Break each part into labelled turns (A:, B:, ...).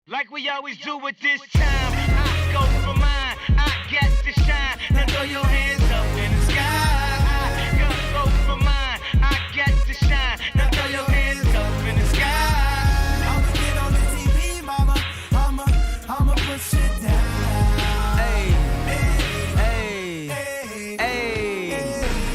A: Like we always do at this time, I go for mine, I get to shine. Now throw your hands up in the sky. I go for mine, I get to shine. Now throw your hands up in the sky.
B: I'ma get on the TV, mama. I'ma push it down.
C: Hey, hey, hey,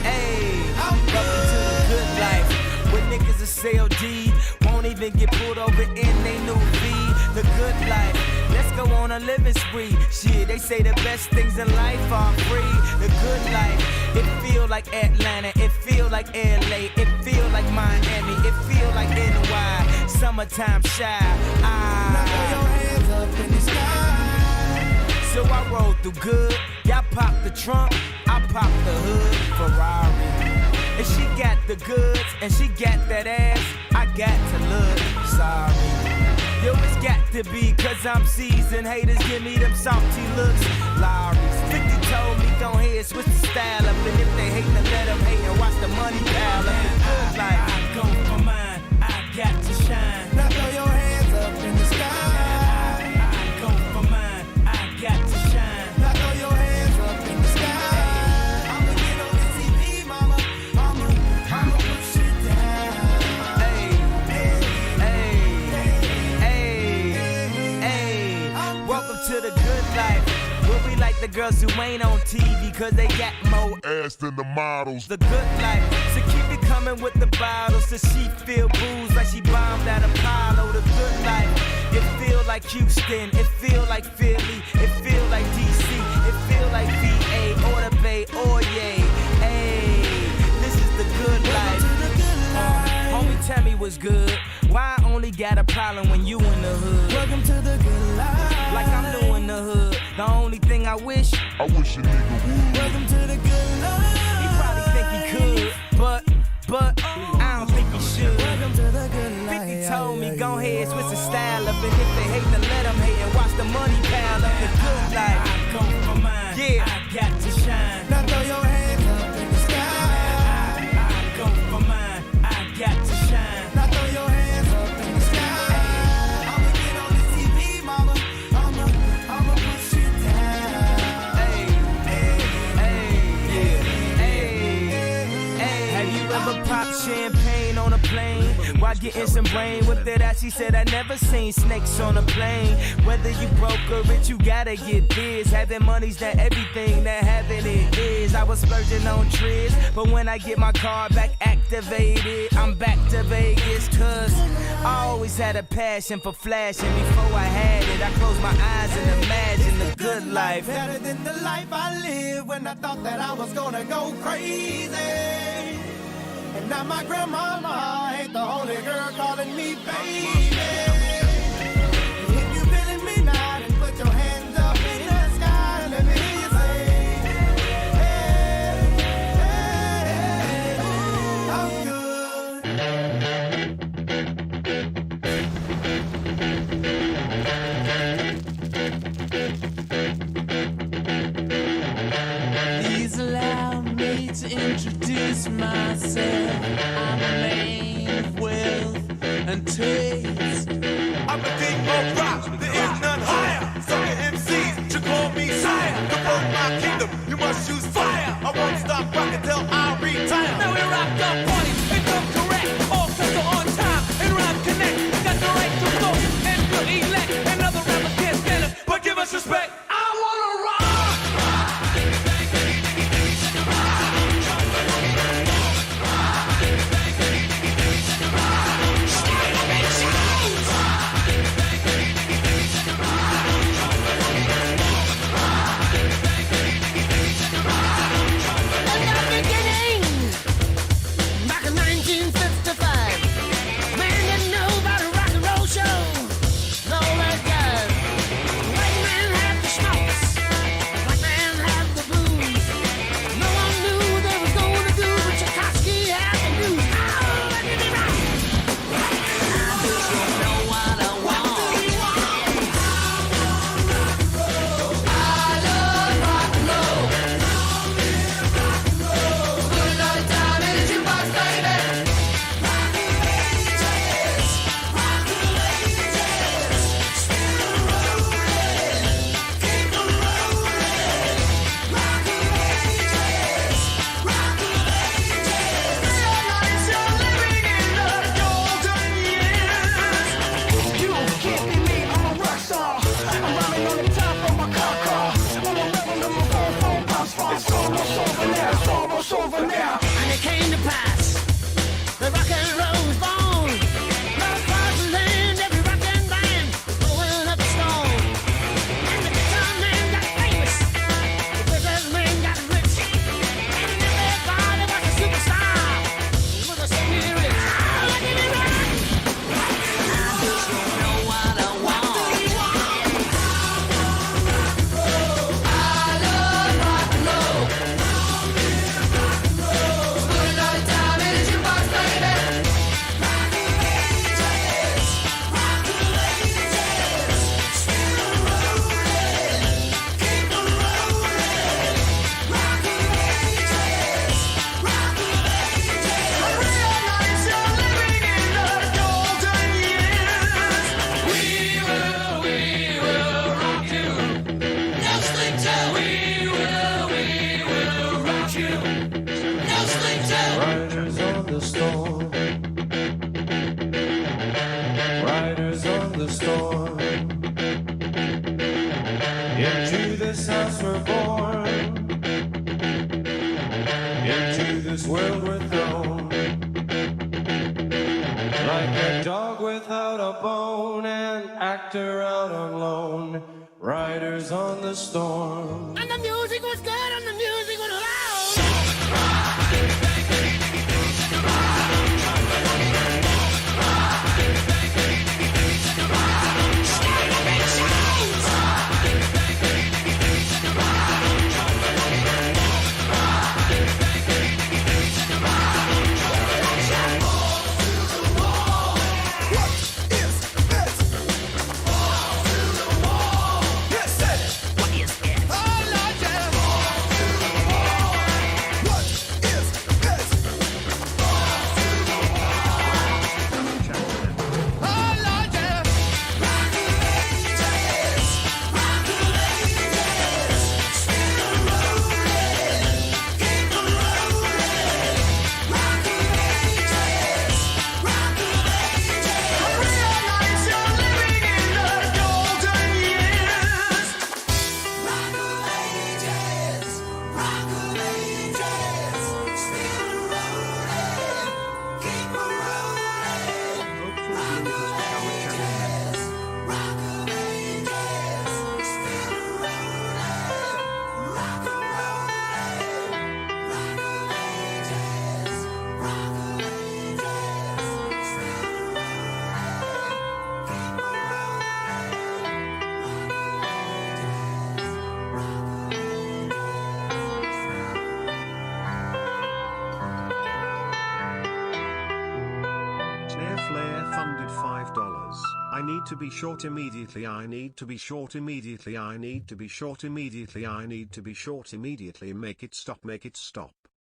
C: hey. Welcome to the good life, where niggas are CLD, won't even get pulled over in they new V. The good life, let's go on a living spree. Shit, they say the best things in life are free. The good life, it feel like Atlanta, it feel like LA, it feel like Miami, it feel like NY. Summertime shy.
B: Now throw your hands up in the sky.
C: So I roll through good, y'all pop the trunk, I pop the hood, Ferrari. And she got the goods, and she got that ass, I got to look sorry. Yo, it's got to be, cause I'm seasoned. Haters give me them salty looks. Lowry's 50 told me, don't hear, switch the style up. And if they hate, then let them hate and watch the money pile up. The good life, I go for mine, I got to shine.
B: Now throw your hands up in the sky.
C: I go for mine, I got to shine.
B: Now throw your hands up in the sky. I'ma get on the TV, mama. I'ma push it down.
C: Hey, welcome to the good life, where we like the girls who ain't on TV, cause they got more
D: ass than the models.
C: The good life, so keep it coming with the bottles, so she feel booze like she bombed at Apollo. The good life, it feel like Houston, it feel like Philly, it feel like DC, it feel like VA, or the Bay, or yay. Hey, this is the good life. Homie, tell me what's good. Why I only got a problem when you in the hood?
B: Welcome to the good life.
C: Like I'm new in the hood. The only thing I wish
D: a nigga would.
B: Welcome to the good life.
C: he probably think he could, but I don't think he should.
B: Welcome to the good life.
C: 50 told me, go ahead, switch the style up. And if they hate, then let them hate and watch the money pile up. The good life, I go for mine, yeah, I got to shine.
B: Now throw your hands up in the sky.
C: I go for mine, I got to shine.
B: Now throw your hands up in the sky. I'ma get on the TV, mama. I'ma push it down.
C: Hey, have you ever popped champagne on a plane while getting some brain with it? As she said, I never seen snakes on a plane. Whether you broke or rich, you gotta get this. Having money's not everything, that having it is. I was splurging on trips, but when I get my card back activated, I'm back to Vegas. Cause I always had a passion for flashing. Before I had it, I closed my eyes and imagined the good life.
B: Better than the life I lived when I thought that I was gonna go crazy. And now my grandmama ain't the only girl calling me baby. If you feeling me now, then put your hands up in the sky. Let me hear you say, hey, hey, I'm good.
E: Please allow me to introduce myself. I'm a man of wealth and taste.
B: it's over now. And it came to pass. The rock and roll was born. Love across the land, every rock and band going up the stone. And the guitar man got famous. The business man got rich. And everybody was a superstar. He was a spirit. Rock it rock. I just don't know what I want.
E: Riders on the storm. Riders on the storm. Into this house we're born. Into this world we're thrown. Like a dog without a bone, an actor out on loan. Riders on the storm.
B: And the music was good and the music was loud.
F: I need to be short immediately. I need to be short immediately. I need to be short immediately. I need to be short immediately. Make it stop. Make it stop.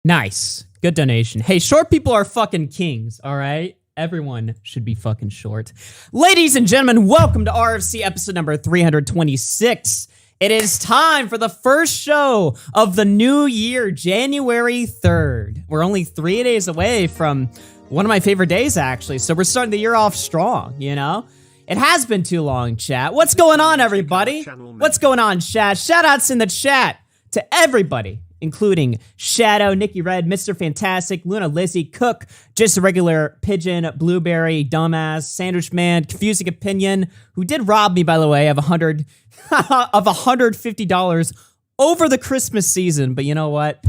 G: Nice. Good donation. Hey, short people are fucking kings, all right? Everyone should be fucking short. Ladies and gentlemen, welcome to RFC episode number 326. It is time for the first show of the new year, January 3rd. We're only 3 days away from one of my favorite days, actually. So we're starting the year off strong, you know? It has been too long, chat. What's going on, everybody? What's going on, chat? Shout-outs in the chat to everybody, including Shadow, Nikki Red, Mr. Fantastic, Luna Lizzie, Cook, Just a Regular Pigeon, Blueberry, Dumbass, Sandwich Man, Confusing Opinion, who did rob me, by the way, of $150 over the Christmas season. But you know what?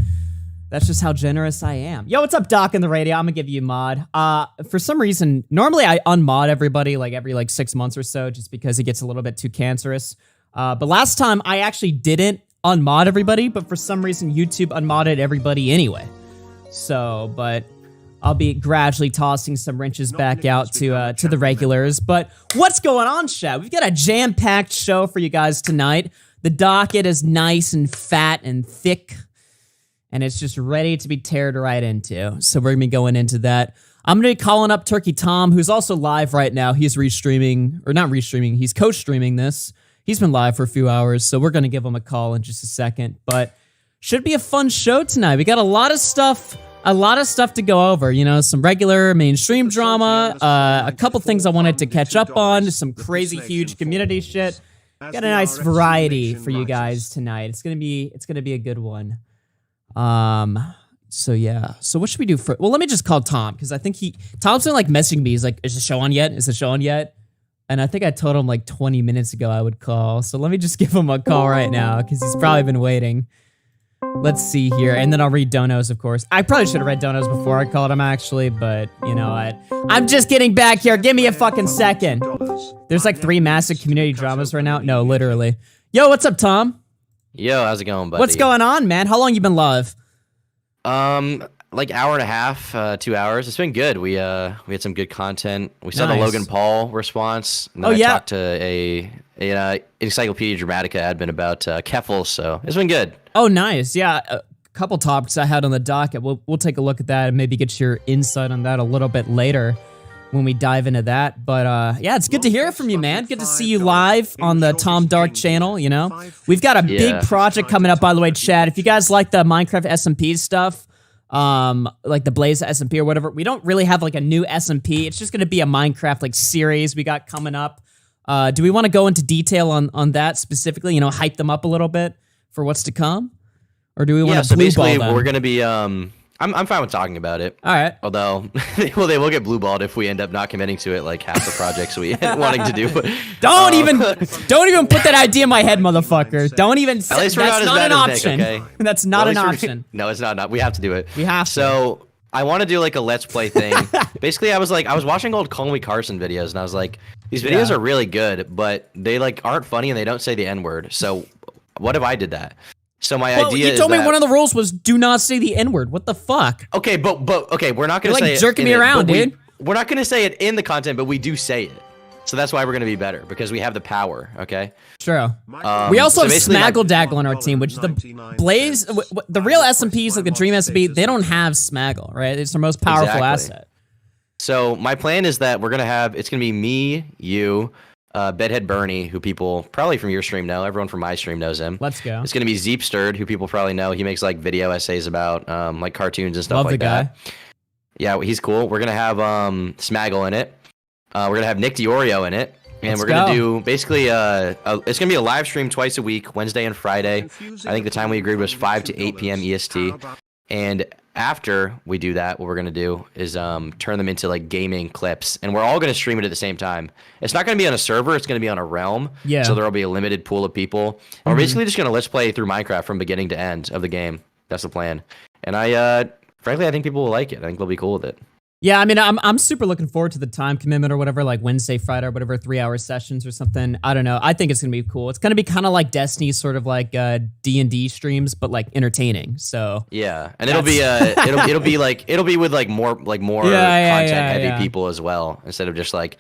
G: That's just how generous I am. Yo, what's up, Doc in the radio? I'm gonna give you a mod. For some reason, normally I unmod everybody like every 6 months or so, just because it gets a little bit too cancerous. But last time I actually didn't unmod everybody, but for some reason YouTube unmodded everybody anyway. So, but I'll be gradually tossing some wrenches back out to the regulars. But what's going on, chat? We've got a jam-packed show for you guys tonight. The docket is nice and fat and thick, and it's just ready to be teared right into. So we're gonna be going into that. I'm gonna be calling up Turkey Tom, who's also live right now. He's restreaming, or not restreaming, he's co-streaming this. He's been live for a few hours, so we're gonna give him a call in just a second. But should be a fun show tonight. We got a lot of stuff to go over. You know, some regular mainstream drama, a couple things I wanted to catch up on, some crazy huge community shit. Got a nice variety for you guys tonight. It's gonna be a good one. So yeah. So what should we do for? Well, let me just call Tom because I think Tom's been like messaging me. He's like, "Is the show on yet? Is the show on yet?" And I think I told him like 20 minutes ago I would call. So let me just give him a call right now because he's probably been waiting. Let's see here, and then I'll read donos, of course. I probably should have read donos before I called him actually, but you know what? I'm just getting back here. Give me a fucking second. There's like 3 massive community dramas right now. No, literally. Yo, what's up, Tom?
H: Yo, how's it going, buddy?
G: What's going on, man? How long you been live?
H: Like hour and a half, 2 hours. It's been good. We had some good content. We saw the Logan Paul response. And then I talked to a Encyclopedia Dramatica admin about Keffels, so it's been good.
G: Oh, nice. Yeah, a couple topics I had on the docket. We'll take a look at that and maybe get your insight on that a little bit later when we dive into that. But yeah, it's good to hear from you, man. Good to see you live on the Tom Dark channel, you know? We've got a big project coming up, by the way, Chad. If you guys like the Minecraft SMP stuff, like the Blaze SMP or whatever, we don't really have like a new SMP. It's just going to be a Minecraft like series we got coming up. Do we want to go into detail on that specifically, you know, hype them up a little bit for what's to come? Or do we want to blue ball them?
H: We're going to be, I'm fine with talking about it.
G: All right.
H: Although, they will get blue balled if we end up not committing to it like half the projects we wanting to do. But,
G: don't even put that idea in my head, motherfucker. Don't even say,
H: at least we're
G: that's
H: not
G: an
H: as
G: option.
H: bad as Nick, okay?
G: That's not an option.
H: No, it's not. We have to do it.
G: We have to.
H: So I want to do like a let's play thing. Basically, I was watching old Call Me Carson videos, and I was like, these videos are really good, but they like aren't funny and they don't say the N-word. So what if I did that? So my idea is
G: you told me one of the rules was do not say the N-word. What the fuck?
H: Okay, but okay, we're not gonna say
G: like jerking me around, dude.
H: We're not gonna say it in the content, but we do say it. So that's why we're gonna be better because we have the power. Okay.
G: True. We also have Smaggle Daggle on our team, which the Blaze, the real SMPs like the Dream SMP, they don't have Smaggle, right? It's their most powerful asset.
H: So my plan is that it's gonna be me, you, Bedhead Bernie, who people probably from your stream know. Everyone from my stream knows him.
G: Let's go.
H: It's gonna be Zeepstirred, who people probably know. He makes like video essays about like cartoons and stuff
G: Love
H: like
G: the guy.
H: that. Yeah, he's cool. We're gonna have Smaggle in it. We're gonna have Nick DiOrio in it. And we're gonna do basically it's gonna be a live stream twice a week, Wednesday and Friday. I think the time we agreed was 5 to 8 p.m. EST. And after we do that, what we're gonna do is turn them into like gaming clips, and we're all gonna stream it at the same time. It's not gonna be on a server; it's gonna be on a realm.
G: Yeah.
H: So there'll be a limited pool of people. We're basically just gonna let's play through Minecraft from beginning to end of the game. That's the plan. And frankly, I think people will like it. I think they'll be cool with it.
G: Yeah, I mean, I'm super looking forward to the time commitment or whatever, like Wednesday, Friday, or whatever, 3-hour sessions or something. I don't know. I think it's gonna be cool. It's gonna be kind of like Destiny's sort of like D&D streams, but like entertaining. So
H: yeah, and it'll be it'll be with like more content heavy people as well instead of just like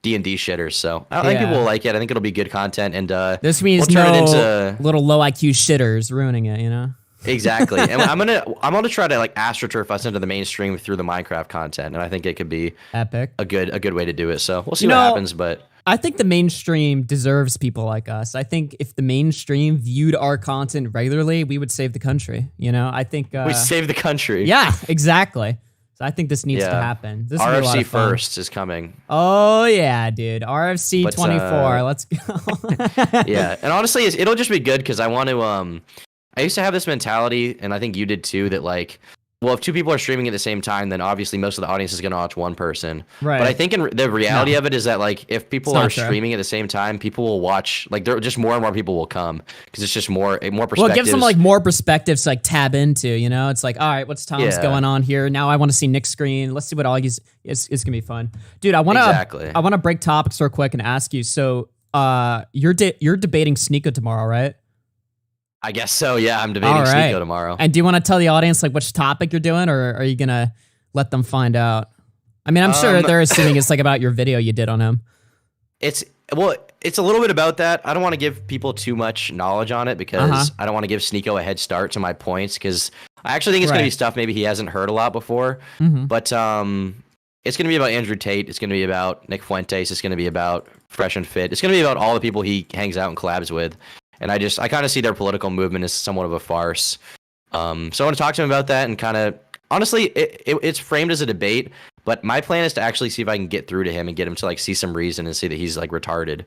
H: D&D shitters. So I think people will like it. I think it'll be good content, and
G: this means
H: we'll turn it into
G: little low IQ shitters ruining it, you know.
H: Exactly. And I'm gonna try to like AstroTurf us into the mainstream through the Minecraft content, and I think it could be
G: epic.
H: A good way to do it. So we'll see what happens, but
G: I think the mainstream deserves people like us. I think if the mainstream viewed our content regularly, we would save the country. You know, I think
H: we save the country.
G: Yeah, exactly. So I think this needs to happen. This
H: RFC first is coming.
G: Oh yeah, dude. RFC 24. Let's go.
H: Yeah, and honestly, it'll just be good because I want to I used to have this mentality, and I think you did too, that like, well, if 2 people are streaming at the same time, then obviously most of the audience is going to watch one person.
G: Right.
H: But I think the reality of it is that like, if people are streaming at the same time, people will watch, like just more and more people will come because it's just more perspectives.
G: Well, it gives them like more perspectives to like tab into, you know? It's like, all right, what's Tom's going on here? Now I want to see Nick's screen. Let's see what all he's, it's going to be fun. Dude, I want to break topics real quick and ask you. So you're debating Sneako tomorrow, right?
H: I guess so. Yeah, I'm debating Sneako tomorrow.
G: And do you want to tell the audience like which topic you're doing, or are you gonna let them find out? I mean, I'm sure they're assuming it's like about your video you did on him.
H: It's a little bit about that. I don't want to give people too much knowledge on it because I don't want to give Sneako a head start to my points because I actually think it's gonna be stuff maybe he hasn't heard a lot before. But it's gonna be about Andrew Tate. It's gonna be about Nick Fuentes. It's gonna be about Fresh and Fit. It's gonna be about all the people he hangs out and collabs with. And I kind of see their political movement as somewhat of a farce. So I want to talk to him about that and kind of, honestly, it's framed as a debate, but my plan is to actually see if I can get through to him and get him to like see some reason and see that he's like retarded.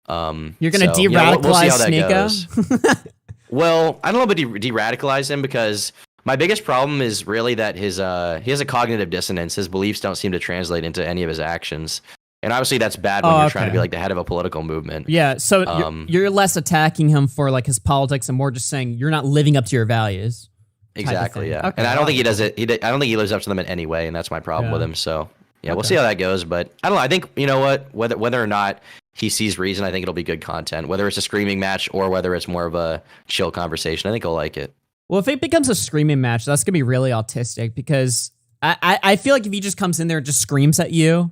G: You're going to de-radicalize Sneako?
H: Well, I don't know about de-radicalize him because My biggest problem is really that he has a cognitive dissonance. His beliefs don't seem to translate into any of his actions. And obviously that's bad when you're trying to be like the head of a political movement.
G: Yeah, so you're less attacking him for like his politics and more just saying you're not living up to your values.
H: Exactly, yeah.
G: Okay.
H: And I don't think he does it. I don't think he lives up to them in any way, and that's my problem with him. So, yeah, we'll see how that goes. But I don't know. I think, you know what, whether or not he sees reason, I think it'll be good content. Whether it's a screaming match or whether it's more of a chill conversation, I think he'll like it.
G: Well, if it becomes a screaming match, that's going to be really autistic because I feel like if he just comes in there and just screams at you,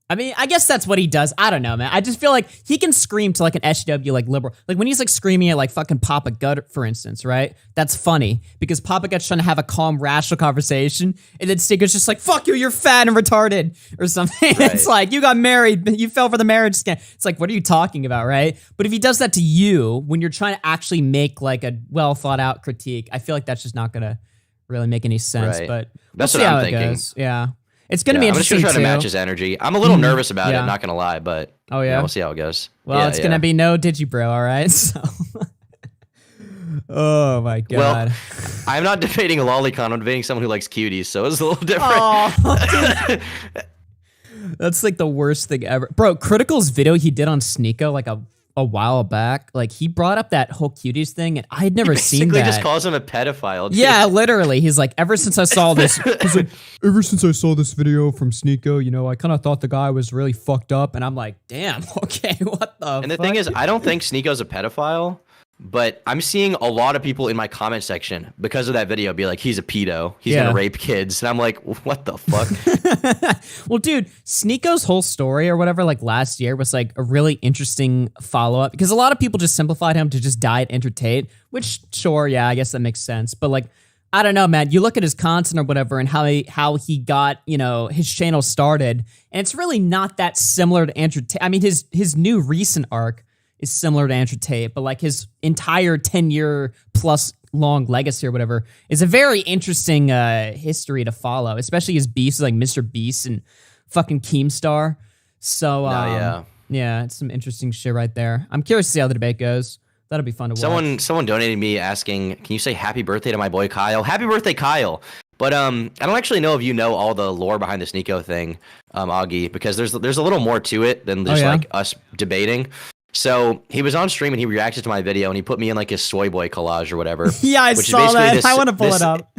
G: I mean, I guess that's what he does. I don't know, man. I just feel like he can scream to like an SJW like liberal. Like when he's like screaming at like fucking Papa Gut, for instance, right? That's funny because Papa Gut's trying to have a calm, rational conversation and then Sneako's just like, fuck you, you're fat and retarded or something. Right. It's like, you got married, you fell for the marriage scam. It's like, what are you talking about, right? But if he does that to you when you're trying to actually make like a well thought out critique, I feel like that's just not going to really make any sense.
H: Right.
G: But
H: that's
G: we'll
H: what
G: see
H: I'm
G: how
H: thinking.
G: It goes. Yeah. It's going to be interesting,
H: I'm just going to try to match his energy. I'm a little nervous about it, I'm not going to lie, but we'll see how it goes.
G: Well, it's going to be no Digibro, all right? So, oh, my God.
H: Well, I'm not debating a lolicon. I'm debating someone who likes cuties, so it's a little different.
G: Oh, that's like the worst thing ever. Bro, Critical's video he did on Sneako like a while back, like he brought up that whole cuties thing and I had never seen that.
H: He basically just calls him a pedophile. Dude.
G: Yeah, literally. He's like, ever since I saw this, he's like, ever since I saw this video from Sneako, you know, I kind of thought the guy was really fucked up. And I'm like, damn, okay, what the
H: And the thing is, I don't think Sneako's a pedophile, but I'm seeing a lot of people in my comment section because of that video be like, he's a pedo. He's going to rape kids. And I'm like, what the fuck?
G: Well, dude, Sneako's whole story or whatever, like last year was like a really interesting follow-up because a lot of people just simplified him to just diet entertain, which sure, yeah, I guess that makes sense. But like, I don't know, man, you look at his content or whatever and how he got, you know, his channel started and it's really not that similar to Andrew Tate. I mean, his new recent arc is similar to Andrew Tate, but like his entire 10-year plus long legacy or whatever is a very interesting history to follow, especially his beefs like Mr. Beast and fucking Keemstar. So yeah, it's some interesting shit right there. I'm curious to see how the debate goes. That'll be fun to watch.
H: Someone donated me asking, can you say happy birthday to my boy Kyle? Happy birthday, Kyle. But I don't actually know if you know all the lore behind the Sneako thing, Augie, because there's a little more to it than just like us debating. So he was on stream and he reacted to my video and he put me in like his soy boy collage or whatever.
G: Yeah, I saw that. I want to pull it up.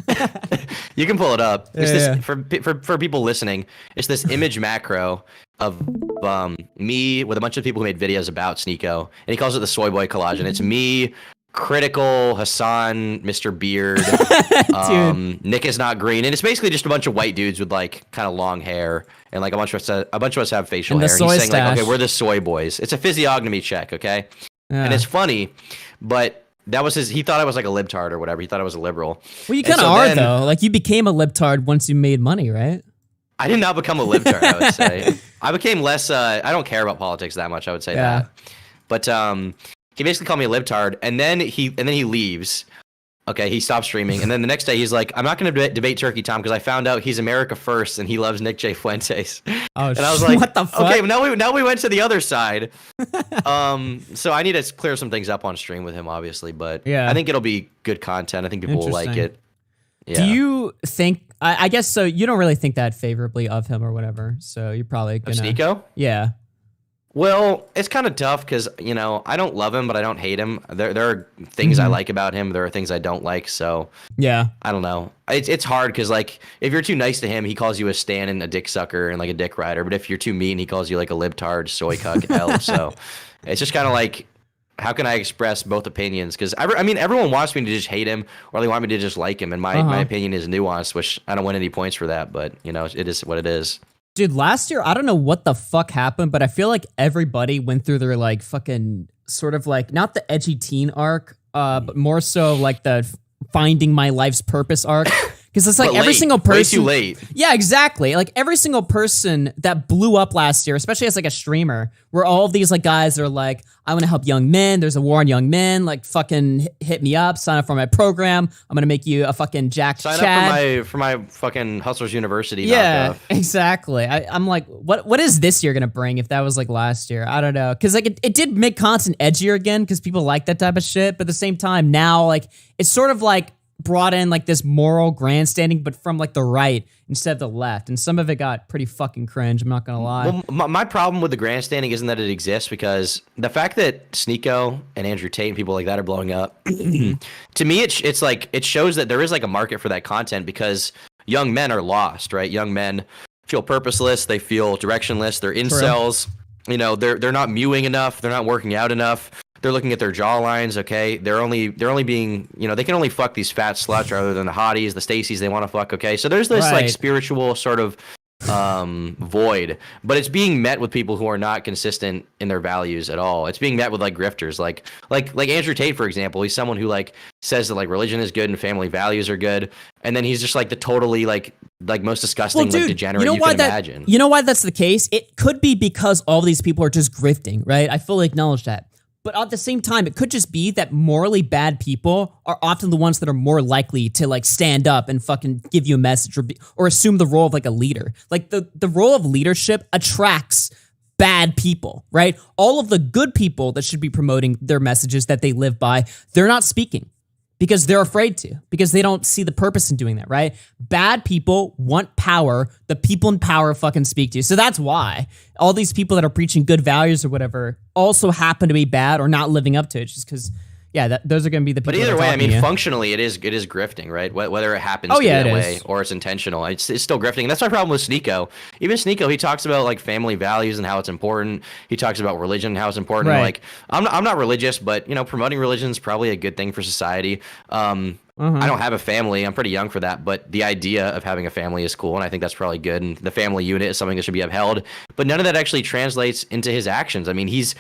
H: You can pull it up. For people listening, it's this image macro of me with a bunch of people who made videos about Sneako, and he calls it the soy boy collage, and it's me, Critical, Hassan, Mr. Beard, Nick is not green, and it's basically just a bunch of white dudes with like kind of long hair, and like a bunch of us have facial hair. And he's saying like, okay, we're the soy boys. It's a physiognomy check, okay? Yeah. And it's funny, but that was he thought I was like a libtard or whatever. He thought I was a liberal.
G: Well, you kind of are though. Like you became a libtard once you made money, right?
H: I did not become a libtard, I would say. I became less, I don't care about politics that much, I would say that. But he basically called me a libtard, and then he leaves. Okay, he stopped streaming, and then the next day he's like, I'm not going to debate Turkey Tom because I found out he's America first and he loves Nick J. Fuentes. Oh, and I was like,
G: what the fuck?
H: Okay, now we went to the other side. So I need to clear some things up on stream with him, obviously, but I think it'll be good content. I think people will like it. Yeah. Do
G: you think, I guess so, you don't really think that favorably of him or whatever, so you're probably going to...
H: Sneako?
G: Yeah.
H: Well, it's kind of tough because, you know, I don't love him, but I don't hate him. There are things I like about him. There are things I don't like. So,
G: yeah,
H: I don't know. It's hard because, like, if you're too nice to him, he calls you a stan and a dick sucker and, like, a dick rider. But if you're too mean, he calls you, like, a libtard, soy cuck, L. So, it's just kind of like, how can I express both opinions? Because, I mean, everyone wants me to just hate him or they want me to just like him. And my opinion is nuanced, which I don't win any points for that. But, you know, it is what it is.
G: Dude, last year, I don't know what the fuck happened, but I feel like everybody went through their, like, fucking sort of, like, not the edgy teen arc, but more so, like, the finding my life's purpose arc. Because it's like every single person...
H: Way too late.
G: Yeah, exactly. Like, every single person that blew up last year, especially as, like, a streamer, were all of these, like, guys that are like, I want to help young men. There's a war on young men. Like, fucking hit me up. Sign up for my program. I'm going to make you a fucking jacked
H: Chad.
G: Sign
H: up for my fucking Hustlers University.
G: Yeah, exactly. I'm like, what is this year going to bring if that was, like, last year? I don't know. Because, like, it did make content edgier again because people like that type of shit. But at the same time, now, like, it's sort of like brought in like this moral grandstanding, but from like the right instead of the left. And some of it got pretty fucking cringe. I'm not going to lie.
H: Well, my problem with the grandstanding isn't that it exists, because the fact that Sneako and Andrew Tate and people like that are blowing up, to me, it's like, it shows that there is like a market for that content, because young men are lost, right? Young men feel purposeless. They feel directionless. They're incels. You know, they're not mewing enough. They're not working out enough. They're looking at their jawlines. Okay, they're only being, you know, they can only fuck these fat sluts rather than the hotties, the Stacy's they want to fuck. Okay, so there's this like spiritual sort of void, but it's being met with people who are not consistent in their values at all. It's being met with like grifters, like Andrew Tate, for example. He's someone who like says that like religion is good and family values are good, and then he's just like the totally like most disgusting, like degenerate you can imagine.
G: You know why that's the case? It could be because all these people are just grifting, right? I fully acknowledge that. But at the same time, it could just be that morally bad people are often the ones that are more likely to like stand up and fucking give you a message or assume the role of like a leader. Like the role of leadership attracts bad people, right? All of the good people that should be promoting their messages that they live by, they're not speaking because they're afraid to, because they don't see the purpose in doing that, right? Bad people want power. The people in power fucking speak to you. So that's why all these people that are preaching good values or whatever also happen to be bad or not living up to it, just because, yeah, those are going to be the people.
H: But either way, I mean, functionally, it is grifting, right? Whether it happens to be that way or it's intentional, it's still grifting. And that's my problem with Sneako. Even Sneako, he talks about like family values and how it's important. He talks about religion and how it's important.
G: Right.
H: Like, I'm not religious, but you know, promoting religion is probably a good thing for society. I don't have a family. I'm pretty young for that, but the idea of having a family is cool, and I think that's probably good. And the family unit is something that should be upheld. But none of that actually translates into his actions. I mean, he's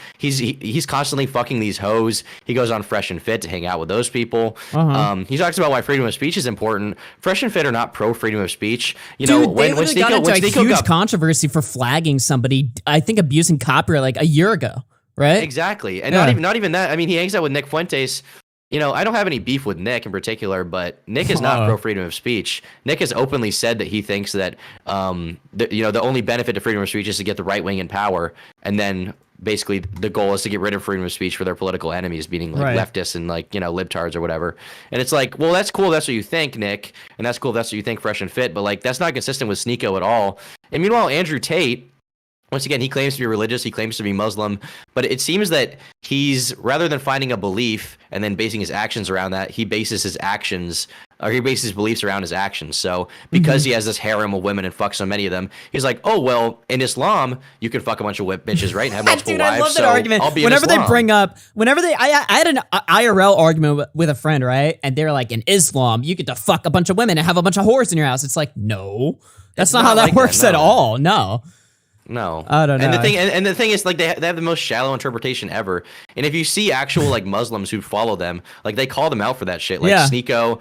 H: constantly fucking these hoes. He goes on Fresh and Fit to hang out with those people. He talks about why freedom of speech is important. Fresh and Fit are not pro freedom of speech. You know, when
G: they got into a huge controversy for flagging somebody, I think abusing copyright like a year ago, right?
H: Exactly, and not even that. I mean, he hangs out with Nick Fuentes. You know, I don't have any beef with Nick in particular, but Nick is not pro freedom of speech. Nick has openly said that he thinks that, the only benefit to freedom of speech is to get the right wing in power, and then basically the goal is to get rid of freedom of speech for their political enemies, meaning like leftists and like, you know, libtards or whatever. And it's like, well, that's cool. That's what you think, Nick, and that's cool. That's what you think, Fresh and Fit, but like that's not consistent with Sneako at all. And meanwhile, Andrew Tate, once again, he claims to be religious, he claims to be Muslim, but it seems that he's, rather than finding a belief and then basing his actions around that, he bases his beliefs around his actions. So because he has this harem of women and fucks so many of them, he's like, oh, well, in Islam, you can fuck a bunch of bitches, right? And have multiple wives. I love that argument.
G: Whenever they bring up, I had an IRL argument with a friend, right? And they're like, in Islam, you get to fuck a bunch of women and have a bunch of whores in your house. It's like, no, that's not how that works at all. No.
H: No,
G: I don't know.
H: And the thing is, like, they have the most shallow interpretation ever. And if you see actual like Muslims who follow them, like they call them out for that shit. Like Sneako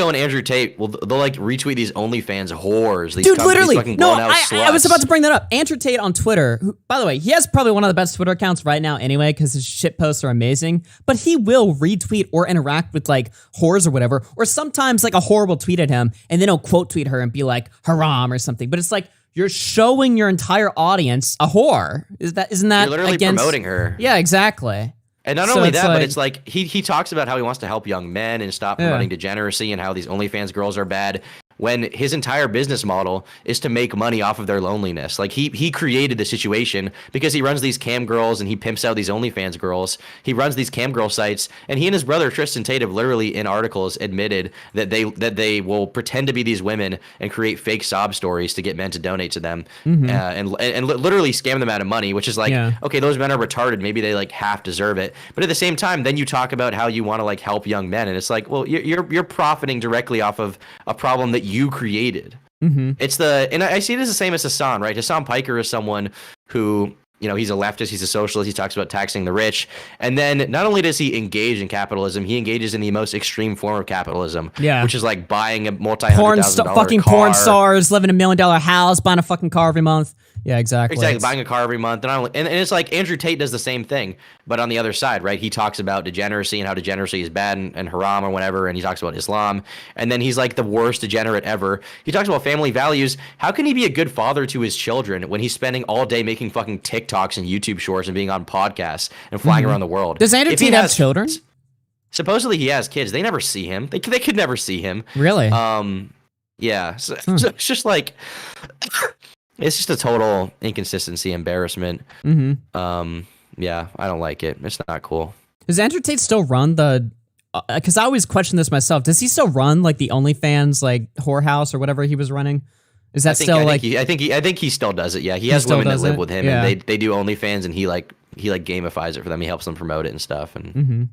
H: and Andrew Tate, they'll like retweet these OnlyFans whores. These literally.
G: No, I was about to bring that up. Andrew Tate on Twitter, who, by the way, he has probably one of the best Twitter accounts right now anyway, because his shit posts are amazing. But he will retweet or interact with like whores or whatever. Or sometimes like a whore will tweet at him and then he'll quote tweet her and be like haram or something. But it's like, you're showing your entire audience a whore. Isn't that
H: you're literally promoting her?
G: Yeah, exactly.
H: And not only that, but it's like he talks about how he wants to help young men and stop promoting degeneracy and how these OnlyFans girls are bad, when his entire business model is to make money off of their loneliness. Like he created the situation because he runs these cam girls and he pimps out these OnlyFans girls. He runs these cam girl sites, and he and his brother Tristan Tate have literally in articles admitted that they will pretend to be these women and create fake sob stories to get men to donate to them, and literally scam them out of money, which is like, okay, those men are retarded. Maybe they like half deserve it. But at the same time, then you talk about how you want to like help young men, and it's like, well, you're profiting directly off of a problem that you created. And I see it as the same as Hassan, right? Hassan Piker is someone who, you know, he's a leftist, he's a socialist, he talks about taxing the rich, and then not only does he engage in capitalism, he engages in the most extreme form of capitalism, which is like buying a multi-$100,000
G: fucking
H: car.
G: Porn stars, living in $1 million house, buying a fucking car every month. Yeah, exactly.
H: Buying a car every month. And it's like Andrew Tate does the same thing, but on the other side, right? He talks about degeneracy and how degeneracy is bad and haram or whatever, and he talks about Islam. And then he's like the worst degenerate ever. He talks about family values. How can he be a good father to his children when he's spending all day making fucking TikToks and YouTube shorts and being on podcasts and flying around the world?
G: Does Andrew Tate have children?
H: Supposedly he has kids. They never see him. They could never see him.
G: Really?
H: Yeah. So it's just like it's just a total inconsistency, embarrassment. Yeah, I don't like it. It's not cool.
G: Does Andrew Tate still run the? Because I always question this myself. Does he still run like the OnlyFans like whorehouse or whatever he was running? Is that still like? I
H: think he still does it. Yeah, he has women that live with him,
G: yeah.
H: and they do OnlyFans, and he gamifies it for them. He helps them promote it and stuff. And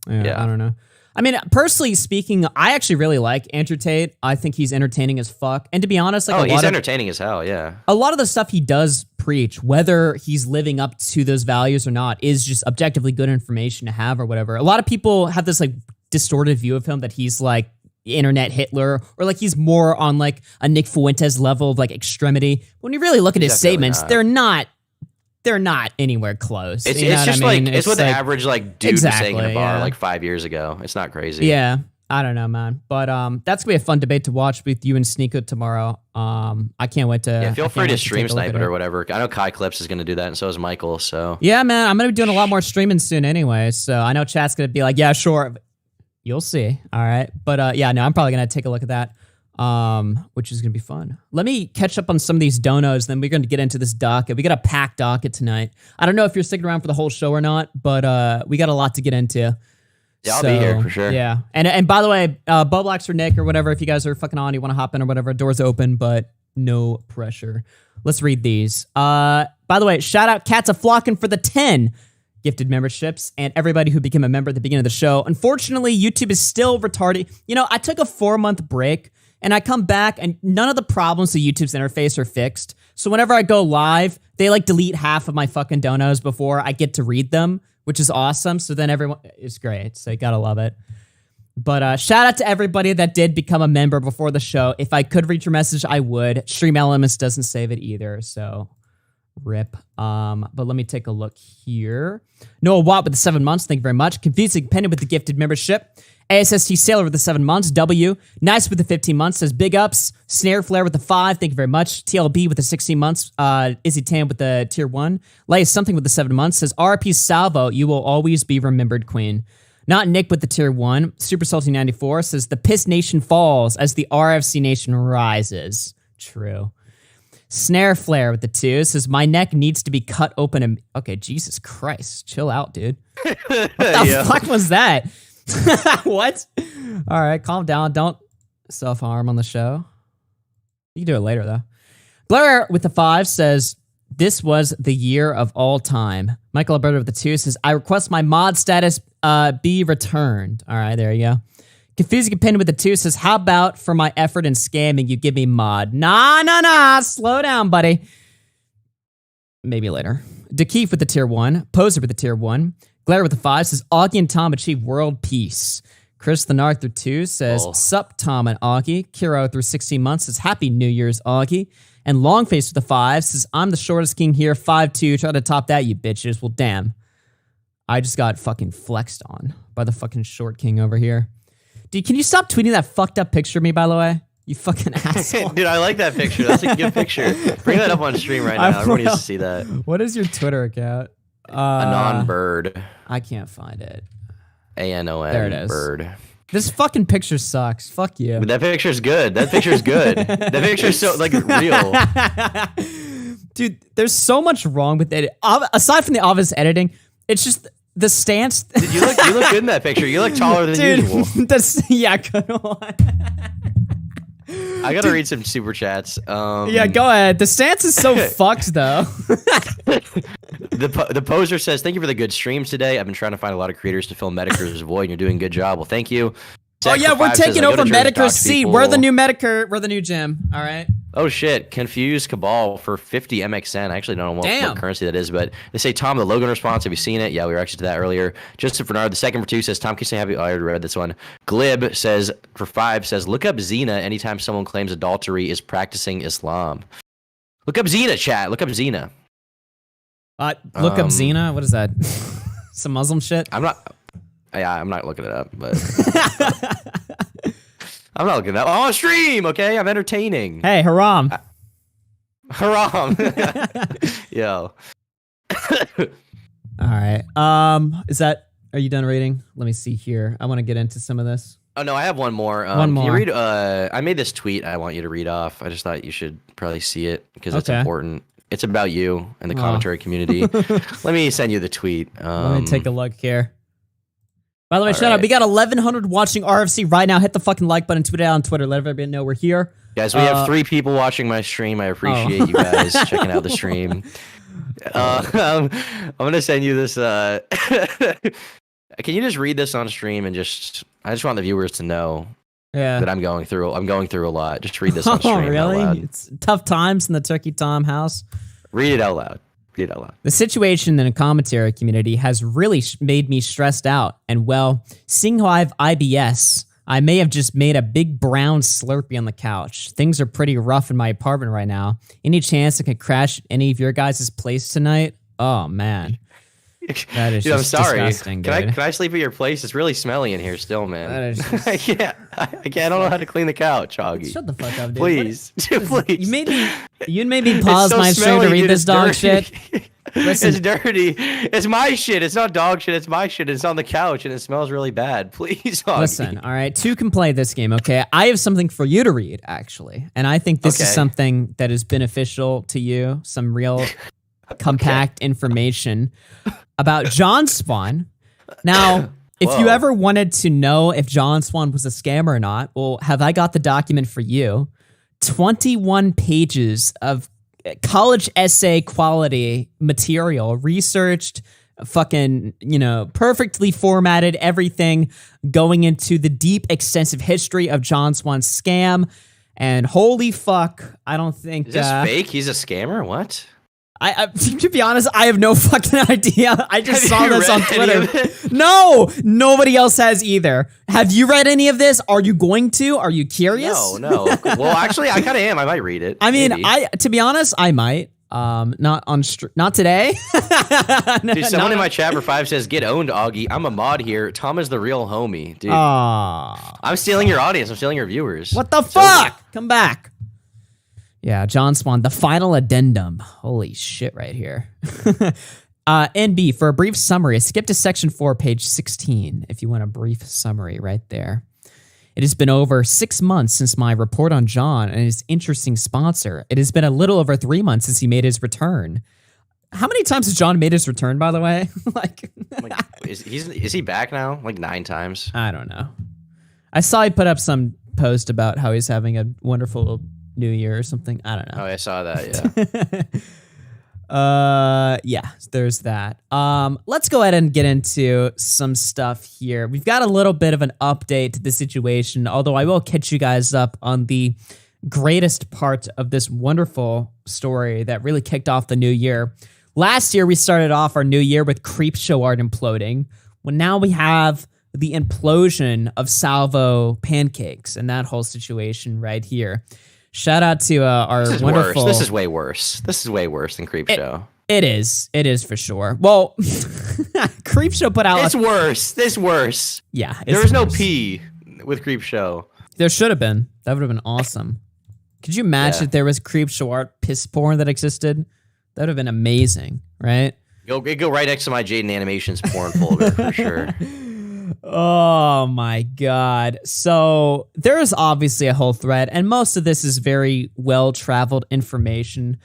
G: yeah, I don't know. I mean, personally speaking, I actually really like Andrew Tate. I think he's entertaining as fuck. And to be honest, like
H: he's entertaining as hell. Yeah,
G: a lot of the stuff he does preach, whether he's living up to those values or not, is just objectively good information to have or whatever. A lot of people have this like distorted view of him that he's like internet Hitler, or like he's more on like a Nick Fuentes level of like extremity. When you really look at his statements, they're not anywhere close.
H: It's just like it's what the average like dude was saying in a bar like 5 years ago. It's not crazy.
G: Yeah, I don't know, man. But that's gonna be a fun debate to watch with you and Sneako tomorrow. I can't wait to.
H: Yeah, feel free to stream snipe it or whatever. I know Kai Clips is gonna do that, and so is Michael. So
G: yeah, man, I'm gonna be doing a lot more streaming soon anyway. So I know chat's gonna be like, yeah, sure. You'll see. All right. But yeah, no, I'm probably going to take a look at that, which is going to be fun. Let me catch up on some of these donos, then we're going to get into this docket. We got a packed docket tonight. I don't know if you're sticking around for the whole show or not, but we got a lot to get into.
H: Yeah, I'll be here for sure.
G: Yeah. And by the way, Boblax or Nick or whatever, if you guys are fucking on, you want to hop in or whatever, doors open, but no pressure. Let's read these. By the way, shout out Cats a Flockin' for the 10 gifted memberships and everybody who became a member at the beginning of the show. Unfortunately, YouTube is still retarded. You know, I took a 4-month break and I come back and none of the problems to YouTube's interface are fixed. So whenever I go live, they like delete half of my fucking donos before I get to read them, which is awesome. So then everyone, it's great. So you gotta love it. But shout out to everybody that did become a member before the show. If I could read your message, I would. Stream Elements doesn't save it either, so rip. But let me take a look here. Noah Watt with the 7 months. Thank you very much. Confusing Pendant with the gifted membership. ASST Sailor with the 7 months. W. Nice with the 15 months. Says big ups. Snare Flare with the 5. Thank you very much. TLB with the 16 months. Izzy Tam with the tier 1. Lay something with the 7 months. Says RP Salvo. You will always be remembered, Queen. Not Nick with the tier 1. Super Salty 94 says the Piss Nation falls as the RFC Nation rises. True. Snare Flare with the 2 says my neck needs to be cut open. And okay, Jesus Christ, chill out, dude. What the fuck was that? What? All right, calm down. Don't self-harm on the show. You can do it later though. Blair with the 5 says this was the year of all time. Michael Alberto with the 2 says I request my mod status be returned. All right, there you go. Confusing Opinion with the 2 says, how about for my effort in scamming, you give me mod? Nah. Slow down, buddy. Maybe later. DeKeef with the tier 1. Poser with the tier 1. Glare with the 5 says, Augie and Tom achieve world peace. Chris the Narc through 2 says, sup Tom and Augie. Kiro through 16 months says, happy New Year's, Augie. And Longface with the 5 says, I'm the shortest king here, 5'2". Try to top that, you bitches. Well, damn. I just got fucking flexed on by the fucking short king over here. Dude, can you stop tweeting that fucked up picture of me, by the way? You fucking asshole.
H: Dude, I like that picture. That's a good picture. Bring that up on stream right now. Everyone needs to see that.
G: What is your Twitter account?
H: Anon Bird.
G: I can't find it.
H: ANON.
G: There it is.
H: Bird.
G: This fucking picture sucks. Fuck you.
H: But that picture's good. That picture's good. That picture's so, like, real.
G: Dude, there's so much wrong with it. Aside from the obvious editing, it's just the stance.
H: Dude, you look good in that picture. You look taller than usual.
G: Yeah, good one.
H: I gotta read some super chats.
G: Yeah, go ahead. The stance is so fucked, though.
H: The poser says, thank you for the good streams today. I've been trying to find a lot of creators to fill Medicare's void, and you're doing a good job. Well, thank you.
G: Oh, yeah, we're taking over Medicare's seat. We're the new Medicare. We're the new gym. All right.
H: Oh, shit. Confused Cabal for 50 MXN. I actually don't know what currency that is, but they say, Tom, the Logan response. Have you seen it? Yeah, we were actually to that earlier. Justin Bernard, the second for 2 says, Tom, can you say happy? Oh, I already read this one. Glib says, for 5, says, look up Xena anytime someone claims adultery is practicing Islam. Look up Xena, chat. Look up Xena.
G: Look up Xena? What is that? Some Muslim shit?
H: I'm not looking it up, but I'm not looking it up. I'm on stream, okay? I'm entertaining.
G: Hey, haram.
H: Haram. Yo.
G: All right. Is that Are you done reading? Let me see here. I want to get into some of this.
H: Oh no, I have one more.
G: One more.
H: Can you read? I made this tweet. I want you to read off. I just thought you should probably see it because it's important. It's about you and the commentary community. Let me send you the tweet.
G: Let me take a look here. By the way, shout out. We got 1,100 watching RFC right now. Hit the fucking like button. Tweet it out on Twitter. Let everybody know we're here.
H: Guys, we have 3 people watching my stream. I appreciate you guys checking out the stream. I'm gonna send you this. Can you just read this on stream and I just want the viewers to know that I'm going through a lot. Just read this on stream.
G: Oh, really?
H: Out loud.
G: It's tough times in the Turkey Tom house.
H: Read it out loud. Read it out loud.
G: The situation in the commentary community has really made me stressed out. And well, seeing how I have IBS, I may have just made a big brown Slurpee on the couch. Things are pretty rough in my apartment right now. Any chance I could crash at any of your guys' place tonight? Oh, man. That is just disgusting, dude.
H: Can I sleep at your place? It's really smelly in here still, man.
G: That is just...
H: I can't. I don't know how to clean the couch, Augie.
G: Shut the fuck up, dude.
H: Please. Please.
G: You made me pause my stream to read this dog shit. Listen.
H: It's dirty. It's my shit. It's not dog shit. It's my shit. It's on the couch and it smells really bad. Please, Augie.
G: Listen, all right. 2 can play this game, okay? I have something for you to read, actually. And I think this is something that is beneficial to you. Some real compact information about John Swan. Now, if you ever wanted to know if John Swan was a scam or not, well, have I got the document for you? 21 pages of college essay quality material, researched, fucking, perfectly formatted, everything going into the deep, extensive history of John Swan's scam. And holy fuck, I don't think...
H: Is this fake? He's a scammer? What?
G: I to be honest, I have no fucking idea. I just saw this on Twitter. No, nobody else has either. Have you read any of this? Are you going to? Are you curious?
H: No. Well, actually, I kind of am. I might read it.
G: I mean, to be honest, I might. Not today.
H: Dude, someone in my chat for 5 says, "Get owned, Augie. I'm a mod here. Tom is the real homie, dude. I'm stealing your audience. I'm stealing your viewers.
G: What the fuck? Come back." Yeah, John Swan, the final addendum. Holy shit right here. NB, for a brief summary, skip to section 4, page 16, if you want a brief summary right there. It has been over 6 months since my report on John and his interesting sponsor. It has been a little over 3 months since he made his return. How many times has John made his return, by the way?
H: Is he back now? Like 9 times?
G: I don't know. I saw he put up some post about how he's having a wonderful New Year or something. I don't know.
H: Oh, I saw that,
G: yeah. There's that. Let's go ahead and get into some stuff here. We've got a little bit of an update to the situation, although I will catch you guys up on the greatest part of this wonderful story that really kicked off the new year. Last year, we started off our new year with Creepshow art imploding. Well, now we have the implosion of Salvo pancakes and that whole situation right here. Shout out to our wonderful...
H: This is way worse. This is way worse than Creepshow.
G: It is. It is for sure. Well, Creepshow put out...
H: It's worse. This worse.
G: Yeah.
H: There was no P with Creepshow.
G: There should have been. That would have been awesome. Could you imagine if there was Creepshow art piss porn that existed? That would have been amazing, right?
H: Go right next to my Jaden Animations porn folder for sure.
G: Oh my God. So there is obviously a whole thread, and most of this is very well-traveled information.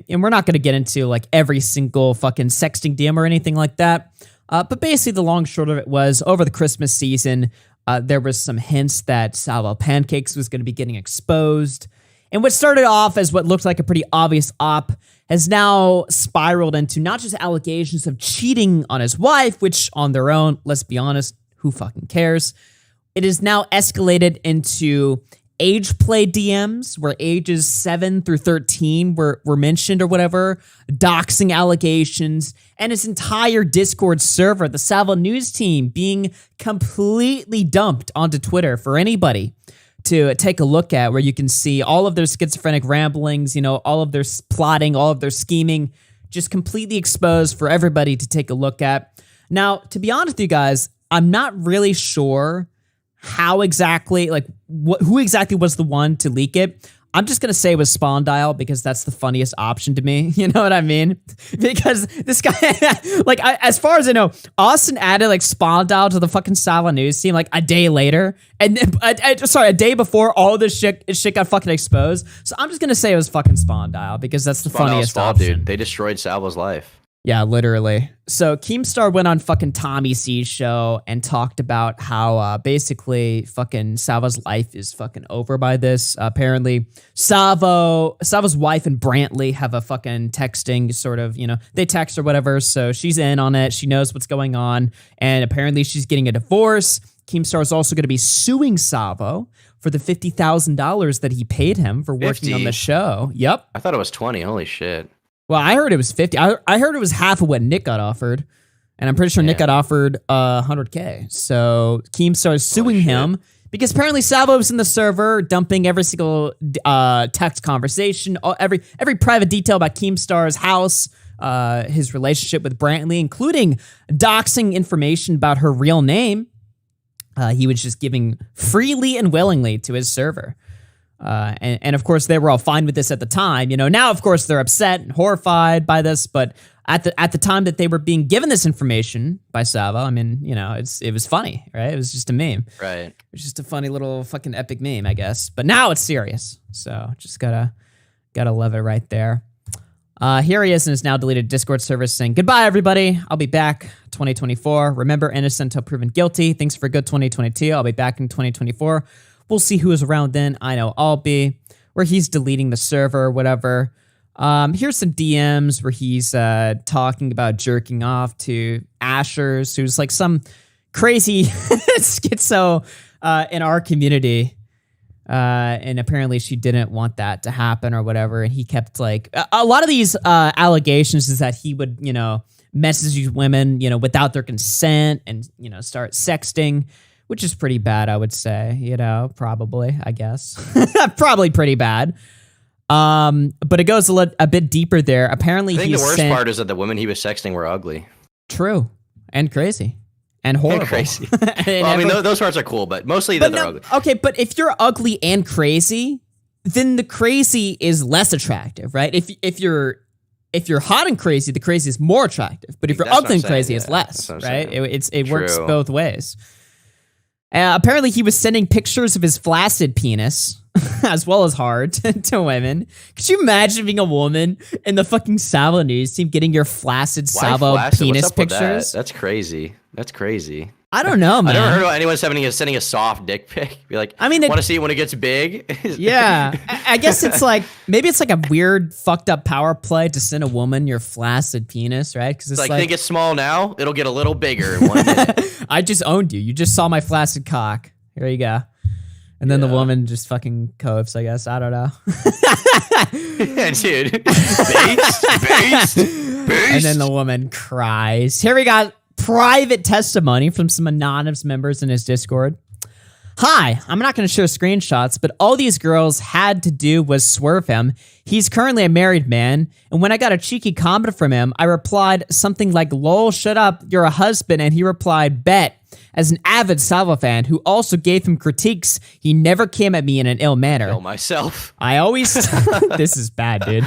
G: And we're not going to get into like every single fucking sexting DM or anything like that. But basically the long short of it was over the Christmas season, there was some hints that Salvo Pancakes was going to be getting exposed. And what started off as what looked like a pretty obvious op has now spiraled into not just allegations of cheating on his wife, which on their own, let's be honest, who fucking cares? It is now escalated into age play DMs where ages 7 through 13 were mentioned or whatever, doxing allegations, and his entire Discord server, the Salvo News team, being completely dumped onto Twitter for anybody to take a look at, where you can see all of their schizophrenic ramblings, all of their plotting, all of their scheming, just completely exposed for everybody to take a look at. Now, to be honest with you guys, I'm not really sure how exactly, who exactly was the one to leak it. I'm just going to say it was Spawn Dial because that's the funniest option to me. You know what I mean? Because this guy, like, as far as I know, Austin added like Spawn Dial to the fucking Salvo news team like a day later. And a day before all this shit got fucking exposed. So I'm just going to say it was fucking Spawn Dial because that's the funniest option.
H: Dude. They destroyed Salvo's life.
G: Yeah, literally. So Keemstar went on fucking Tommy C's show and talked about how basically fucking Salvo's life is fucking over by this. Apparently, Salvo's wife and Brantley have a fucking texting sort of, they text or whatever. So she's in on it. She knows what's going on. And apparently she's getting a divorce. Keemstar is also going to be suing Salvo for the $50,000 that he paid him for working
H: 50?
G: on the show. Yep.
H: I thought it was 20. Holy shit.
G: Well, I heard it was 50. I heard it was half of what Nick got offered. And I'm pretty sure Nick got offered $100K. So Keemstar is suing him because apparently Salvo was in the server dumping every single text conversation, every private detail about Keemstar's house, his relationship with Brantley, including doxing information about her real name. He was just giving freely and willingly to his server. And of course, they were all fine with this at the time. Now, of course, they're upset and horrified by this. But at the time that they were being given this information by Salvo, I mean, it was funny, right? It was just a meme.
H: Right.
G: It was just a funny little fucking epic meme, I guess. But now it's serious. So just gotta love it right there. Here he is in his now deleted Discord service saying, "Goodbye, everybody. I'll be back 2024. Remember, innocent until proven guilty. Thanks for a good 2022. I'll be back in 2024. We'll see who is around then. I know I'll be." Where he's deleting the server or whatever. Here's some DMs where he's talking about jerking off to Ashers, who's like some crazy schizo in our community. And apparently she didn't want that to happen or whatever. And he kept like, a lot of these allegations is that he would, message these women, without their consent and, start sexting. Which is pretty bad, I would say, probably, I guess. Probably pretty bad. But it goes a bit deeper there. Apparently,
H: I think the worst part is that the women he was sexting were ugly.
G: True. And crazy. And horrible.
H: And crazy. Well, I mean, those parts are cool, but mostly that they're ugly.
G: Okay, but if you're ugly and crazy, then the crazy is less attractive, right? If you're hot and crazy, the crazy is more attractive. But if you're ugly and crazy, it's less, right? It works both ways. Apparently, he was sending pictures of his flaccid penis, as well as hard, to women. Could you imagine being a woman in the fucking Salvo news team getting your flaccid Salvo penis pictures?
H: That's crazy. That's crazy.
G: I don't know, man.
H: I never heard about anyone sending a soft dick pic. Be like, I mean, want to see it when it gets big?
G: Yeah. I guess it's like, maybe it's like a weird, fucked up power play to send a woman your flaccid penis, right? Because it's like,
H: think it's small now, it'll get a little bigger in 1 minute.
G: I just owned you. You just saw my flaccid cock. Here you go. And then the woman just fucking coves, I guess. I don't know.
H: Dude. Based.
G: And then the woman cries. Here we got private testimony from some anonymous members in his Discord. "Hi, I'm not going to share screenshots, but all these girls had to do was swerve him. He's currently a married man, and when I got a cheeky comment from him, I replied something like, 'Lol, shut up, you're a husband,' and he replied, 'Bet.' As an avid Salvo fan who also gave him critiques, he never came at me in an ill manner.
H: Kill myself.
G: I always... This is bad, dude.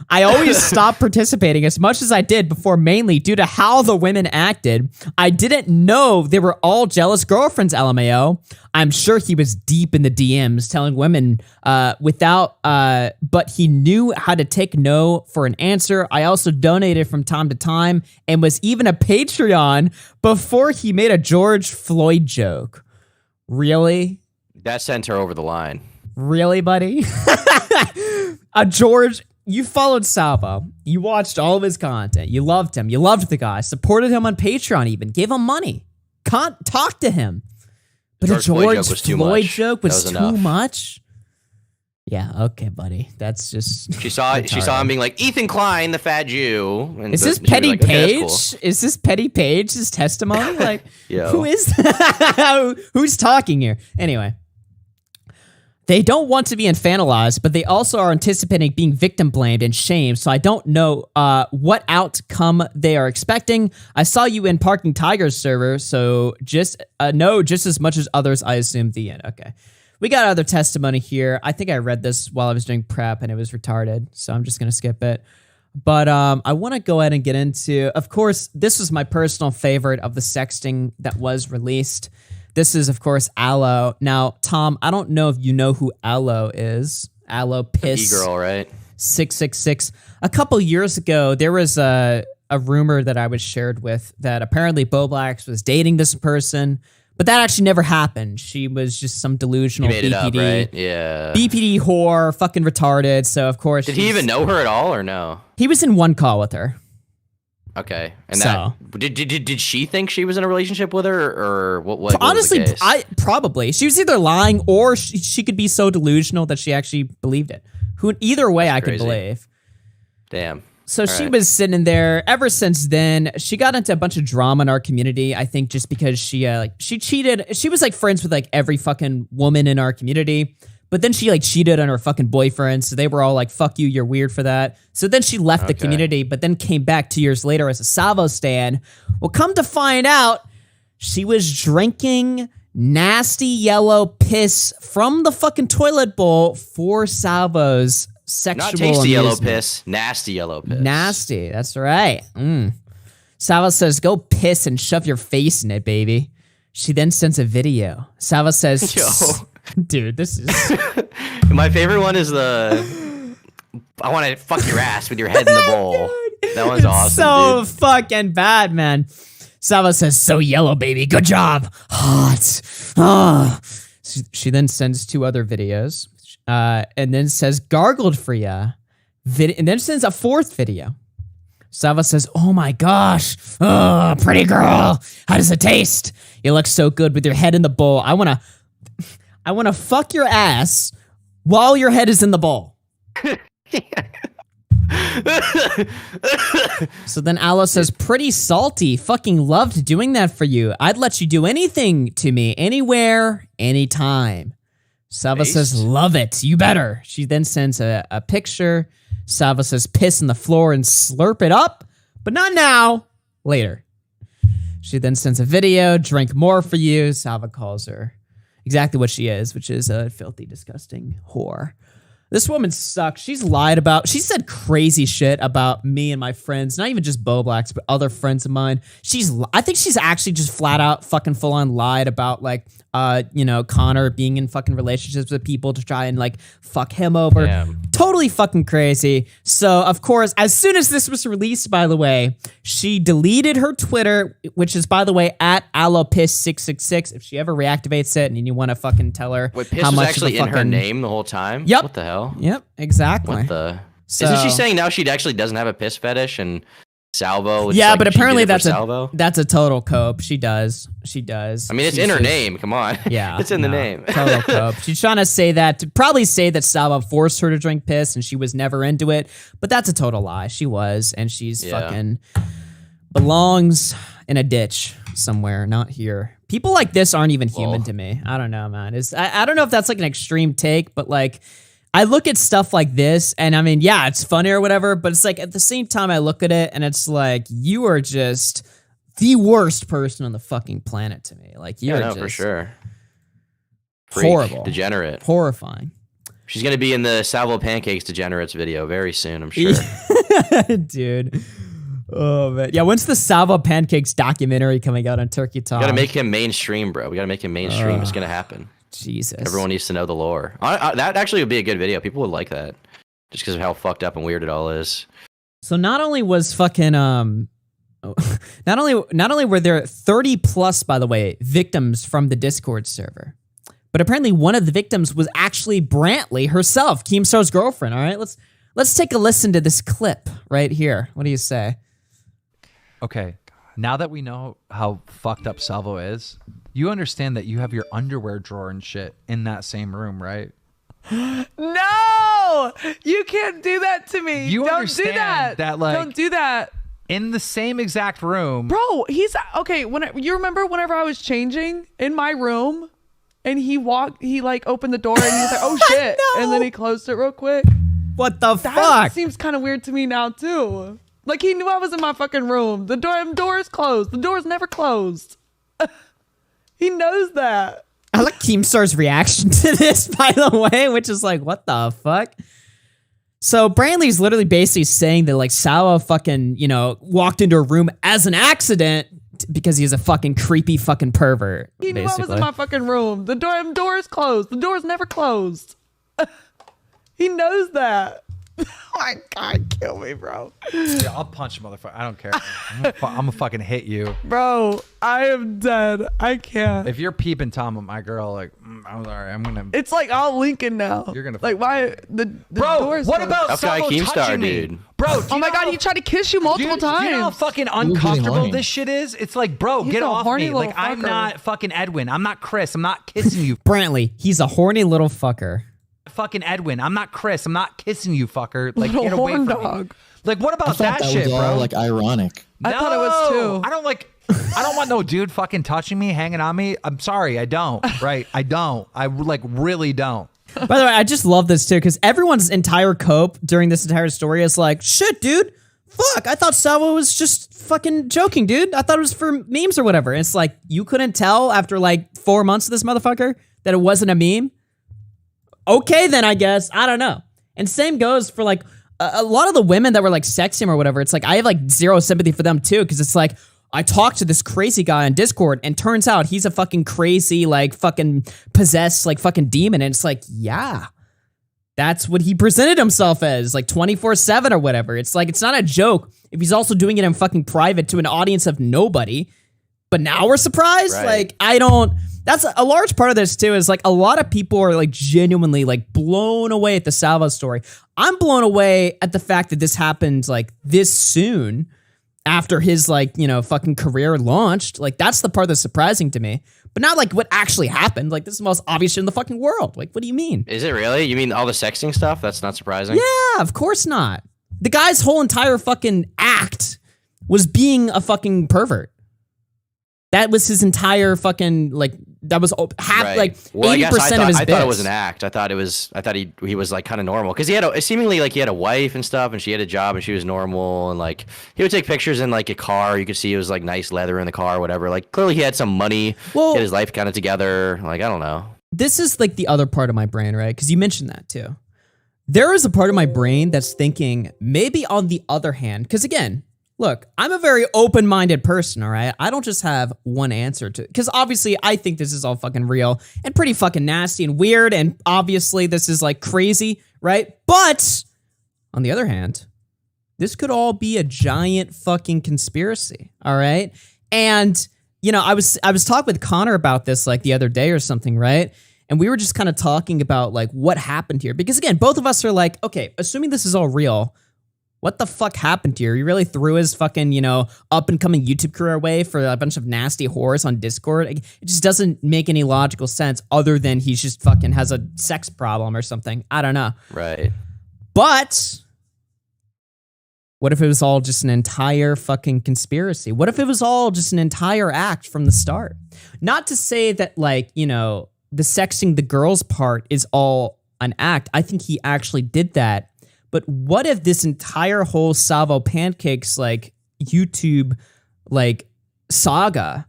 G: I always stopped participating as much as I did before, mainly due to how the women acted. I didn't know they were all jealous girlfriends, LMAO. I'm sure he was deep in the DMs telling women but he knew how to take no for an answer. I also donated from time to time and was even a Patreon before he made a George Floyd joke." Really?
H: That sent her over the line.
G: Really, buddy? You followed Salvo. You watched all of his content. You loved him. You loved the guy. Supported him on Patreon even. Gave him money. Talk to him. But a George Floyd joke was too much? Yeah, okay, buddy. That's just...
H: She saw him being like, "Ethan Klein, the fat Jew." And
G: is this Petty Page? Cool. Is this Petty Page's testimony? Like, who is that? Who's talking here? Anyway. "They don't want to be infantilized, but they also are anticipating being victim blamed and shamed, so I don't know what outcome they are expecting. I saw you in Parking Tiger's server, so just as much as others, I assume the end." Okay. We got other testimony here. I think I read this while I was doing prep and it was retarded, so I'm just going to skip it. But I want to go ahead and get into, of course, this was my personal favorite of the sexting that was released. This is, of course, Aloe. Now, Tom, I don't know if you know who Aloe is. Aloe Piss.
H: E-girl, right?
G: 666. A couple years ago, there was a rumor that I was shared with that apparently Boblax was dating this person, but that actually never happened. She was just some delusional
H: made
G: BPD.
H: it up, right? Yeah.
G: BPD whore, fucking retarded. So, of course.
H: Did he even know her at all or no?
G: He was in one call with her.
H: Okay. And
G: So-
H: that did she think she was in a relationship with her or what
G: Honestly,
H: was the case?
G: probably. She was either lying or she could be so delusional that she actually believed it. Either way, I could
H: crazy.
G: believe.
H: Damn.
G: So
H: All
G: she
H: right.
G: was sitting there ever since then. She got into a bunch of drama in our community. I think just because she cheated. She was like friends with like every fucking woman in our community. But then she like cheated on her fucking boyfriend. So they were all like, fuck you, you're weird for that. So then she left the community, but then came back 2 years later as a Salvo stan. Well, come to find out, she was drinking nasty yellow piss from the fucking toilet bowl for Salvo's sexual
H: Not tasty yellow
G: amusement.
H: piss, nasty yellow piss.
G: Nasty, that's right. Salvo says, go piss and shove your face in it, baby. She then sends a video. Salvo says,
H: Yo.
G: dude, this is...
H: My favorite one is the I want to fuck your ass with your head in the bowl. That one's awesome,
G: so
H: dude.
G: fucking bad, man. Salvo says, so yellow, baby. Good job. Hot. Oh. She then sends 2 other videos and then says, gargled for ya. And then sends a 4th video. Salvo says, oh my gosh. Oh, pretty girl. How does it taste? You look so good with your head in the bowl. I want to fuck your ass while your head is in the bowl. So then Aloe says, pretty salty. Fucking loved doing that for you. I'd let you do anything to me, anywhere, anytime. Salvo says, love it. You better. She then sends a picture. Salvo says, piss on the floor and slurp it up, but not now. Later. She then sends a video, drink more for you. Salvo calls her exactly what she is, which is a filthy, disgusting whore. This woman sucks. She said crazy shit about me and my friends, not even just Boblax, but other friends of mine. I think she's actually just flat out fucking full on lied about like, Connor being in fucking relationships with people to try and like fuck him over.
H: Damn.
G: Totally fucking crazy. So of course, as soon as this was released, by the way, she deleted her Twitter, which is by the way at alopiss666. If she ever reactivates it and you want to fucking tell her
H: Wait, piss
G: how
H: was
G: much
H: actually
G: of a
H: in her
G: fucking-
H: name the whole time?
G: Yep.
H: What the hell?
G: Yep, exactly.
H: What the?
G: So-
H: Isn't she saying now she actually doesn't have a piss fetish and Salvo?
G: Yeah,
H: like,
G: but
H: she
G: apparently
H: did it for
G: that's
H: Salvo?
G: that's a total cope. She does.
H: I mean, it's
G: She's
H: in her
G: just-
H: name. Come on.
G: Yeah,
H: it's in the
G: no,
H: name.
G: Total cope. She's trying to say that to probably say that Salvo forced her to drink piss and she was never into it, but that's a total lie. She was, and she's fucking belongs in a ditch somewhere, not here. People like this aren't even human to me. I don't know, man. I don't know if that's like an extreme take, but like I look at stuff like this and I mean, yeah, it's funny or whatever, but it's like at the same time I look at it and it's like you are just the worst person on the fucking planet to me. Like you're just
H: for sure. Freak,
G: horrible.
H: Degenerate.
G: Horrifying.
H: She's going to be in the Salvo Pancakes Degenerates video very soon, I'm sure.
G: Dude. Oh, man. Yeah, when's the Salvo Pancakes documentary coming out on Turkey Talk?
H: We got to make him mainstream, bro. We got to make him mainstream. It's going to happen.
G: Jesus.
H: Everyone needs to know the lore. That actually would be a good video. People would like that. Just because of how fucked up and weird it all is.
G: So not only was fucking not only were there 30 plus, by the way, victims from the Discord server, but apparently one of the victims was actually Brantley herself, Keemstar's girlfriend. All right, let's take a listen to this clip right here. What do you say?
I: Okay, now that we know how fucked up Salvo is, you understand that you have your underwear drawer and shit in that same room, right?
J: No, you can't do that to me.
I: You
J: Don't
I: understand
J: do that.
I: like,
J: Don't do that,
I: in the same exact room.
J: bro. He's okay. You remember whenever I was changing in my room, and he like opened the door and he was like, "Oh shit,"
G: No.
J: and then he closed it real quick.
G: What the
J: That
G: fuck?
J: seems kind of weird to me now too. Like he knew I was in my fucking room. The door is closed. The door's never closed. He knows that.
G: I like Keemstar's reaction to this, by the way, which is like, what the fuck? So Brantley's literally basically saying that like Salvo fucking, walked into a room as an accident because he's a fucking creepy fucking pervert.
J: He knew I was in my fucking room. The door is closed. The door's never closed. He knows that. Oh my God, kill me, bro.
I: Yeah, I'll punch motherfucker. I don't care. I'm gonna fucking hit you.
J: Bro, I am dead. I can't.
I: If you're peeping Tom with my girl, like, I'm sorry, I'm gonna.
J: It's like all Lincoln now.
I: You're gonna.
J: Like, why the
I: bro,
J: door's
I: what
J: closed?
I: about Salvo touching me?
H: Dude.
I: Bro,
J: oh my God, he tried to kiss you multiple times.
I: Do you know how fucking uncomfortable this shit is? It's like, bro,
J: He's
I: get
J: a
I: off
J: horny
I: me. Like,
J: little
I: I'm
J: fucker.
I: not fucking Edwin. I'm not Chris. I'm not kissing you.
G: Brantley, he's a horny little fucker.
I: Fucking Edwin. I'm not Chris. I'm not kissing you, fucker. Like,
J: Little
I: get away
J: horn
I: from
J: dog.
I: me. Like, what about
K: I thought that
I: shit,
K: was all
I: bro?
K: like ironic.
J: I thought it was too.
I: I don't want no dude fucking touching me, hanging on me. I'm sorry, I don't. Right? I don't. I like really don't.
G: By the way, I just love this too, because everyone's entire cope during this entire story is like, shit, dude. Fuck, I thought Salvo was just fucking joking, dude. I thought it was for memes or whatever. And it's like, you couldn't tell after like 4 months of this motherfucker that it wasn't a meme? Okay, then I guess. I don't know. And same goes for like a lot of the women that were like sexing him or whatever. It's like, I have like zero sympathy for them too, because it's like, I talked to this crazy guy on Discord and turns out he's a fucking crazy, like fucking possessed, like fucking demon. And it's like, yeah, that's what he presented himself as, like 24/7 or whatever. It's like, it's not a joke if he's also doing it in fucking private to an audience of nobody. But now we're surprised?
H: Right.
G: Like, that's a large part of this too, is like a lot of people are like genuinely like blown away at the Salvo story. I'm blown away at the fact that this happened like this soon after his like, fucking career launched. Like, that's the part that's surprising to me. But not like what actually happened. Like, this is the most obvious shit in the fucking world. Like, what do you mean?
H: Is it really? You mean all the sexting stuff? That's not surprising?
G: Yeah, of course not. The guy's whole entire fucking act was being a fucking pervert. That was his entire fucking, like, that was half,
H: Right.
G: like,
H: Well,
G: 80% of his
H: I
G: bits.
H: thought it was an act. I thought he was like kind of normal because he had seemingly like he had a wife and stuff, and she had a job and she was normal, and like he would take pictures in like a car. You could see it was like nice leather in the car, or whatever. Like clearly he had some money.
G: Well,
H: he had his life kind of together. Like I don't know.
G: This is like the other part of my brain, right? Because you mentioned that too. There is a part of my brain that's thinking maybe on the other hand, because again, look, I'm a very open-minded person, all right? I don't just have one answer to, because obviously I think this is all fucking real and pretty fucking nasty and weird, and obviously this is like crazy, right? But on the other hand, this could all be a giant fucking conspiracy, all right? And I was talking with Connor about this like the other day or something, right? And we were just kind of talking about like what happened here, because again, both of us are like, okay, assuming this is all real, what the fuck happened here? He really threw his fucking, up and coming YouTube career away for a bunch of nasty whores on Discord. It just doesn't make any logical sense other than he's just fucking has a sex problem or something. I don't know.
H: Right.
G: But what if it was all just an entire fucking conspiracy? What if it was all just an entire act from the start? Not to say that like, the sexting the girls part is all an act. I think he actually did that. But what if this entire whole Salvo Pancakes like YouTube like saga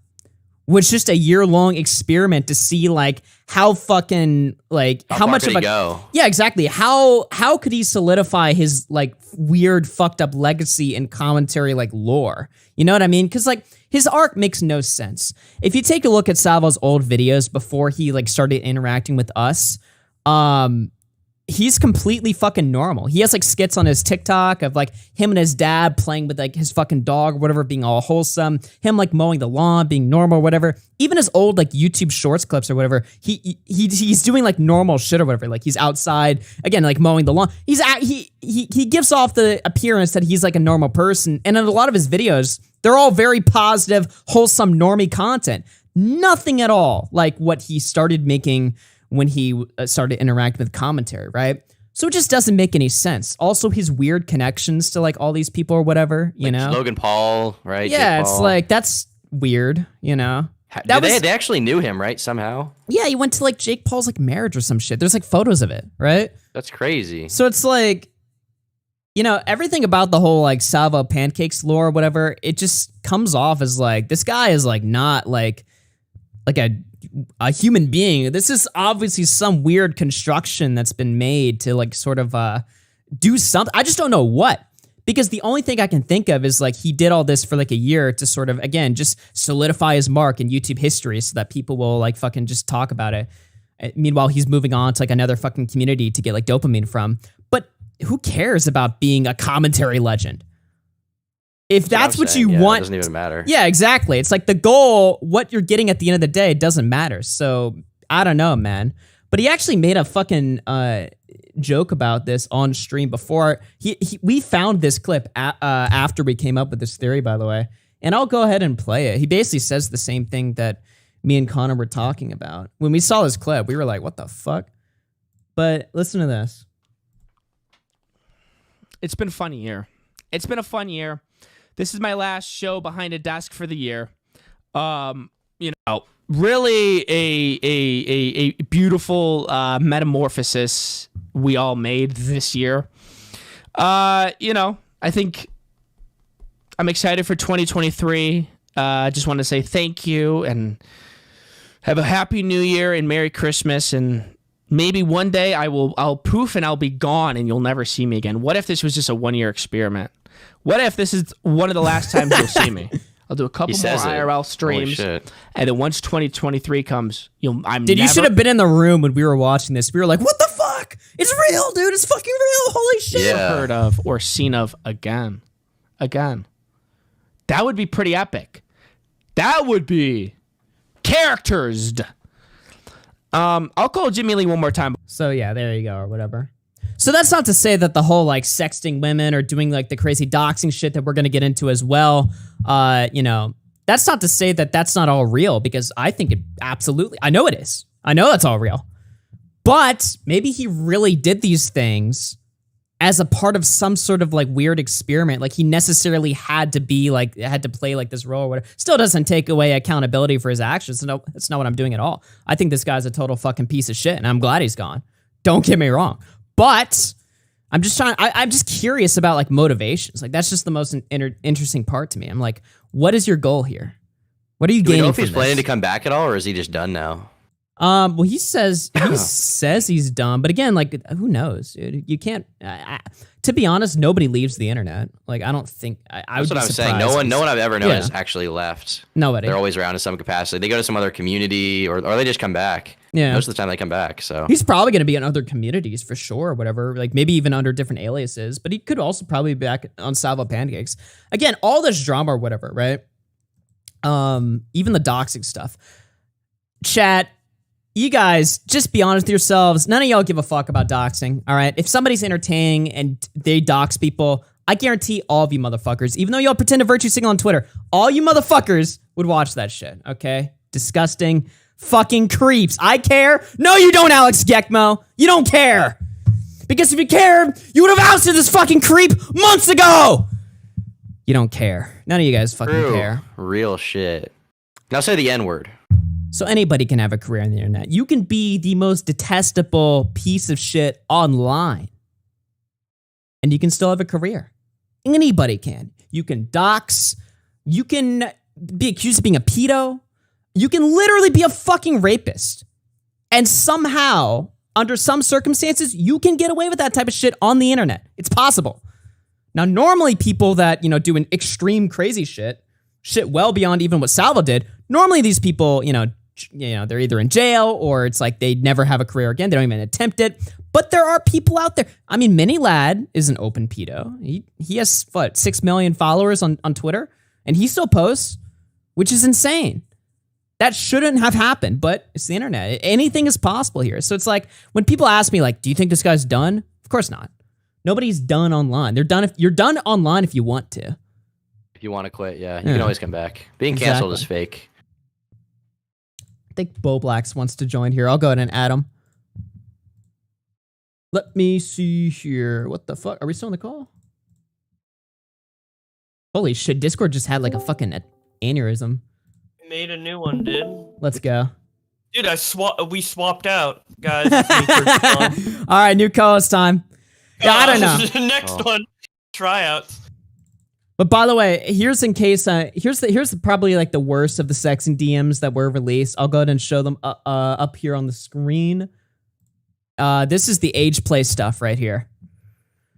G: was just a year-long experiment to see like how fucking like how much of a
H: go?
G: Yeah, exactly. How could he solidify his like weird fucked up legacy and commentary like lore? You know what I mean? Because like his arc makes no sense. If you take a look at Salvo's old videos before he like started interacting with us, he's completely fucking normal. He has like skits on his TikTok of like him and his dad playing with like his fucking dog or whatever, being all wholesome. Him like mowing the lawn, being normal or whatever. Even his old like YouTube Shorts clips or whatever, he's doing like normal shit or whatever. Like he's outside again, like mowing the lawn. He gives off the appearance that he's like a normal person. And in a lot of his videos, they're all very positive, wholesome, normie content. Nothing at all like what he started making when he started interacting with commentary, right? So it just doesn't make any sense. Also, his weird connections to like all these people or whatever, you know?
H: Logan Paul, right?
G: Yeah,
H: Jake
G: it's
H: Paul.
G: like, that's weird, you know?
H: They actually knew him, right? Somehow.
G: Yeah, he went to like Jake Paul's like marriage or some shit. There's like photos of it, right?
H: That's crazy.
G: So it's like, everything about the whole like Salvo Pancakes lore or whatever, it just comes off as like, this guy is like not like like a human being. This is obviously some weird construction that's been made to like sort of do something. I just don't know what. Because the only thing I can think of is like he did all this for like a year to sort of, again, just solidify his mark in YouTube history so that people will like fucking just talk about it. Meanwhile, he's moving on to like another fucking community to get like dopamine from. But who cares about being a commentary legend? If that's what you want. It
H: doesn't even matter.
G: Yeah, exactly. It's like the goal, what you're getting at the end of the day doesn't matter. So I don't know, man. But he actually made a fucking joke about this on stream before. We found this clip after we came up with this theory, by the way. And I'll go ahead and play it. He basically says the same thing that me and Connor were talking about. When we saw this clip, we were like, what the fuck? But listen to this.
K: It's been a fun year. It's been a fun year. This is my last show behind a desk for the year. You know, really a beautiful metamorphosis we all made this year. You know, I think I'm excited for 2023. Just want to say thank you and have a happy new year and Merry Christmas. And maybe one day I'll poof and I'll be gone and you'll never see me again. What if this was just a 1-year experiment? What if this is one of the last times you'll see me? I'll do a couple more IRL streams, and then once 2023 comes, you should have been
G: in the room when we were watching this. We were like, "What the fuck? It's real, dude! It's fucking real! Holy shit!"
H: Yeah.
K: Heard of or seen of again. That would be pretty epic. That would be characters. I'll call Jimmy Lee one more time.
G: So yeah, there you go, or whatever. So that's not to say that the whole like sexting women or doing like the crazy doxing shit that we're going to get into as well, you know, that's not to say that that's not all real, because I think it absolutely, I know it is. I know that's all real. But maybe he really did these things as a part of some sort of like weird experiment. Like he necessarily had to play like this role or whatever. Still doesn't take away accountability for his actions. No, that's not what I'm doing at all. I think this guy's a total fucking piece of shit and I'm glad he's gone. Don't get me wrong. But I'm just curious about like motivations. Like that's just the most interesting part to me. I'm like, what is your goal here? What are you gaining?
H: Do we know if
G: from
H: he's planning to come back at all, or is he just done now?
G: Well, he says he's done, but again, like who knows, dude? You can't. To be honest, nobody leaves the internet. Like I don't think I would.
H: That's what I'm saying. No one I've ever known has actually left.
G: Nobody.
H: They're always around in some capacity. They go to some other community, or they just come back.
G: Yeah.
H: Most of the time they come back. So
G: he's probably going to be in other communities for sure, or whatever. Like maybe even under different aliases. But he could also probably be back on Salvo Pancakes again. All this drama or whatever, right? Even the doxing stuff. Chat. You guys, just be honest with yourselves. None of y'all give a fuck about doxing, all right? If somebody's entertaining and they dox people, I guarantee all of you motherfuckers, even though y'all pretend to virtue signal on Twitter, all you motherfuckers would watch that shit, okay? Disgusting fucking creeps. I care? No, you don't, Alex Gekmo. You don't care. Because if you cared, you would have ousted this fucking creep months ago. You don't care. None of you guys fucking care.
H: Real shit. Now say the N-word.
G: So anybody can have a career on the internet. You can be the most detestable piece of shit online, and you can still have a career. Anybody can. You can dox. You can be accused of being a pedo. You can literally be a fucking rapist. And somehow, under some circumstances, you can get away with that type of shit on the internet. It's possible. Now, normally people that, do an extreme crazy shit well beyond even what Salvo did, normally these people, they're either in jail or it's like they never have a career again. They don't even attempt it. But there are people out there. I mean, Mini Lad is an open pedo. He has, 6 million followers on Twitter, and he still posts, which is insane. That shouldn't have happened, but it's the internet. Anything is possible here. So it's like, when people ask me, like, do you think this guy's done? Of course not. Nobody's done online. You're done online if you want to.
H: If you want to quit, you can always come back. Being canceled is fake.
G: I think Bo Blacks wants to join here. I'll go ahead and add him. Let me see here. What the fuck? Are we still on the call? Holy shit, Discord just had like a fucking aneurysm.
L: Made a new one, dude.
G: Let's go.
L: Dude, we swapped out, guys.
G: All right, new co-host time. Yeah, I don't know.
L: Next one, tryouts.
G: But by the way, here's probably like the worst of the sexing DMs that were released. I'll go ahead and show them up here on the screen. This is the age play stuff right here.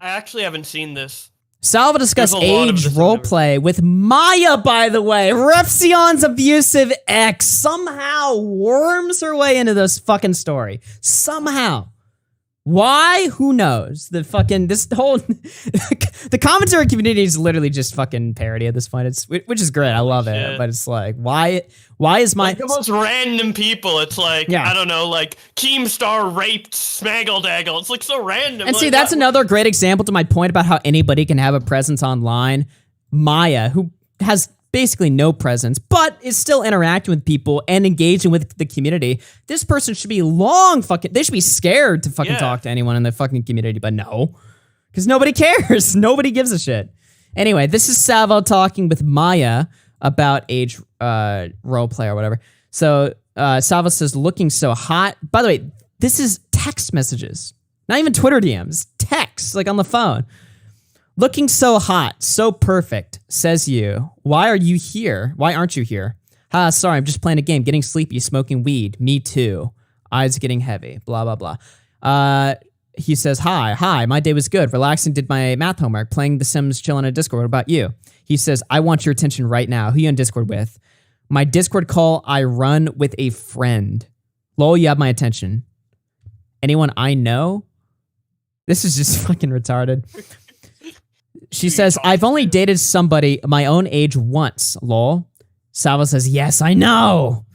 L: I actually haven't seen this.
G: Salvo discussed age roleplay with Maya, by the way. RFCAH's abusive ex somehow worms her way into this fucking story. Somehow. Why? Who knows? The commentary community is literally just fucking parody at this point. Which is great. I love it. But it's like, why is my...
L: Like the most random people. It's like, I don't know, like Keemstar raped Smaggledaggle. It's like so random.
G: And
L: like,
G: see, that's another great example to my point about how anybody can have a presence online. Maya, who has basically no presence, but is still interacting with people and engaging with the community. This person should be they should be scared to fucking talk to anyone in the fucking community, but no. Because nobody cares. Nobody gives a shit. Anyway, this is Salvo talking with Maya about age roleplay or whatever. So Salvo says, looking so hot. By the way, this is text messages. Not even Twitter DMs. Text, like on the phone. Looking so hot, so perfect, says you. Why are you here? Why aren't you here? Sorry, I'm just playing a game, getting sleepy, smoking weed. Me too. Eyes getting heavy, blah, blah, blah. He says, hi, my day was good. Relaxing, did my math homework, playing The Sims, chilling on Discord. What about you? He says, I want your attention right now. Who you on Discord with? My Discord call I run with a friend. Lol, you have my attention. Anyone I know? This is just fucking retarded. She says, I've only dated somebody my own age once, lol. Salvo says, yes, I know.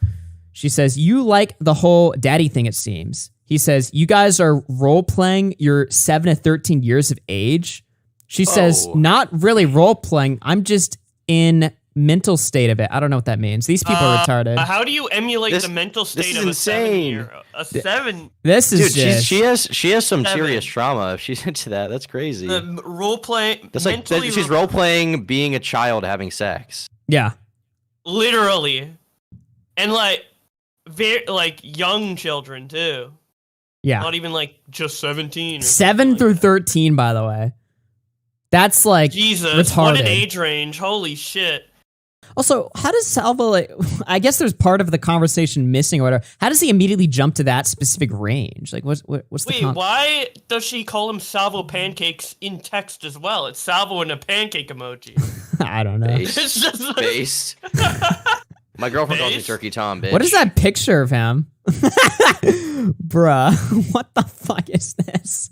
G: She says, you like the whole daddy thing, it seems. He says, you guys are role-playing your 7 to 13 years of age. She says, not really role-playing. I'm just in mental state of it. I don't know what that means. These people are retarded.
L: How do you emulate the mental state of a 7-year? A 7?
G: This is
H: Dude,
G: just...
H: she has some serious trauma if she's into that. That's crazy.
L: Role play.
H: That's like she's role playing being a child having sex.
G: Yeah.
L: Literally, and like very like young children too.
G: Yeah.
L: Not even like just 17.
G: 7 through 13, by the way. That's like
L: Jesus.
G: retarded.
L: What an age range! Holy shit.
G: Also, how does Salvo, like, I guess there's part of the conversation missing or whatever. How does he immediately jump to that specific range? Like, what's the...
L: Wait, why does she call him Salvo Pancakes in text as well? It's Salvo and a pancake emoji.
G: I don't know.
L: It's just like...
H: Base. My girlfriend calls me Turkey Tom, bitch.
G: What is that picture of him? Bruh, what the fuck is this?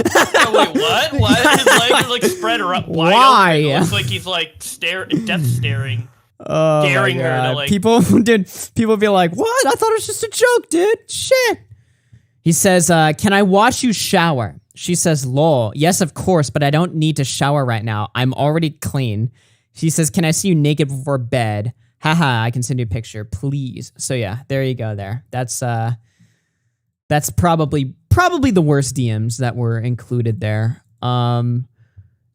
L: Oh, wait, what? Why his legs are like spread wide
G: Why?
L: open? It looks like he's like death staring.
G: Oh
L: daring
G: my
L: her
G: God.
L: to like
G: People be like, what? I thought it was just a joke, dude. Shit. He says, can I watch you shower? She says, lol. Yes, of course, but I don't need to shower right now. I'm already clean. She says, can I see you naked before bed? Haha, I can send you a picture, please. So yeah, there you go there. That's probably the worst DMs that were included there.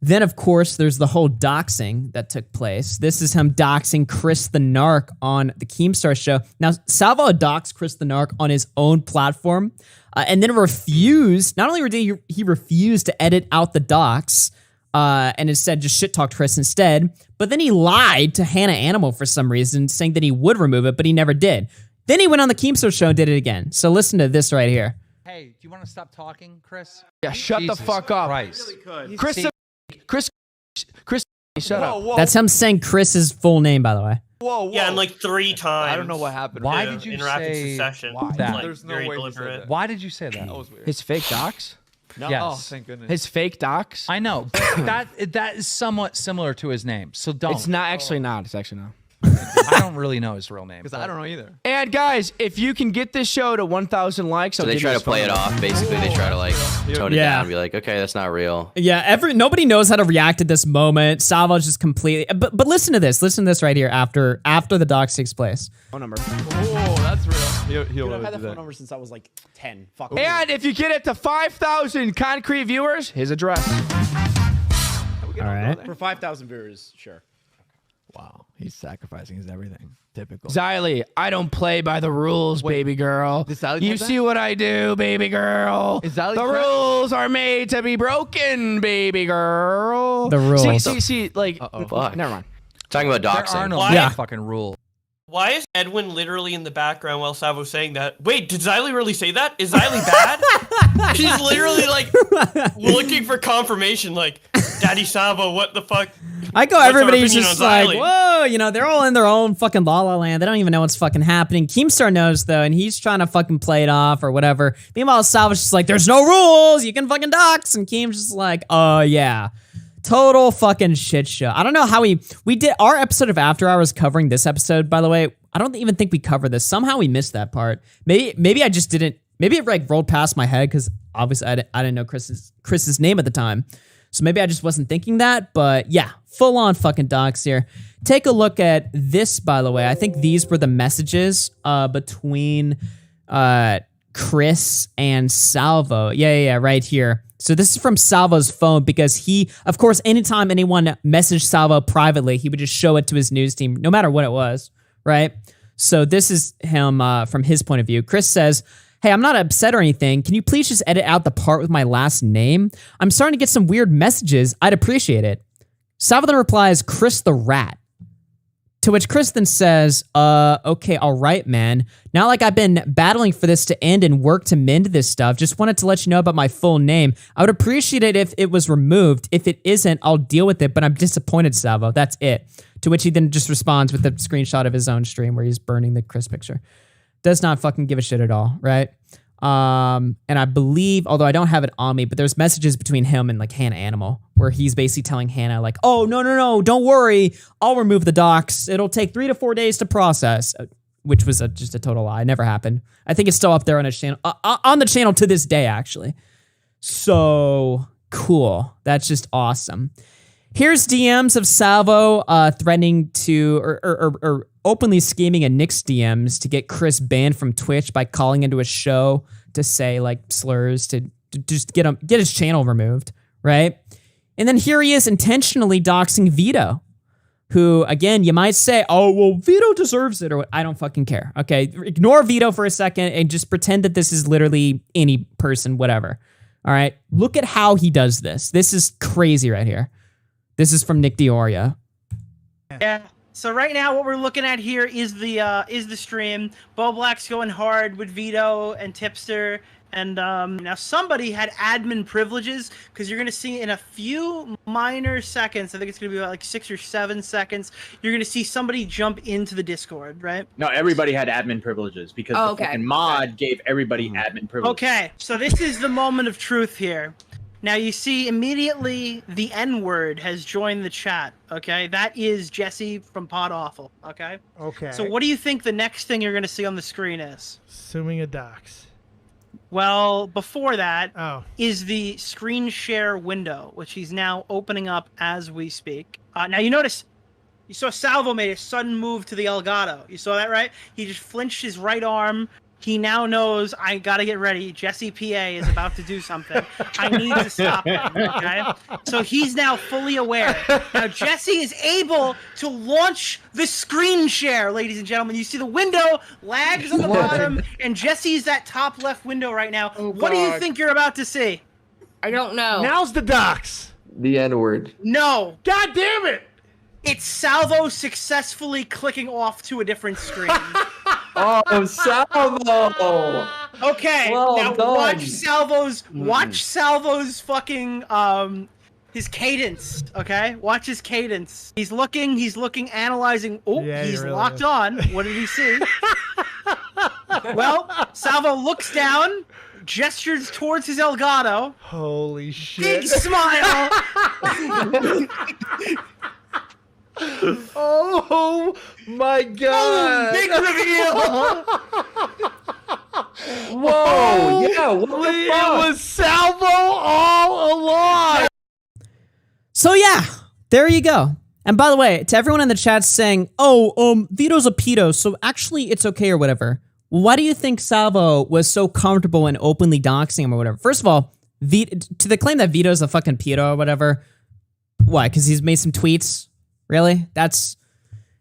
G: Then, of course, there's the whole doxing that took place. This is him doxing Chris the Narc on the Keemstar show. Now, Salvo doxed Chris the Narc on his own platform and then refused, not only did he refused to edit out the dox and instead just shit-talked Chris instead, but then he lied to Hannah Animal for some reason, saying that he would remove it, but he never did. Then he went on the Keemstar show and did it again. So listen to this right here.
I: Hey, do you want to stop talking, Chris?
M: Yeah, shut
I: Jesus
M: the fuck up.
I: Christ.
M: Chris, shut up.
G: Whoa. That's him saying Chris's full name, by the way.
M: Whoa.
L: Yeah, and like 3 times.
M: I don't know what happened.
I: Why did you
L: in rapid
I: say
L: succession.
I: that?
L: Like,
M: There's no
L: very
M: way you
L: deliberate.
M: said that.
I: Why did you say that?
M: That was weird.
N: His fake docs?
M: No.
I: Yes.
M: Oh, thank goodness.
N: His fake docs?
I: I know. But that is somewhat similar to his name. So don't.
N: It's not actually not. It's actually not.
I: I don't really know his real name.
M: Because I don't know either.
N: And guys, if you can get this show to 1,000 likes,
H: So they try to play it off. Basically, they try to like tone it
G: Yeah.
H: down and be like, okay, that's not real.
G: Yeah, nobody knows how to react at this moment. Salvo's just completely... But listen to this. Listen to this right here after the dox takes place.
N: Phone number.
M: Oh, that's real. He'll
O: I've had
M: do
O: that phone
M: that.
O: number since I was like 10. Fuck.
N: And if you get it to 5,000 concrete viewers, his address.
G: All right.
O: For 5,000 viewers, sure.
N: Wow, he's sacrificing his everything.
M: Typical.
K: Xylee, I don't play by the rules, baby girl. You see what I do, baby girl. The rules are made to be broken, baby girl.
G: The rules.
K: See, like,
H: Fuck.
K: never mind.
H: Talking about doxing.
I: There are no
L: Why?
I: fucking rules.
L: Why is Edwin literally in the background while Salvo's saying that? Wait, did Xylee really say that? Is Xylee bad? She's literally like looking for confirmation, like, Daddy Salvo, what the fuck?
G: I go,
L: What's our
G: everybody's
L: opinion
G: just
L: on
G: like,
L: Xylee?
G: whoa, you know, they're all in their own fucking la la land. They don't even know what's fucking happening. Keemstar knows though, and he's trying to fucking play it off or whatever. Meanwhile, Salvo's just like, there's no rules. You can fucking dox. And Keem's just like, yeah. Total fucking shit show. I don't know how we did our episode of After Hours covering this episode, by the way. I don't even think we covered this. Somehow we missed that part. Maybe I just didn't. Maybe it like rolled past my head because obviously I didn't know Chris's name at the time. So maybe I just wasn't thinking that. But yeah, full on fucking docs here. Take a look at this, by the way. I think these were the messages between Chris and Salvo. Yeah, right here. So this is from Salvo's phone because he, of course, anytime anyone messaged Salvo privately, he would just show it to his news team, no matter what it was, right? So this is him from his point of view. Chris says, hey, I'm not upset or anything. Can you please just edit out the part with my last name? I'm starting to get some weird messages. I'd appreciate it. Salvo then replies, Chris the Rat. To which Chris then says, okay, all right, man. Not like I've been battling for this to end and work to mend this stuff. Just wanted to let you know about my full name. I would appreciate it if it was removed. If it isn't, I'll deal with it, but I'm disappointed, Salvo. That's it. To which he then just responds with a screenshot of his own stream where he's burning the Chris picture. Does not fucking give a shit at all, right? And I believe, although I don't have it on me, but there's messages between him and like Hannah Animal where he's basically telling Hannah like, oh, no, don't worry. I'll remove the docs. It'll take 3 to 4 days to process, which was just a total lie. It never happened. I think it's still up there on his channel, on the channel to this day, actually. So cool. That's just awesome. Here's DMs of Salvo threatening to, or openly scheming in Nick's DMs to get Chris banned from Twitch by calling into a show to say like slurs to just get his channel removed, right? And then here he is intentionally doxing Vito, who again you might say, oh well, Vito deserves it, or what. I don't fucking care. Okay, ignore Vito for a second and just pretend that this is literally any person, whatever. All right, look at how he does this. This is crazy right here. This is from Nick Dioria.
P: Yeah. So right now, what we're looking at here is the stream. Bo Black's going hard with Vito and Tipster, and now somebody had admin privileges because you're gonna see in a few minor seconds. I think it's gonna be about like 6 or 7 seconds. You're gonna see somebody jump into the Discord, right?
O: No, everybody had admin privileges because the fucking mod gave everybody admin privileges.
P: Okay, so this is the moment of truth here. Now you see immediately the N-word has joined the chat, okay? That is Jesse from Pod Awful, okay?
Q: Okay.
P: So what do you think the next thing you're going to see on the screen is?
Q: Assuming a docs.
P: Well, before that is the screen share window, which he's now opening up as we speak. Now you notice, you saw Salvo made a sudden move to the Elgato. You saw that, right? He just flinched his right arm. He now knows I gotta get ready. Jesse PA is about to do something. I need to stop him, okay? So he's now fully aware. Now Jesse is able to launch the screen share, ladies and gentlemen. You see the window lags on the bottom, and Jesse's that top left window right now. What do you think you're about to see?
R: I don't know.
Q: Now's the docs.
R: The N-word.
P: No.
Q: God damn it!
P: It's Salvo successfully clicking off to a different screen.
R: Oh, Salvo!
P: Okay,
R: Well
P: now
R: done.
P: watch Salvo's fucking his cadence. Okay, watch his cadence. He's looking, analyzing. Oh,
Q: Yeah,
P: he's
Q: he really
P: locked
Q: is.
P: on. What did he see? Well, Salvo looks down, gestures towards his Elgato.
Q: Holy shit!
P: Big smile.
Q: Oh my god!
P: Big reveal.
R: Whoa! Yeah, what the
Q: Holy,
R: fuck?
Q: it was Salvo all along.
G: So yeah, there you go. And by the way, to everyone in the chat saying, oh, Vito's a pedo, so actually it's okay or whatever. Why do you think Salvo was so comfortable in openly doxing him or whatever? First of all, to the claim that Vito's a fucking pedo or whatever, why? Because he's made some tweets? Really? That's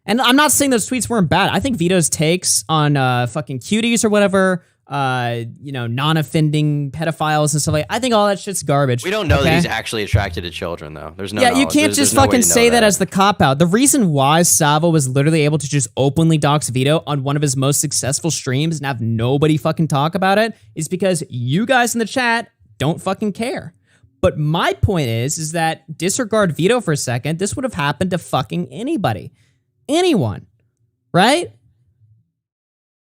G: And I'm not saying those tweets weren't bad. I think Vito's takes on fucking cuties or whatever, non-offending pedophiles and stuff like that, I think all that shit's garbage.
H: We don't know that he's actually attracted to children, though. There's no.
G: Yeah, you can't just fucking say that as the cop-out. The reason why Salvo was literally able to just openly dox Vito on one of his most successful streams and have nobody fucking talk about it is because you guys in the chat don't fucking care. But my point is that disregard Vito for a second. This would have happened to fucking anybody. Anyone. Right?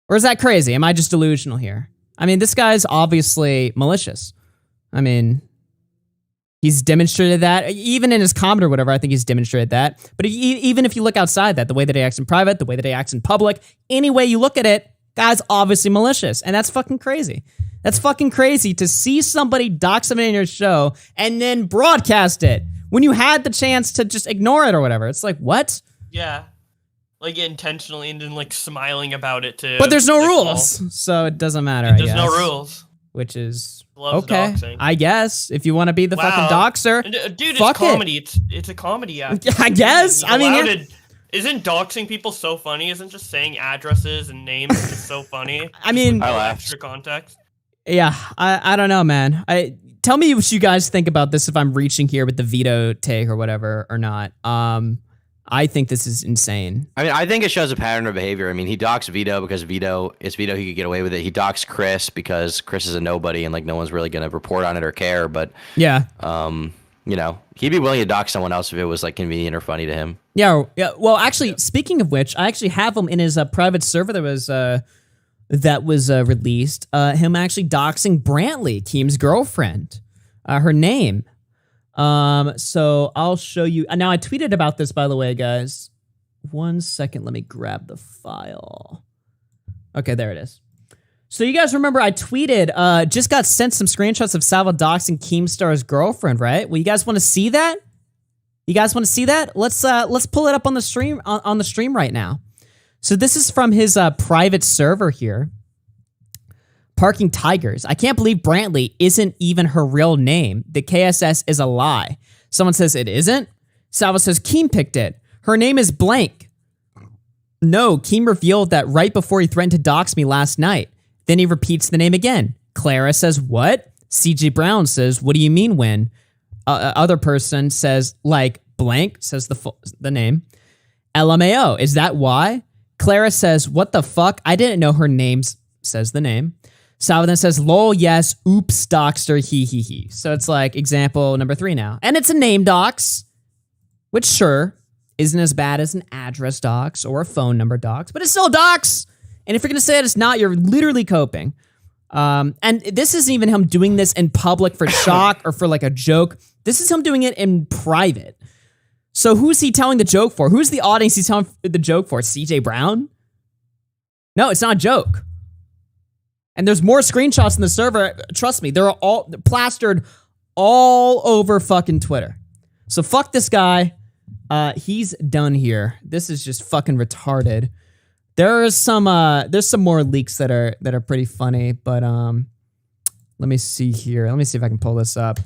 G: Or is that crazy? Am I just delusional here? I mean, this guy's obviously malicious. I mean, he's demonstrated that. Even in his comment or whatever, I think he's demonstrated that. But even if you look outside that, the way that he acts in private, the way that he acts in public, any way you look at it, guy's obviously malicious. And that's fucking crazy. That's fucking crazy to see somebody dox somebody in your show and then broadcast it when you had the chance to just ignore it or whatever. It's like, what?
L: Yeah. Like intentionally and then like smiling about it too.
G: But there's no rules, so it doesn't matter.
L: There's no rules.
G: Which is
L: Loves
G: okay,
L: doxing.
G: I guess. If you want to be the fucking doxer,
L: dude,
G: fuck
L: it's comedy. It's a comedy act.
G: I guess. I mean,
L: isn't doxing people so funny? Isn't just saying addresses and names just so funny?
G: I mean,
L: I laugh. Extra context.
G: Yeah, I don't know, man. Tell me what you guys think about this if I'm reaching here with the Vito take or whatever or not. I think this is insane.
H: I mean, I think it shows a pattern of behavior. I mean, he doxed Vito because it's Vito, he could get away with it. He doxed Chris because Chris is a nobody and like no one's really gonna report on it or care. But
G: yeah,
H: he'd be willing to dox someone else if it was like convenient or funny to him.
G: Yeah. Well, actually, speaking of which, I actually have him in his private server that was released. Him actually doxing Brantley, Keem's girlfriend, her name. So I'll show you. Now I tweeted about this, by the way, guys. 1 second, let me grab the file. Okay, there it is. So you guys remember I tweeted, just got sent some screenshots of Salvo doxing Keemstar's girlfriend, right? Well, you guys want to see that? You guys want to see that? Let's pull it up on the stream on the stream right now. So this is from his private server here. Parking Tigers. I can't believe Brantley isn't even her real name. The KSS is a lie. Someone says it isn't. Salvo says Keem picked it. Her name is blank. No, Keem revealed that right before he threatened to dox me last night. Then he repeats the name again. Clara says what? CJ Brown says, what do you mean when? Other person says like blank, says the name. LMAO, is that why? Clara says, what the fuck? I didn't know her name, says the name. Salvo then says, lol, yes, oops, doxter, he. So it's like example number 3 now. And it's a name dox, which sure, isn't as bad as an address dox or a phone number dox, but it's still dox. And if you're going to say it's not, you're literally coping. And this isn't even him doing this in public for shock or for like a joke. This is him doing it in private. So who's he telling the joke for? Who's the audience he's telling the joke for? CJ Brown? No, it's not a joke. And there's more screenshots in the server. Trust me, they're all plastered all over fucking Twitter. So fuck this guy. He's done here. This is just fucking retarded. There's some more leaks that are pretty funny, but let me see here. Let me see if I can pull this up.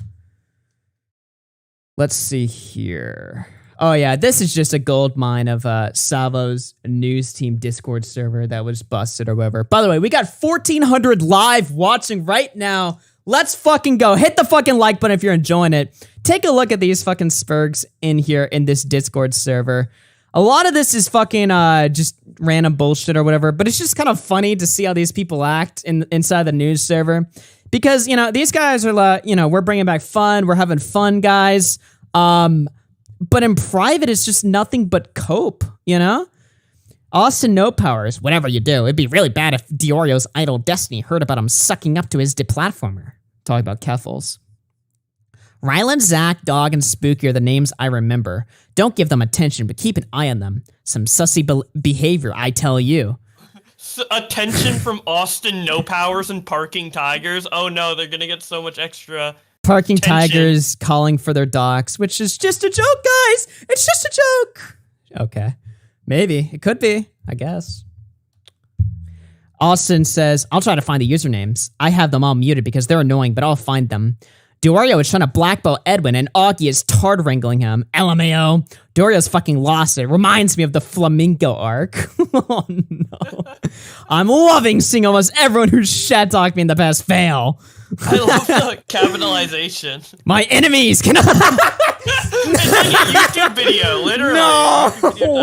G: Let's see here. Oh yeah, this is just a gold mine of Salvo's news team Discord server that was busted or whatever. By the way, we got 1,400 live watching right now. Let's fucking go. Hit the fucking like button if you're enjoying it. Take a look at these fucking spurgs in here in this Discord server. A lot of this is fucking just random bullshit or whatever, but it's just kind of funny to see how these people act inside the news server. Because, these guys are like, we're bringing back fun. We're having fun, guys. But in private, it's just nothing but cope, Austin No Powers, whatever you do, it'd be really bad if Diorio's idol Destiny heard about him sucking up to his deplatformer. Talking about Keffels. Ryland, Zach, Dog, and Spooky are the names I remember. Don't give them attention, but keep an eye on them. Some sussy behavior, I tell you.
L: Attention from Austin No Powers and Parking Tigers. Oh no, they're gonna get so much extra
G: Parking
L: attention.
G: Tigers calling for their docs, which is just a joke, guys. It's just a joke. Okay. Maybe. It could be, I guess. Austin says, I'll try to find the usernames. I have them all muted because they're annoying, but I'll find them. Dario is trying to blackball Edwin and Augie is tard wrangling him. LMAO. Dario's fucking lost it. Reminds me of the Flamenco arc. Oh no. I'm loving seeing almost everyone who's shat talked me in the past fail.
L: I love the capitalization.
G: My enemies cannot.
L: It's like a YouTube video, literally.
G: No,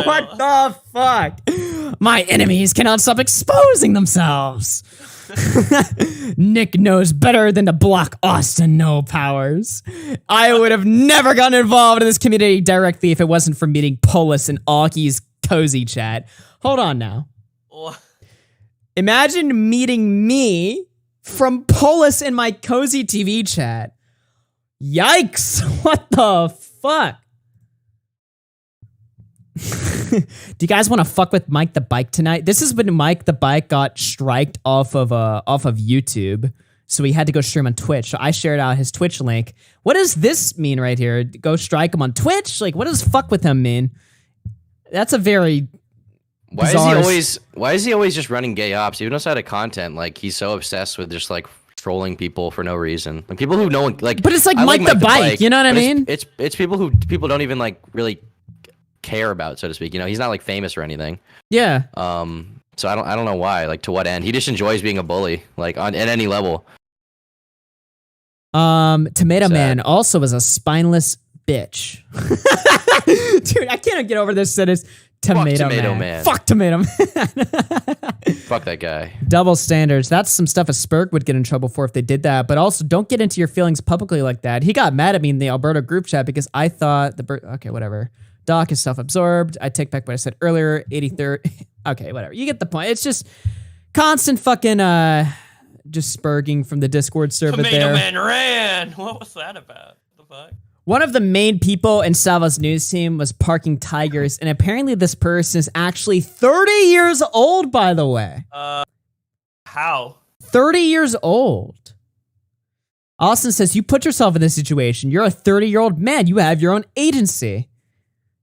G: what the fuck? My enemies cannot stop exposing themselves. Nick knows better than to block Austin No Powers. I would have never gotten involved in this community directly if it wasn't for meeting Polis and Augie's cozy chat. Hold on now. Imagine meeting me from Polis in my cozy TV chat. Yikes! What the fuck? Do you guys want to fuck with Mike the Bike tonight? This is when Mike the Bike got striked off of YouTube, so he had to go stream on Twitch. So I shared out his Twitch link. What does this mean right here? Go strike him on Twitch? Like, what does fuck with him mean? That's a very
H: Why is he always just running gay ops? Even outside of content, like he's so obsessed with just like trolling people for no reason. Like people who no one like.
G: But it's like Mike the Bike, you know what I mean?
H: It's people who people don't even like really care about, so to speak. You know, he's not like famous or anything.
G: Yeah.
H: So I don't know why. Like to what end? He just enjoys being a bully, like at any level.
G: Tomato Man also is a spineless bitch. Dude, I can't get over this sentence. Tomato Man. Fuck Tomato Man.
H: Fuck that guy.
G: Double standards. That's some stuff a Spurg would get in trouble for if they did that. But also, don't get into your feelings publicly like that. He got mad at me in the Alberta group chat because I thought okay, whatever. Doc is self-absorbed. I take back what I said earlier. 83rd. Okay, whatever. You get the point. It's just constant fucking just spurging from the Discord server
L: Tomato
G: there.
L: Man ran. What was that about? The fuck?
G: One of the main people in Salvo's news team was parking tigers, and apparently this person is actually 30 years old, by the way.
L: How?
G: 30 years old. Austin says, you put yourself in this situation. You're a 30-year-old man. You have your own agency.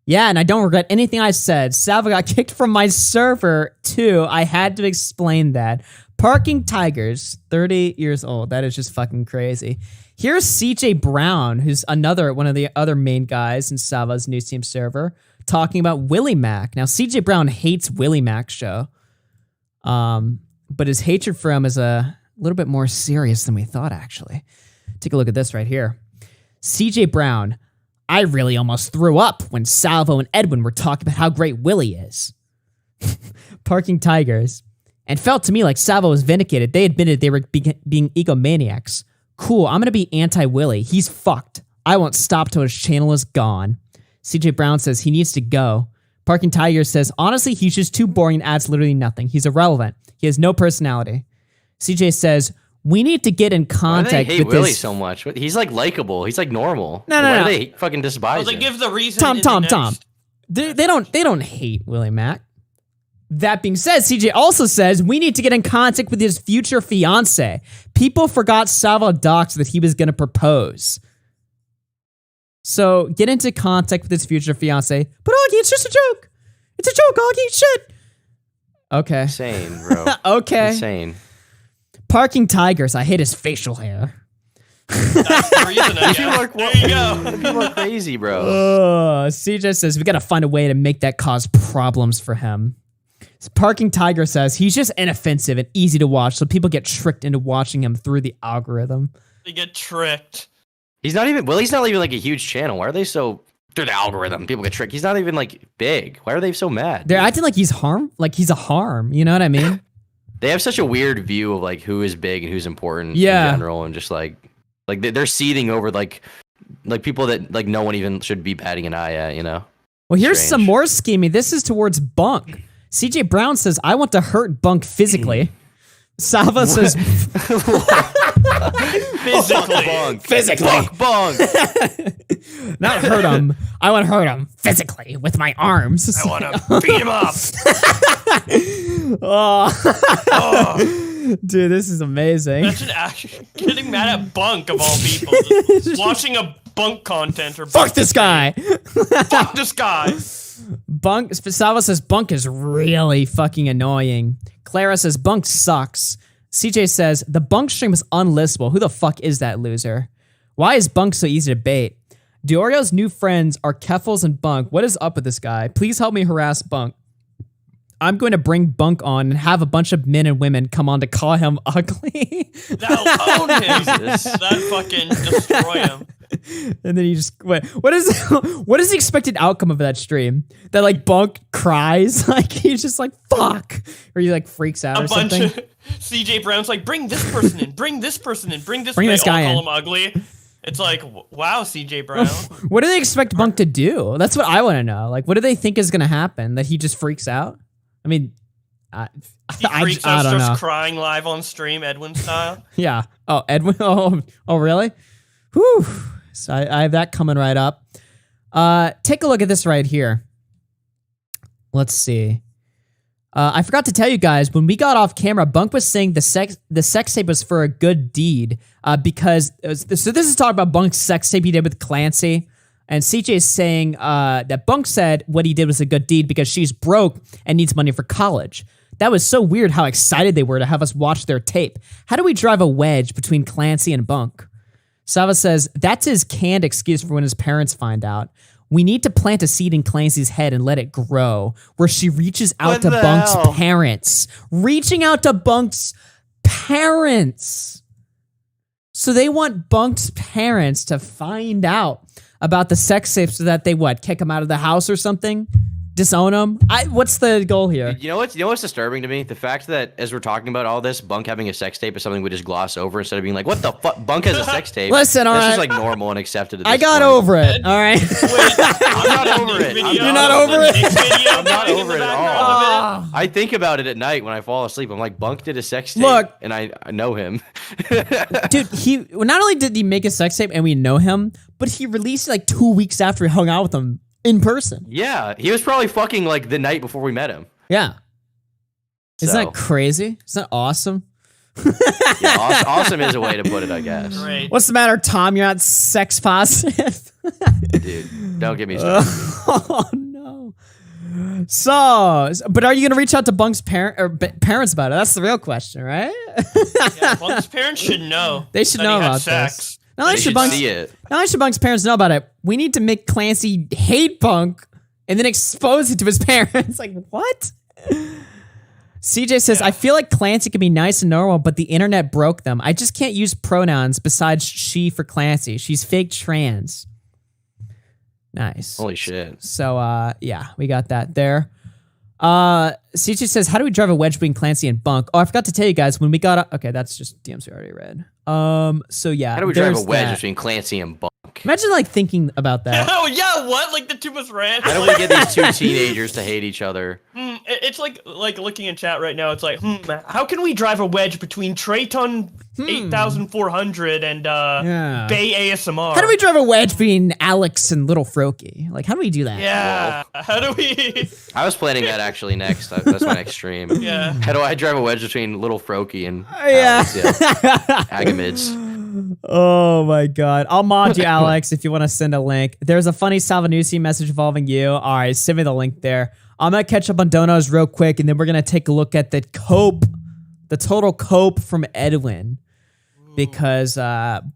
G: Yeah, and I don't regret anything I said. Salvo got kicked from my server, too. I had to explain that. Parking tigers, 30 years old. That is just fucking crazy. Here's CJ Brown, who's one of the other main guys in Salvo's news team server, talking about Willie Mac. Now, CJ Brown hates Willie Mac's show, but his hatred for him is a little bit more serious than we thought, actually. Take a look at this right here. CJ Brown, I really almost threw up when Salvo and Edwin were talking about how great Willie is. Parking tigers. And felt to me like Salvo was vindicated. They admitted they were being egomaniacs. Cool, I'm gonna be anti-Willie. He's fucked. I won't stop till his channel is gone. CJ Brown says he needs to go. Parking Tiger says, honestly, he's just too boring and adds literally nothing. He's irrelevant. He has no personality. CJ says, we need to get in contact
H: Why do they hate
G: with
H: Willie
G: this.
H: so much? He's like likable. He's like normal.
G: No.
H: Why do they fucking despise
L: Well, they
H: him?
L: give the reason.
G: Tom. They don't hate Willie Mac. That being said, CJ also says we need to get in contact with his future fiance. People forgot Salvo docs that he was going to propose. So get into contact with his future fiance. But Augie, it's just a joke. It's a joke, Augie. Shit. Okay.
H: Insane, bro.
G: Okay.
H: Insane.
G: Parking tigers. I hate his facial hair.
L: That's the reason. I guess. There you go.
H: People are crazy, bro.
G: CJ says we got to find a way to make that cause problems for him. Parking Tiger says he's just inoffensive and easy to watch, so people get tricked into watching him through the algorithm.
L: They get tricked.
H: He's not even like a huge channel. Why are they so through the algorithm? People get tricked. He's not even like big. Why are they so mad?
G: They're acting like he's a harm. You know what I mean?
H: They have such a weird view of like who is big and who's important in general, and just like they're seething over like people that like no one even should be batting an eye at. You know.
G: Well, here's some more scheming. This is towards Bunk. CJ Brown says, I want to hurt Bunk physically. Salvo says... Physically.
H: Bunk.
G: Not hurt him. I want to hurt him physically with my arms.
L: I want to beat him up.
G: Dude, this is amazing.
L: Imagine actually getting mad at Bunk of all people. Just watching a Bunk content or
G: Fuck this guy.
L: Fuck this guy.
G: Bunk, Salvo says Bunk is really fucking annoying. Clara says Bunk sucks. CJ says the Bunk stream is unlistable. Who the fuck is that loser? Why is Bunk so easy to bait? Diorio's new friends are Keffels and Bunk. What is up with this guy? Please help me harass Bunk. I'm going to bring Bunk on and have a bunch of men and women come on to call him ugly.
L: Now own him. That fucking destroy him.
G: And then you just what is the expected outcome of that stream? That like Bunk cries, like he's just like fuck, or he like freaks out or something.
L: Of CJ Brown's like, bring this person in, bring this person in, bring this
G: guy in.
L: Call him ugly. It's like, wow, CJ Brown.
G: What do they expect Bunk to do? That's what I want to know. Like, what do they think is going to happen? That he just freaks out? I mean,
L: He freaks out, starts crying live on stream, Edwin style.
G: Yeah. Oh, Edwin. Oh, really? Whew. So I have that coming right up. Take a look at this right here. Let's see. I forgot to tell you guys, when we got off camera, Bunk was saying the sex tape was for a good deed because so this is talking about Bunk's sex tape he did with Clancy. And CJ is saying that Bunk said what he did was a good deed because she's broke and needs money for college. That was so weird how excited they were to have us watch their tape. How do we drive a wedge between Clancy and Bunk? Sava says, that's his canned excuse for when his parents find out. We need to plant a seed in Clancy's head and let it grow, where she reaches out to Bunk's parents. Reaching out to Bunk's parents. So they want Bunk's parents to find out about the sex tape so that they kick him out of the house or something? Disown him? What's the goal here?
H: You know what's disturbing to me? The fact that as we're talking about all this, Bunk having a sex tape is something we just gloss over instead of being like, what the fuck? Bunk has a sex tape.
G: Listen, all right.
H: That's just like normal and accepted at this
G: I got
H: point.
G: over it, all right?
H: I'm not over it.
G: You're not over it?
H: I'm not over it at all. I think about it at night when I fall asleep. I'm like, Bunk did a sex tape,
G: Look,
H: and I know him.
G: Dude, he not only did he make a sex tape and we know him, but he released it like 2 weeks after we hung out with him in person.
H: Yeah, he was probably fucking like the night before we met him.
G: Yeah. Isn't that crazy? Isn't that awesome?
H: Yeah, awesome is a way to put it, I guess.
L: Great.
G: What's the matter, Tom? You're not sex positive?
H: Dude, don't get me started.
G: Oh, no. So, but are you going to reach out to Bunk's parents about it? That's the real question, right?
L: Yeah, Bunk's parents should know.
G: They should
L: that
G: know
L: he had
G: about
L: sex.
G: this. Not only should Bunk's parents know about it, we need to make Clancy hate Bunk and then expose it to his parents. Like, what? CJ says, I feel like Clancy can be nice and normal, but the internet broke them. I just can't use pronouns besides she for Clancy. She's fake trans. Nice.
H: Holy shit.
G: So, yeah, we got that there. CJ says, how do we drive a wedge between Clancy and Bunk? Oh, I forgot to tell you guys when we got okay, that's just DMCA already read. So yeah.
H: How do we drive a wedge between Clancy and Bunk?
G: Imagine like thinking about that.
L: Oh yeah, what? Like the two of us ran.
H: How do we get these two teenagers to hate each other?
L: It's like looking in chat right now. It's like, how can we drive a wedge between Trayton 8400 and Bay ASMR?
G: How do we drive a wedge between Alex and Little Froakie? Like, how do we do that?
L: Yeah. How do we?
H: I was planning that actually next. That's my next stream.
L: Yeah.
H: How do I drive a wedge between Little Froakie and Alex, Agamids?
G: Oh my god. I'll mod you, Alex, if you want to send a link. There's a funny Salvanusi message involving you. All right, send me the link there. I'm going to catch up on donos real quick, and then we're going to take a look at the total cope from Edwin. Because,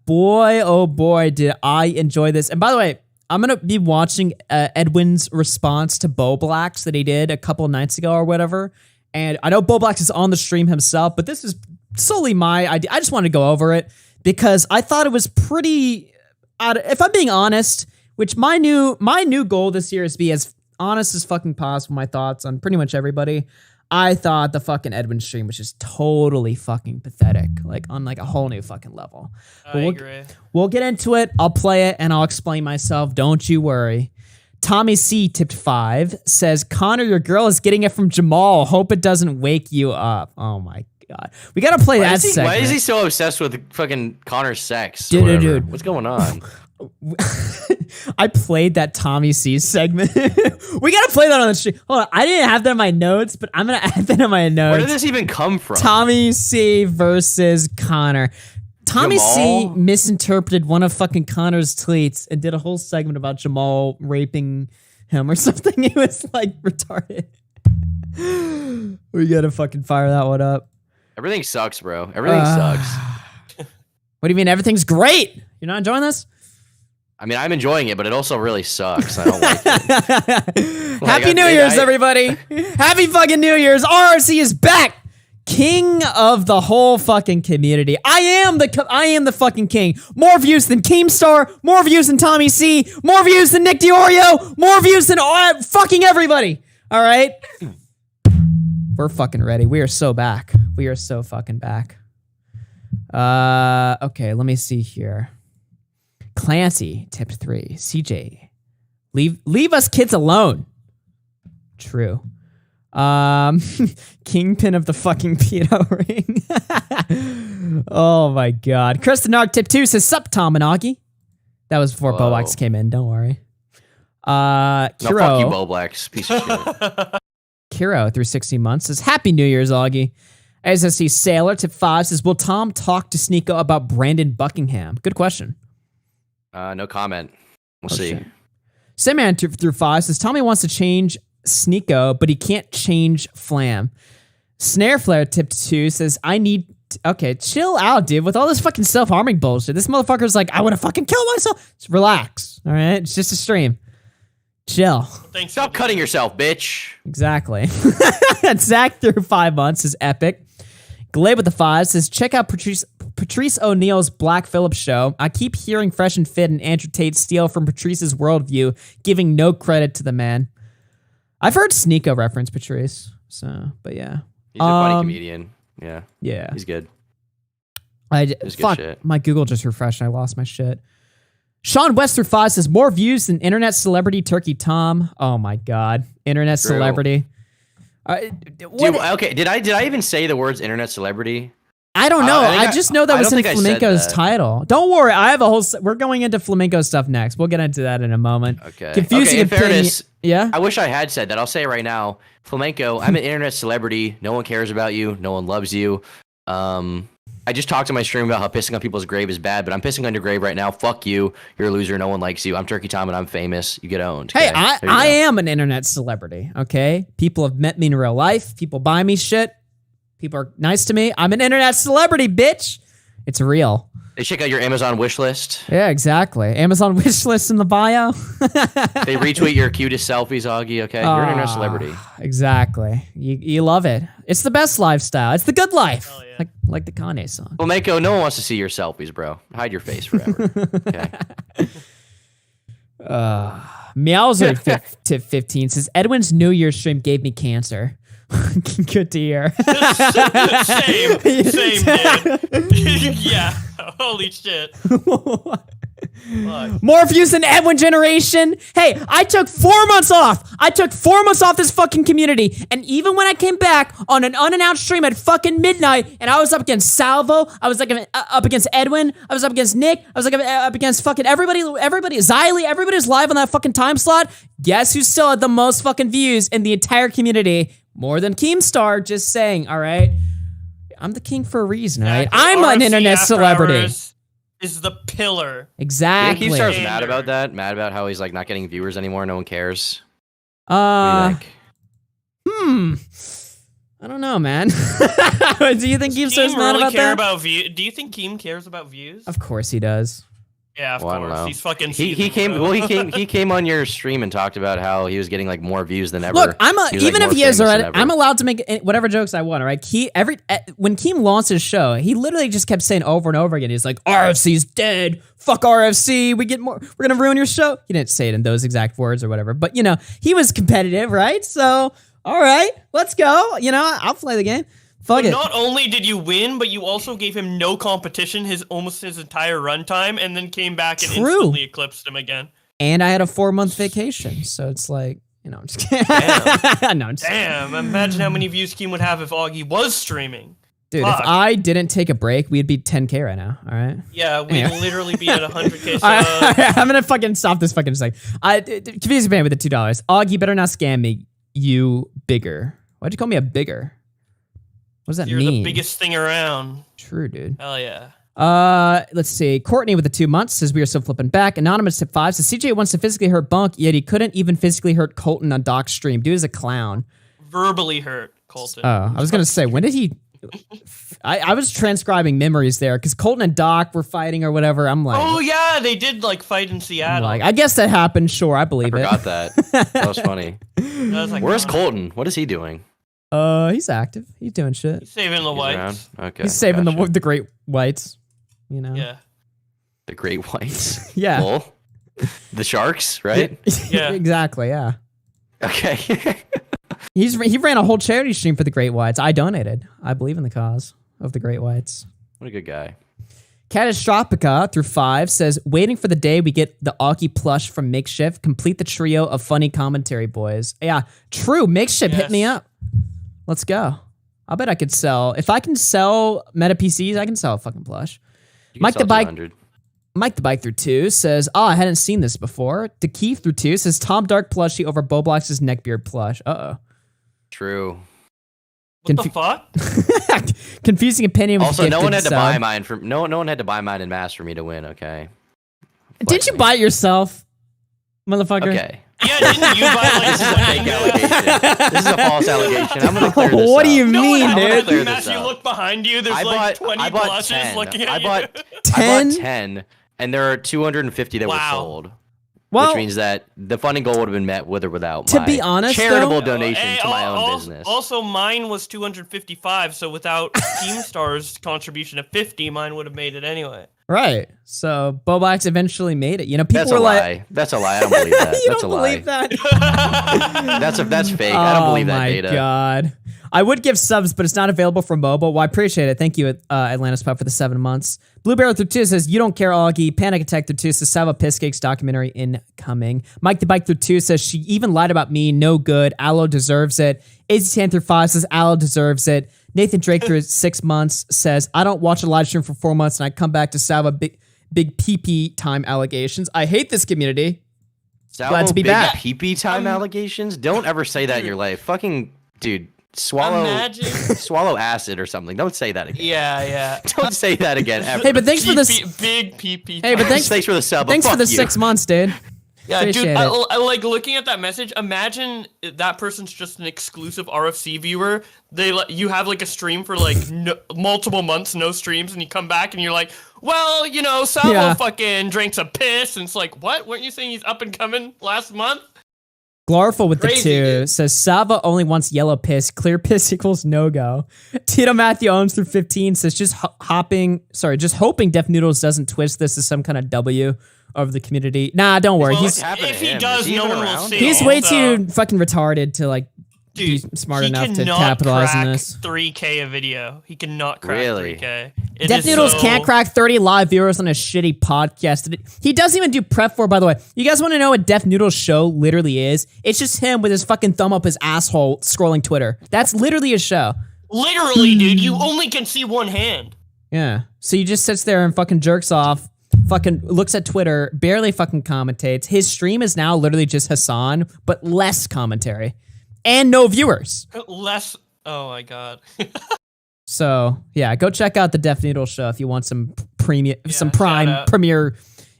G: boy, oh boy, did I enjoy this. And by the way, I'm going to be watching Edwin's response to Bo Blacks that he did a couple nights ago or whatever. And I know Bo Blacks is on the stream himself, but this is solely my idea. I just wanted to go over it because I thought it was pretty, if I'm being honest, which my new goal this year is to be as honest as fucking possible, my thoughts on pretty much everybody. I thought the fucking Edwin stream was just totally fucking pathetic, like on like a whole new fucking level.
L: I agree.
G: We'll get into it. I'll play it and I'll explain myself. Don't you worry. Tommy C tipped 5 says, Connor, your girl is getting it from Jamal. Hope it doesn't wake you up. Oh my god. We gotta play that segment.
H: Why is he so obsessed with fucking Connor's sex?
G: Dude.
H: What's going on?
G: I played that Tommy C segment. We gotta play that on the stream. Hold on, I didn't have that in my notes, but I'm gonna add that in my notes.
H: Where did this even come from?
G: Tommy C versus Connor. Tommy C misinterpreted one of fucking Connor's tweets and did a whole segment about Jamal raping him or something. It was like retarded. We gotta fucking fire that one up.
H: Everything sucks, bro. Everything sucks.
G: What do you mean everything's great? You're not enjoying this?
H: I mean, I'm enjoying it, but it also really sucks. I don't like it.
G: Happy New Year's, everybody. Happy fucking New Year's. RFC is back. King of the whole fucking community. I am the fucking king. More views than Keemstar, more views than Tommy C, more views than Nick DiOrio, more views than fucking everybody. All right? We're fucking ready. We are so back. We are so fucking back. Okay, let me see here. Clancy, tip 3. CJ, leave us kids alone. True. Kingpin of the fucking pedo ring. Oh my god. Kristen Ark, tip 2 says, sup, Tom and Augie. That was before Bowax came in, don't worry. Kiro.
H: No, fuck you, Bowax. Piece of shit.
G: Kiro, through 16 months, says, Happy New Year's, Augie. SSC Sailor, tip 5, says, will Tom talk to Sneako about Brandon Buckingham? Good question.
H: No comment. We'll see.
G: Simman through 5 says, Tommy wants to change Sneako, but he can't change Flam. Snare Flare tip 2 says, okay, chill out, dude, with all this fucking self-harming bullshit. This motherfucker's like, I want to fucking kill myself. Just relax, all right? It's just a stream. Chill.
H: Thanks. Stop cutting yourself, bitch.
G: Exactly. Zach through 5 months is epic. Glade with the 5 says, check out Patrice O'Neal's Black Phillip show. I keep hearing Fresh and Fit and Andrew Tate steal from Patrice's worldview, giving no credit to the man. I've heard Sneako reference Patrice, so, but yeah.
H: He's a funny comedian. Yeah.
G: Yeah.
H: He's good.
G: Fuck, my Google just refreshed and I lost my shit. Sean West through 5 says, more views than internet celebrity Turkey Tom. Oh my god. Internet celebrity.
H: Okay, did I even say the words internet celebrity?
G: I don't know. I just know that was in Flamenco's title. Don't worry. I have a whole... We're going into Flamenco stuff next. We'll get into that in a moment.
H: Okay.
G: Confusing
H: in fairness,
G: yeah?
H: I wish I had said that. I'll say it right now. Flamenco, I'm an internet celebrity. No one cares about you. No one loves you. I just talked to my stream about how pissing on people's grave is bad, but I'm pissing on your grave right now. Fuck you. You're a loser. No one likes you. I'm Turkey Tom and I'm famous. You get owned.
G: Hey,
H: okay?
G: I am an internet celebrity, okay? People have met me in real life. People buy me shit. People are nice to me. I'm an internet celebrity, bitch. It's real.
H: They check out your Amazon wish list.
G: Yeah, exactly. Amazon wish list in the bio.
H: They retweet your cutest selfies, Augie, okay? You're an internet celebrity.
G: Exactly. You love it. It's the best lifestyle. It's the good life. Yeah. Like the Kanye song.
H: Flamenco, no one wants to see your selfies, bro. Hide your face forever. Okay.
G: Meowser tip 15 says, Edwin's New Year's stream gave me cancer. Good to hear.
L: Same, dude. Yeah. Holy shit.
G: More views than Edwin generation. Hey, I took 4 months off. I took 4 months off this fucking community. And even when I came back on an unannounced stream at fucking midnight, and I was up against Salvo, I was like up against Edwin, I was up against Nick, I was like up against fucking everybody, Xylee, everybody's live on that fucking time slot. Guess who still had the most fucking views in the entire community? More than Keemstar, just saying, all right? I'm the king for a reason, all right? I'm an internet celebrity.
L: Is the pillar.
G: Exactly.
H: Yeah, Keemstar's mad about that. Mad about how he's like not getting viewers anymore. No one cares.
G: I don't know, man. Do you think Keemstar's mad about that?
L: Do you think Keem cares about views?
G: Of course he does.
L: Yeah, of course. He's fucking.
H: He came on your stream and talked about how he was getting like more views than ever.
G: Look, even if he is already, I'm allowed to make whatever jokes I want. All right, when Keem launched his show, he literally just kept saying over and over again. He's like, "RFC's dead. Fuck RFC. We get more. We're gonna ruin your show." He didn't say it in those exact words or whatever, but you know, he was competitive, right? So, all right, let's go. You know, I'll play the game. Fuck it.
L: Not only did you win, but you also gave him no competition almost his entire runtime, and then came back and instantly eclipsed him again.
G: And I had a 4-month vacation, so it's like, you know, I'm just kidding.
L: Damn, imagine how many views Keem would have if Augie was streaming.
G: Dude, if I didn't take a break, we'd be 10K right now, all right?
L: Yeah, we'd literally be at 100K.
G: All right, I'm gonna fucking stop this fucking second. Confuse me with the $2. Augie, better not scam me, you bigger. Why'd you call me a bigger? What does that mean?
L: You're the biggest thing around.
G: True, dude.
L: Hell yeah.
G: Let's see. Courtney with the 2 months says we are still flipping back. Anonymous tip 5 says CJ wants to physically hurt Bunk, yet he couldn't even physically hurt Colton on Doc's stream. Dude is a clown.
L: Verbally hurt Colton.
G: Oh, I was gonna say, when did he I was transcribing memories there because Colton and Doc were fighting or whatever. I'm like,
L: oh yeah, they did like fight in Seattle.
G: like, I guess that happened. Sure, I believe it.
H: Forgot that. That was funny. Where's Colton? What is he doing?
G: He's active. He's doing shit.
L: He's saving the whites.
H: Okay.
G: He's saving the great whites. You know.
L: Yeah.
H: The great whites.
G: Yeah.
H: Lol. The sharks, right?
L: Yeah.
G: Exactly. Yeah.
H: Okay.
G: He ran a whole charity stream for the Great Whites. I donated. I believe in the cause of the Great Whites.
H: What a good guy.
G: Catastropica through 5 says, waiting for the day we get the Augie plush from Makeshift. Complete the trio of funny commentary boys. Yeah, true. Makeshift, hit me up. Let's go. I bet I could sell. If I can sell meta PCs, I can sell a fucking plush. Mike the Bike through 2 says, I hadn't seen this before. DeKeith through 2 says, Tom Dark plushie over Boblox's neckbeard plush. Uh-oh.
H: True.
L: What the fuck?
G: Confusing opinion.
H: Also, no one had to buy mine no one had to buy mine in mass for me to win. Okay.
G: Did you buy it yourself, motherfucker?
H: Okay.
L: Yeah, didn't you buy like
H: This is a fake allegation. This is a false allegation. I'm gonna clear this
G: What
H: up.
G: do you mean, dude?
L: Matt, you look behind you. There's like 20 blushes looking at you.
H: I bought 10, and there are 250 that were sold.
G: Well,
H: which means that the funding goal would have been met with or without
G: to
H: my
G: be honest,
H: charitable
G: though,
H: donation to my own business.
L: Also, mine was 255, so without Keemstar's contribution of 50, mine would have made it anyway.
G: Right. So Bobox eventually made it. You know, people
H: That's
G: were
H: a
G: like,
H: lie. That's a lie. I don't believe that.
G: you
H: That's
G: don't
H: a lie.
G: believe that?
H: That's fake. I don't believe that data.
G: Oh my god. I would give subs, but it's not available for mobile. Well, I appreciate it. Thank you, Atlantis Pub, for the 7 months. Blue Barrel through 2 says, you don't care, Augie. Panic Attack through 2 says, Salvo Pisscakes documentary incoming. Mike the Bike through 2 says, she even lied about me. No good. Aloe deserves it. AZ10 through 5 says, Aloe deserves it. Nathan Drake through 6 months says, I don't watch a live stream for 4 months and I come back to Salvo big PP time allegations. I hate this community.
H: Salvo,
G: glad to be
H: big
G: back.
H: PP time allegations? Don't ever say that in your life. Fucking, dude, swallow acid or something. Don't say that again.
L: Yeah.
H: Don't say that again ever.
G: Hey, but thanks for this.
L: Big PP.
G: Hey, but thanks
H: for the sub.
G: Thanks for the
H: you.
G: 6 months, dude.
L: Yeah,
G: Appreciate
L: dude,
G: it.
L: I like looking at that message. Imagine that person's just an exclusive RFC viewer. You have like a stream for like multiple months, no streams, and you come back and you're like, well, you know, Salvo fucking drank some piss, and it's like, what? Weren't you saying he's up and coming last month?
G: Glorful with
L: Crazy,
G: the 2
L: dude.
G: says, Salvo only wants yellow piss. Clear piss equals no-go. Tito Matthew owns through 15 says, just hoping Def Noodles doesn't twist this as some kind of W over the community. Nah, don't worry.
L: Well, if he does, no one will see.
G: He's way too fucking retarded to like be
L: Dude,
G: smart
L: he
G: enough to
L: cannot
G: capitalize on
L: crack
G: this.
L: 3K a video. He cannot crack
H: Really?
L: 3K.
G: Def Noodles can't crack 30 live viewers on a shitty podcast. He doesn't even do prep for, by the way. You guys want to know what Def Noodles show literally is? It's just him with his fucking thumb up his asshole scrolling Twitter. That's literally his show.
L: Literally, dude. You only can see one hand.
G: Yeah. So he just sits there and fucking jerks off, fucking looks at Twitter, barely fucking commentates. His stream is now literally just Hassan, but less commentary. And no viewers.
L: Less. Oh my god.
G: So yeah, go check out the Def Noodle show if you want some prime premier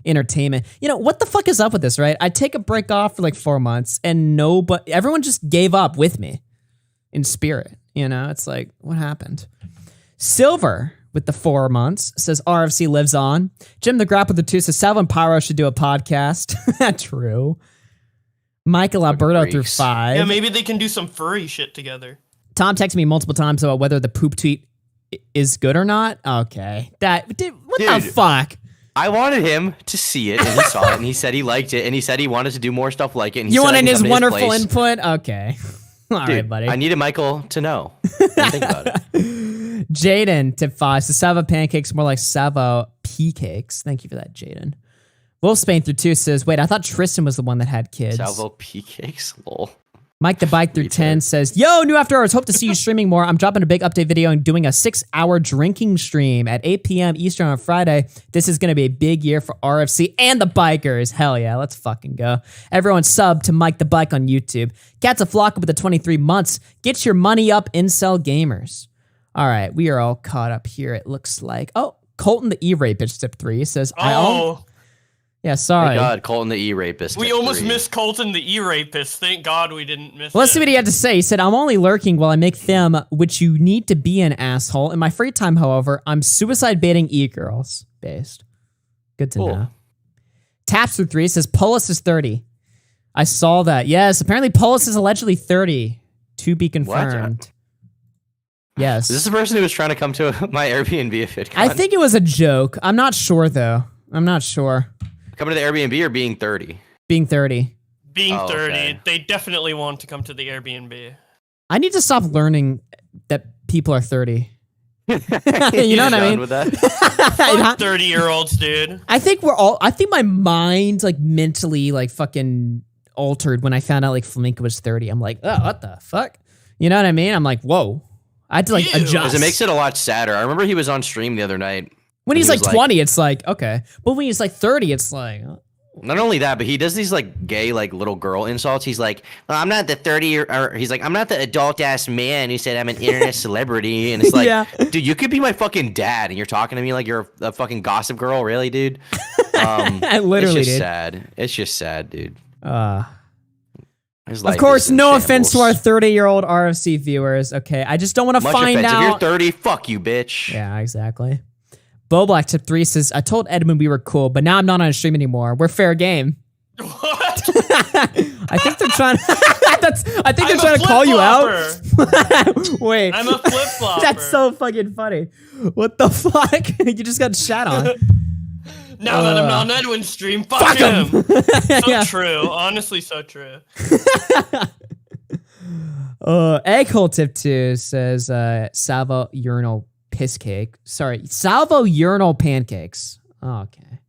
G: entertainment. You know what the fuck is up with this, right? I take a break off for like 4 months, and everyone just gave up with me in spirit. You know, it's like, what happened? Silver with the 4 months says RFC lives on. Jim the Grapple with the 2 says Salvo and Pyro should do a podcast. True. Michael Alberto through 5.
L: Yeah, maybe they can do some furry shit together.
G: Tom texted me multiple times about whether the poop tweet is good or not. Okay. What the fuck?
H: I wanted him to see it, and he saw it, and he said he liked it, and he said he wanted to do more stuff like it. And he
G: You
H: said I
G: wanted
H: can
G: his
H: come to
G: wonderful
H: place.
G: input? Okay. All
H: Dude,
G: right, buddy.
H: I needed Michael to know. Think about it.
G: Jaden, tip 5. So Salvo pancakes more like Salvo pea cakes. Thank you for that, Jaden. Wolf Spain through 2 says, wait, I thought Tristan was the one that had kids.
H: Salvo pea cakes? Lol.
G: Mike the Bike through 10 says, yo, new after hours. Hope to see you streaming more. I'm dropping a big update video and doing a 6-hour drinking stream at 8 p.m. Eastern on Friday. This is going to be a big year for RFC and the bikers. Hell yeah, let's fucking go. Everyone sub to Mike the Bike on YouTube. Cats a flock with the 23 months. Get your money up, incel gamers. All right, we are all caught up here, it looks like. Oh, Colton the E-Ray bitch tip 3 says, Yeah, sorry.
H: Thank God, Colton the E-rapist.
L: We
H: at
L: almost
H: 3.
L: missed Colton the E-rapist. Thank God we didn't miss
G: Let's see
L: him.
G: what he had to say. He said, I'm only lurking while I make them, which you need to be an asshole. In my free time, however, I'm suicide baiting e-girls based. Good to know. Taps through 3 says, Polis is 30. I saw that. Yes, apparently Polis is allegedly 30. To be confirmed. Yes.
H: Is this the person who was trying to come to my Airbnb if it
G: I think it was a joke. I'm not sure, though. I'm not sure.
H: Coming to the Airbnb or being 30?
G: Being 30.
L: Being
H: Oh,
L: 30,
H: okay.
L: they definitely want to come to the Airbnb.
G: I need to stop learning that people are 30. You know what I mean?
H: With that?
L: Fuck 30-year-olds, dude.
G: I think my mind like mentally like fucking altered when I found out like Flamenco was 30. I'm like, oh, what the fuck? You know what I mean? I'm like, whoa. I had to like adjust.
H: Because it makes it a lot sadder. I remember he was on stream the other night.
G: When he's like 20, it's like, okay. But when he's like 30, it's like...
H: Not only that, but he does these like gay like little girl insults. He's like, well, I'm not the 30 he's like, I'm not the adult ass man who said I'm an internet celebrity. And it's like,
G: Yeah.
H: dude, you could be my fucking dad and you're talking to me like you're a fucking gossip girl, really, dude?
G: Literally,
H: it's just
G: dude.
H: sad. It's just sad, dude. His
G: Of
H: life
G: course,
H: is in
G: no offense to our
H: shambles.
G: 30-year-old RFC viewers. Okay, I just don't want to
H: Much
G: find
H: offense.
G: out.
H: If you're 30, fuck you, bitch.
G: Yeah, exactly. Bo Black Tip 3 says, I told Edwin we were cool, but now I'm not on a stream anymore. We're fair game.
L: What?
G: I think they're trying I think they're trying to call you out. Wait.
L: I'm a flip-flopper.
G: That's so fucking funny. What the fuck? You just got shat on.
L: Now that I'm not on Edwin's stream, fuck him. So
G: Yeah.
L: true. Honestly, so true.
G: Egghole Tip 2 says, Salvo urinal piss cake. Sorry, Salvo urinal pancakes. Okay.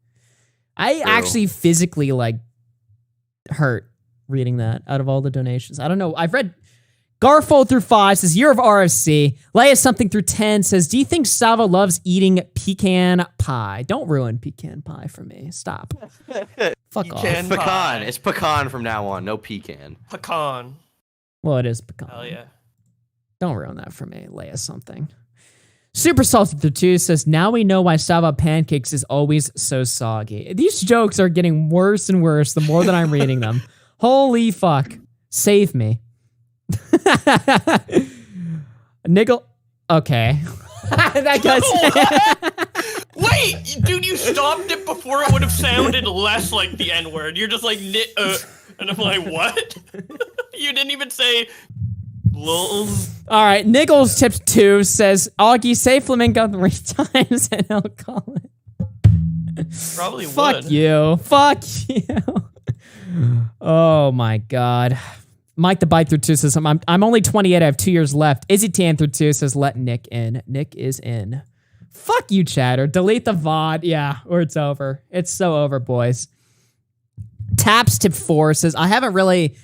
G: I actually physically like hurt reading that out of all the donations. I don't know. I've read Garfold through 5 says year of RFC. Leia something through 10 says, do you think Salvo loves eating pecan pie? Don't ruin pecan pie for me. Stop. Fuck off.
H: It's pecan. It's pecan from now on. No pecan.
L: Pecan.
G: Well, it is pecan.
L: Hell yeah.
G: Don't ruin that for me. Leia something. Super Salty through 2 says, now we know why Salvo pancakes is always so soggy. These jokes are getting worse and worse the more that I'm reading them. Holy fuck. Save me. Niggle. Okay. That guy's.
L: Wait, dude, you stopped it before it would have sounded less like the N-word. You're just like, and I'm like, what? You didn't even say lulz.
G: All right. Niggles Tips 2 says, Augie, say Flamenco 3 times and he'll call it.
L: Probably
G: Fuck
L: would.
G: you. Fuck you. Oh my God. Mike the Bike through 2 says, I'm only 28. I have 2 years left. Izzy Tan through 2 says, let Nick in. Nick is in. Fuck you, chatter. Delete the VOD. Yeah, or it's over. It's so over, boys. Taps Tip 4 says, I haven't really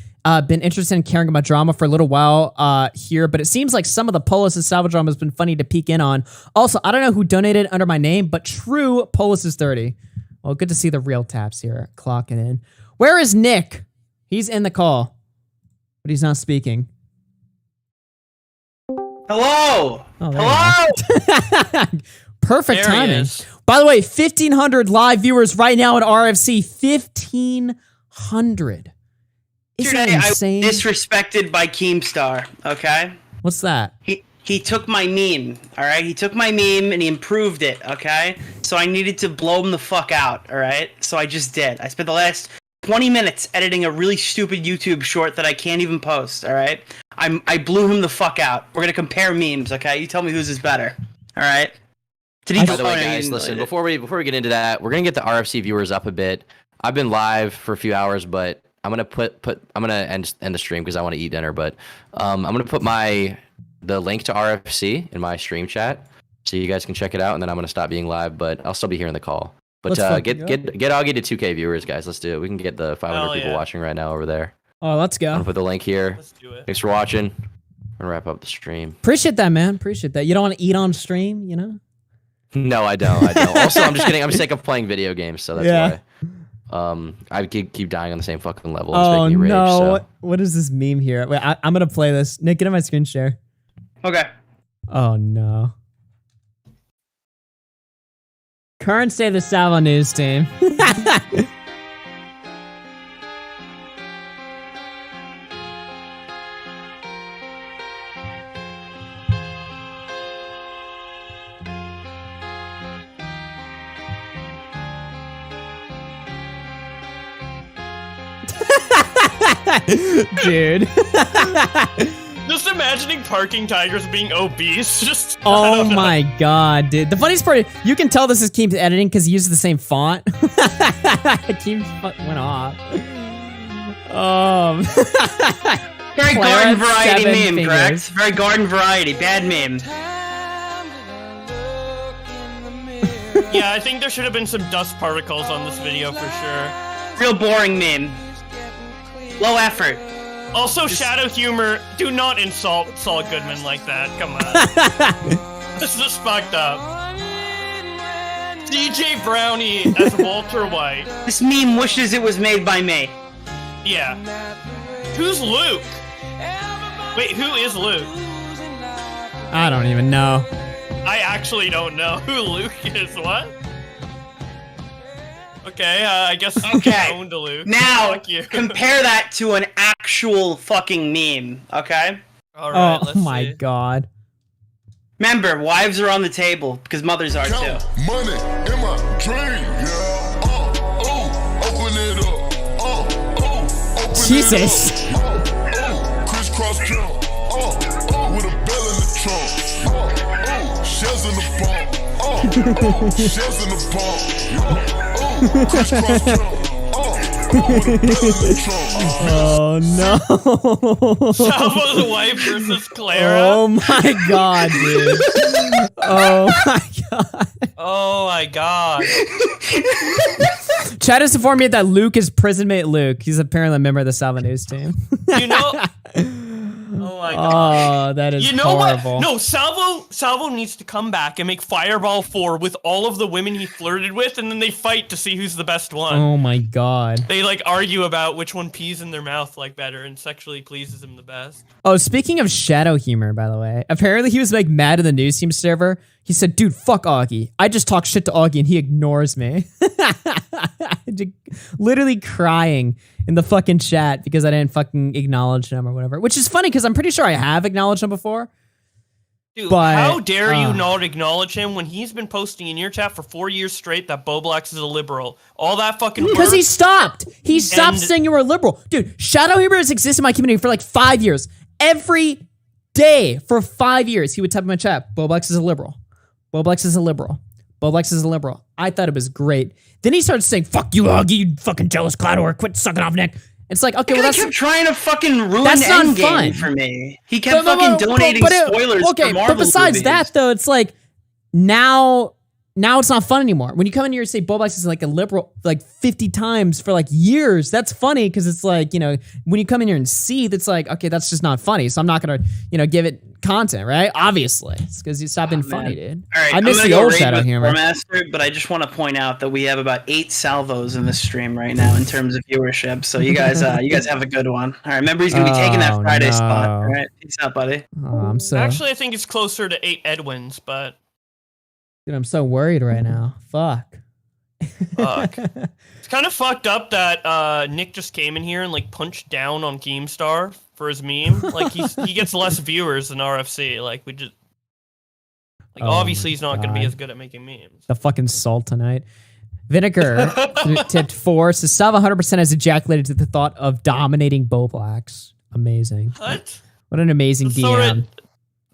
G: been interested in caring about drama for a little while here, but it seems like some of the Polis and Salvo drama has been funny to peek in on. Also, I don't know who donated under my name, but true Polis is 30. Well, good to see the real Taps here clocking in. Where is Nick? He's in the call, but he's not speaking.
S: Hello.
G: Oh, there
S: Hello.
G: Perfect
L: There he
G: timing.
L: is.
G: By the way, 1,500 live viewers right now at RFC. 1,500. Isn't that
S: Yesterday, I was
G: insane?
S: disrespected by Keemstar. Okay.
G: What's that?
S: He took my meme. All right. He took my meme and he improved it. Okay. So I needed to blow him the fuck out. All right. So I just did. I spent the last 20 minutes editing a really stupid YouTube short that I can't even post. All right. I blew him the fuck out. We're gonna compare memes. Okay. You tell me whose is better. All right. Did he?
H: By the way, guys, listen. Before we get into that, we're gonna get the RFC viewers up a bit. I've been live for a few hours, but I'm gonna I'm gonna end the stream because I want to eat dinner. But I'm gonna put the link to RFC in my stream chat so you guys can check it out, and then I'm gonna stop being live, but I'll still be here in the call. But get Augie to 2K viewers, guys. Let's do it. We can get the 500 people watching right now over there.
G: Oh, let's go.
H: I'm gonna put the link here.
L: Let's do it.
H: Thanks for watching. I'm gonna wrap up the stream.
G: Appreciate that, man. Appreciate that. You don't want to eat on stream, you know?
H: No, I don't. Also, I'm just kidding. I'm sick of playing video games, so that's why. I keep dying on the same fucking level. It's
G: Oh,
H: making me rage,
G: no.
H: so.
G: What is this meme here? Wait, I'm going to play this. Nick, get on my screen share.
S: Okay.
G: Oh, no. Current state of the Salvo news team. Dude.
L: Just imagining parking tigers being obese. Just
G: Oh my god, dude. The funniest part, you can tell this is Keem's editing because he uses the same font. Keem went off.
S: Very
G: Clara,
S: garden variety
G: 7
S: meme,
G: fingers.
S: correct? Very garden variety. Bad meme.
L: Yeah, I think there should have been some dust particles on this video for sure.
S: Real boring meme. Low effort.
L: Also, shadow humor. Do not insult Saul Goodman like that. Come on. This is just fucked up. DJ Brownie as Walter White.
S: This meme wishes it was made by me.
L: Yeah. Who's Luke? Wait, who is Luke?
G: I don't even know.
L: I actually don't know who Luke is. What? Okay, I guess
S: Okay.
L: owned a Luke.
S: Now,
L: Fuck you.
S: compare that to an actual fucking meme, okay?
L: Alright,
G: Oh my god.
S: Remember, wives are on the table, because mothers are too.
D: Money in my dream, yeah. Open it up.
G: Jesus.
D: Crisscross jump. With a bell in the trunk. Shells in the pump. Shells in the pump. Crisscross jump.
G: Oh no.
L: Salvo's wife versus Clara.
G: Oh my god, dude. Oh my god.
L: Oh my god.
G: Chad has informed me that Luke is prison mate Luke. He's apparently a member of the Salvo News team.
L: You know. Oh my god.
G: Oh, that is
L: You know
G: horrible.
L: what? No, Salvo needs to come back and make Fireball 4 with all of the women he flirted with, and then they fight to see who's the best one.
G: Oh my god.
L: They like argue about which one pees in their mouth like better and sexually pleases him the best.
G: Oh, speaking of shadow humor, by the way, apparently he was like mad at the news team server. He said, dude, fuck Augie. I just talk shit to Augie and he ignores me. Literally crying in the fucking chat because I didn't fucking acknowledge him or whatever. Which is funny because I'm pretty sure I have acknowledged him before.
L: Dude,
G: But,
L: how dare you not acknowledge him when he's been posting in your chat for 4 years straight that Boblax is a liberal? All that fucking
G: Because he
L: work-
G: stopped. He stopped
L: And-
G: saying you were a liberal. Dude, shadow humor has existed in my community for like 5 years. Every day for 5 years, he would type in my chat, Boblax is a liberal. Boblax is a liberal. Boblax is a liberal. I thought it was great. Then he started saying, fuck you, Augie, you fucking jealous cloud whore, quit sucking off Nick. It's like, okay, well,
S: He
G: that's
S: kept trying to fucking ruin
G: that's not
S: Endgame
G: fun.
S: for me. He kept fucking donating spoilers
G: okay,
S: for Marvel
G: but besides
S: movies.
G: that, though, it's like, now it's not fun anymore. When you come in here and say Boblax is like a liberal like 50 times for like years, that's funny because it's like, you know, when you come in here and see, that's like, okay, that's just not funny. So I'm not going to, you know, give it content, right? Obviously. It's because you stopped being funny, dude.
S: All right,
G: I miss the old shadow humor.
S: Master, but I just want to point out that we have about 8 salvos in the stream right now in terms of viewership. So you guys have a good one. All right, remember he's gonna be taking that Friday spot. All right, peace out, buddy.
G: Oh, I'm so
L: Actually, I think it's closer to 8 Edwins, but
G: dude, I'm so worried right now. Fuck.
L: fuck. It's kind of fucked up that Nick just came in here and like punched down on Keemstar for his meme. Like he gets less viewers than RFC. Like we just like
G: Oh
L: obviously
G: my
L: he's not going to be
G: God.
L: as good at making memes.
G: The fucking salt tonight. Vinegar tipped 4 says Salvo 100% has ejaculated to the thought of dominating Boblax. Amazing.
L: What?
G: What an amazing DM.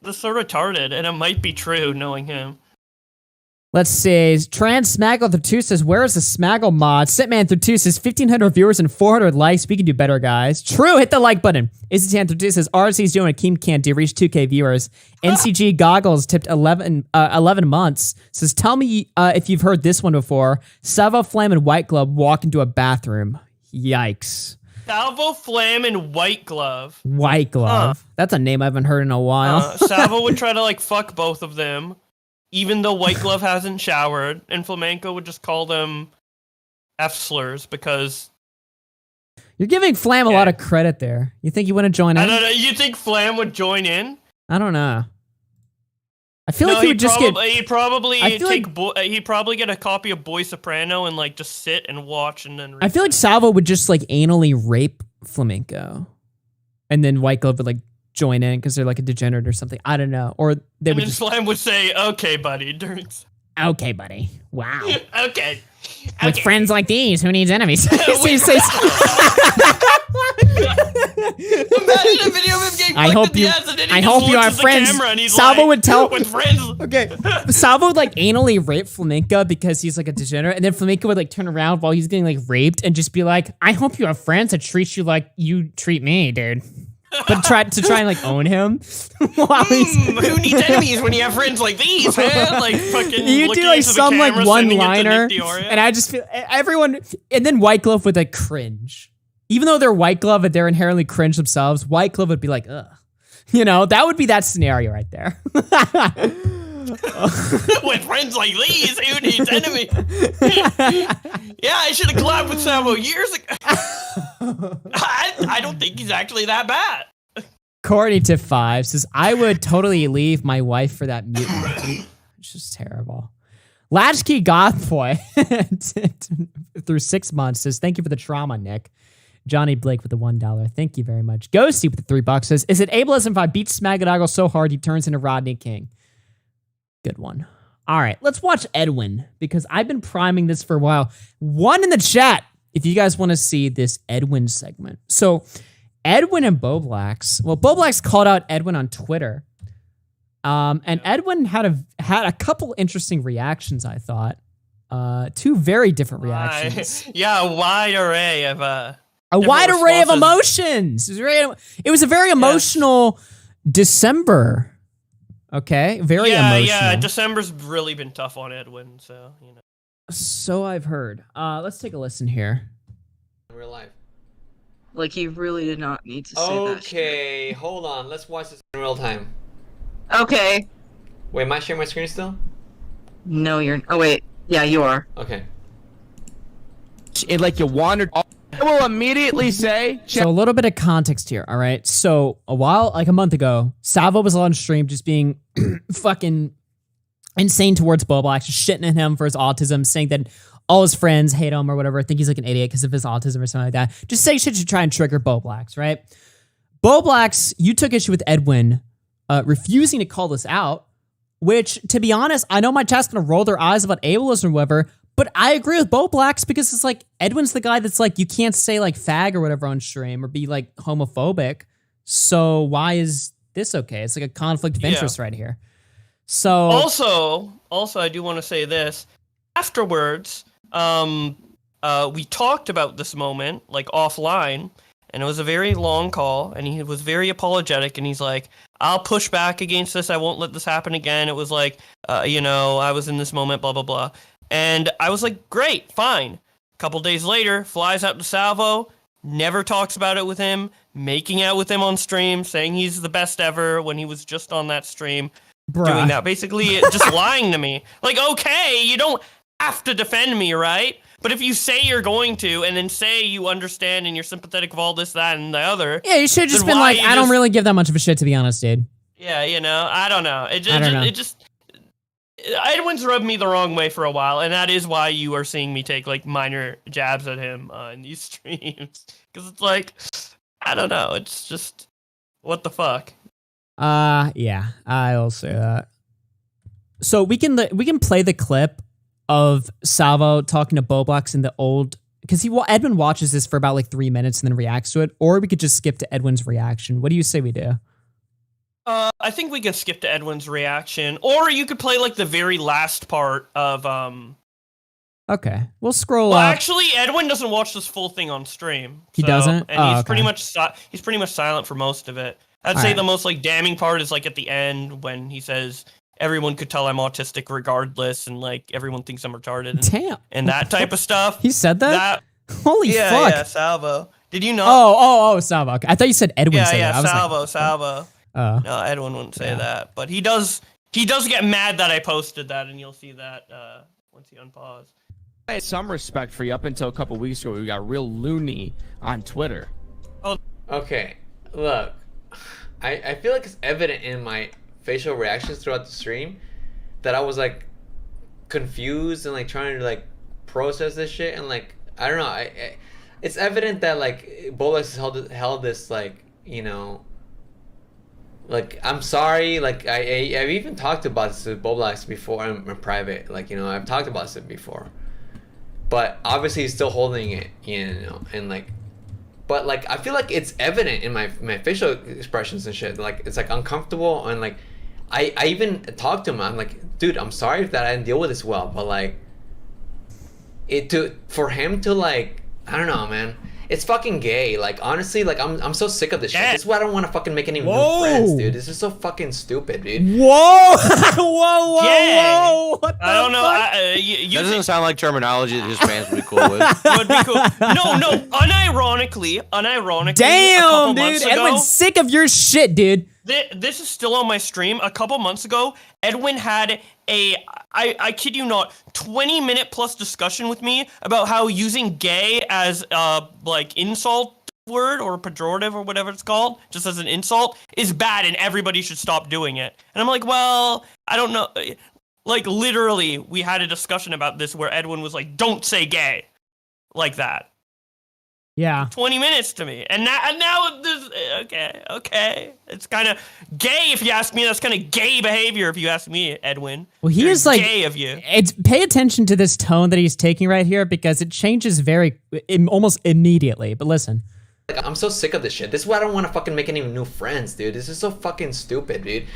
L: That's so retarded, and it might be true knowing him.
G: Let's see. Trans Smaggle 32 says, where is the Smaggle mod? Sitman 32 says, 1,500 viewers and 400 likes. We can do better, guys. True. Hit the like button. Izzy 32 says, RC's doing a Keem can't do. Reach 2K viewers. NCG Goggles tipped 11 months. Says, tell me if you've heard this one before. Salvo Flam and White Glove walk into a bathroom. Yikes.
L: Salvo Flam and White Glove.
G: White Glove. That's a name I haven't heard in a while.
L: Salvo would try to like fuck both of them, even though White Glove hasn't showered, and Flamenco would just call them F slurs because
G: You're giving Flam a lot of credit there. You think you want to join in?
L: I don't know. You think Flam would join in?
G: I don't know. I feel
L: No,
G: like he would just get.
L: He'd probably
G: I feel
L: take. He'd probably get a copy of Boy Soprano and like just sit and watch and then.
G: I feel like Salvo would just like anally rape Flamenco, and then White Glove would like join in because they're like a degenerate or something. I don't know. Or they
L: And
G: would
L: then
G: just.
L: Flam would say, "Okay, buddy." During.
G: Okay, buddy. Wow.
L: Okay.
G: With friends like these, who needs enemies?
L: Imagine a video of him getting
G: I hope you. I hope you are friends. Salvo would tell.
L: With friends.
G: Okay. Salvo would like anally rape Flamenco because he's like a degenerate, and then Flamenco would like turn around while he's getting like raped and just be like, "I hope you have friends that treat you like you treat me, dude." But try and like own him.
L: Who needs enemies when you have friends like these, man? Like fucking.
G: You do like some like one liner, and I just feel everyone, and then White Glove would like cringe. Even though they're White Glove and they're inherently cringe themselves, White Glove would be like, ugh. You know, that would be that scenario right there.
L: With friends like these, who needs enemies? Yeah, I should have collabed with Salvo years ago. I don't think he's actually that bad.
G: Courtney Tip 5 says, I would totally leave my wife for that mutant. It's just terrible. Latchkey Goth Boy through 6 months says, thank you for the trauma, Nick. Johnny Blake with the $1. Thank you very much. Ghosty with the $3 says, is it ableism if I beat Smagadoggle so hard he turns into Rodney King? Good one. All right, let's watch Edwin because I've been priming this for a while. One in the chat if you guys want to see this Edwin segment. So Edwin and Boblax, well, Boblax called out Edwin on Twitter. And Edwin had a couple interesting reactions, I thought. 2 very different reactions.
L: Yeah, a wide array of
G: a wide array of emotions. It was a very emotional December. Okay, very emotional.
L: Yeah, December's really been tough on Edwin, so, you know.
G: So I've heard. Let's take a listen here.
T: In real life.
U: Like, he really did not need to say that.
T: Okay, hold on. Let's watch this in real time.
U: Okay.
T: Wait, am I sharing my screen still?
U: No, you're... Oh, wait. Yeah, you are.
T: Okay.
N: It like you wandered... I will immediately say...
G: So a little bit of context here, all right? So a month ago, Salvo was on stream just being fucking insane towards Boblax, just shitting at him for his autism, saying that all his friends hate him or whatever, think he's like an idiot because of his autism or something like that. Just saying shit to try and trigger Boblax, right? Boblax, you took issue with Edwin refusing to call this out, which, to be honest, I know my chat's gonna roll their eyes about ableism or whatever, but I agree with Boblax because it's like, Edwin's the guy that's like, you can't say like fag or whatever on stream or be like homophobic. So why is this okay? It's like a conflict of interest right here. So
L: Also, I do want to say this. Afterwards, we talked about this moment, like offline, and it was a very long call, and he was very apologetic, and he's like, I'll push back against this, I won't let this happen again. It was like, you know, I was in this moment, blah, blah, blah. And I was like, great, fine. A couple days later, flies out to Salvo, never talks about it with him, making out with him on stream, saying he's the best ever when he was just on that stream, doing that. Basically, just lying to me. Like, okay, you don't have to defend me, right? But if you say you're going to, and then say you understand and you're sympathetic of all this, that, and the other...
G: Yeah, you should have just been like, I don't really give that much of a shit, to be honest, dude.
L: Yeah, you know, I don't know. Edwin's rubbed me the wrong way for a while, and that is why you are seeing me take, like, minor jabs at him in these streams. Because it's like, I don't know, it's just, what the fuck?
G: Yeah, I'll say that. So we can play the clip of Salvo talking to Boblax in the old, because Edwin watches this for about like 3 minutes and then reacts to it, or we could just skip to Edwin's reaction. What do you say we do?
L: I think we could skip to Edwin's reaction, or you could play like the very last part of
G: Okay, we'll scroll
L: well,
G: up.
L: actually, Edwin doesn't watch this full thing on stream.
G: He doesn't,
L: and he's pretty much silent for most of it. I'd say the most like damning part is like at the end when he says everyone could tell I'm autistic regardless, and like everyone thinks I'm retarded. And that type of stuff.
G: He said that? Holy fuck!
L: Yeah, Salvo. Did you know?
G: Oh, Salvo. Okay. I thought you said Edwin. Said that.
L: Salvo. No, Edwin wouldn't say that, but he does. He does get mad that I posted that, and you'll see that once you unpause.
N: I had some respect for you up until a couple weeks ago. We got real loony on Twitter.
L: Oh.
T: Okay, look, I feel like it's evident in my facial reactions throughout the stream that I was like confused and like trying to like process this shit, and like I don't know, it's evident that like Bolex held this like, you know, like, I'm sorry. Like, I've even talked about this with Boblax before in private. Like, you know, I've talked about this before. But obviously he's still holding it, you know, and like, but like, I feel like it's evident in my facial expressions and shit. Like, it's like uncomfortable, and like, I even talked to him. I'm like, dude, I'm sorry that I didn't deal with this well, but like, for him to like, I don't know, man. It's fucking gay. Like, honestly, like, I'm so sick of this shit. This is why I don't want to fucking make any new friends, dude. This is so fucking stupid, dude.
G: Whoa! Whoa! What the
L: I don't know.
H: That doesn't sound like terminology that his fans would be cool with.
L: Would be cool. No. Unironically.
G: Damn, dude. Edwin's sick of your shit, dude.
L: This is still on my stream. A couple months ago, Edwin had I kid you not, 20-minute plus discussion with me about how using gay as like insult word or pejorative or whatever it's called, just as an insult, is bad and everybody should stop doing it. And I'm like, well, I don't know. Like, literally, we had a discussion about this where Edwin was like, don't say gay like that.
G: Yeah.
L: 20 minutes to me. And now this, okay. It's kind of gay if you ask me. That's kind of gay behavior if you ask me, Edwin.
G: Well, he is like,
L: gay of you.
G: Pay attention to this tone that he's taking right here, because it changes almost immediately. But listen.
T: Like, I'm so sick of this shit. This is why I don't want to fucking make any new friends, dude. This is so fucking stupid, dude.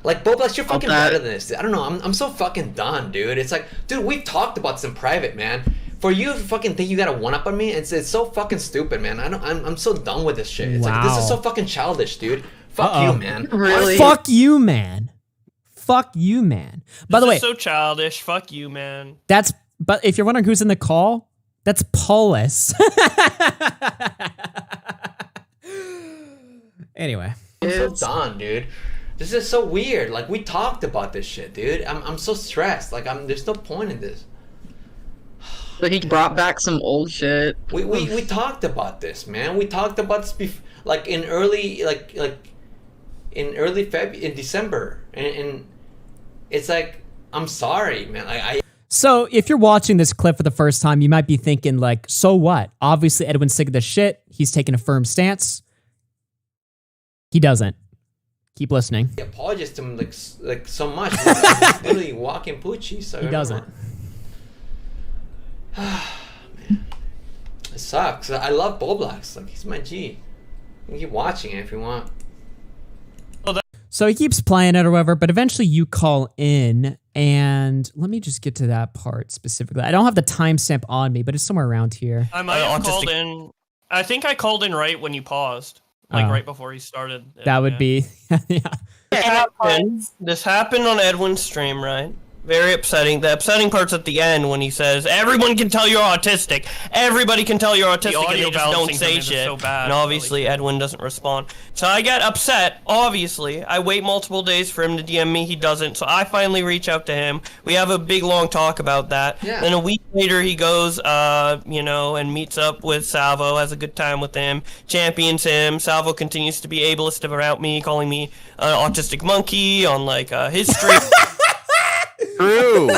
T: Like, Boblax, you're fucking better than this. I don't know. I'm so fucking done, dude. It's like, dude, we've talked about this in private, man. For you to fucking think you got a one-up on me, it's so fucking stupid, man. I'm so done with this shit. It's like, this is so fucking childish, dude. Fuck you, man.
G: Really? Fuck you, man. Fuck you, man. By the way,
L: so childish. Fuck you, man.
G: But if you're wondering who's in the call, that's Paulus. Anyway.
T: I'm so done, dude. This is so weird. Like, we talked about this shit, dude. I'm so stressed. Like, there's no point in this.
U: But he brought back some old shit.
T: We talked about this, man. We talked about this before, like in early in December, and it's like, I'm sorry, man.
G: So if you're watching this clip for the first time, you might be thinking like, so what? Obviously, Edwin's sick of this shit. He's taking a firm stance. He doesn't. Keep listening.
T: I apologize to him like so much. He's literally walking Poochie. So
G: he doesn't.
T: Man, it sucks. I love Boblax. Like, he's my G. You can keep watching it if you want.
G: So he keeps playing it or whatever, but eventually you call in, and let me just get to that part specifically. I don't have the timestamp on me, but it's somewhere around here.
L: I might have called in. I think I called in right when you paused, like right before he started.
G: That would be, yeah.
L: This happened on Edwin's stream, right? Very upsetting. The upsetting part's at the end when he says, everyone can tell you're autistic. Everybody can tell you're autistic, and they just don't say shit. So bad, and obviously Edwin doesn't respond. So I get upset, obviously. I wait multiple days for him to DM me. He doesn't. So I finally reach out to him. We have a big, long talk about that. Yeah. Then a week later, he goes, and meets up with Salvo, has a good time with him, champions him. Salvo continues to be ableist about me, calling me an autistic monkey on, like, his stream.
H: True.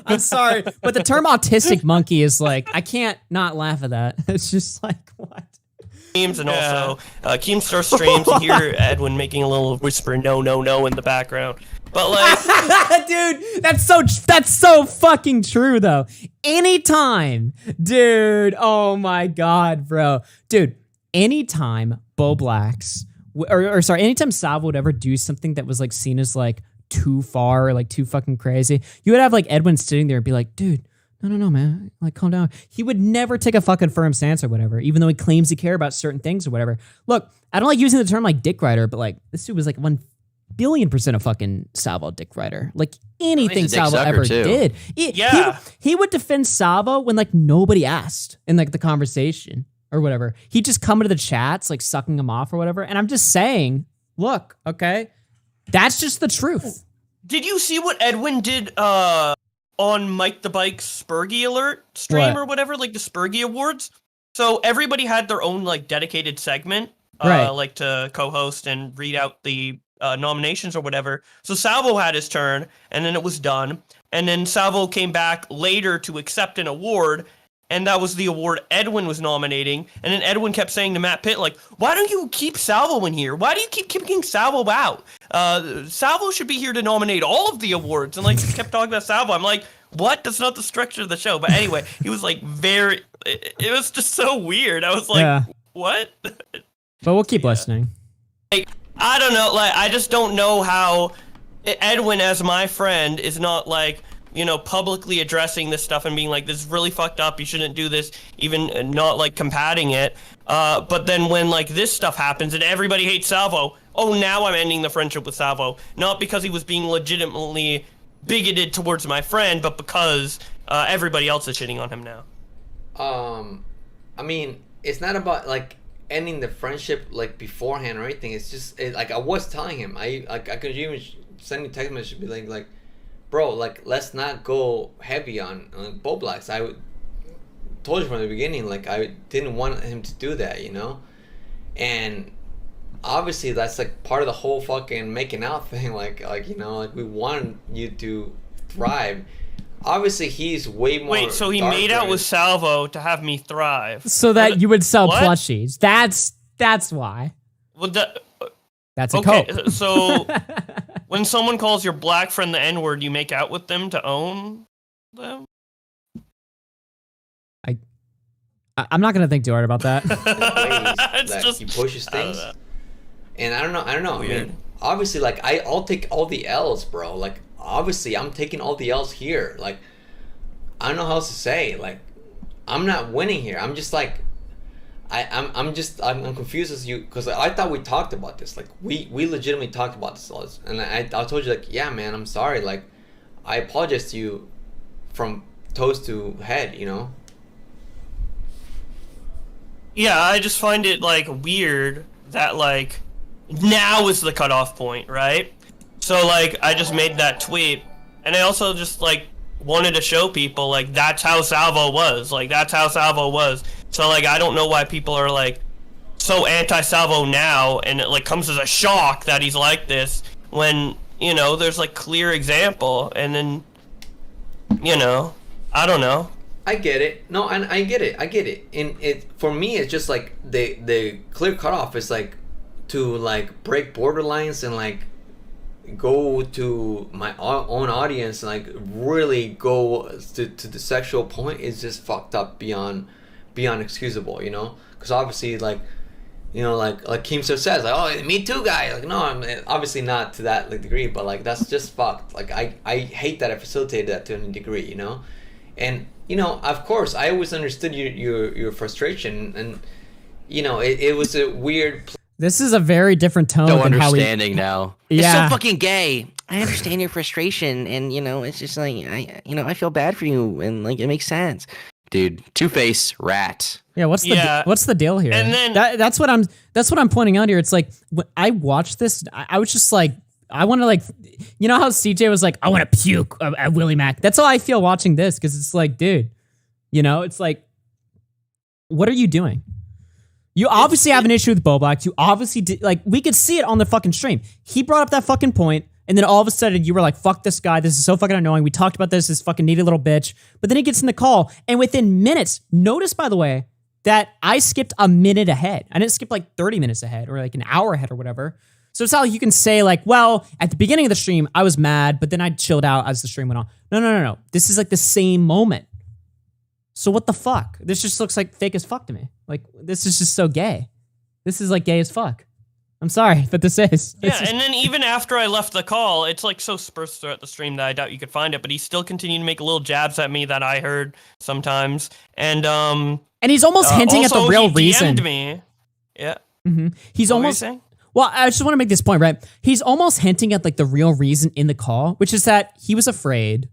G: I'm sorry, but the term autistic monkey is like, I can't not laugh at that. It's just like, what?
L: And also, Keemstar streams, you hear Edwin making a little whisper, no, in the background. But like,
G: dude, that's so fucking true though. Anytime, dude, oh my God, bro. Dude, anytime Boblax, anytime Salvo would ever do something that was like seen as like too far or like too fucking crazy, you would have like Edwin sitting there and be like, dude, no, man, like, calm down. He would never take a fucking firm stance or whatever, even though he claims to care about certain things or whatever. Look, I don't like using the term like dick rider, but like, this dude was like 1,000,000,000% a fucking Salvo dick rider. Like, anything Salvo ever did. He would defend Salvo when like nobody asked in like the conversation or whatever. He'd just come into the chats like sucking him off or whatever. And I'm just saying, look, okay, that's just the truth.
L: Did you see what Edwin did on Mike the Bike's Spurgy Alert stream or whatever, like the Spurgy Awards? So everybody had their own like dedicated segment, like to co-host and read out the nominations or whatever. So Salvo had his turn, and then it was done. And then Salvo came back later to accept an award, and that was the award Edwin was nominating. And then Edwin kept saying to Matt Pitt, like, why don't you keep Salvo in here? Why do you keep kicking Salvo out? Salvo should be here to nominate all of the awards. And, like, kept talking about Salvo. I'm like, what? That's not the structure of the show. But anyway, he was, like, it was just so weird. I was like, what?
G: But we'll keep listening.
L: Like, I don't know. Like, I just don't know how Edwin, as my friend, is not, like, you know, publicly addressing this stuff and being like, this is really fucked up, you shouldn't do this, even not, like, combating it. But then when, like, this stuff happens and everybody hates Salvo, oh, now I'm ending the friendship with Salvo. Not because he was being legitimately bigoted towards my friend, but because everybody else is shitting on him now.
T: I mean, it's not about, like, ending the friendship, like, beforehand or anything. It's just, like, I was telling him, I could even send you text message, be like, bro, like, let's not go heavy on Bo Blacks. I told you from the beginning, like, I didn't want him to do that, you know? And obviously that's, like, part of the whole fucking making out thing. Like you know, like, we want you to thrive. Obviously, he's way more.
L: Wait, so he made out with Salvo to have me thrive,
G: so that you would sell plushies. That's why.
L: Well,
G: that's a code.
L: Okay, so when someone calls your black friend the N-word, you make out with them to own them?
G: I'm not gonna think too hard about that.
T: That he pushes things, and I don't know. I mean, obviously, like, I'll take all the L's, bro. Like, obviously, I'm taking all the L's here. Like, I don't know how else to say. Like, I'm not winning here. I'm just like, I'm confused as you, because I thought we talked about this. Like, we legitimately talked about this, and I told you, like, yeah, man, I'm sorry. Like, I apologize to you from toes to head, you know.
L: Yeah, I just find it, like, weird that, like, now is the cutoff point, right? So, like, I just made that tweet, and I also just, like, wanted to show people, like, that's how Salvo was. Like, that's how Salvo was. So, like, I don't know why people are, like, so anti-Salvo now, and it, like, comes as a shock that he's like this, when, you know, there's, like, clear example, and then, you know, I don't know.
T: I get it. No, and I get it. And it, for me, it's just like the clear cutoff is like to, like, break borderlines and, like, go to my own audience and, like, really go to the sexual point is just fucked up beyond excusable, you know? Because obviously, like, you know, like Keemstar says, like, oh, me too, guy. Like, no, I'm obviously not to that, like, degree, but, like, that's just fucked. Like, I hate that I facilitated that to any degree, you know? And, you know, of course, I always understood your frustration, and, you know, it was a weird.
G: This is a very different tone.
H: No
G: than
H: understanding
G: how we,
H: now.
G: Yeah.
H: It's so fucking gay. I understand your frustration, and, you know, it's just like, I feel bad for you, and, like, it makes sense. Dude, two-face rat.
G: Yeah, what's the deal here?
L: And then
G: that's what I'm pointing out here. It's like, when I watched this, I was just like, I want to, like, you know how CJ was like, I want to puke at Willie Mac. That's how I feel watching this, because it's like, dude, you know, it's like, what are you doing? You obviously have an issue with Bo Black. You obviously did, like, we could see it on the fucking stream. He brought up that fucking point, and then all of a sudden you were like, fuck this guy. This is so fucking annoying. We talked about this fucking needy little bitch. But then he gets in the call, and within minutes, notice, by the way, that I skipped a minute ahead. I didn't skip like 30 minutes ahead or like an hour ahead or whatever. So it's not like you can say, like, well, at the beginning of the stream, I was mad, but then I chilled out as the stream went on. No. This is like the same moment. So what the fuck? This just looks like fake as fuck to me. Like, this is just so gay. This is, like, gay as fuck. I'm sorry, but this is.
L: Yeah, and then even after I left the call, it's, like, so sparse throughout the stream that I doubt you could find it, but he still continued to make little jabs at me that I heard sometimes. And
G: he's almost hinting at the real reason.
L: DM'd me. Yeah.
G: Mm-hmm. He's almost. Well, I just want to make this point, right? He's almost hinting at, like, the real reason in the call, which is that he was afraid.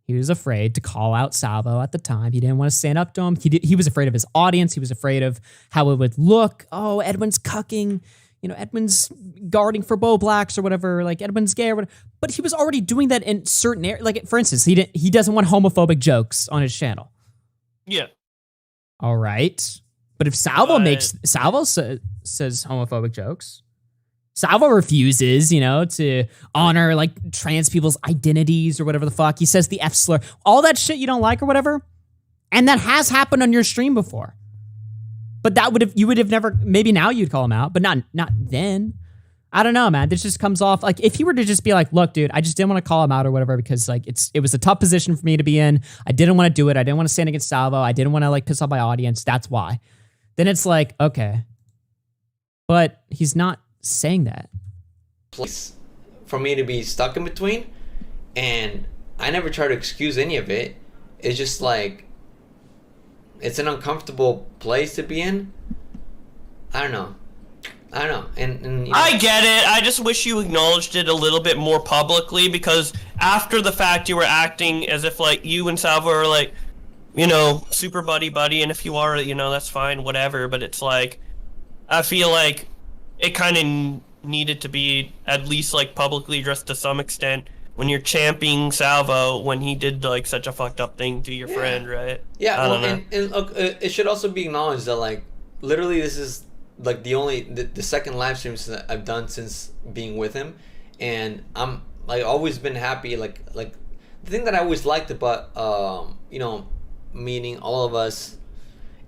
G: He was afraid to call out Salvo at the time. He didn't want to stand up to him. He was afraid of his audience. He was afraid of how it would look. Oh, Edwin's cucking. You know, Edwin's guarding for Bo Blacks or whatever. Like, Edwin's gay or whatever. But he was already doing that in certain areas. Like, for instance, he doesn't want homophobic jokes on his channel.
L: Yeah.
G: All right. But if Salvo says homophobic jokes, Salvo refuses, you know, to honor, like, trans people's identities or whatever the fuck. He says the F slur. All that shit you don't like or whatever, And that has happened on your stream before. But you would have never, maybe now you'd call him out, but not then. I don't know, man. This just comes off like if he were to just be like, look, dude, I just didn't want to call him out or whatever because like it was a tough position for me to be in. I didn't want to do it. I didn't want to stand against Salvo. I didn't want to like piss off my audience. That's why. Then it's like, okay. But he's not saying that.
T: Place for me to be stuck in between, and I never try to excuse any of it. It's just like it's an uncomfortable place to be in. I don't know. And you know.
L: I get it. I just wish you acknowledged it a little bit more publicly, because after the fact you were acting as if like you and Salvo are like, you know, super buddy, and if you are, you know, that's fine, whatever. But it's like, I feel like it kind of needed to be at least like publicly addressed to some extent when you're championing Salvo when he did like such a fucked up thing to your friend, right?
T: Yeah, well, and look, it should also be acknowledged that like literally this is like the second live stream I've done since being with him, and I'm like always been happy. Like the thing that I always liked about you know, meeting all of us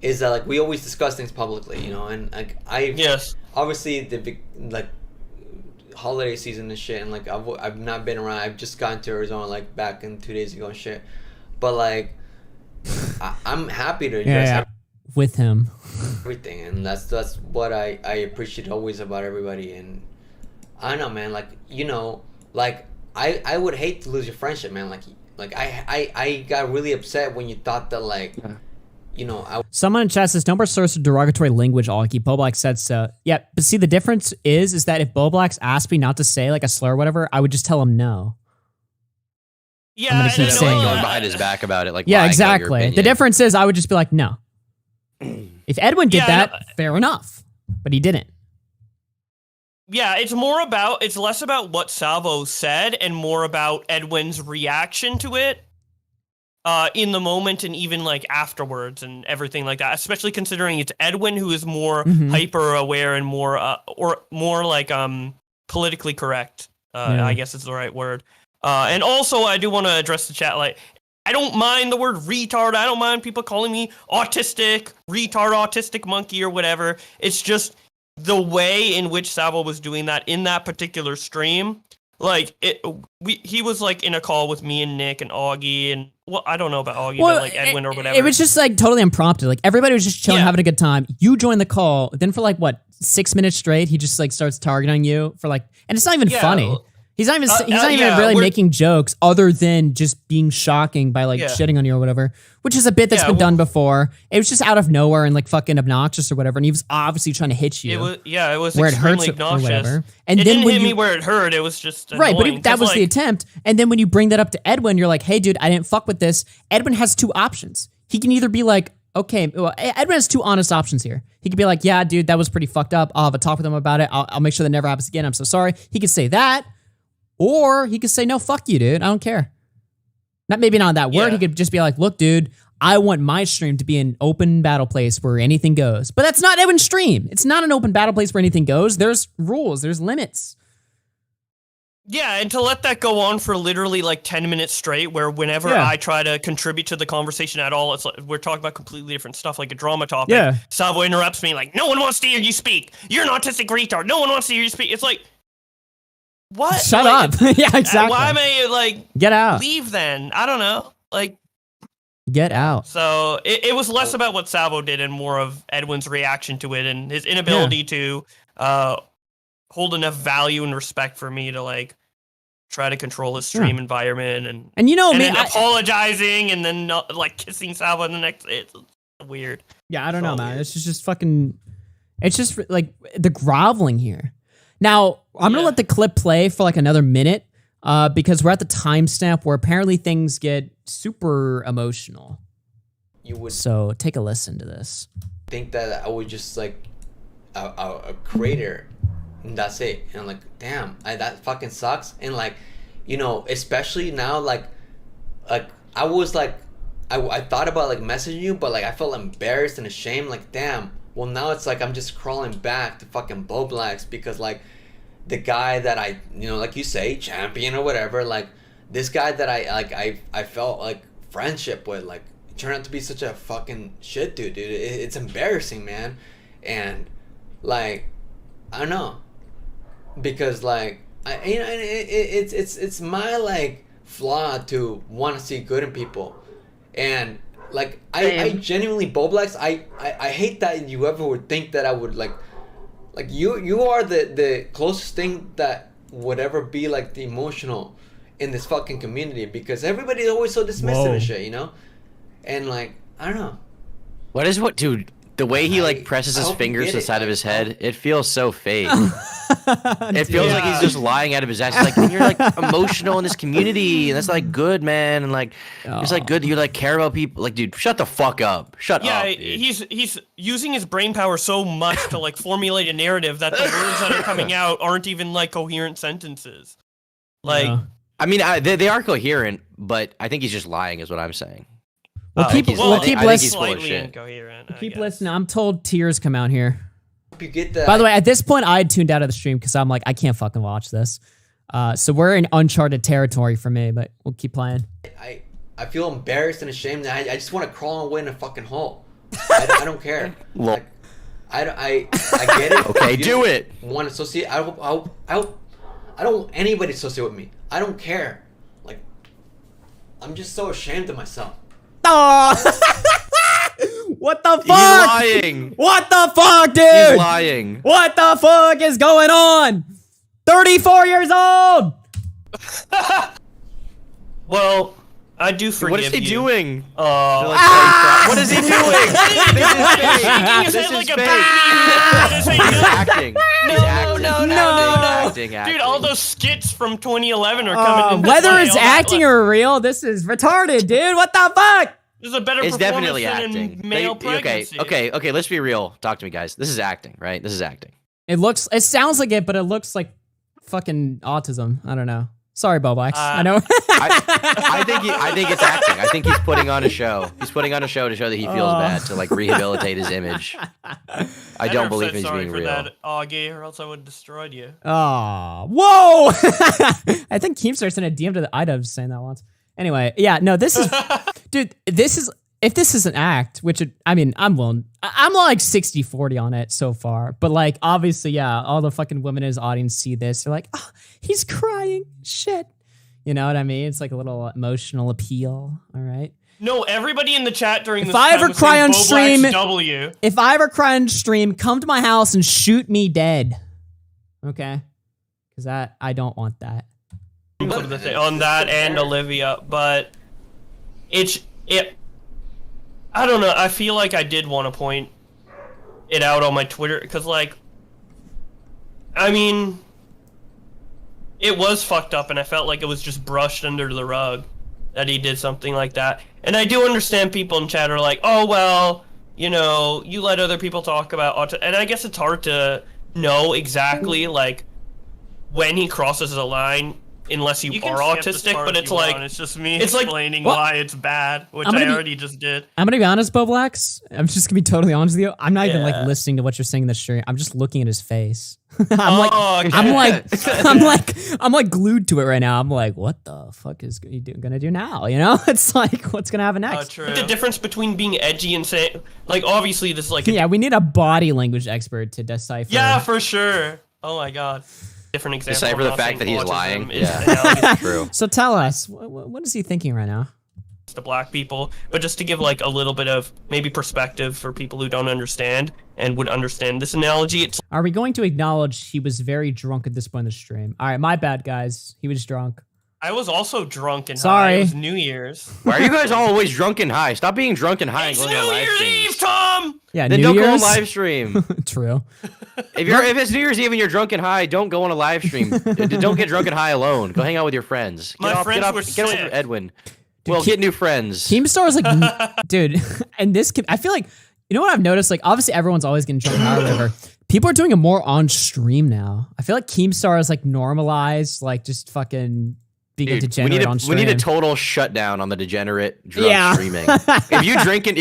T: is that like we always discuss things publicly, you know, and like obviously the like holiday season and shit, and like I've not been around. I've just gotten to Arizona like back in 2 days ago and shit, but like I'm happy to address
G: with him
T: everything, and that's what I appreciate always about everybody. And I don't know, man, like, you know, like I would hate to lose your friendship, man. Like I got really upset when you thought that like you know,
G: someone in chat says don't source of derogatory language, Augie. Boblack said so. Yeah, but see the difference is that if Boblax asked me not to say like a slur or whatever, I would just tell him no.
L: Yeah,
G: I'm gonna keep saying
H: going behind his back about it, like
G: yeah,
H: lying about your
G: exactly.
H: opinion.
G: The difference is I would just be like no. If Edwin did that, fair enough, but he didn't.
L: Yeah, it's less about what Salvo said and more about Edwin's reaction to it in the moment and even like afterwards and everything like that, especially considering it's Edwin who is more hyper aware and more like politically correct. I guess is the right word. And also I do want to address the chat, like I don't mind the word retard. I don't mind people calling me autistic, retard, autistic monkey or whatever. It's just the way in which Salvo was doing that in that particular stream. Like he was like in a call with me and Nick and Augie and well, I don't know about Augie, but like Edwin or whatever.
G: It was just like totally impromptu. Like everybody was just chilling, having a good time. You joined the call. Then for like what 6 minutes straight, he just like starts targeting you for like, and it's not even funny. He's not even really making jokes other than just being shocking by like shitting on you or whatever, which is a bit that's been done before. It was just out of nowhere and like fucking obnoxious or whatever. And he was obviously trying to hit you.
L: It was
G: where
L: extremely
G: it hurts
L: obnoxious.
G: Or whatever. And
L: it
G: then
L: didn't hit me where it hurt. It was just annoying,
G: right. But that was the attempt. And then when you bring that up to Edwin, you're like, hey, dude, I didn't fuck with this. Edwin has two options. He can either be like, okay, well, Edwin has two honest options here. He could be like, yeah, dude, that was pretty fucked up. I'll have a talk with him about it. I'll make sure that never happens again. I'm so sorry. He could say that. Or he could say, no, fuck you, dude. I don't care. Maybe not that word. He could just be like, look, dude, I want my stream to be an open battle place where anything goes. But that's not Edwin's stream. It's not an open battle place where anything goes. There's rules. There's limits.
L: Yeah, and to let that go on for literally like 10 minutes straight, where whenever I try to contribute to the conversation at all, it's like we're talking about completely different stuff, like a drama topic.
G: Yeah.
L: Salvo interrupts me like, no one wants to hear you speak. You're an autistic retard. No one wants to hear you speak. It's like, what?
G: Shut
L: like,
G: up. Yeah, exactly.
L: Why am I like,
G: get out?
L: Leave then. I don't know. Like,
G: get out.
L: So it was less about what Salvo did and more of Edwin's reaction to it and his inability to hold enough value and respect for me to like try to control his stream environment
G: and you know me,
L: apologizing and then not, like kissing Salvo in the next. It's weird.
G: Yeah, I don't know, man. It's just fucking. It's just like the groveling here. Now, I'm going to let the clip play for like another minute because we're at the timestamp where apparently things get super emotional. So take a listen to this.
T: Think that I was just like a creator and that's it. And I'm like, damn, that fucking sucks. And like, you know, especially now, like I was like, I thought about like messaging you, but like I felt embarrassed and ashamed. Like, damn. Well, now it's like I'm just crawling back to fucking Boblax because like the guy that I, you know, like you say, champion or whatever, like this guy that I felt like friendship with, like turned out to be such a fucking shit dude. It's embarrassing, man. And like, I don't know, because like it's my like flaw to want to see good in people, and like I genuinely Boblax, I hate that you ever would think that I would like you are the closest thing that would ever be like the emotional in this fucking community, because everybody's always so dismissive and shit, you know. And like, I don't know.
H: What, dude? The way he like presses his fingers to the side of his head, it feels so fake. It feels like he's just lying out of his ass. He's like, you're like emotional in this community, and that's like good, man. And like, it's like good that you like care about people. Like, dude, shut the fuck up. Shut up.
L: Yeah,
H: dude.
L: he's using his brain power so much to like formulate a narrative that the words that are coming out aren't even like coherent sentences. Like,
H: I mean, they are coherent, but I think he's just lying, is what I'm saying.
G: We'll keep
L: listening.
G: Keep listening. I'm told tears come out here.
T: You get that.
G: By the way, at this point, I had tuned out of the stream because I'm like, I can't fucking watch this. So we're in uncharted territory for me, but we'll keep playing.
T: I feel embarrassed and ashamed. I just want to crawl away in a fucking hole. I don't care. Like, I get it.
H: Okay, do it.
T: Want to associate? I don't want anybody to associate with me. I don't care. Like, I'm just so ashamed of myself.
G: Oh. What the fuck?
H: He's lying.
G: What the fuck, dude?
H: He's lying.
G: What the fuck is going on? 34 years old.
L: Well, I do forgive you.
H: What is he doing?
L: What
H: is he doing? This is fake. He's acting. No.
L: Dude, all those skits from 2011 are coming into
G: Whether
L: play.
G: it's acting or real, this is retarded, dude. What the fuck?
L: This is a better
H: It's
L: performance
H: definitely
L: than
H: acting.
L: in male pregnancy.
H: Okay, let's be real. Talk to me, guys. This is acting, right? This is acting.
G: It sounds like it, but it looks like fucking autism. I don't know. Sorry, Bobax. I know.
H: I think it's acting. I think he's putting on a show. He's putting on a show to show that he feels bad, to like rehabilitate his image. I don't believe he's being real.
L: That, Augie, or else I would have destroyed you.
G: Oh, whoa! I think Keemstar sent a DM to the IDubs saying that once. Anyway, yeah, no, this is, dude, if this is an act, which I'm willing, I'm like 60-40 on it so far, but like, obviously, yeah, all the fucking women in his audience see this, they're like, oh, he's crying, shit. You know what I mean? It's like a little emotional appeal, all right?
L: No, everybody in the chat during this
G: if I ever cry on stream,
L: if
G: I ever cry on stream, come to my house and shoot me dead, okay? Because I don't want that.
L: On that and Olivia, but it I don't know, I feel like I did want to point it out on my Twitter, because like, I mean, it was fucked up, and I felt like it was just brushed under the rug that he did something like that. And I do understand people in chat are like, oh well, you know, you let other people talk about and I guess it's hard to know exactly like when he crosses a line unless you are autistic, but it's like it's just me explaining why it's bad, which I already just did.
G: I'm gonna be honest, Boblax. I'm just gonna be totally honest with you. I'm not even like listening to what you're saying in the stream. I'm just looking at his face. I'm like glued to it right now. I'm like, what the fuck is he gonna do now? You know, it's like, what's gonna happen next?
L: True. The difference between being edgy and saying, like, obviously this is like
G: we need a body language expert to decipher.
L: Yeah, for sure. Oh my god. Different example.
H: Decipher the fact that he's lying. Yeah, true.
G: So tell us, what is he thinking right now?
L: To black people, but just to give like a little bit of maybe perspective for people who don't understand and would understand this analogy.
G: Are we going to acknowledge he was very drunk at this point in the stream? All right, my bad, guys. He was drunk.
L: I was also drunk and
G: Sorry.
L: high. It was New Year's.
H: Why are you guys always drunk and high? Stop being drunk and high and going on live
L: New
H: streams.
L: Year's Eve, Tom!
G: Yeah,
H: then
G: New
H: don't
G: Year's?
H: go on live stream.
G: True.
H: If it's New Year's Eve and you're drunk and high, don't go on a live stream. Don't get drunk and high alone. Go hang out with your friends.
L: My friends were
H: get away from
L: sick.
H: Edwin.
G: Dude,
H: Well, get new friends.
G: Keemstar is like, dude, and this, I feel like, you know what I've noticed? Like, obviously everyone's always getting drunk or whatever. People are doing it more on stream now. I feel like Keemstar is like normalized, like just fucking being a degenerate on stream.
H: We need a total shutdown on the degenerate drunk streaming. If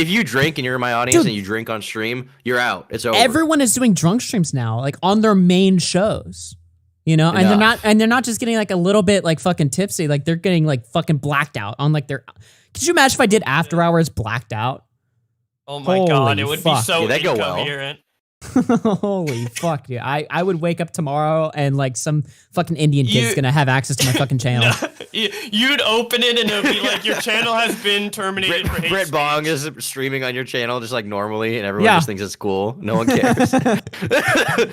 H: you drink and you're in my audience and you drink on stream, you're out. It's over.
G: Everyone is doing drunk streams now, like on their main shows. You know, and they're not just getting like a little bit like fucking tipsy, like they're getting like fucking blacked out on like their. Could you imagine if I did after hours blacked out?
L: Oh my god, it would be so
H: Well.
L: incoherent.
G: Holy fuck, dude. I would wake up tomorrow and like some fucking Indian kid's gonna have access to my fucking channel.
L: You'd open it and it would be like your channel has been terminated for hate
H: Brett
L: speech.
H: Bong is streaming on your channel just like normally, and everyone just thinks it's cool. No one cares.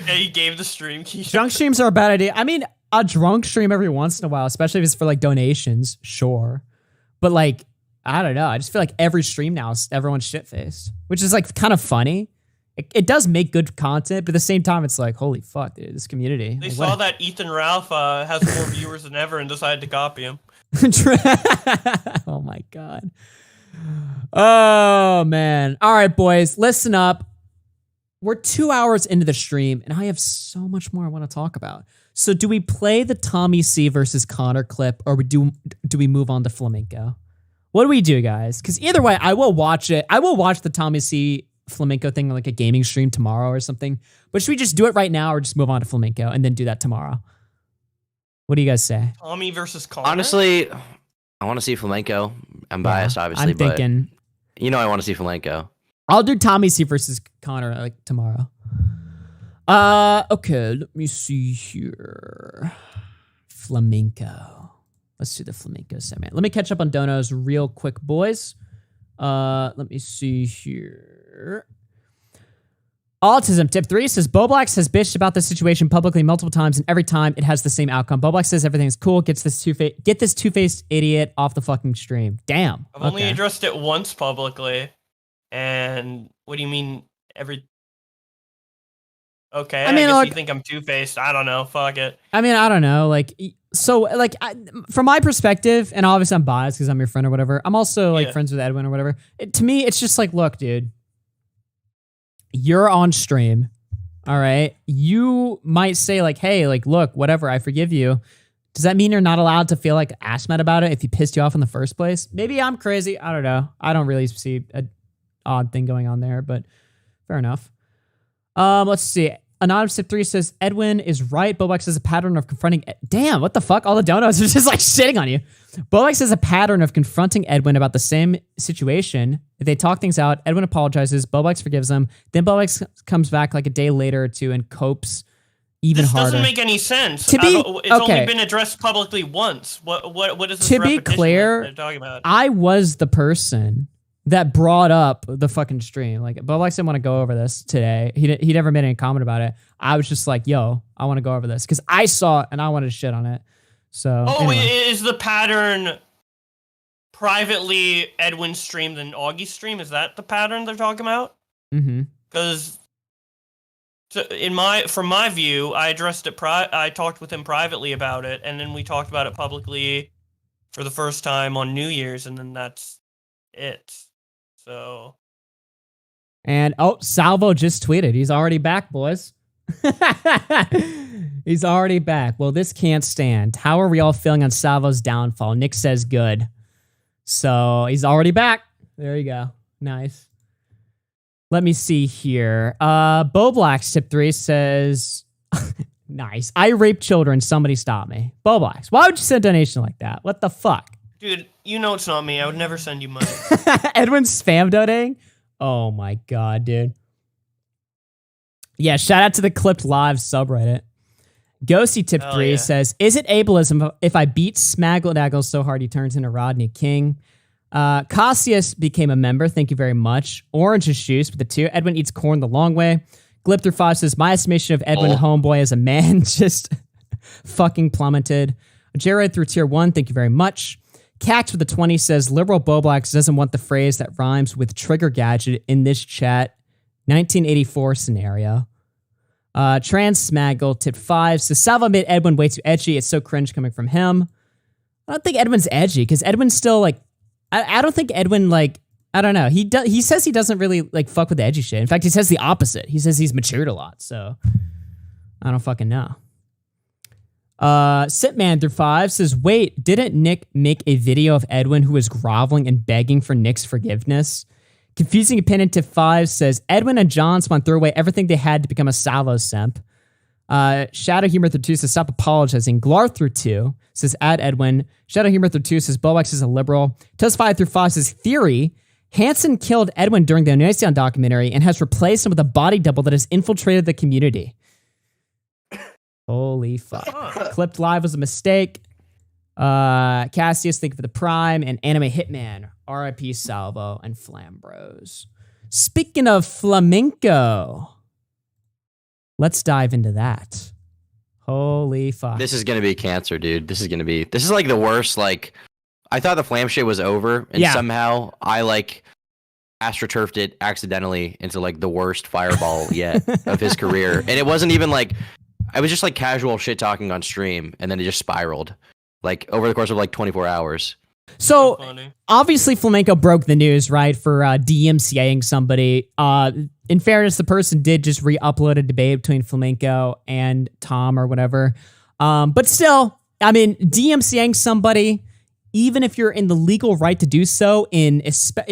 L: He gave the stream key.
G: Drunk streams are a bad idea. I mean, a drunk stream every once in a while, especially if it's for like donations, sure. But like, I don't know. I just feel like every stream now is everyone's shit-faced, which is like kind of funny. It does make good content, but at the same time, it's like, holy fuck, dude, this community.
L: They
G: like,
L: saw that Ethan Ralph has more viewers than ever and decided to copy him.
G: Oh my god. Oh man. All right, boys, listen up. We're 2 hours into the stream, and I have so much more I want to talk about. So do we play the Tommy C versus Connor clip, or do we move on to Flamenco? What do we do, guys? Because either way, I will watch it. I will watch the Tommy C Flamenco thing on like a gaming stream tomorrow or something. But should we just do it right now or just move on to Flamenco and then do that tomorrow? What do you guys say?
L: Tommy versus Connor?
H: Honestly, I want to see Flamenco. I'm biased, obviously,
G: I'm thinking,
H: but you know I want to see Flamenco.
G: I'll do Tommy C versus Connor like tomorrow. Okay, let me see here. Flamenco. Let's do the Flamenco segment. Let me catch up on donos real quick, boys. Let me see here. Autism tip 3 says Boblax has bitched about this situation publicly multiple times, and every time it has the same outcome. Boblax says everything's cool. Get this two-faced idiot off the fucking stream. Damn.
L: I've only addressed it once publicly, and what do you mean every? Okay, I guess you think I'm two-faced. I don't know. Fuck it.
G: I mean, I don't know. Like, so, like, from my perspective, and obviously I'm biased because I'm your friend or whatever. I'm also like friends with Edwin or whatever. To me, it's just like, look, dude. You're on stream, all right? You might say like, hey, like, look, whatever, I forgive you. Does that mean you're not allowed to feel like ass mad about it if he pissed you off in the first place? Maybe I'm crazy. I don't know. I don't really see an odd thing going on there, but fair enough. Let's see. Anonymous tip 3 says, Edwin is right. Bobax has a pattern of confronting... Damn, what the fuck? All the donuts are just like shitting on you. Bobax has a pattern of confronting Edwin about the same situation. If they talk things out, Edwin apologizes, Bobax forgives him, then Bobax comes back like a day later or two and copes even harder.
L: This doesn't make any sense. It's only been addressed publicly once. What is this
G: to be clear,
L: they're talking about?
G: I was the person that brought up the fucking stream. Like, Bobax didn't want to go over this today. He never made any comment about it. I was just like, yo, I want to go over this because I saw it and I wanted to shit on it. So anyway.
L: Is the pattern privately Edwin streamed and Augie stream? Is that the pattern they're talking about?
G: Mm-hmm.
L: Because from my view, I addressed it. I talked with him privately about it, and then we talked about it publicly for the first time on New Year's, and then that's it. So.
G: And Salvo just tweeted. He's already back, boys. He's already back. Well, this can't stand. How are we all feeling on Salvo's downfall? Nick says good. So he's already back. There you go. Nice. Let me see here. Boblax tip 3 says, nice. I rape children. Somebody stop me. Boblax, why would you send a donation like that? What the fuck?
L: Dude, you know it's not me. I would never send you money.
G: Edwin's spam donating? Oh my god, dude. Yeah, shout out to the Clipped Live subreddit. Ghosty tip 3 says, is it ableism if I beat Smaggle so hard he turns into Rodney King? Cassius became a member. Thank you very much. Orange is juice with the 2. Edwin eats corn the long way. Glip5 says, my estimation of Edwin Homeboy as a man just fucking plummeted. Jared through tier 1. Thank you very much. Cax with the 20 says, liberal Boblax doesn't want the phrase that rhymes with trigger gadget in this chat. 1984 scenario. Trans Smaggle tip 5 says, Salvo made Edwin way too edgy. It's so cringe coming from him. I don't think Edwin's edgy because Edwin's still like, I don't think Edwin like, I don't know. He says he doesn't really like fuck with the edgy shit. In fact, he says the opposite. He says he's matured a lot. So I don't fucking know. Sitman through 5 says, wait, didn't Nick make a video of Edwin who was groveling and begging for Nick's forgiveness? Confusing Opinion tip 5 says, Edwin and John Spawn threw away everything they had to become a Salvo simp. Shadow Humor 32 says, stop apologizing. Glar32 says, add Edwin. Shadow Humor 32 says, Bowax is a liberal. Tuss5 through Fox says, theory. Hansen killed Edwin during the Onision documentary and has replaced him with a body double that has infiltrated the community. Holy fuck. Clipped Live was a mistake. Cassius, thank you for the Prime. And Anime Hitman, RIP Salvo, and Flambros. Speaking of Flamenco, let's dive into that. Holy fuck.
H: This is going to be cancer, dude. This is like the worst. Like, I thought the Flam shit was over, and somehow I like astroturfed it accidentally into like the worst fireball yet of his career. And it wasn't even like, I was just like casual shit talking on stream, and then it just spiraled like over the course of like 24 hours.
G: So obviously Flamenco broke the news, right, for DMCAing somebody. In fairness, the person did just re-upload a debate between Flamenco and Tom or whatever. But still, I mean, DMCAing somebody, even if you're in the legal right to do so in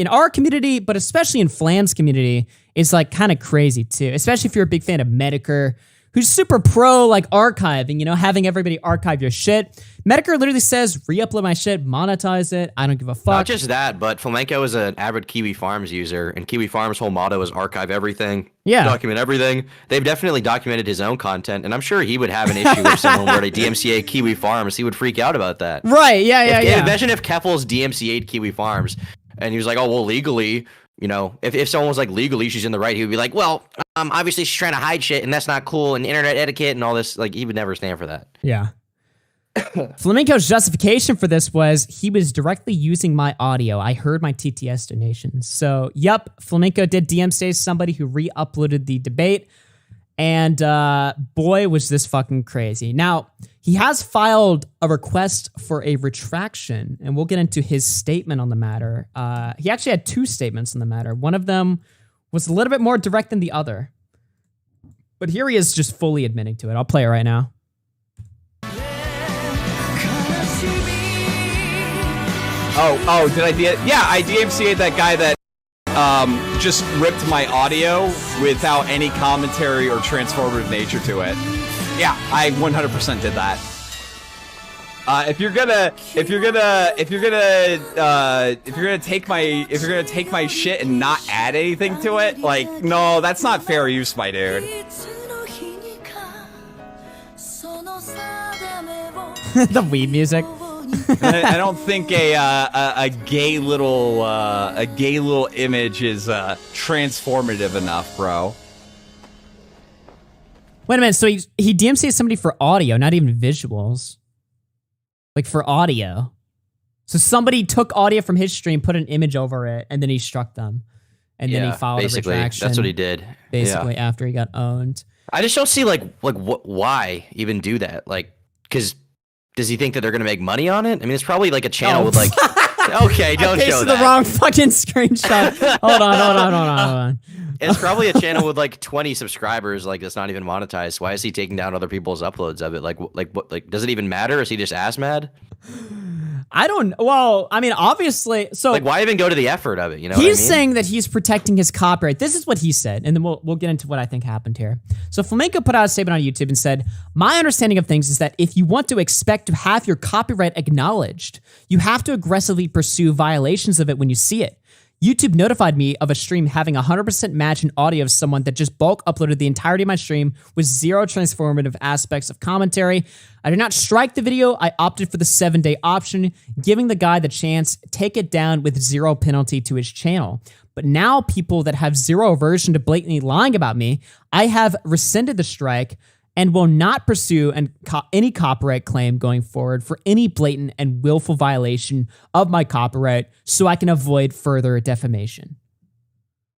G: our community, but especially in Flam's community, is like kind of crazy too. Especially if you're a big fan of Medicare, who's super pro like archiving, you know, having everybody archive your shit. Medicare literally says, re-upload my shit, monetize it. I don't give a fuck.
H: Not just that, but Flamenco is an avid Kiwi Farms user, and Kiwi Farms' whole motto is archive everything, document everything. They've definitely documented his own content, and I'm sure he would have an issue if someone were to DMCA Kiwi Farms. He would freak out about that.
G: Right, yeah.
H: Imagine if Keffels DMCA'd Kiwi Farms, and he was like, oh, well, legally, you know, if someone was like, legally, she's in the right, he would be like, well, obviously she's trying to hide shit, and that's not cool, and internet etiquette and all this. Like, he would never stand for that.
G: Yeah. Flamenco's justification for this was he was directly using my audio. I heard my TTS donations. So, yep, Flamenco did DMCA somebody who re-uploaded the debate. And boy, was this fucking crazy. Now, he has filed a request for a retraction, and we'll get into his statement on the matter. He actually had two statements on the matter. One of them was a little bit more direct than the other. But here he is just fully admitting to it. I'll play it right now.
A: Oh, did I I DMCA'd that guy that just ripped my audio without any commentary or transformative nature to it. Yeah, I 100% did that. If you're gonna take my shit and not add anything to it, like, no, that's not fair use, my dude.
G: The weed music.
A: I don't think a gay little image is transformative enough, bro.
G: Wait a minute. So he DMCA'd somebody for audio, not even visuals. Like for audio. So somebody took audio from his stream, put an image over it, and then he struck them. And then he filed a retraction.
H: That's what he did.
G: Basically, after he got owned.
H: I just don't see why even do that. Like, because does he think that they're gonna make money on it? I mean, it's probably like a channel with like. Okay, don't show that.
G: The wrong fucking screenshot. Hold on.
H: It's probably a channel with like 20 subscribers, like that's not even monetized. Why is he taking down other people's uploads of it? Like what? Like, does it even matter? Is he just ass mad?
G: I don't. Well, I mean, obviously. So,
H: like, why even go to the effort of it? You know,
G: he's
H: what I mean?
G: saying that he's protecting his copyright. This is what he said, and then we'll get into what I think happened here. So, Flamenco put out a statement on YouTube and said, "My understanding of things is that if you want to expect to have your copyright acknowledged, you have to aggressively pursue violations of it when you see it. YouTube notified me of a stream having 100% match in audio of someone that just bulk uploaded the entirety of my stream with zero transformative aspects of commentary. I did not strike the video. I opted for the 7-day option, giving the guy the chance to take it down with zero penalty to his channel. But now people that have zero aversion to blatantly lying about me, I have rescinded the strike and will not pursue any copyright claim going forward for any blatant and willful violation of my copyright so I can avoid further defamation."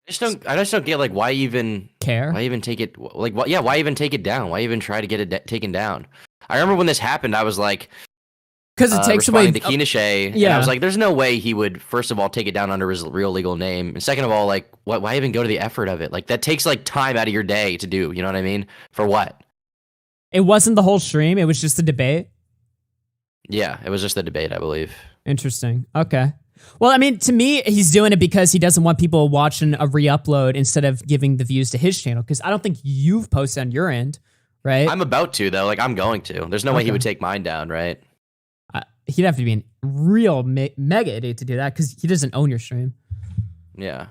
H: I just don't get, like, why even
G: care?
H: Why even take it? Like, why even take it down? Why even try to get it taken down? I remember when this happened, I was like,
G: because it takes away
H: the Keenashay, and I was like, there's no way he would, first of all, take it down under his real legal name, and second of all, like, why even go to the effort of it? Like, that takes like time out of your day to do. You know what I mean? For what?
G: It wasn't the whole stream. It was just a debate.
H: Yeah, it was just the debate, I believe.
G: Interesting. Okay. Well, I mean, to me, he's doing it because he doesn't want people watching a re-upload instead of giving the views to his channel. Because I don't think you've posted on your end right?
H: I'm about to though. Like I'm going to. There's no way he would take mine down, right?
G: He'd have to be a real mega idiot to do that because he doesn't own your stream.
H: Yeah.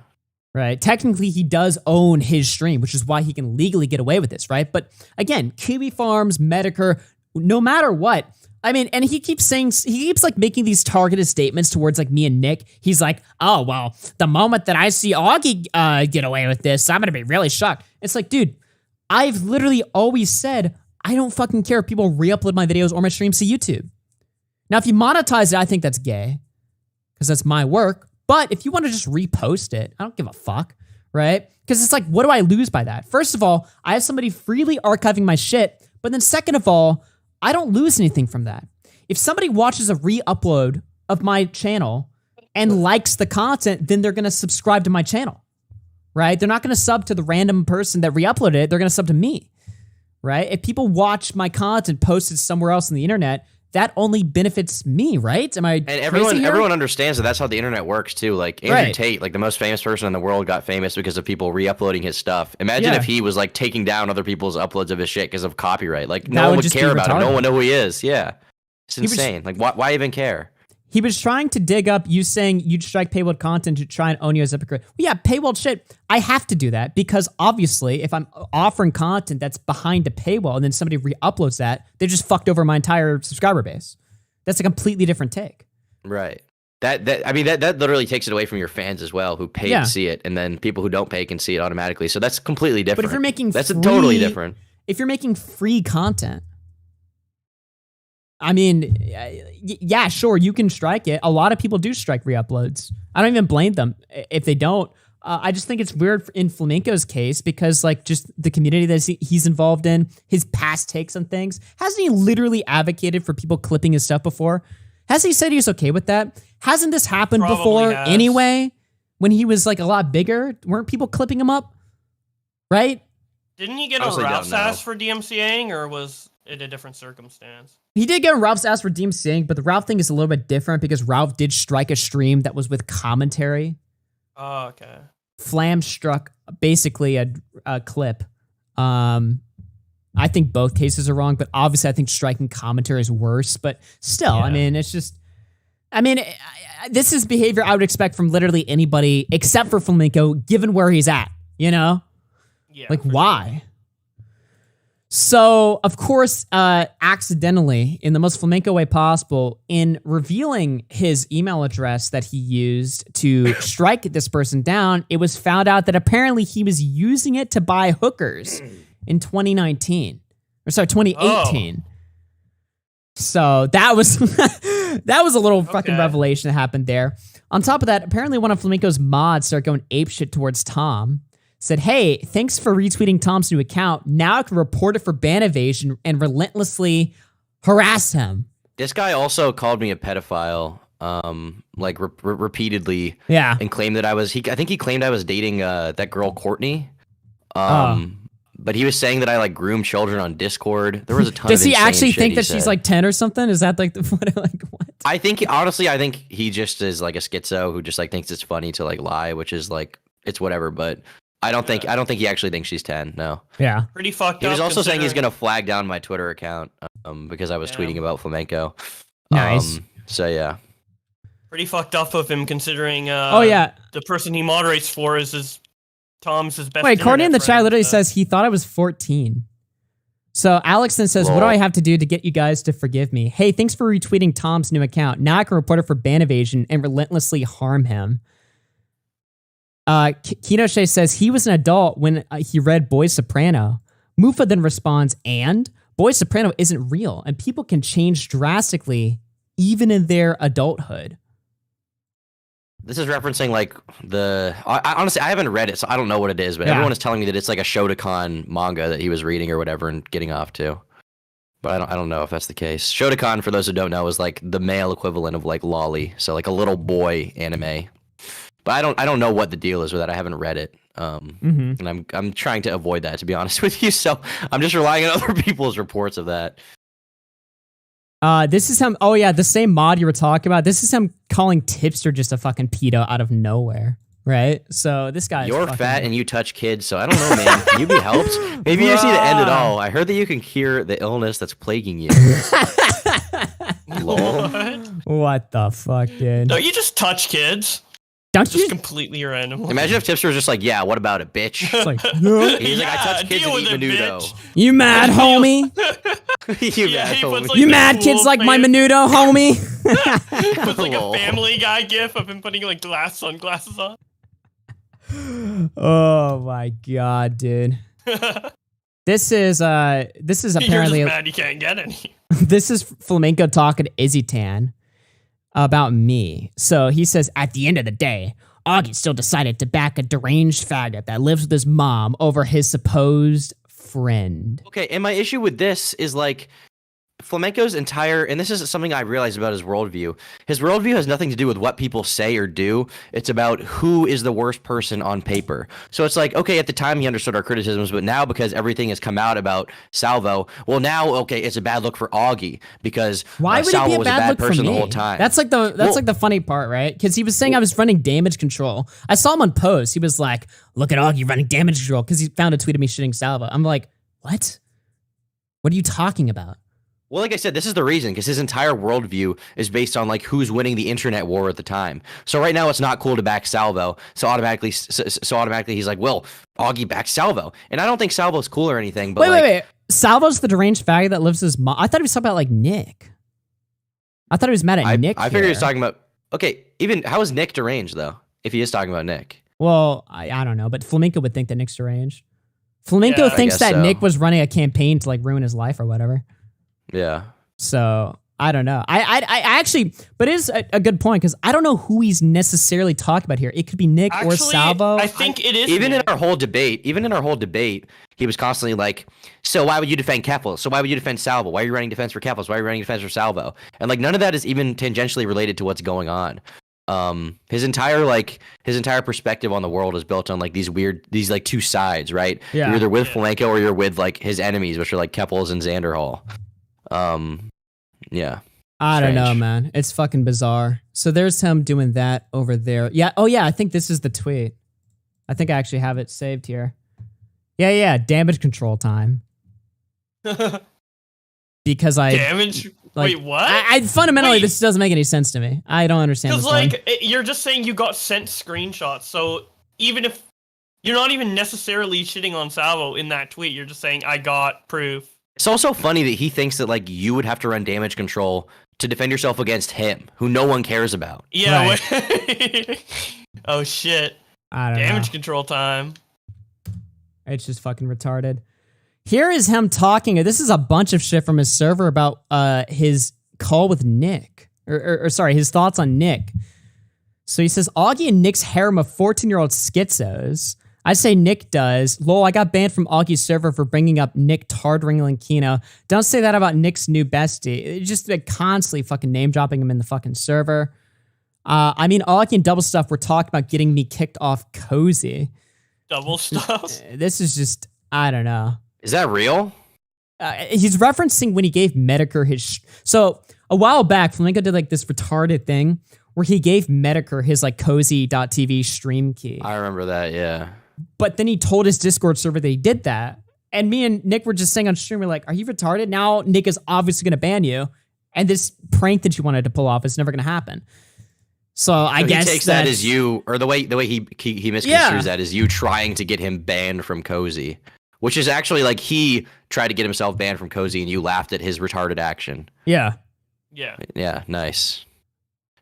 G: Right. Technically, he does own his stream, which is why he can legally get away with this, right? But again, Kiwi Farms, Medicare, no matter what. I mean, and he keeps like making these targeted statements towards like me and Nick. He's like, oh, well, the moment that I see Augie get away with this, I'm going to be really shocked. It's like, dude, I've literally always said, I don't fucking care if people re-upload my videos or my streams to YouTube. Now, if you monetize it, I think that's gay because that's my work. But if you want to just repost it, I don't give a fuck, right? Because it's like, what do I lose by that? First of all, I have somebody freely archiving my shit. But then second of all, I don't lose anything from that. If somebody watches a re-upload of my channel and likes the content, then they're going to subscribe to my channel, right? They're not going to sub to the random person that re-uploaded it. They're going to sub to me, right? If people watch my content posted somewhere else on the internet, that only benefits me, right? Am I
H: And everyone understands that that's how the internet works too. Like Andrew Tate, like the most famous person in the world, got famous because of people re-uploading his stuff. Imagine if he was like taking down other people's uploads of his shit because of copyright. Like no one would care about him. No one would know who he is. Yeah, it's insane. Like why even care?
G: He was trying to dig up you saying you'd strike paywalled content to try and own you as a hypocrite. Well, yeah, paywalled shit. I have to do that because obviously if I'm offering content that's behind a paywall and then somebody re-uploads that, they just fucked over my entire subscriber base. That's a completely different take.
H: Right. That literally takes it away from your fans as well, who pay to see it, and then people who don't pay can see it automatically. So that's completely different.
G: But if you're making
H: totally different.
G: If you're making free content, I mean, yeah, sure, you can strike it. A lot of people do strike re-uploads. I don't even blame them if they don't. I just think it's weird in Flamenco's case because, like, just the community that he's involved in, his past takes on things. Hasn't he literally advocated for people clipping his stuff before? Hasn't he said he's okay with that? Hasn't this happened before anyway? When he was, like, a lot bigger? Weren't people clipping him up? Right?
L: Didn't he get a Ralph's ass for DMCAing, or was it a different circumstance?
G: He did get Ralph's ass for DMCAing, but the Ralph thing is a little bit different because Ralph did strike a stream that was with commentary.
L: Oh, okay.
G: Flam struck basically a clip. I think both cases are wrong, but obviously I think striking commentary is worse. But still, I mean, it's just... I mean, this is behavior I would expect from literally anybody except for Flamenco, given where he's at, you know?
L: Yeah.
G: Like, why? Sure. So, of course, accidentally, in the most Flamenco way possible, in revealing his email address that he used to strike this person down, it was found out that apparently he was using it to buy hookers in 2019. Or sorry, 2018. Oh. So that was that was a little fucking revelation that happened there. On top of that, apparently one of Flamenco's mods started going apeshit towards Tom. Said, hey, thanks for retweeting Tom's new account. Now I can report it for ban evasion and relentlessly harass him.
H: This guy also called me a pedophile, like repeatedly.
G: Yeah.
H: And claimed that I think he claimed I was dating that girl Courtney. But he was saying that I like groom children on Discord. There was a ton.
G: Does
H: of
G: he actually
H: shit
G: think that she's like 10 or something? Is that like what?
H: I think honestly, I think he just is like a schizo who just like thinks it's funny to like lie, which is like it's whatever, but. I don't think he actually thinks she's 10. No.
G: Yeah.
L: Pretty fucked up.
H: He was also saying he's gonna flag down my Twitter account because I was tweeting about Flamenco.
G: Nice.
H: So yeah.
L: Pretty fucked up of him considering. The person he moderates for is his best.
G: Wait, Courtney in the chat literally says he thought I was 14. So Alex then says, "What do I have to do to get you guys to forgive me? Hey, thanks for retweeting Tom's new account. Now I can report it for ban evasion and relentlessly harm him." Kinoche says he was an adult when he read Boy Soprano. Mufa then responds, and Boy Soprano isn't real, and people can change drastically even in their adulthood.
H: This is referencing like honestly, I haven't read it, so I don't know what it is, but everyone is telling me that it's like a Shotokan manga that he was reading or whatever and getting off to. But I don't know if that's the case. Shotokan, for those who don't know, is like the male equivalent of like lolly, so like a little boy anime. But I don't know what the deal is with that. I haven't read it, and I'm trying to avoid that, to be honest with you. So I'm just relying on other people's reports of that.
G: This is him. Oh yeah, the same mod you were talking about. This is him calling Tipster just a fucking pedo out of nowhere. right? So this guy.
H: You're fat and you touch kids, so I don't know, man. Can you be helped? Maybe you just need to end it all. I heard that you can cure the illness that's plaguing you. Lol.
G: What the fuck, dude?
L: No, you just touch kids.
G: Don't
L: just completely random.
H: Imagine if Tipster was just like, yeah, what about it, bitch?
G: It's like,
H: He's like, I touch kids and eat menudo.
G: You mad, homie?
H: You mad, homie?
L: like,
G: You
L: the
G: mad kids
L: cool
G: like my
L: face.
G: menudo, homie?
L: Puts like a Family Guy gif of him putting like sunglasses on.
G: Oh my god, dude. This is apparently
L: You're just mad you can't get any.
G: this is Flamenco talking to Izzy Tan about me. So he says, at the end of the day, Augie still decided to back a deranged faggot that lives with his mom over his supposed friend.
H: Okay, and my issue with this is like Flamenco's entire, and this is something I realized about his worldview. His worldview has nothing to do with what people say or do. It's about who is the worst person on paper. So it's like, okay, at the time he understood our criticisms, but now because everything has come out about Salvo, well now, okay, it's a bad look for Augie because
G: Why would
H: Salvo
G: it be a
H: was a
G: bad
H: bad
G: look for
H: person
G: me?
H: the whole time.
G: That's like the funny part, right? Because he was saying I was running damage control. I saw him on post. He was like, "Look at Augie running damage control," because he found a tweet of me shitting Salvo. I'm like, what? What are you talking about?
H: Well, like I said, this is the reason, because his entire worldview is based on like who's winning the internet war at the time. So right now it's not cool to back Salvo. So automatically he's like, well, Augie backs Salvo, and I don't think Salvo's cool or anything. But
G: wait. Salvo's the deranged faggot that lives with his mom. I thought he was talking about like Nick. I thought he was mad at Nick.
H: I figured he was talking about. Okay, even how is Nick deranged though? If he is talking about Nick.
G: Well, I don't know, but Flamenco would think that Nick's deranged. Flamenco thinks that
H: so.
G: Nick was running a campaign to like ruin his life or whatever.
H: Yeah.
G: So I don't know. I actually, but it is a good point because I don't know who he's necessarily talking about here. It could be Nick or Salvo.
L: I think it is.
H: Even
L: Nick.
H: in our whole debate, he was constantly like, "So why would you defend Keffel? So why would you defend Salvo? Why are you running defense for Keffel? Why are you running defense for Salvo?" And like none of that is even tangentially related to what's going on. His entire perspective on the world is built on like these like two sides, right?
G: Yeah.
H: You're either with Flamenco or you're with like his enemies, which are like Keppels and Xanderhall. Yeah.
G: I don't know, man. It's fucking bizarre. So there's him doing that over there. Yeah. Oh yeah. I think this is the tweet. I think I actually have it saved here. Yeah. Damage control time. Because
L: damage.
G: Like,
L: wait, what?
G: I fundamentally this doesn't make any sense to me. I don't understand.
L: Because like you're just saying you got sent screenshots, so even if you're not even necessarily shitting on Salvo in that tweet, you're just saying I got proof.
H: It's also funny that he thinks that like you would have to run damage control to defend yourself against him, who no one cares about.
L: Yeah. Oh shit.
G: I don't
L: damage
G: know.
L: control time.
G: It's just fucking retarded. Here is him talking. This is a bunch of shit from his server about his call with Nick. Or sorry, his thoughts on Nick. So he says, Augie and Nick's harem of 14-year-old schizos. I say Nick does. Lol, I got banned from Augie's server for bringing up Nick Tardringlinkino. Don't say that about Nick's new bestie. It's just like constantly fucking name dropping him in the fucking server. I mean, Augie and Double Stuff were talking about getting me kicked off Cozy.
L: Double Stuff?
G: This is just, I don't know.
H: Is that real?
G: He's referencing when he gave Medicare his... So a while back, Flamenco did like this retarded thing where he gave Medicare his like cozy.tv stream key.
H: I remember that, yeah.
G: But then he told his Discord server that he did that. And me and Nick were just saying on stream, we're like, are you retarded? Now Nick is obviously going to ban you. And this prank that you wanted to pull off is never going to happen. So I guess
H: he takes that as you, or the way he misconstrues that is you trying to get him banned from Cozy. Which is actually like he tried to get himself banned from Cozy and you laughed at his retarded action.
G: Yeah.
L: Yeah.
H: Yeah, nice.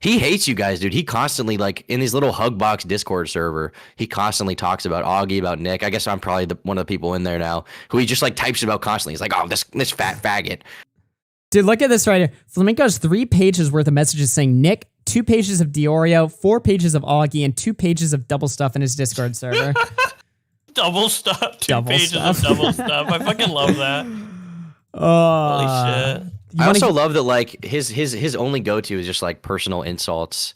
H: He hates you guys, dude. He constantly, like, in his little Hugbox Discord server, he constantly talks about Augie, about Nick. I guess I'm probably one of the people in there now who he just, like, types about constantly. He's like, oh, this fat faggot.
G: Dude, look at this right here. Flamenco has 3 pages worth of messages saying Nick, 2 pages of Diorio, 4 pages of Augie, and 2 pages of Double Stuff in his Discord server.
L: Double Stuff. 2
G: Double
L: pages
G: stuff.
L: of Double Stuff. I fucking love that. Holy shit.
H: I also love that like his only go-to is just like personal insults.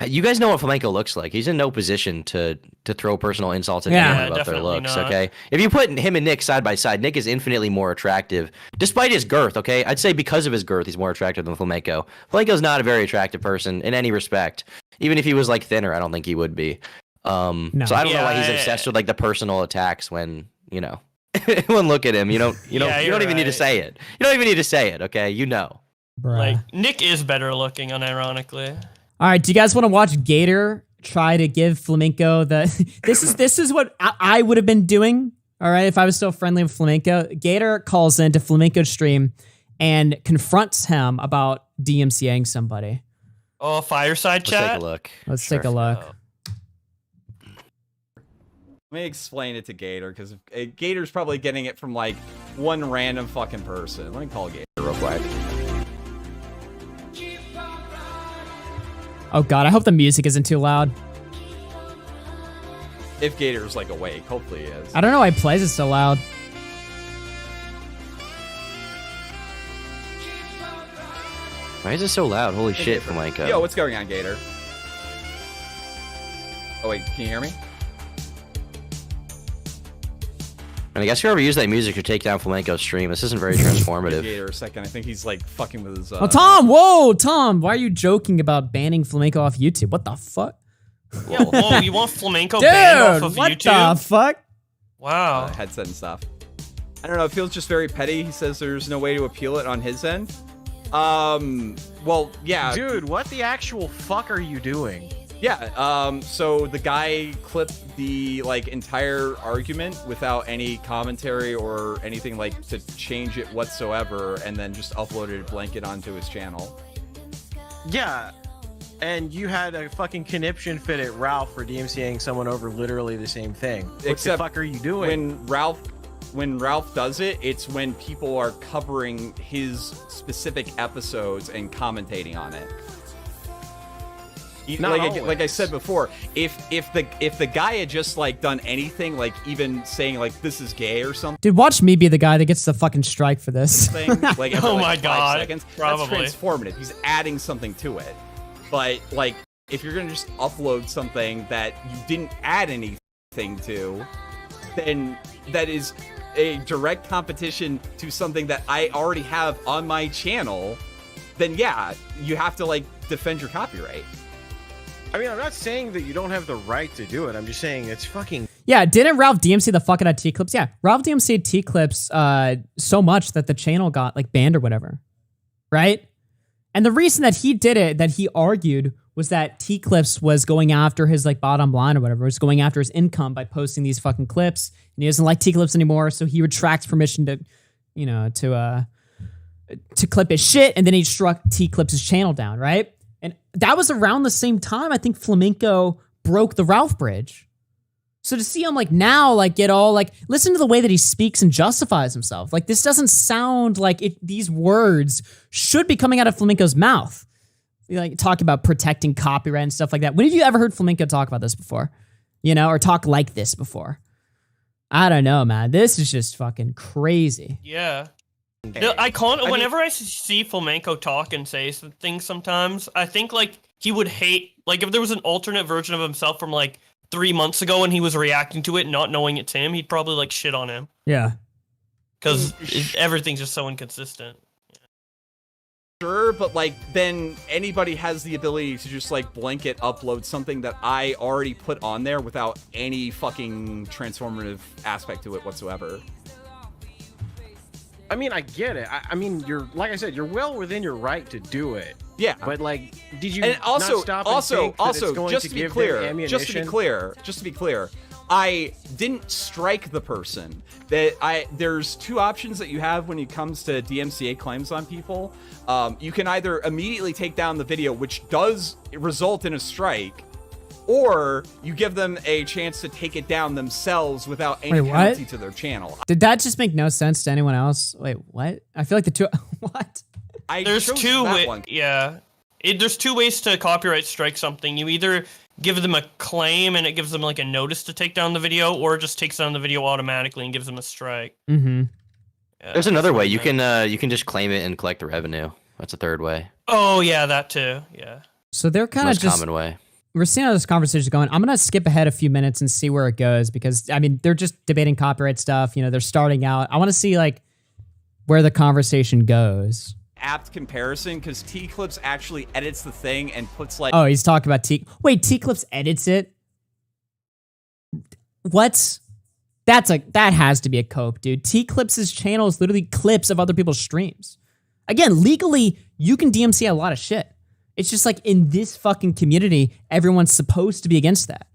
H: You guys know what Flamenco looks like. He's in no position to throw personal insults at anyone about their looks,
L: not.
H: okay? If you put him and Nick side by side, Nick is infinitely more attractive, despite his girth, okay? I'd say because of his girth, he's more attractive than Flamenco. Flamenco's not a very attractive person in any respect. Even if he was like thinner, I don't think he would be. So I don't know why he's obsessed with like the personal attacks when when look at him. You don't even need to say it. You don't even need to say it. Okay,
L: Like Nick is better looking, unironically.
G: All right, do you guys want to watch Gator try to give Flamenco the? This is what I would have been doing. All right, if I was still friendly with Flamenco, Gator calls into Flamenco's stream and confronts him about DMCAing somebody.
L: Oh, fireside chat.
H: Let's take a look.
G: Let's take a look.
A: Let me explain it to Gator, because Gator's probably getting it from like one random fucking person. Let me call Gator real quick.
G: Oh god, I hope the music isn't too loud.
A: If Gator's like awake, hopefully he is.
G: I don't know why he plays it so loud.
H: Why is it so loud? Holy shit, Flamenco.
A: Yo, what's going on, Gator? Oh wait, can you hear me?
H: And I guess whoever used that music should take down Flamenco's stream. This isn't very transformative.
A: Gator a second. I think he's like fucking with his.
G: Oh, Tom! Whoa, Tom! Why are you joking about banning Flamenco off YouTube? What the fuck?
L: Yeah, whoa, you want Flamenco banned off of
G: what
L: YouTube?
G: The fuck?
L: Wow.
A: Headset and stuff. I don't know. It feels just very petty. He says there's no way to appeal it on his end. Well, yeah.
Q: Dude, what the actual fuck are you doing?
A: Yeah, so the guy clipped the like entire argument without any commentary or anything like to change it whatsoever, and then just uploaded a blanket onto his channel.
Q: Yeah, and you had a fucking conniption fit at Ralph for DMCAing someone over literally the same thing. What the fuck are you doing?
A: When Ralph does it, it's when people are covering his specific episodes and commentating on it. Like I said before, if the guy had just like done anything, like even saying like this is gay or something,
G: Dude, watch me be the guy that gets the fucking strike for this.
A: like every,
L: Oh
A: like,
L: my
A: 5
L: God,
A: seconds,
L: probably.
A: that's transformative. He's adding something to it. But like, if you're gonna just upload something that you didn't add anything to, then that is a direct competition to something that I already have on my channel. Then yeah, you have to like defend your copyright.
Q: I mean, I'm not saying that you don't have the right to do it. I'm just saying it's fucking...
G: Yeah, didn't Ralph DMC the fuck out of T-Clips? Yeah, Ralph DMC T-Clips so much that the channel got like banned or whatever, right? And the reason that he did it, that he argued, was that T-Clips was going after his like bottom line or whatever, was going after his income by posting these fucking clips, and he doesn't like T-Clips anymore, so he retracts permission to, to clip his shit, and then he struck T-Clips' channel down, right? And that was around the same time I think Flamenco broke the Ralph bridge. So to see him like now, like get all like, listen to the way that he speaks and justifies himself. Like this doesn't sound like these words should be coming out of Flamenco's mouth. Like talking about protecting copyright and stuff like that. When have you ever heard Flamenco talk about this before? Or talk like this before? I don't know, man. This is just fucking crazy.
L: Yeah. Whenever I see Flamenco talk and say things sometimes, I think like he would hate, like if there was an alternate version of himself from like 3 months ago and he was reacting to it not knowing it's him, he'd probably like shit on him.
G: Yeah.
L: Because everything's just so inconsistent.
A: Sure, but like then anybody has the ability to just like blanket upload something that I already put on there without any fucking transformative aspect to it whatsoever.
Q: I mean, I get it. I mean, you're like I said, you're well within your right to do it.
A: Yeah,
Q: but like, did you
A: and also,
Q: not stop and think that it's going
A: just
Q: to
A: to be
Q: give
A: clear,
Q: them
A: just to be clear, I didn't strike the person. There's two options that you have when it comes to DMCA claims on people. You can either immediately take down the video, which does result in a strike, or you give them a chance to take it down themselves without any penalty to their channel.
G: Did that just make no sense to anyone else? Wait, what? I feel like the two... What?
L: There's two ways. Yeah. There's 2 ways to copyright strike something. You either give them a claim and it gives them like a notice to take down the video, or it just takes down the video automatically and gives them a strike.
G: Mm-hmm.
L: Yeah,
H: there's another way. You can just claim it and collect the revenue. That's a third way.
L: Oh yeah, that too. Yeah.
G: So they're kind of just...
H: common way.
G: We're seeing how this conversation is going. I'm going to skip ahead a few minutes and see where it goes because, I mean, they're just debating copyright stuff. They're starting out. I want to see, like, where the conversation goes.
A: Apt comparison because T-Clips actually edits the thing and puts, like...
G: Oh, he's talking about Wait, T-Clips edits it? what? That has to be a cope, dude. T-Clips' channel is literally clips of other people's streams. Again, legally, you can DMCA a lot of shit. It's just like in this fucking community, everyone's supposed to be against that.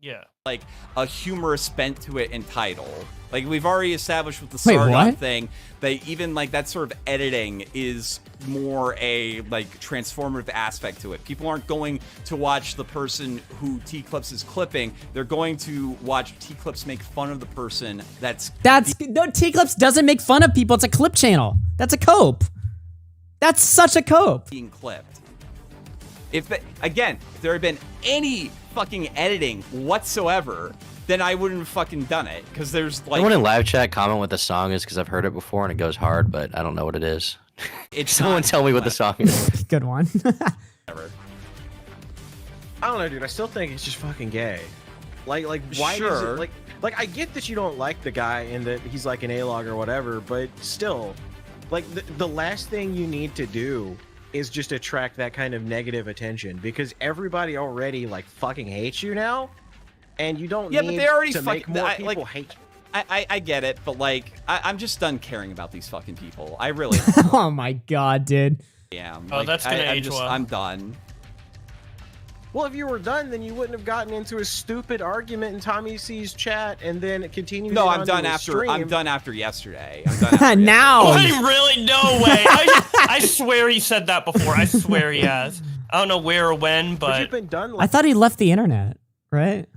L: Yeah.
A: Like a humorous bent to it and title. Like we've already established with the
G: Wait,
A: Sargon
G: what?
A: thing that even like that sort of editing is more a like transformative aspect to it. People aren't going to watch the person who T-Clips is clipping. They're going to watch T-Clips make fun of the person
G: no, T-Clips doesn't make fun of people. It's a clip channel. That's a cope. That's such a cope.
A: being clipped. If there had been any fucking editing whatsoever, then I wouldn't have fucking done it. Because there's like
H: Someone in live chat comment what the song is because I've heard it before and it goes hard, but I don't know what it is.
A: It's
H: Someone tell me what the song is.
G: Good one.
Q: I don't know, dude. I still think it's just fucking gay. Like why does
A: Sure.
Q: it like I get that you don't like the guy and that he's like an A-log or whatever, but still, like the last thing you need to do is just attract that kind of negative attention because everybody already like fucking hates you now, and you don't
A: Yeah,
Q: need
A: but they already
Q: to make more people
A: like,
Q: hate you.
A: I get it, but like I'm just done caring about these fucking people. I really
G: Oh my god, dude.
A: am.
L: Oh, that's gonna age well.
A: I'm done.
Q: Well, if you were done, then you wouldn't have gotten into a stupid argument in Tommy C's chat and then it continued.
A: No,
Q: on
A: I'm done
Q: to a
A: after.
Q: stream.
A: I'm done after yesterday. I'm done after
G: Now.
L: Wait, really? No way. I swear he said that before. I swear he has. I don't know where or when, but
Q: you've been done.
G: I thought he left the internet, right?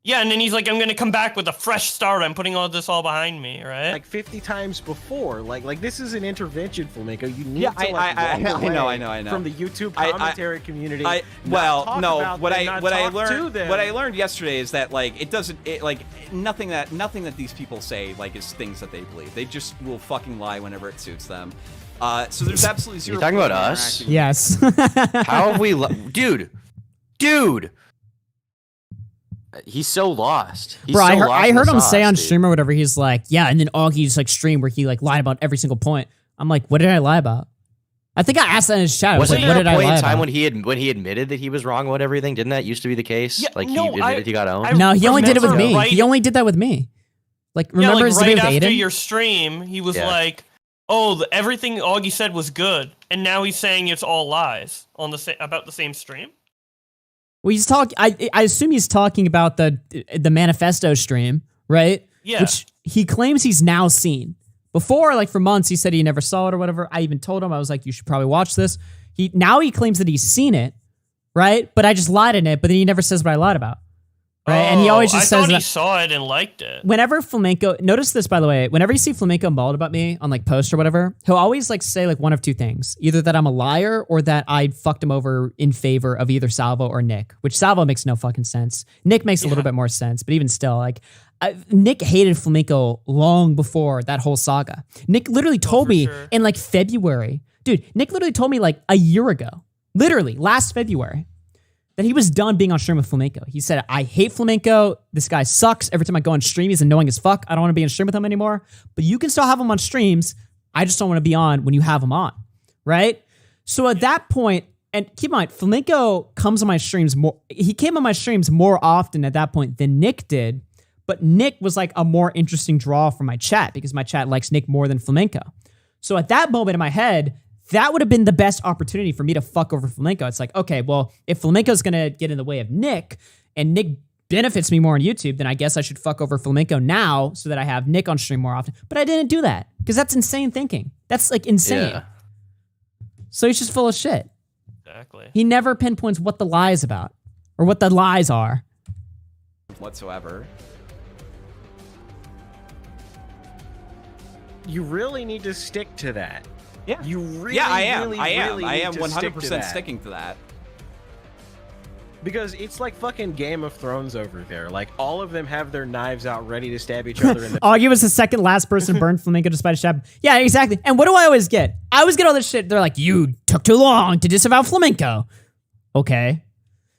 L: yeah, and then he's like, I'm gonna come back with a fresh start. I'm putting all this all behind me, right?
Q: Like 50 times before. Like this is an intervention, Flamenco. You need
A: Yeah,
Q: to like
A: I
Q: walk
A: know,
Q: away
A: I know.
Q: from the YouTube commentary community.
A: Well,
Q: not
A: no.
Q: talk about
A: What
Q: them,
A: I
Q: not
A: what I
Q: talk to
A: learned
Q: them.
A: what I learned yesterday is that like it doesn't like nothing that these people say like is things that they believe. They just will fucking lie whenever it suits them. So there's absolutely zero.
H: You're talking about
A: point in
H: us?
A: interacting.
G: Yes.
H: How have we, dude? He's so lost. He's
G: Bro,
H: so
G: I
H: lost in
G: heard
H: the
G: him
H: sauce,
G: say on
H: dude.
G: stream or whatever, he's like, yeah, and then Augie's like stream where he like lied about every single point. I'm like, what did I lie about? I think I asked that in his chat. I was
H: Wasn't
G: like, what
H: there
G: did
H: a
G: I
H: point
G: lie
H: in time
G: about?
H: when he admitted that he was wrong about everything? Didn't that used to be the case?
L: Yeah,
H: Like
L: no,
H: he admitted he got owned.
G: No, he only did it with me.
L: Right-
G: He only did that with me. Like, remember
L: yeah, like
G: his
L: right
G: debate with
L: after
G: Aiden?
L: your stream, he was
H: Yeah.
L: like, "Oh, everything Augie said was good," and now he's saying it's all lies on about the same stream.
G: Well, he's talking. I assume he's talking about the manifesto stream, right?
L: Yeah.
G: Which he claims he's now seen. Before, like for months, he said he never saw it or whatever. I even told him, I was like, you should probably watch this. He claims that he's seen it, right? But I just lied in it. But then he never says what I lied about, right? And he always just
L: I
G: says
L: thought he
G: that.
L: saw it and liked it.
G: Whenever Flamenco, notice this by the way, whenever you see Flamenco bald about me on like post or whatever, he'll always like say like one of two things. Either that I'm a liar or that I fucked him over in favor of either Salvo or Nick, which Salvo makes no fucking sense. Nick makes a little bit more sense, but even still, like Nick hated Flamenco long before that whole saga. Nick literally told me in like February, dude, Nick literally told me like a year ago, literally last February, that he was done being on stream with Flamenco. He said, I hate Flamenco. This guy sucks. Every time I go on stream, he's annoying as fuck. I don't want to be on stream with him anymore. But you can still have him on streams. I just don't want to be on when you have him on. Right? So at that point, and keep in mind, Flamenco comes on my streams more. He came on my streams more often at that point than Nick did. But Nick was like a more interesting draw for my chat because my chat likes Nick more than Flamenco. So at that moment in my head, that would have been the best opportunity for me to fuck over Flamenco. It's like, okay, well, if Flamenco's going to get in the way of Nick and Nick benefits me more on YouTube, then I guess I should fuck over Flamenco now so that I have Nick on stream more often. But I didn't do that because that's insane thinking. That's like insane.
H: Yeah.
G: So he's just full of shit.
L: Exactly.
G: He never pinpoints what the lie is about or what the lies are.
A: Whatsoever.
Q: You really need to stick to that.
A: Yeah.
Q: You really,
A: Yeah, I am.
Q: really,
A: I am.
Q: really
A: I
Q: need
A: am
Q: to stick to
A: 100%
Q: that.
A: sticking to that.
Q: Because it's like fucking Game of Thrones over there. Like, all of them have their knives out ready to stab each other in the...
G: Augie was the second last person to burn Flamenco despite a stab. Yeah, exactly. And what do I always get? I always get all this shit. They're like, you took too long to disavow Flamenco. Okay.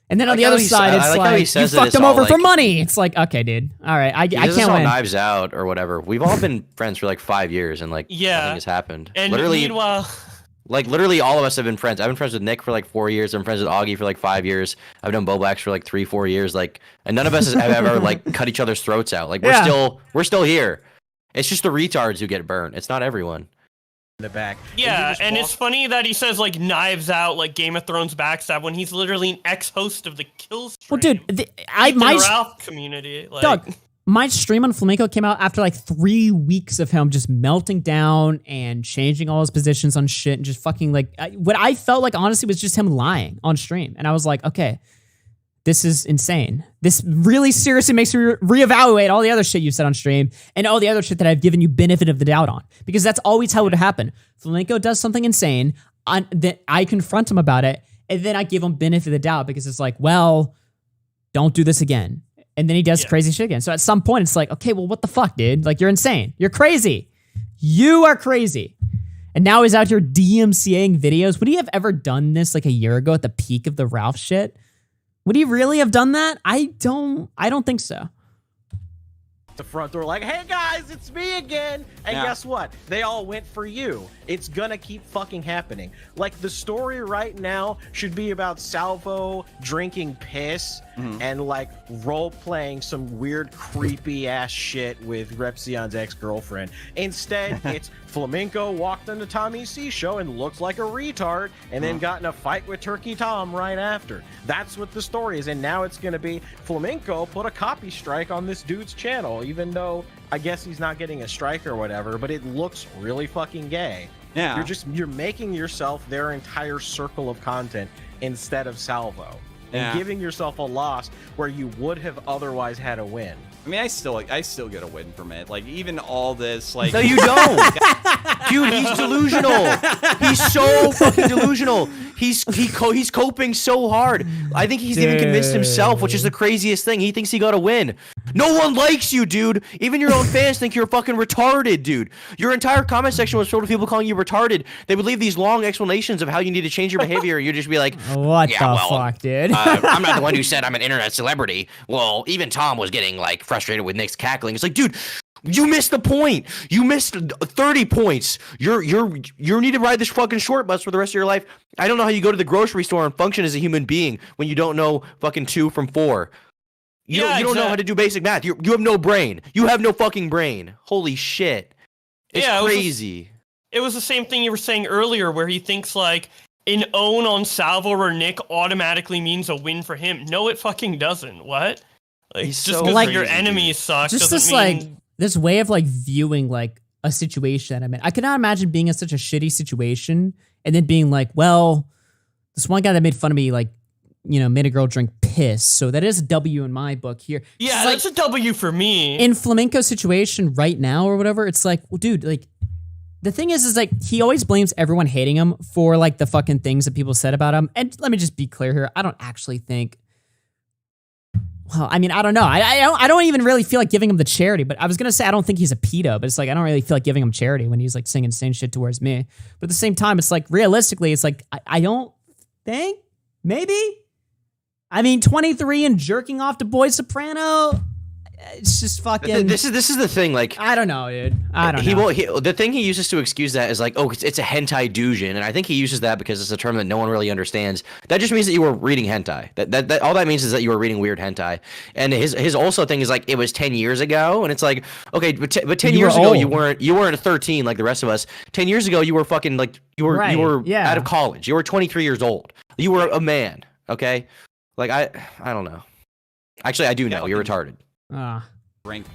G: And then on the other side, it's like, you fucked him over for money. It's like, okay, dude. All right, I can't win.
H: Knives Out or whatever. We've all been friends for like 5 years and like
L: Yeah.
H: nothing has happened.
L: And
H: literally,
L: meanwhile,
H: Like literally all of us have been friends. I've been friends with Nick for like 4 years. I'm friends with Augie for like 5 years. I've known Bobax for like 3-4 years. Like, and none of us have ever like cut each other's throats out. Like we're still here. It's just the retards who get burnt. It's not everyone.
Q: In the back.
L: Yeah, and it's funny that he says like Knives Out, like Game of Thrones backstab when he's literally an ex-host of the Kill Stream.
G: Well, dude,
L: my Ralph community. Like,
G: Doug, my stream on Flamenco came out after like 3 weeks of him just melting down and changing all his positions on shit and just fucking like what I felt like honestly was just him lying on stream. And I was like, okay, this is insane. This really seriously makes me reevaluate all the other shit you said on stream and all the other shit that I've given you benefit of the doubt on. Because that's always how it would happen. Flamenco does something insane, then I confront him about it, and then I give him benefit of the doubt because it's like, well, don't do this again. And then he does crazy shit again. So at some point, it's like, okay, well, what the fuck, dude? Like, you're insane. You're crazy. You are crazy. And now he's out here DMCAing videos. Would he have ever done this like a year ago at the peak of the Ralph shit? Would he really have done that? I don't think so.
Q: The front door like, hey guys, it's me again. And guess what? They all went for you. It's gonna keep fucking happening. Like, the story right now should be about Salvo drinking piss and like role-playing some weird creepy ass shit with Repzion's ex-girlfriend. Instead, it's Flamenco walked on the Tommy C show and looked like a retard and then got in a fight with Turkey Tom right after. That's what the story is. And now it's gonna be Flamenco put a copy strike on this dude's channel, even though I guess he's not getting a strike or whatever, but it looks really fucking gay.
A: Yeah.
Q: You're making yourself their entire circle of content instead of Salvo. And giving yourself a loss where you would have otherwise had a win.
A: I mean, I still get a win from it. Like, even all this, like...
H: No, you don't! Dude, he's delusional! He's so fucking delusional! He's coping so hard. I think he's even convinced himself, which is the craziest thing. He thinks he got a win. No one likes you, dude! Even your own fans think you're fucking retarded, dude. Your entire comment section was filled with people calling you retarded. They would leave these long explanations of how you need to change your behavior, and you'd just be like,
G: what the fuck, dude?
H: I'm not the one who said I'm an internet celebrity. Well, even Tom was getting, like, frustrated with Nick's cackling. It's like, dude, you missed the point. You missed 30 points. You need to ride this fucking short bus for the rest of your life. I don't know how you go to the grocery store and function as a human being when you don't know fucking 2 from 4. You don't know how to do basic math. You have no brain. You have no fucking brain. Holy shit. It's crazy.
L: It was the same thing you were saying earlier where he thinks like an own on Salvo or Nick automatically means a win for him. No, it fucking doesn't. What? Like,
H: He's
L: just
H: so
L: because
H: crazy,
L: your enemies suck
G: Just
L: doesn't
G: this
L: mean...
G: like this way of like viewing like a situation that I'm in. I could not imagine being in such a shitty situation and then being like, well, this one guy that made fun of me, like, you know, made a girl drink piss. So that is a W in my book here.
L: Yeah, that's a W for me.
G: In Flamenco's situation right now or whatever, it's like, well, dude, like, the thing is like, he always blames everyone hating him for like the fucking things that people said about him. And let me just be clear here. I don't actually think, well, I mean, I don't know. I don't even really feel like giving him the charity, but I was going to say, I don't think he's a pedo, but it's like, I don't really feel like giving him charity when he's like saying insane shit towards me. But at the same time, it's like, realistically, it's like, I don't think, maybe. I mean, 23 and jerking off to Boy Soprano. It's just fucking.
H: This is the thing. Like,
G: I don't know, dude. I don't know.
H: The thing he uses to excuse that is like, oh, it's a hentai doujin, and I think he uses that because it's a term that no one really understands. That just means that you were reading hentai. That all that means is that you were reading weird hentai. And his also thing is like, it was 10 years ago, and it's like, okay, but 10 years ago you weren't 13 like the rest of us. 10 years ago you were fucking like you were out of college. You were 23 years old. You were a man. Okay, like I don't know. Actually, I do know. You're retarded.
A: Rank.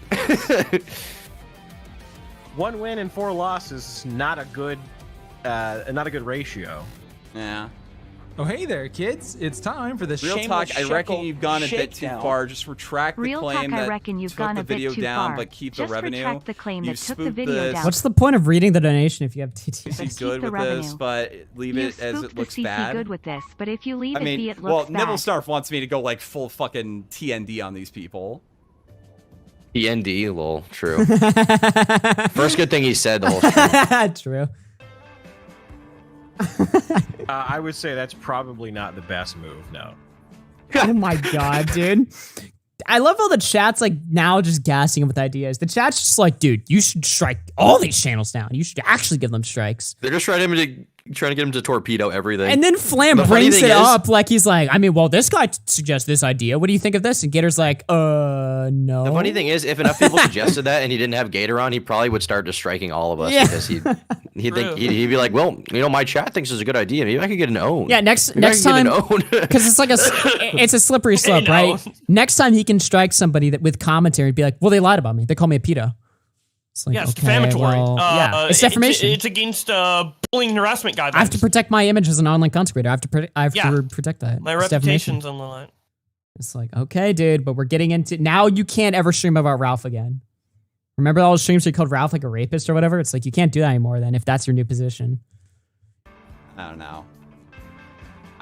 Q: 1 win and 4 losses, not a good ratio.
A: Yeah.
C: Oh, hey there, kids. It's time for the
A: Real talk, I reckon you've gone a bit too far. Just retract the claim that took the video down, but keep the revenue.
V: Retract the claim that took the video down.
G: What's the point of reading the donation if you have TT?
A: Be good with this, but leave it as it looks bad.
V: Good with this, but if you leave
A: I mean,
V: it looks bad.
A: Nibble Snarf wants me to go like full fucking TND on these people.
H: TND, lol, true. First good thing he said the whole stream.
G: True.
Q: I would say that's probably not the best move, no.
G: Oh my god, dude. I love how the chat's like now just gassing him with ideas. The chat's just like, dude, you should strike all these channels down. You should actually give them strikes.
H: They're just trying to trying to get him to torpedo everything.
G: And then Flam brings it up like he's like, I mean, well, this guy suggests this idea. What do you think of this? And Gator's like, no.
H: The funny thing is, if enough people suggested that and he didn't have Gator on, he probably would start just striking all of us because he'd be like, well, my chat thinks it's a good idea. Maybe I could get an own.
G: Yeah, next time, because it's like it's a slippery slope, right? Next time he can strike somebody with commentary and be like, well, they lied about me. They called me a pedo. It's like,
L: it's defamatory.
G: Yeah, it's defamation.
L: It's against bullying and harassment guidelines.
G: I have to protect my image as an online content creator. I have to protect that.
L: My
G: It's
L: reputation's
G: defamation.
L: on the line.
G: It's like, okay, dude, but we're getting into now. You can't ever stream about Ralph again. Remember all the streams where you called Ralph like a rapist or whatever? It's like you can't do that anymore. Then if that's your new position.
A: I don't know.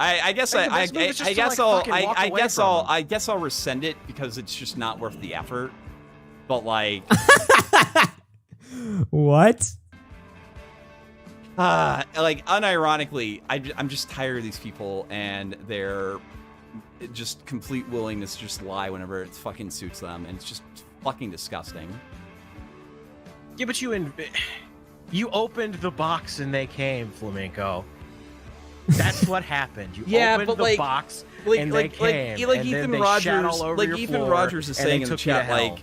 A: I guess I'll rescind it because it's just not worth the effort. But like.
G: What?
A: Like unironically, I'm just tired of these people and their just complete willingness to just lie whenever it fucking suits them, and it's just fucking disgusting.
Q: Yeah, but you opened the box and they came, Flamenco. That's what happened. You opened the box and they came.
A: Like
Q: and
A: Ethan
Q: then they
A: Rogers,
Q: shat all over your
A: Ethan
Q: floor,
A: Rogers is
Q: and
A: saying
Q: they
A: in the
Q: took you to
A: chat,
Q: hell.
A: like,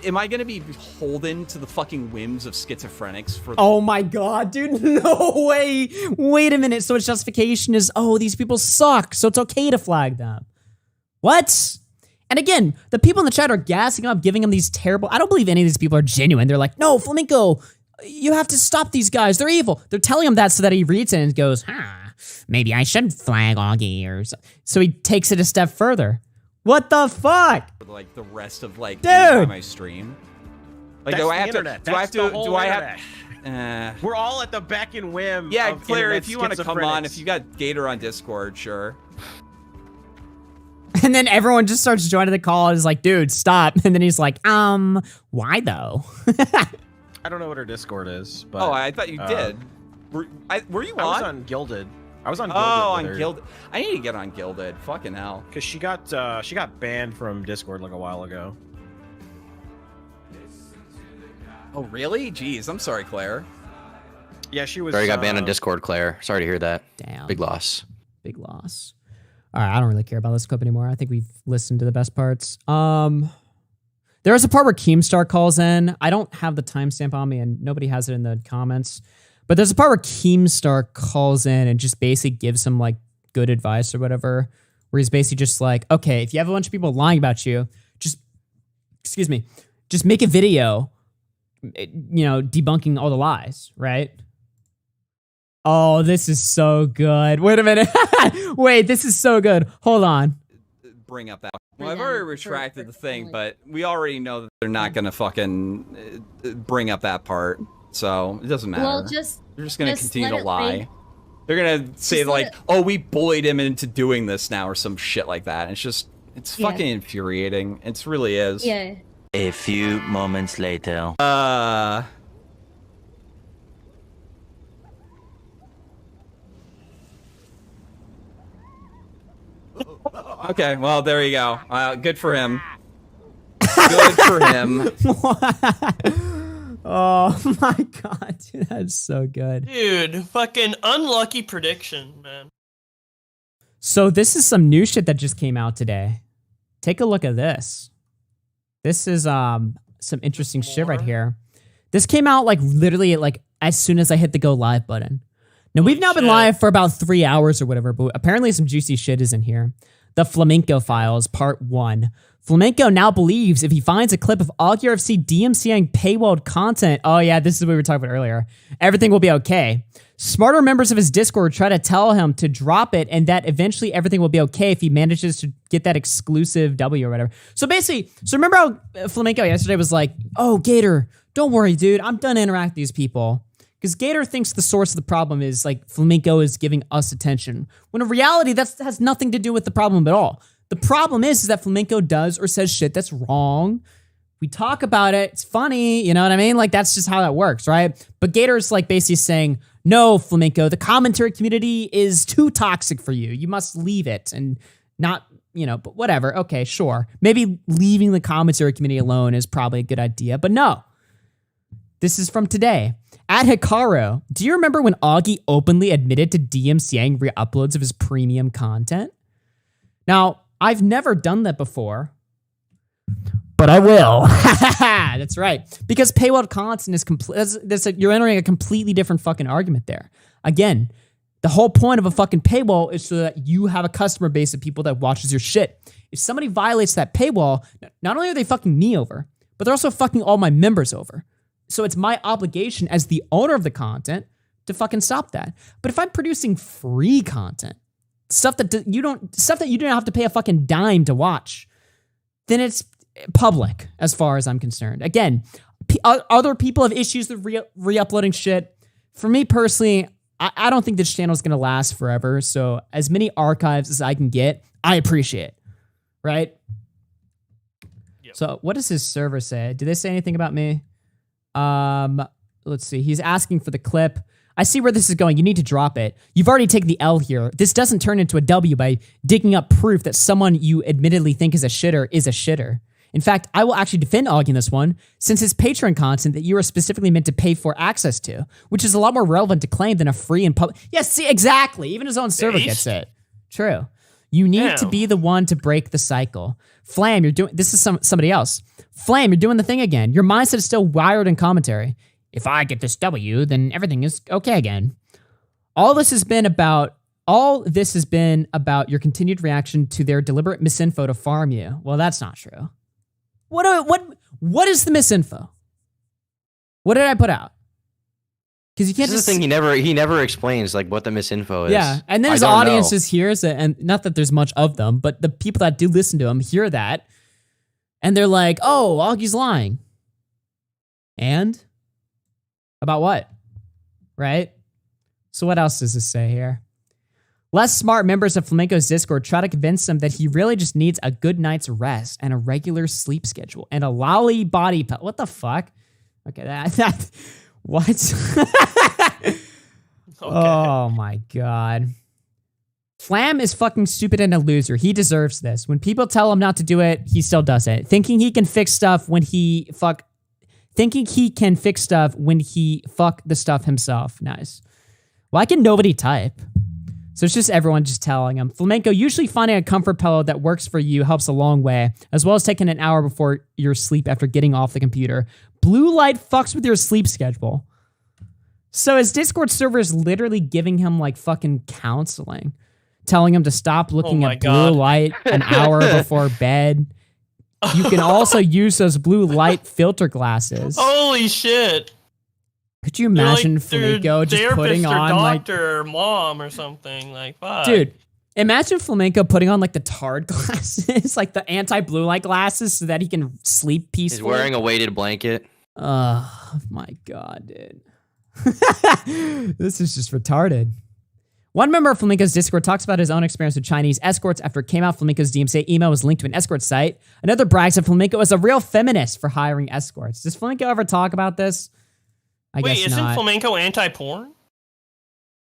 A: am I going to be beholden to the fucking whims of schizophrenics for?
G: Oh my god, dude! No way! Wait a minute. So its justification is, oh, these people suck, so it's okay to flag them. What? And again, the people in the chat are gassing up, giving them these terrible. I don't believe any of these people are genuine. They're like, no, Flamenco, you have to stop these guys. They're evil. They're telling him that so that he reads it and goes, maybe I should flag all gamers. So he takes it a step further. What the fuck?
A: Like the rest of like
G: dude,
A: my stream.
Q: Like, do I have to? We're all at the beck and whim.
A: Yeah,
Q: of
A: Claire,
Q: internet
A: if you want to come on, if you got Gator on Discord, sure.
G: And then everyone just starts joining the call and is like, dude, stop. And then he's like, why though?
Q: I don't know what her Discord is, but
A: I thought you did. Were you on?
Q: I was on Gilded. I was on Gilded.
A: Oh, on Gilded. I need to get on Gilded. Fucking hell.
Q: Because she got banned from Discord like a while ago.
A: Oh, really? Jeez, I'm sorry, Claire.
Q: Yeah, she was.
H: Sorry, got banned on Discord, Claire. Sorry to hear that.
G: Damn.
H: Big loss.
G: Big loss. All right, I don't really care about this clip anymore. I think we've listened to the best parts. There is a part where Keemstar calls in. I don't have the timestamp on me, and nobody has it in the comments. But there's a part where Keemstar calls in and just basically gives some like good advice or whatever, where he's basically just like, okay, if you have a bunch of people lying about you, just make a video, debunking all the lies, right? Oh, this is so good. Wait a minute. Wait, this is so good. Hold on.
A: Bring up that. Well, I've already retracted the thing, but we already know that they're not going to fucking bring up that part. So it doesn't matter.
B: Well,
A: they're just going to continue to lie. They're going to say like, oh, we bullied him into doing this now or some shit like that. And it's fucking infuriating. It really is.
B: Yeah.
E: A few moments later.
A: Okay, well, there you go. Good for him. Good for him.
G: Oh my god, dude, that's so good.
L: Dude, fucking unlucky prediction, man.
G: So this is some new shit that just came out today. Take a look at this. This is some interesting shit right here. This came out like literally like as soon as I hit the go live button. Now we've now been live for about 3 hours or whatever, but apparently some juicy shit is in here. The Flamenco Files, Part 1. Flamenco now believes if he finds a clip of Augie RFC DMCAing paywalled content, oh yeah, this is what we were talking about earlier, everything will be okay. Smarter members of his Discord try to tell him to drop it and that eventually everything will be okay if he manages to get that exclusive W or whatever. So basically, remember how Flamenco yesterday was like, oh, Gator, don't worry, dude, I'm done interacting with these people. Because Gator thinks the source of the problem is like Flamenco is giving us attention. When in reality, that has nothing to do with the problem at all. The problem is that Flamenco does or says shit that's wrong. We talk about it. It's funny. You know what I mean? Like, that's just how that works, right? But Gator's like basically saying, no, Flamenco, the commentary community is too toxic for you. You must leave it and not, but whatever. Okay, sure. Maybe leaving the commentary community alone is probably a good idea, but no. This is from today. At Hikaru, do you remember when Augie openly admitted to DMCAing re-uploads of his premium content? Now, I've never done that before, but I will. That's right. Because paywall content is you're entering a completely different fucking argument there. Again, the whole point of a fucking paywall is so that you have a customer base of people that watches your shit. If somebody violates that paywall, not only are they fucking me over, but they're also fucking all my members over. So it's my obligation as the owner of the content to fucking stop that. But if I'm producing free content, stuff that you don't have to pay a fucking dime to watch, then it's public as far as I'm concerned. Again, other people have issues with re-uploading shit. For me personally, I don't think this channel is going to last forever. So as many archives as I can get, I appreciate, right? Yep. So what does his server say? Do they say anything about me? Let's see. He's asking for the clip. I see where this is going. You need to drop it. You've already taken the L here. This doesn't turn into a W by digging up proof that someone you admittedly think is a shitter. In fact, I will actually defend Augie in this one, since it's Patreon content that you are specifically meant to pay for access to, which is a lot more relevant to claim than a free and public. Yes, see, exactly. Even his own server gets it. True. You need to be the one to break the cycle. Flam, you're doing, this is somebody else. Flam, you're doing the thing again. Your mindset is still wired in commentary. If I get this W, then everything is okay again. All this has been about your continued reaction to their deliberate misinfo to farm you. Well, that's not true. What is the misinfo? What did I put out? Because you can't
H: this
G: just
H: is the thing. He never explains like what the misinfo is.
G: Yeah, and then his audiences hears it, and not that there's much of them, but the people that do listen to him hear that, and they're like, "Oh, Augie's lying." And about what? Right? So what else does this say here? Less smart members of Flamenco's Discord try to convince him that he really just needs a good night's rest and a regular sleep schedule and a lolly body pelt. What the fuck? Okay, that what? Okay. Oh my god. Flam is fucking stupid and a loser. He deserves this. When people tell him not to do it, he still does it. Thinking he can fix stuff when he fuck the stuff himself. Nice. Why can nobody type? So it's just everyone just telling him. Flamenco, usually finding a comfort pillow that works for you helps a long way, as well as taking an hour before your sleep after getting off the computer. Blue light fucks with your sleep schedule. So his Discord server is literally giving him like fucking counseling, telling him to stop looking at blue light an hour before bed. You can also use those blue light filter glasses.
L: Holy shit.
G: Could you imagine Flamenco just putting on
L: doctor or mom or something like fuck.
G: Dude, imagine Flamenco putting on like the tard glasses, like the anti-blue light glasses so that he can sleep peacefully.
H: He's wearing a weighted blanket.
G: Oh my god, dude. This is just retarded. One member of Flamenco's Discord talks about his own experience with Chinese escorts after it came out Flamenco's DMCA email was linked to an escort site. Another brags that Flamenco is a real feminist for hiring escorts. Does Flamenco ever talk about this? I guess
L: isn't
G: not.
L: Flamenco anti-porn?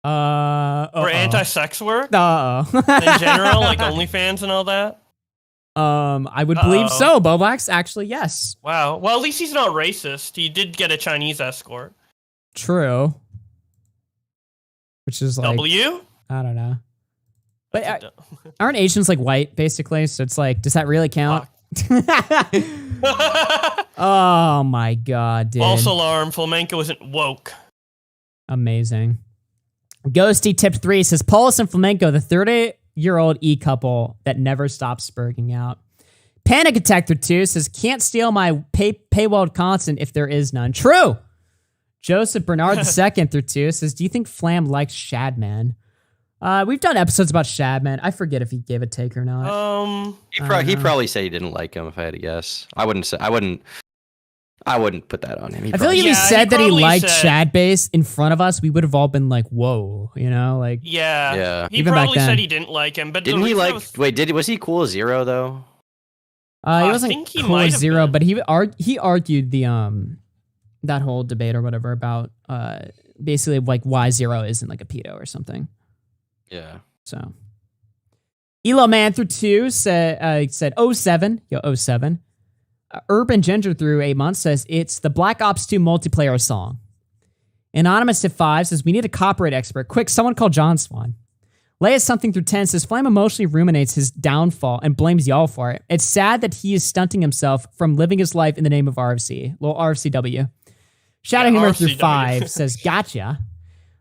G: Or
L: anti-sex work? In
G: In
L: general, like OnlyFans and all that?
G: I would believe so, Bobax. Actually, yes.
L: Wow. Well, at least he's not racist. He did get a Chinese escort.
G: True. Which is like...
L: W?
G: I don't know. But aren't Asians like white, basically? So it's like, does that really count? Oh my god, dude.
L: False alarm. Flamenco isn't woke.
G: Amazing. Ghosty tip 3 says, Paulus and Flamenco, the 30-year-old E-couple that never stops spurging out. Panic Attack 2 says, can't steal my paywalled content if there is none. True. Joseph Bernard II 2 says, do you think Flam likes Shadman? We've done episodes about Shadman. I forget if he gave a take or not.
H: He probably said he didn't like him. If I had to guess, I wouldn't put that on him.
G: I feel like if he said that he liked Shadbase in front of us, we would have all been like, "Whoa," you know, like
L: yeah. He
G: even
L: probably
G: back then.
L: said he didn't like him, but
H: didn't he like? Was he cool as Zero though?
G: He wasn't cool as Zero, but he argued the that whole debate or whatever about basically like why Zero isn't like a pedo or something.
H: Yeah.
G: So, Elo Man 2 said 07. Yo, 07. Urban Ginger through 8 months says it's the Black Ops 2 multiplayer song. Anonymous at 5 says we need a copyright expert. Quick, someone call John Swan. Leia something through 10 says Flame emotionally ruminates his downfall and blames y'all for it. It's sad that he is stunting himself from living his life in the name of RFC. Well, RFCW. Shadow Humor through 5 says gotcha.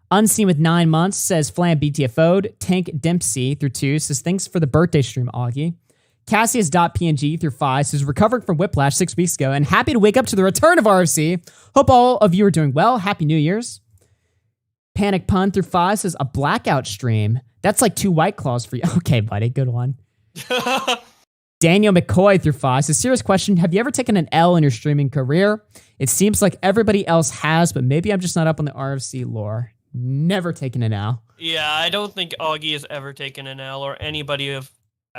G: Unseen with 9 months says Flam BTFO'd. Tank Dempsey through 2 says thanks for the birthday stream, Augie. Cassius.png through 5 says recovering from whiplash 6 weeks ago and happy to wake up to the return of RFC. Hope all of you are doing well. Happy New Year's. Panic Pun through 5 says a blackout stream. That's like 2 White Claws for you. Okay, buddy. Good one. Daniel McCoy through 5 says serious question. Have you ever taken an L in your streaming career? It seems like everybody else has, but maybe I'm just not up on the RFC lore. Never taken an L.
L: Yeah, I don't think Augie has ever taken an L, or anybody at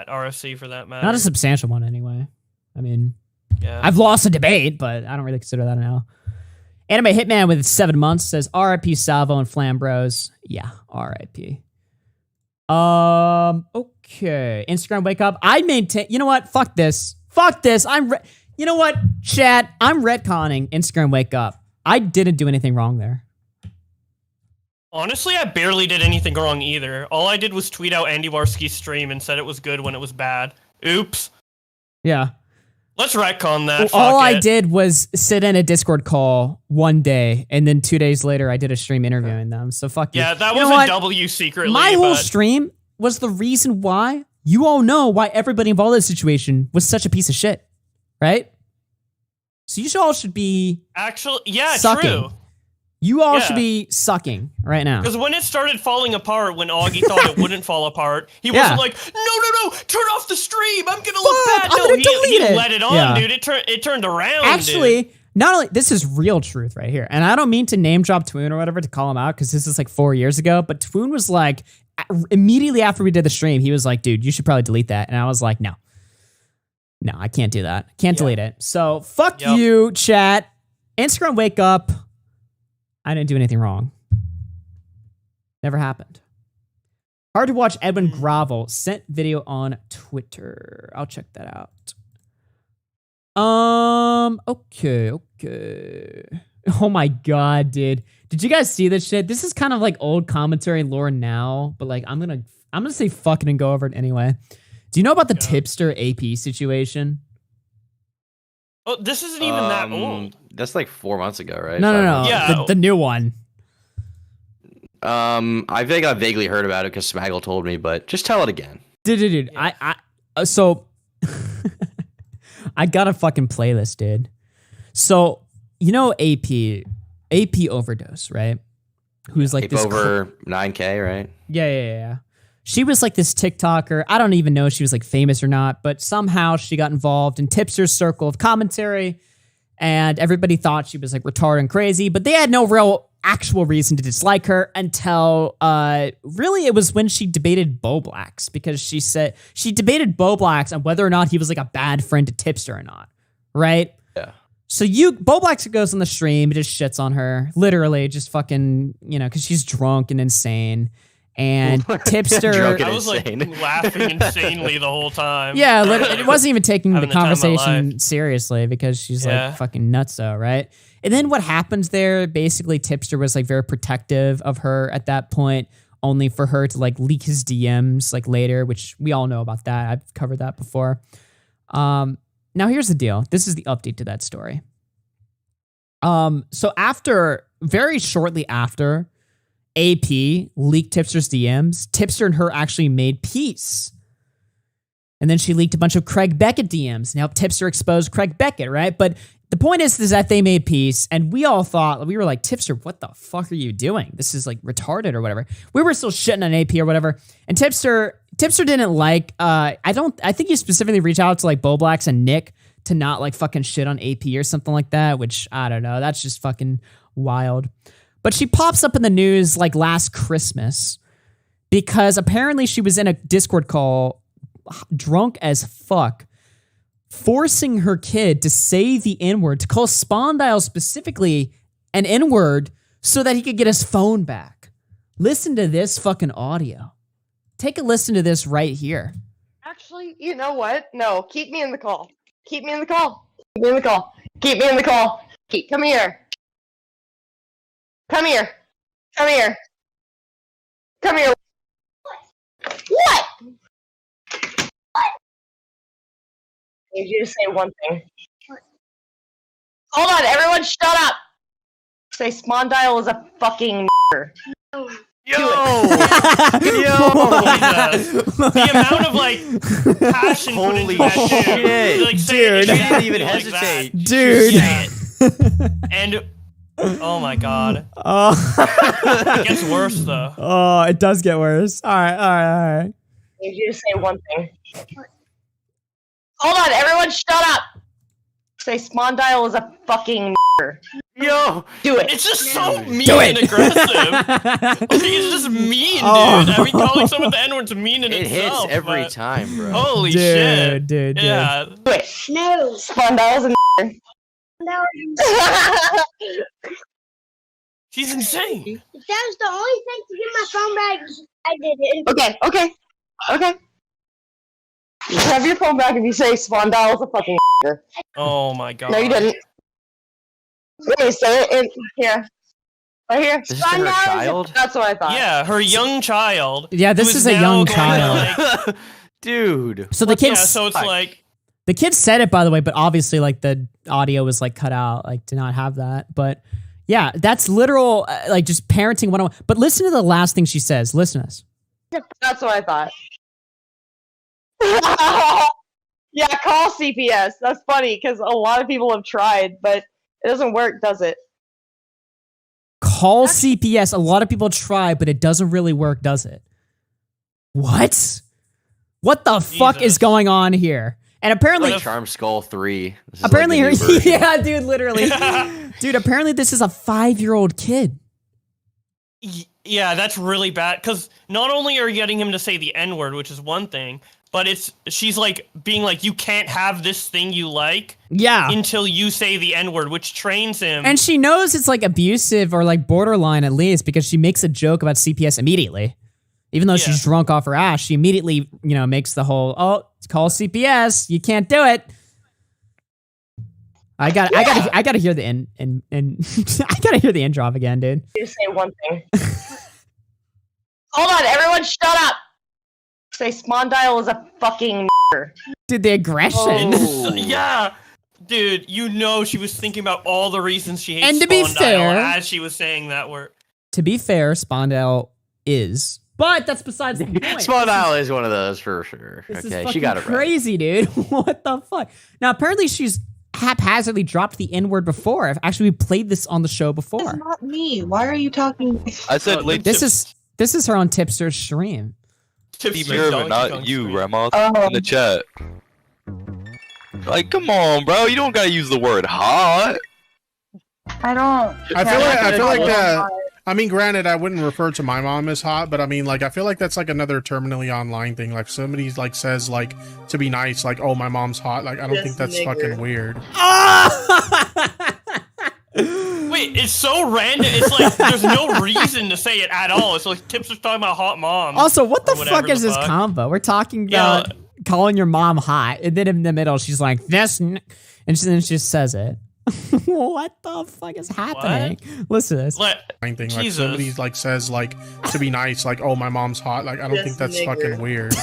L: RFC for that matter.
G: Not a substantial one, anyway. I mean,
L: yeah.
G: I've lost a debate, but I don't really consider that an L. Anime Hitman with 7 months says RIP Salvo and Flambros. Yeah, RIP. Okay. Instagram wake up. I maintain. You know what? Fuck this. Fuck this. You know what, chat? I'm retconning Instagram wake up. I didn't do anything wrong there.
L: Honestly, I barely did anything wrong either. All I did was tweet out Andy Warsky's stream and said it was good when it was bad. Oops.
G: Yeah.
L: Let's retcon that.
G: Well, all I did was sit in a Discord call one day, and then 2 days later, I did a stream interviewing them. So fuck you.
L: Yeah, that was a W secretly.
G: My whole stream was the reason why you all know why everybody involved in this situation was such a piece of shit, right? So you all should be
L: actually, yeah,
G: sucking.
L: True.
G: You all should be sucking right now.
L: Because when it started falling apart, when Augie thought it wouldn't fall apart, he wasn't like, no, turn off the stream. I'm gonna look bad.
G: I'm gonna delete it.
L: Let it on, dude. It turned around.
G: Actually, not only this is real truth right here, and I don't mean to name drop Twoon or whatever to call him out because this is like 4 years ago. But Twoon was like, immediately after we did the stream, he was like, dude, you should probably delete that. And I was like, no, I can't do that. Can't delete it. So fuck you, chat. Instagram wake up. I didn't do anything wrong. Never happened. Hard to watch Edwin Grovel sent video on Twitter. I'll check that out. Okay. Oh my god, dude. Did you guys see this shit? This is kind of like old commentary lore now, but like I'm gonna say fucking and go over it anyway. Do you know about the Tipster AP situation?
L: Oh, this isn't even that old.
H: That's like 4 months ago, right?
G: No.
L: Yeah.
G: The new one.
H: I think I vaguely heard about it because Smaggle told me, but just tell it again.
G: Dude. So I got a fucking playlist, dude. So you know AP Overdose, right? Who's like this
H: over 9K, right?
G: Yeah. She was like this TikToker. I don't even know if she was like famous or not, but somehow she got involved in Tipster's circle of commentary, and everybody thought she was like retarded and crazy, but they had no real actual reason to dislike her until really it was when she debated Bo Blacks, because she said she debated Bo Blacks on whether or not he was like a bad friend to Tipster or not, right?
H: Yeah.
G: So Bo Blacks goes on the stream, just shits on her, literally just fucking, because she's drunk and insane. And Tipster,
L: I was like laughing insanely the whole time.
G: Yeah, it wasn't even taking the conversation seriously because she's like fucking nutso, right? And then what happens there? Basically, Tipster was like very protective of her at that point, only for her to like leak his DMs like later, which we all know about that. I've covered that before. Now here's the deal. This is the update to that story. So very shortly after AP leaked Tipster's DMs, Tipster and her actually made peace. And then she leaked a bunch of Craig Beckett DMs and helped Tipster expose Craig Beckett, right? But the point is that they made peace, and we all thought, we were like, Tipster, what the fuck are you doing? This is like retarded or whatever. We were still shitting on AP or whatever. And Tipster didn't like, I think he specifically reached out to like Bo Blacks and Nick to not like fucking shit on AP or something like that, which I don't know. That's just fucking wild. But she pops up in the news like last Christmas because apparently she was in a Discord call drunk as fuck, forcing her kid to say the N-word, to call Spondyle specifically an N-word so that he could get his phone back. Listen to this fucking audio. Take a listen to this right here.
B: Actually, you know what? No, keep me in the call. Keep me in the call. Keep me in the call. Keep me in the call. Come here. Come here. Come here. Come here. What? What? I need you to say one thing. Hold on, everyone shut up! Say Smondile is a fucking n***er.
L: Yo! The amount of like passion put into that shit. Like,
H: Dude.
L: She
H: didn't even hesitate.
G: Dude.
L: And oh my god.
G: Oh.
L: It gets worse though.
G: Oh, it does get worse. All right.
B: I need you to say one thing. Hold on, everyone shut up! Say Smondile is a fucking n***er.
H: Yo!
B: Do it.
L: It's just so mean and aggressive. It's just mean, dude. I mean, calling someone the N-word's mean in itself.
H: It hits every time, bro.
L: Holy shit.
G: Dude.
L: Yeah.
B: Do it. No. Spondile's a n***er.
L: She's insane.
B: If that was the only thing to get my phone back, I did it. Okay. You have your phone back if you say Spondile's a fucking n***er.
L: Oh my god.
B: No, you didn't. Wait, say it in here. Right here.
H: This is her child?
B: That's what I thought.
L: Yeah, her young child.
G: Yeah, this is a young child.
H: Dude.
G: So the kids.
L: Yeah, so it's like.
G: The kid said it, by the way, but obviously, like, the audio was, like, cut out. Like, did not have that. But, yeah, that's literal, like, just parenting 101. But listen to the last thing she says. Listen to this.
B: That's what I thought. Yeah, call CPS. That's funny, because a lot of people have tried, but it doesn't work, does it?
G: Call CPS. A lot of people try, but it doesn't really work, does it? What? What the fuck is going on here? And apparently,
H: Charm Skull 3. This is
G: apparently,
H: like the new version.
G: yeah, dude, literally, dude. Apparently, this is a 5-year-old kid.
L: Yeah, that's really bad. Because not only are you getting him to say the N-word, which is one thing, but she's like being like, you can't have this thing you like, until you say the N-word, which trains him.
G: And she knows it's like abusive or like borderline at least because she makes a joke about CPS immediately. Even though she's drunk off her ass, she immediately, makes the whole, call CPS. You can't do it. I gotta hear the I gotta hear the end drop again, dude.
B: Just say one thing. Hold on, everyone shut up! Say Smondile is a fucking n***er.
G: Dude, the aggression.
L: Yeah. Dude, she was thinking about all the reasons she hates
G: And to be
L: Spondyle
G: fair-
L: as she was saying that word.
G: To be fair, Spondale is. But that's besides the point.
H: Spondile is one of those for sure.
G: This is
H: Okay, she got it right.
G: crazy, dude. What the fuck? Now, apparently she's haphazardly dropped the N-word before. Actually, we played this on the show before.
B: It's not me. Why are you talking?
F: I said late.
G: This is her on Tipster's stream.
F: Tipster, not you, Ramos. In the chat. Like, come on, bro. You don't gotta use the word hot.
B: I don't.
W: I feel like that. I mean, granted, I wouldn't refer to my mom as hot, but I mean, like, I feel like that's like another terminally online thing. Like, somebody like says like to be nice, like, "Oh, my mom's hot." Like, I don't think that's fucking weird.
L: Wait, it's so random. It's like there's no reason to say it at all. It's like Tipster's talking about hot mom.
G: Also, what the fuck is this combo? We're talking about calling your mom hot, and then in the middle, she's like, "This," and then she just says it. What the fuck is happening? Listen to this.
W: Thing like somebody like says like to be nice, like, "Oh, my mom's hot." Like, I don't think that's fucking weird.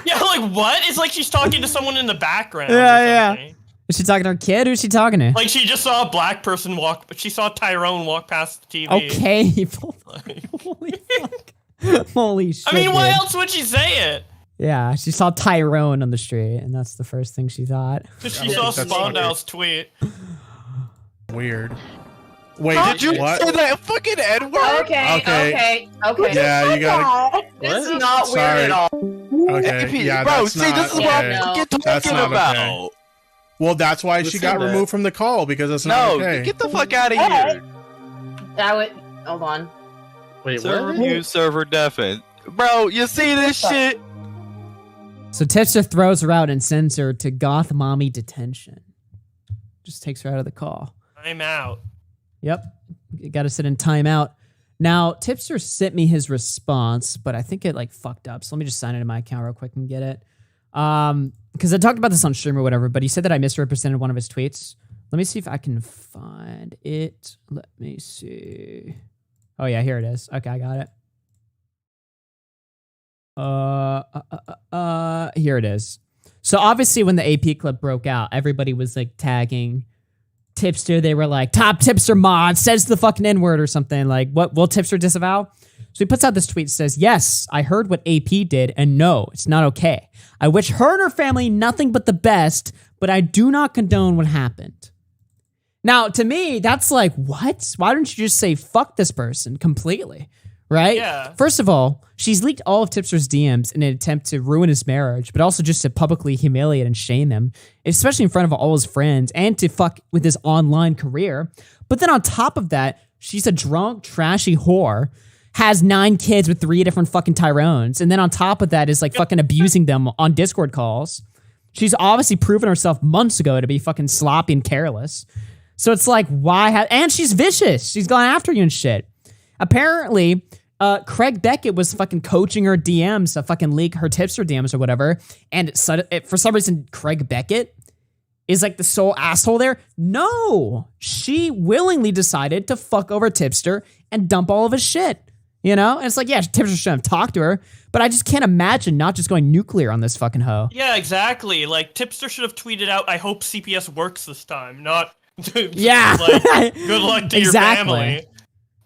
L: Yeah, like what? It's like she's talking to someone in the background.
G: Yeah. Is she talking to her kid? Who's she talking to?
L: Like she just saw a black person walk, but she saw Tyrone walk past the TV.
G: Okay. Holy fuck. Holy shit.
L: I mean, why
G: dude.
L: else would she say it?
G: Yeah, she saw Tyrone on the street, and that's the first thing she thought.
L: She saw Spondile's tweet.
W: Weird. Wait,
F: did you say that fucking Edward?
B: Okay.
W: Yeah, you gotta.
B: This is not weird at all.
W: Okay,
F: AP,
W: yeah,
F: bro,
W: that's
F: see,
W: not
F: this is what
W: okay.
F: I'm fucking
W: That's
F: talking
W: not
F: about.
W: okay. Well, that's why she got removed from the call because it's not okay.
F: Get the fuck out of here.
B: That would. Hold on.
W: Wait,
F: server new, server deafened. Bro, you see this shit?
G: So Tipster throws her out and sends her to goth mommy detention. Just takes her out of the call.
L: I'm out.
G: Yep. You got to sit in timeout. Now, Tipster sent me his response, but I think it like fucked up. So let me just sign into my account real quick and get it. Because I talked about this on stream or whatever, but he said that I misrepresented one of his tweets. Let me see if I can find it. Let me see. Oh yeah, here it is. Okay, I got it. Here it is. So obviously when the AP clip broke out, everybody was like tagging Tipster. They were like, top Tipster mod says the fucking N-word or something. Like, what will Tipster disavow? So he puts out this tweet, says, yes, I heard what AP did, and no, it's not okay. I wish her and her family nothing but the best, but I do not condone what happened. Now, to me, that's like, what? Why don't you just say fuck this person completely? Right?
L: Yeah.
G: First of all, she's leaked all of Tipster's DMs in an attempt to ruin his marriage, but also just to publicly humiliate and shame him, especially in front of all his friends, and to fuck with his online career. But then on top of that, she's a drunk, trashy whore, has 9 kids with 3 different fucking Tyrones, and then on top of that is like fucking abusing them on Discord calls. She's obviously proven herself months ago to be fucking sloppy and careless. So it's like, why? And she's vicious. She's gone after you and shit. Apparently, Craig Beckett was fucking coaching her DMs to fucking leak her Tipster DMs or whatever. And for some reason, Craig Beckett is like the sole asshole there. No, she willingly decided to fuck over Tipster and dump all of his shit. You know? And it's like, yeah, Tipster shouldn't have talked to her, but I just can't imagine not just going nuclear on this fucking hoe.
L: Yeah, exactly. Like, Tipster should have tweeted out, I hope CPS works this time, not...
G: Yeah.
L: Like, good luck to your family.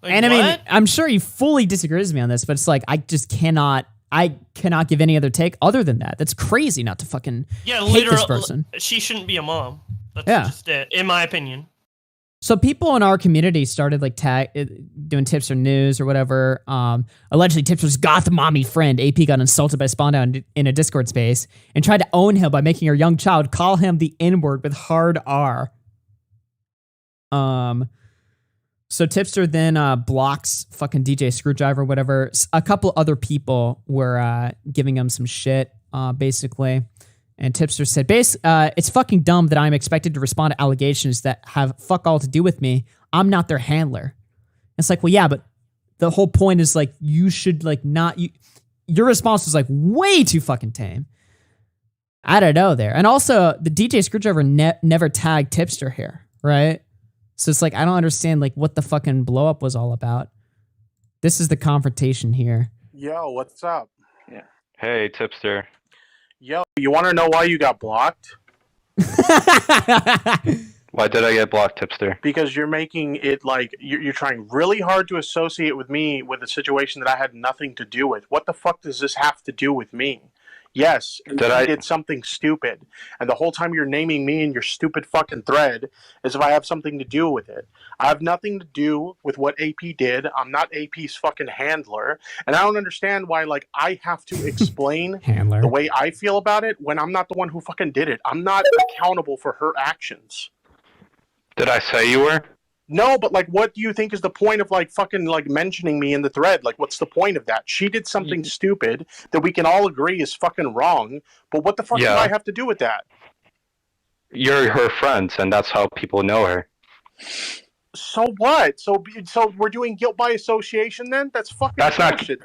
L: Like,
G: and I mean, I'm sure he fully disagrees with me on this, but it's like, I cannot give any other take other than that. That's crazy not to fucking hate this person.
L: She shouldn't be a mom. That's
G: just
L: it, in my opinion.
G: So people in our community started like doing Tipster news or whatever. Allegedly, Tipster's goth mommy friend AP got insulted by Spawndown in a Discord space and tried to own him by making her young child call him the N-word with hard R. So Tipster then blocks fucking DJ Screwdriver or whatever. A couple other people were giving him some shit, basically. And Tipster said, it's fucking dumb that I'm expected to respond to allegations that have fuck all to do with me. I'm not their handler. It's like, well, yeah, but the whole point is like, you should like not... your response was like way too fucking tame. I don't know there. And also, the DJ Screwdriver never tagged Tipster here, right? So it's like, I don't understand like what the fucking blow up was all about. This is the confrontation here.
W: Yo, what's up?
J: Yeah. Hey, Tipster.
W: Yo, you want to know why you got blocked?
J: Why did I get blocked, Tipster?
W: Because you're making it like you're trying really hard to associate with me with a situation that I had nothing to do with. What the fuck does this have to do with me? Yes, I did something stupid. And the whole time you're naming me in your stupid fucking thread as if I have something to do with it. I have nothing to do with what AP did. I'm not AP's fucking handler. And I don't understand why, like, I have to explain the way I feel about it when I'm not the one who fucking did it. I'm not accountable for her actions.
J: Did I say you were?
W: No, but like, what do you think is the point of like fucking like mentioning me in the thread? Like, what's the point of that? She did something stupid that we can all agree is fucking wrong. But what the fuck do I have to do with that?
J: You're her friend, and that's how people know her.
W: So what? So we're doing guilt by association then? That's fucking bullshit.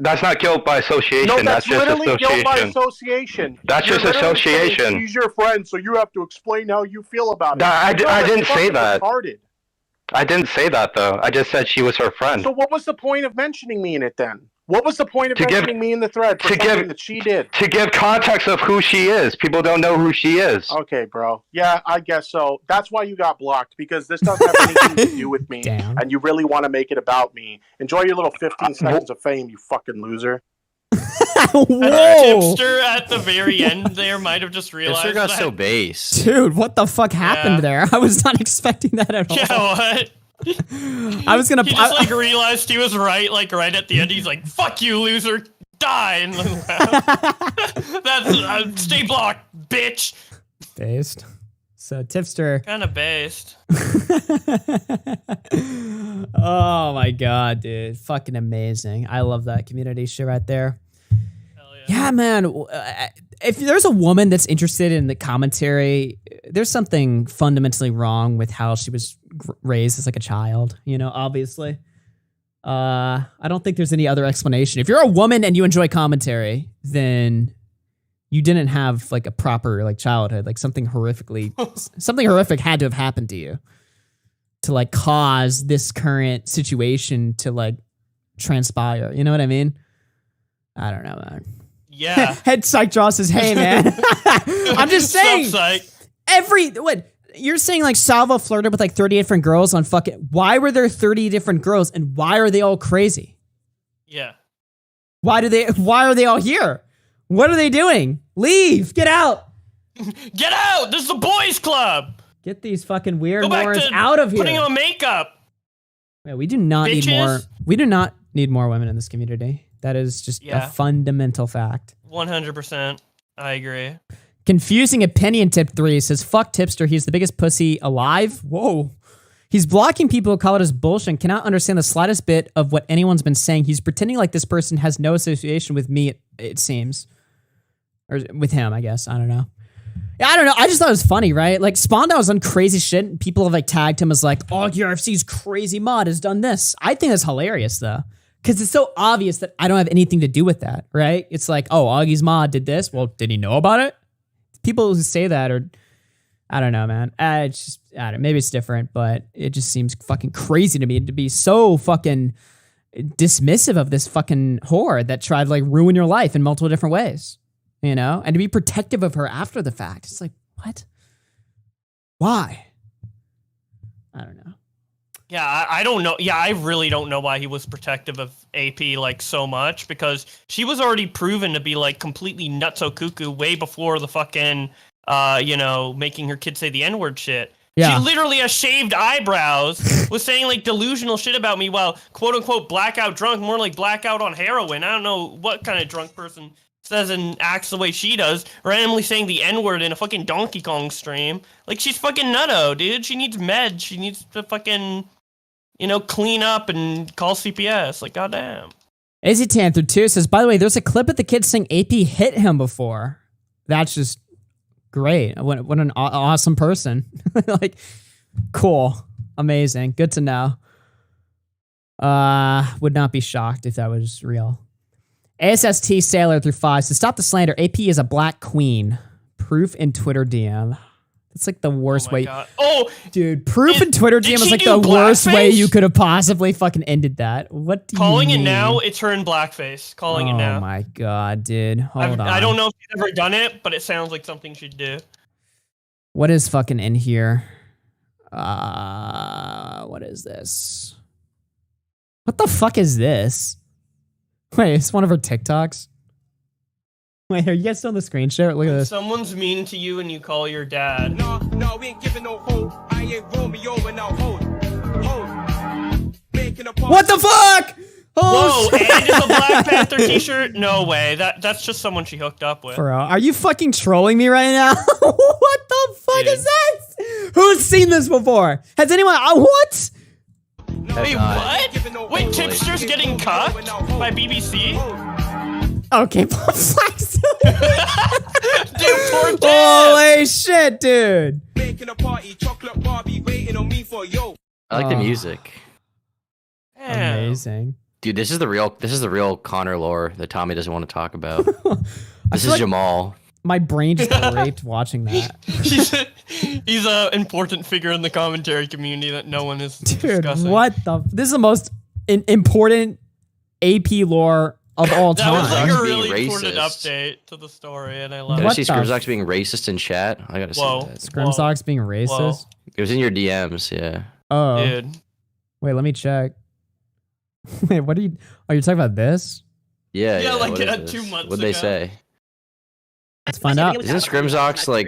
J: That's not guilt by association.
W: No, that's
J: just
W: literally
J: association.
W: Guilt by association.
J: That's
W: You're
J: just association.
W: Saying, she's your friend, so you have to explain how you feel about it.
J: I didn't say that.
W: Retarded.
J: I didn't say that, though. I just said she was her friend.
W: So what was the point of mentioning me in it, then? What was the point of mentioning me in the thread for something that she did?
J: To give context of who she is. People don't know who she is.
W: Okay, bro. Yeah, I guess so. That's why you got blocked, because this doesn't have anything to do with me, and you really want to make it about me. Enjoy your little 15 seconds of fame, you fucking loser.
L: Tipster at the very end there might have just realized
H: Tipster got
L: that.
H: so base.
G: Dude, what the fuck happened there? I was not expecting that at all.
L: Yeah, what?
G: I was gonna.
L: He just like realized he was right. Like right at the end, he's like, "Fuck you, loser, die!" And that's stay blocked, bitch.
G: Based. So Tipster.
L: Kind of based.
G: Oh my god, dude! Fucking amazing. I love that community shit right there. Yeah, man. If there's a woman that's interested in the commentary, there's something fundamentally wrong with how she was raised as like a child, you know, obviously. I don't think there's any other explanation. If you're a woman and you enjoy commentary, then you didn't have like a proper like childhood, like something horrific had to have happened to you to like cause this current situation to like transpire. You know what I mean? I don't know, man.
L: Yeah.
G: Head Psych Draw says, hey, man. I'm just saying. You're saying like Salvo flirted with like 30 different girls on fucking. Why were there 30 different girls and why are they all crazy?
L: Yeah.
G: Why are they all here? What are they doing? Leave. Get out.
L: Get out. This is the boys club.
G: Get these fucking weird
L: Go back
G: Moors
L: to
G: out of here.
L: putting on makeup.
G: Yeah, we do not need
L: Bitches.
G: more. We do not need more women in this community. That is just a fundamental fact.
L: 100%. I agree.
G: Confusing opinion tip 3 says, fuck Tipster. He's the biggest pussy alive. Whoa. He's blocking people who call it his bullshit and cannot understand the slightest bit of what anyone's been saying. He's pretending like this person has no association with me, it seems. Or with him, I guess. I don't know. Yeah, I don't know. I just thought it was funny, right? Like, Spawn was on crazy shit, and people have, like, tagged him as, like, oh, RFC's crazy mod has done this. I think that's hilarious, though. Because it's so obvious that I don't have anything to do with that, right? It's like, oh, Augie's mod did this. Well, did he know about it? People who say that are, I don't know, man. It's just, I don't know, maybe it's different, but it just seems fucking crazy to me to be so fucking dismissive of this fucking whore that tried to like ruin your life in multiple different ways, you know? And to be protective of her after the fact. It's like, what? Why? I don't know.
L: Yeah, I don't know. Yeah, I really don't know why he was protective of AP like so much, because she was already proven to be like completely nutso cuckoo way before the fucking, making her kid say the N-word shit.
G: Yeah.
L: She literally has shaved eyebrows, was saying like delusional shit about me while quote unquote blackout drunk, more like blackout on heroin. I don't know what kind of drunk person says and acts the way she does, randomly saying the N-word in a fucking Donkey Kong stream. Like, she's fucking nutto, dude. She needs meds. She needs to fucking, clean up and call CPS. Like, goddamn.
G: AZTanther2 says, by the way, there's a clip of the kid saying AP hit him before. That's just great. What an awesome person. Like, cool. Amazing. Good to know. Would not be shocked if that was real. ASST Sailor through 5 says, stop the slander. AP is a black queen. Proof in Twitter DM. That's like the worst way.
L: God. Oh,
G: dude, proof in Twitter DM is like the worst way you could have possibly fucking ended that. What do
L: Calling
G: you
L: it
G: mean?
L: now, it's her in blackface. Calling it now.
G: Oh my god, dude. Hold on.
L: I don't know if she's ever done it, but it sounds like something she'd do.
G: What is fucking in here? What is this? What the fuck is this? Wait, it's one of her TikToks? Wait, are you guys still on the screen share? Look at this.
L: Someone's mean to you and you call your dad.
I: No, we ain't giving no hope. I ain't Romeo and now hold.
G: What the fuck?
L: Whoa, and it's a Black Panther t-shirt? No way. That's just someone she hooked up with.
G: Bro, are you fucking trolling me right now? What the fuck is this? Who's seen this before? Has anyone? What?
L: Wait, what? Wait, Tipster's getting cut by BBC?
G: Okay, flex.
L: Dude, poor Tip.
G: Holy shit, dude.
I: Making a party, chocolate Barbie waiting on me for yo.
H: I like the music.
G: Amazing.
H: Dude, this is the real Connor lore that Tommy doesn't want to talk about. This is
G: like
H: Jamal.
G: My brain just raped watching that.
L: He's a important figure in the commentary community that no one is
G: Dude,
L: discussing.
G: what the? This is the most important AP lore of all
L: That
G: time.
L: was like a
H: Being
L: really important
H: racist.
L: update to the story, and I love
H: Did
L: it.
H: I see Scrimzox being racist in chat? I gotta see that.
G: Scrimzox being racist?
H: It was in your DMs, yeah.
G: Oh.
L: Dude.
G: Wait, let me check. Wait, what are you... Oh, you're talking about this?
H: Yeah,
L: Yeah, like,
H: what is
L: 2
H: this?
L: months
H: What'd they
L: ago.
H: say?
G: Let's find out.
H: Isn't Scrimzox like...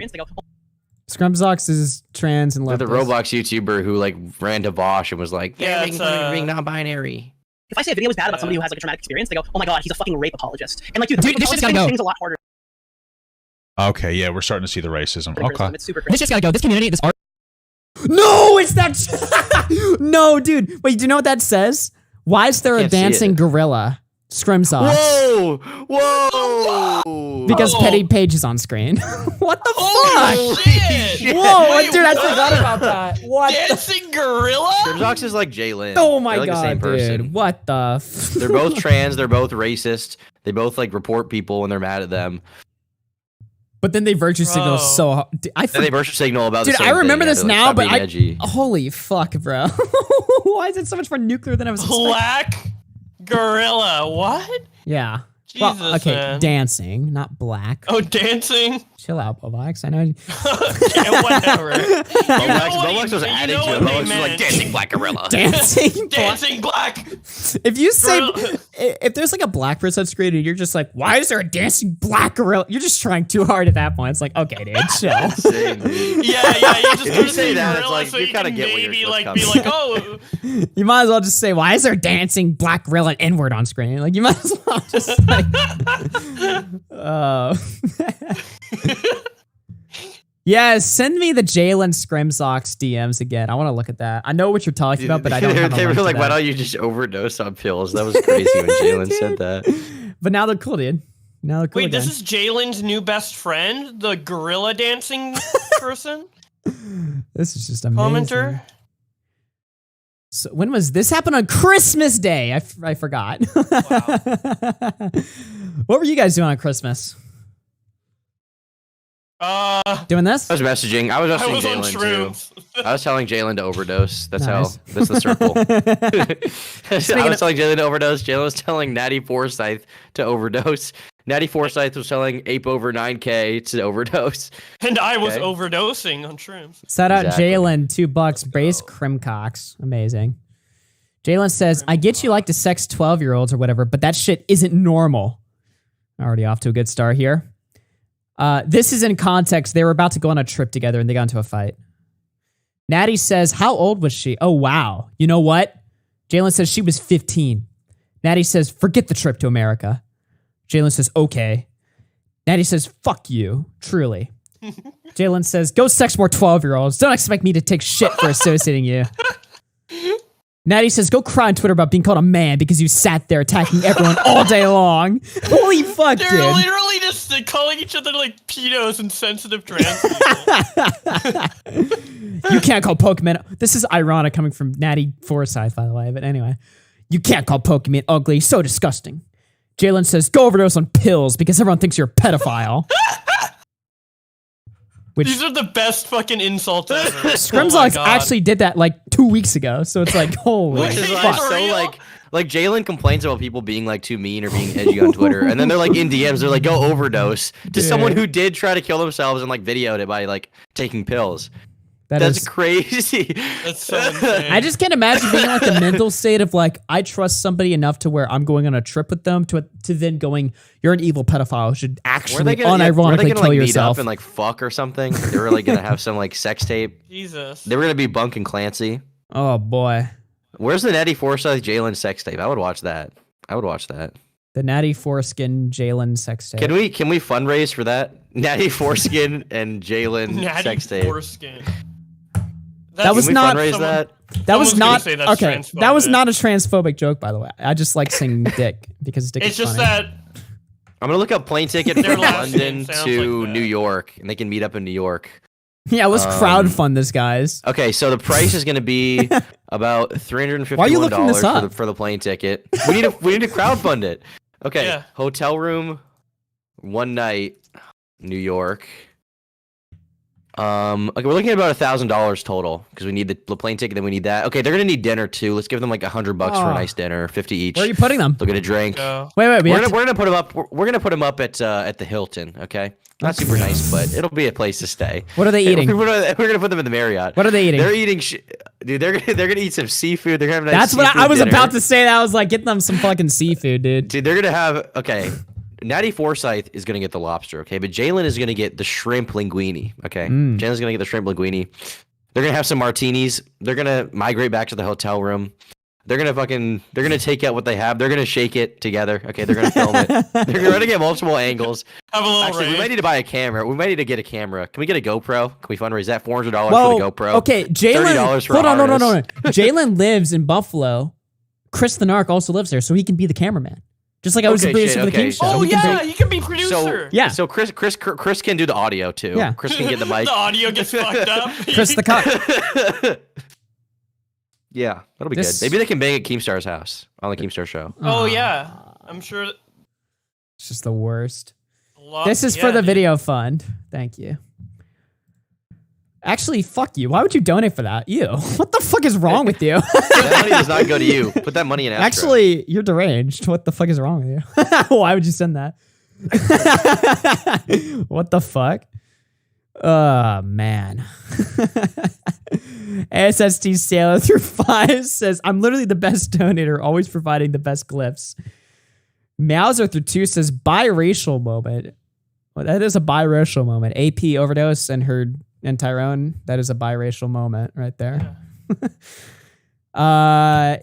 G: Scrimzox is trans and
H: They're
G: leftist.
H: the Roblox YouTuber who like ran to Bosch and was like,
L: Yeah,
H: being non-binary.
S: If I say a video is bad about somebody who has like a traumatic experience, they go, "Oh my god, he's a fucking rape apologist." And like, dude,
G: Dude, this shit's gotta go.
S: things a lot harder.
K: Okay, yeah, we're starting to see the racism. Okay.
S: It's super
G: This shit's gotta go. This community, this art... No, it's that... No, dude. Wait, do you know what that says? Why is there a
H: can't see
G: dancing
H: it.
G: gorilla? Scrimzox.
H: Whoa! Whoa!
G: Because Petty Page is on screen. What the
L: Oh,
G: fuck?
L: shit!
G: Whoa,
L: Wait,
G: dude, I
L: what?
G: forgot about that. What the...
L: Dancing gorilla?
H: Scrimzox is like Jalen.
G: Oh my
H: They're like
G: god,
H: the same person.
G: dude. What the...
H: They're both trans. They're both racist. They both like report people when they're mad at them.
G: But then they virtue signal so hard.
H: They virtue signal about the
G: dude,
H: same
G: I remember
H: thing.
G: this
H: Like,
G: now,
H: stop
G: but
H: being edgy.
G: holy fuck, bro. Why is it so much more nuclear than I was expecting?
L: Black gorilla. What?
G: Yeah.
L: Jesus,
G: well, okay,
L: man.
G: dancing, not black.
L: Oh, dancing.
G: Chill out, Bobax. I know.
L: Yeah, whatever.
H: Bobax was adding to it. Bobax was like dancing black gorilla.
G: Dancing
L: Dancing black.
G: If you say, if there's like a black person on screen and you're just like, why is there a dancing black gorilla? You're just trying too hard at that point. It's like, okay, dude, chill.
L: Yeah. You just
H: If you say that, it's like
L: so
H: you kind of get
L: maybe
H: what's
L: like be
H: coming.
L: like, oh,
G: You might as well just say, why is there dancing black gorilla inward on screen? Like, you might as well just like, yeah, send me the Jalen Scrimsocks DMs again. I want to look at that. I know what you're talking about, but I don't have a
H: They were
G: link to
H: like, why
G: that.
H: don't you just overdose on pills? That was crazy when Jalen said that.
G: But now they're cool, dude. Now they're cool
L: wait,
G: again.
L: this is Jalen's new best friend, the gorilla dancing person.
G: This is just amazing.
L: Commenter.
G: So when was this? Happened on Christmas Day. I forgot. What were you guys doing on Christmas? Doing this?
H: I was messaging. I was messaging
L: was on
H: Jalen
L: shrooms.
H: too. I was telling Jalen to overdose. That's
G: Nice.
H: that's the circle. I was telling Jalen to overdose. Jalen was telling Natty Forsyth to overdose. Natty Forsyth was telling Ape over 9K to overdose.
L: And I was
H: Okay.
L: overdosing on shrooms.
G: Shout out
H: Exactly.
G: Jalen, $2, Brace Crimcox. Amazing. Jalen says, I get you like to sex 12-year-olds or whatever, but that shit isn't normal. Already off to a good start here. This is in context. They were about to go on a trip together and they got into a fight. Natty says, how old was she? Oh, wow. You know what? Jalen says she was 15. Natty says, forget the trip to America. Jalen says, okay. Natty says, fuck you. Truly. Jalen says, go sex more 12-year-olds. Don't expect me to take shit for associating you. Natty says, go cry on Twitter about being called a man because you sat there attacking everyone all day long. Holy fuck,
L: They're
G: dude.
L: literally just calling each other like pedos and sensitive trans people.
G: You can't call Pokemon. This is ironic coming from Natty Forsyth, by the way. But anyway, you can't call Pokemon ugly. So disgusting. Jalen says, go overdose on pills because everyone thinks you're a pedophile. Which
L: These are the best fucking insults ever.
G: Scrimsocks actually did that like 2 weeks ago. So it's like, holy
H: Which is
G: fuck.
H: like so like Jalen complains about people being like too mean or being edgy on Twitter, and then they're like in DMs, they're like, go overdose to someone who did try to kill themselves and like videoed it by like taking pills. That's crazy.
L: That's so insane.
G: I just can't imagine being in like the mental state of like, I trust somebody enough to where I'm going on a trip with them to then going, you're an evil pedophile who should actually unironically kill
H: like,
G: yourself.
H: Meet up and like fuck or something? They were like gonna have some like sex tape.
L: Jesus.
H: They were gonna be Bunk and Clancy.
G: Oh boy.
H: Where's the Natty Forsyth Jalen sex tape? I would watch that. I would watch that.
G: The Natty Foreskin Jalen sex tape.
H: Can we fundraise for that? Natty Foreskin and Jalen sex tape.
L: Foreskin.
G: That was
H: Can we
G: not.
H: fundraise that?
G: That was
L: Someone's gonna
G: not
L: say that's
G: okay. That was
L: transphobic.
G: not a transphobic joke, by the way. I just like saying dick because dick
L: It's
G: is
L: just
G: funny.
L: that
H: I'm gonna look up plane ticket
L: Their
H: from
L: last name
H: London
L: sounds
H: to
L: like that.
H: New York, and they can meet up in New York.
G: Yeah, let's crowdfund this, guys.
H: Okay, so the price is going to be about $351
G: Why are you looking this up?
H: for the plane ticket. We need to crowdfund it. Okay,
L: Yeah.
H: hotel room, one night, New York. Okay, we're looking at about $1,000 total because we need the plane ticket. Then we need that. Okay, they're gonna need dinner too. Let's give them like $100 for
G: Oh.
H: a nice dinner, 50 each.
G: Where are you putting them?
H: They'll get a drink.
L: uh,
G: Wait,
H: We're
G: we have
H: gonna, we're gonna put them up. We're gonna put them up at the Hilton. Okay, not super nice, but it'll be a place to stay.
G: What are they eating?
H: We're gonna put them in the Marriott.
G: What are they eating?
H: They're eating. Dude, they're gonna eat some seafood. They're gonna have a nice
G: That's what I
H: seafood
G: was
H: dinner.
G: about to say. That I was like, get them some fucking seafood, dude.
H: Dude, they're gonna have Natty Forsyth is gonna get the lobster, okay, but Jalen is gonna get the shrimp linguine, okay. Jalen's gonna get the shrimp linguine. They're gonna have some martinis. They're gonna migrate back to the hotel room. They're gonna take out what they have. They're gonna shake it together. Okay, they're gonna film it. They're gonna get multiple angles.
L: have a little
H: Actually, we
L: rave.
H: might need to buy a camera. We might need to get a camera. Can we get a GoPro? Can we fundraise that? $400
G: Well,
H: for the GoPro.
G: okay, Jalen.
H: $30 for
G: Hold
H: a
G: on, no.
H: harness.
G: Jalen lives in Buffalo. Chris the Narc also lives there, so he can be the cameraman. Just like I was the
H: Okay,
G: producer
H: shit,
G: for the
H: okay,
G: King
H: so-
G: Show.
L: Oh
G: We can
L: yeah,
G: bring-
L: you can be producer.
G: Yeah.
H: So Chris can do the audio too.
G: Yeah.
H: Chris can get the mic.
L: The audio gets fucked up.
G: Chris the cock.
H: Yeah, that'll be
G: This-
H: good. Maybe they can bang at Keemstar's house on the Keemstar show.
L: Oh yeah, I'm sure.
G: It's just the worst. This is for the video fund. Thank you. Actually, fuck you. Why would you donate for that? Ew. What the fuck is wrong with you?
H: That money does not go to you. Put that money in escrow.
G: Actually, you're deranged. What the fuck is wrong with you? Why would you send that? What the fuck? Oh, man. ASST Sailor through 5 says, I'm literally the best donator, always providing the best glyphs. Mauser through 2 says, biracial moment. Well, that is a biracial moment. AP overdose and her and Tyrone, that is a biracial moment right there.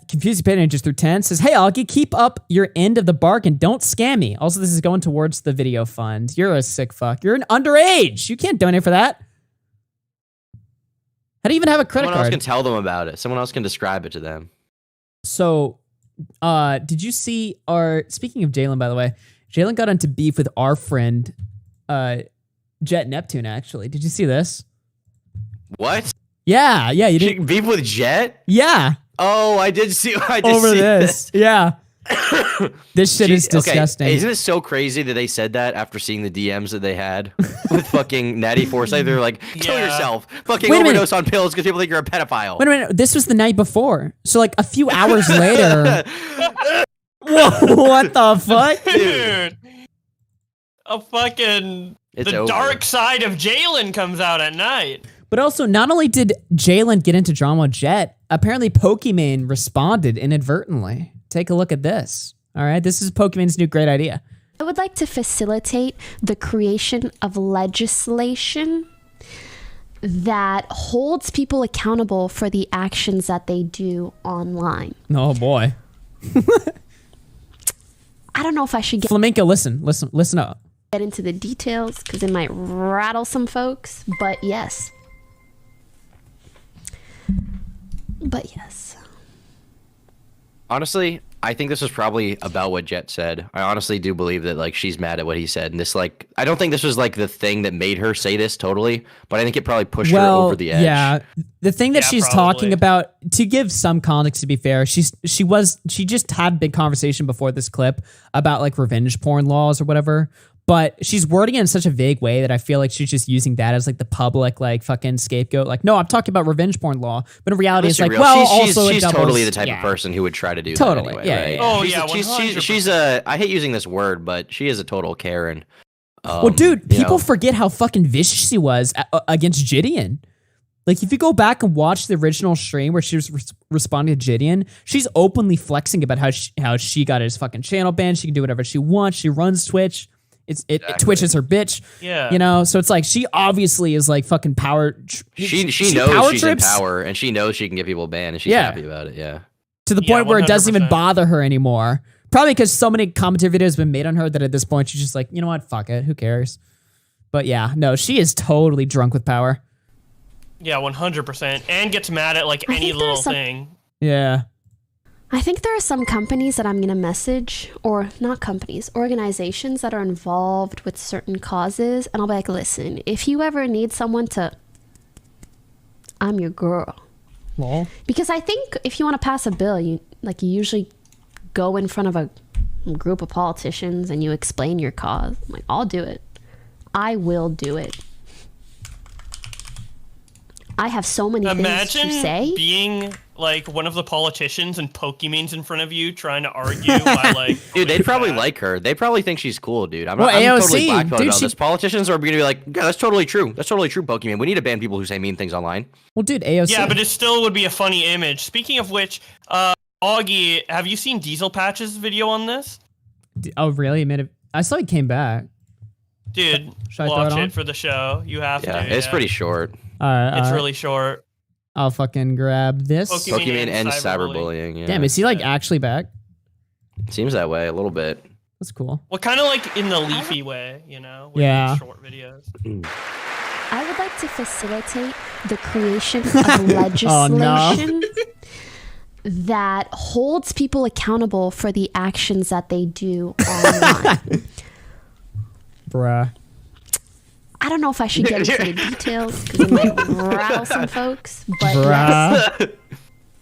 G: Confused Opinion just through 10 says, hey, Augie, keep up your end of the bargain. Don't scam me. Also, this is going towards the video fund. You're a sick fuck. You're an underage. You can't donate for that. How do you even have a credit
H: Someone else
G: card?
H: can tell them about it. Someone else can describe it to them.
G: So, did you see speaking of Jalen, by the way, Jalen got into beef with our friend, Jet Neptune, actually. Did you see this?
H: What?
G: Yeah, you didn't
H: beef with Jet?
G: Yeah.
H: Oh, I did see
G: Over this. Yeah. This shit is disgusting.
H: Okay. Isn't it so crazy that they said that after seeing the DMs that they had with fucking Natty Forsyth? They're like, kill yourself. Fucking overdose on pills because people think you're a pedophile.
G: Wait a minute. This was the night before. So like a few hours later. Whoa, what the fuck?
L: Dude. A fucking...
H: It's
L: the
H: over.
L: dark side of Jalen comes out at night.
G: But also, not only did Jalen get into drama with Jet, apparently Pokimane responded inadvertently. Take a look at this. All right, this is Pokimane's new great idea.
M: I would like to facilitate the creation of legislation that holds people accountable for the actions that they do online.
G: Oh boy.
M: I don't know if I should
G: Flamenco, listen up.
M: get into the details because it might rattle some folks, but yes.
H: Honestly, I think this was probably about what Jet said. I honestly do believe that like she's mad at what he said, and this like I don't think this was like the thing that made her say this totally, but I think it probably pushed her over the edge.
G: Yeah, the thing that she's talking about, to give some context, to be fair, she just had a big conversation before this clip about like revenge porn laws or whatever. But she's wording it in such a vague way that I feel like she's just using that as like the public like fucking scapegoat. Like, no, I'm talking about revenge porn law. But in reality, it's like, well, also
H: she's totally the type of person who would try to do that anyway. Right?
L: Oh
H: She's a. I hate using this word, but she is a total Karen.
G: Well, dude, people forget how fucking vicious she was against Gideon. Like, if you go back and watch the original stream where she was responding to Gideon, she's openly flexing about how she got his fucking channel banned. She can do whatever she wants. She runs Twitch. Twitch is her bitch.
L: Yeah.
G: You know, so it's like she obviously is like fucking power.
H: She knows she's in power and she knows she can get people banned and she's happy about it. Yeah.
G: To the point where it doesn't even bother her anymore. Probably because so many commentary videos have been made on her that at this point she's just like, you know what? Fuck it. Who cares? But yeah, no, she is totally drunk with power.
L: Yeah, 100%. And gets mad at like any little thing.
G: Yeah.
M: I think there are some companies that I'm going to message, or not companies, organizations that are involved with certain causes, and I'll be like, listen, if you ever need someone to, I'm your girl.
G: Lol.
M: Because I think if you want to pass a bill, you usually go in front of a group of politicians and you explain your cause. I'm like, I'll do it. I will do it. I have so many things to say.
L: Imagine being like one of the politicians and Pokimane's in front of you trying to argue why like
H: dude, they'd probably like her. They probably think she's cool, dude. I'm
G: AOC,
H: totally blackpilled
G: dude,
H: about this. Politicians are going to be like, yeah, that's totally true. That's totally true, Pokimane. We need to ban people who say mean things online.
G: Well, dude, AOC.
L: Yeah, but it still would be a funny image. Speaking of which, Augie, have you seen Diesel Patch's video on this?
G: Oh, really? I saw he came back.
L: Dude,
G: Should I
L: watch
G: throw it
L: it
G: on?
L: for the show. You have to.
H: It's pretty short.
G: All right.
L: It's really short.
G: I'll fucking grab this.
H: Pokimane and cyberbullying. Yeah.
G: Damn, is he like actually back?
H: Seems that way a little bit.
G: That's cool.
L: Well, kind of like in the leafy way, you know? With
G: Yeah.
L: Short videos.
M: I would like to facilitate the creation of legislation that holds people accountable for the actions that they do online.
G: Bruh.
M: I don't know if I should get into the details because it might rattle some folks, but
G: Bruh.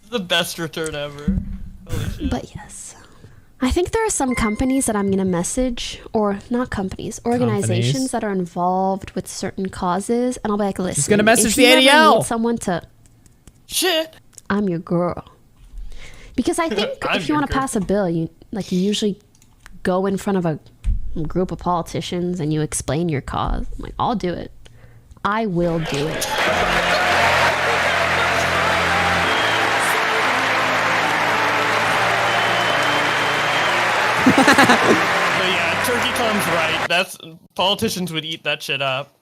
L: The best return ever. Holy shit.
M: But yes. I think there are some companies that I'm going to message, or not companies, organizations that are involved with certain causes, and I'll be like, listen,
G: just going to message
M: if
G: the
M: you ever
G: ADL.
M: need someone to...
L: Shit.
M: I'm your girl. Because I think if you want to pass a bill, you usually go in front of a group of politicians and you explain your cause. I'm like, I'll do it. I will do it.
L: But yeah, Turkey Tom's right. That's politicians would eat that shit up.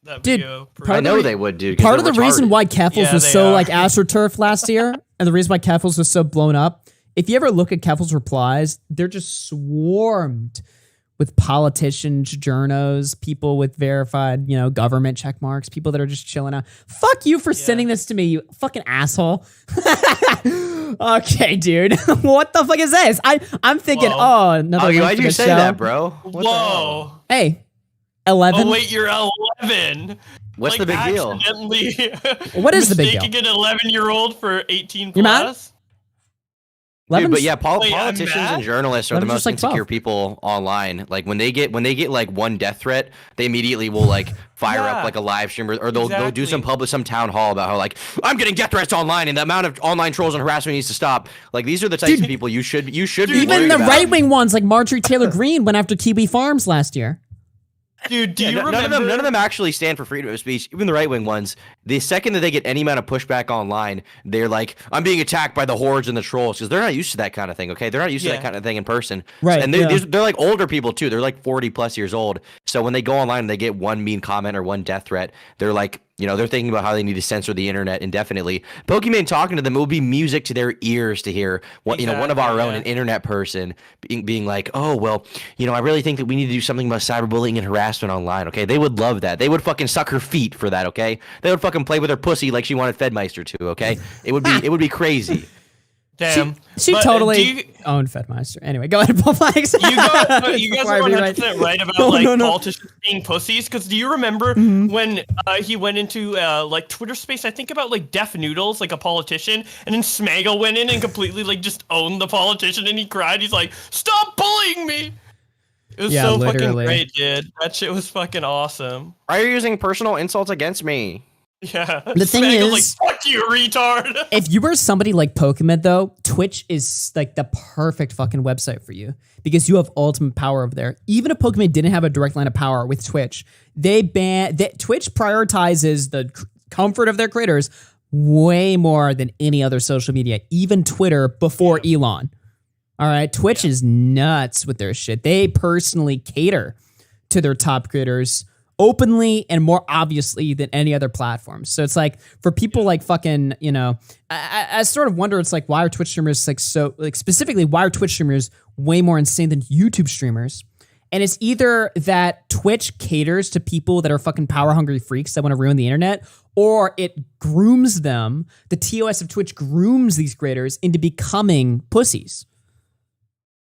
L: That
G: Dude,
L: video.
H: I know they would, dude. 'cause
G: Part of
H: they're
G: the reason
H: retarded.
G: why Keffels was so like astroturf last year, and the reason why Keffels was so blown up, if you ever look at Keffels' replies, they're just swarmed with politicians, journos, people with verified, government check marks, people that are just chilling out. Fuck you for sending this to me, you fucking asshole. Okay, dude. What the fuck is this? I'm thinking, another link
H: why'd
G: for
H: you
G: the
H: say
G: show.
H: that, bro?
L: Whoa.
G: Hey, 11.
L: Oh wait, you're 11.
H: What's the big deal?
G: What is the big deal?
L: Mistaking an 11-year-old for 18
G: You mad?
L: plus.
H: Dude, but yeah,
L: Wait, I'm
H: politicians
L: mad?
H: and journalists are the
G: 11's
H: most
G: just like
H: insecure
G: 12.
H: people online. Like when they get like one death threat, they immediately will like fire up like a live stream, or they'll do some town hall about how like I'm getting death threats online and the amount of online trolls and harassment needs to stop. Like these are the types of people you should be
G: Even
H: worried
G: the
H: about.
G: right-wing ones like Marjorie Taylor Greene went after Kiwi Farms last year.
L: Dude, do you
H: none
L: remember?
H: of them actually stand for freedom of speech. Even the right wing ones, the second that they get any amount of pushback online, they're like, "I'm being attacked by the hordes and the trolls," because they're not used to that kind of thing. Okay, they're not used to that kind of thing in person.
G: Right,
H: And they're like older people too. They're like 40 plus years old. So when they go online and they get one mean comment or one death threat, they're like, they're thinking about how they need to censor the internet indefinitely. Pokemon talking to them, it would be music to their ears to hear what one of our own, an internet person, being like, "Oh well, I really think that we need to do something about cyberbullying and harassment online." Okay, they would love that. They would fucking suck her feet for that. Okay, they would fucking play with her pussy like she wanted Fedmeister to. Okay, it would be crazy.
L: Damn.
G: She
L: But,
G: totally owned Fedmeister. Anyway, go ahead, Paul Flags.
L: You guys are 100% right about politicians being pussies. Because do you remember when he went into like Twitter space? I think about like Def Noodles, like a politician, and then Smaggle went in and completely like just owned the politician, and he cried. He's like, "Stop bullying me!" It was so fucking great, dude. That shit was fucking awesome.
H: Why are you using personal insults against me?
L: Yeah.
G: The thing
L: Smaggle's
G: is,
L: like, "Fuck you, retard."
G: if you were somebody like Pokemon, though, Twitch is like the perfect fucking website for you because you have ultimate power over there. Even if Pokemon didn't have a direct line of power with Twitch, Twitch prioritizes the comfort of their creators way more than any other social media, even Twitter before Elon. All right, Twitch is nuts with their shit. They personally cater to their top creators openly and more obviously than any other platform. So it's like for people like fucking, I sort of wonder, it's like, why are Twitch streamers like so, like specifically, why are Twitch streamers way more insane than YouTube streamers? And it's either that Twitch caters to people that are fucking power hungry freaks that want to ruin the internet, or it grooms them. The TOS of Twitch grooms these creators into becoming pussies.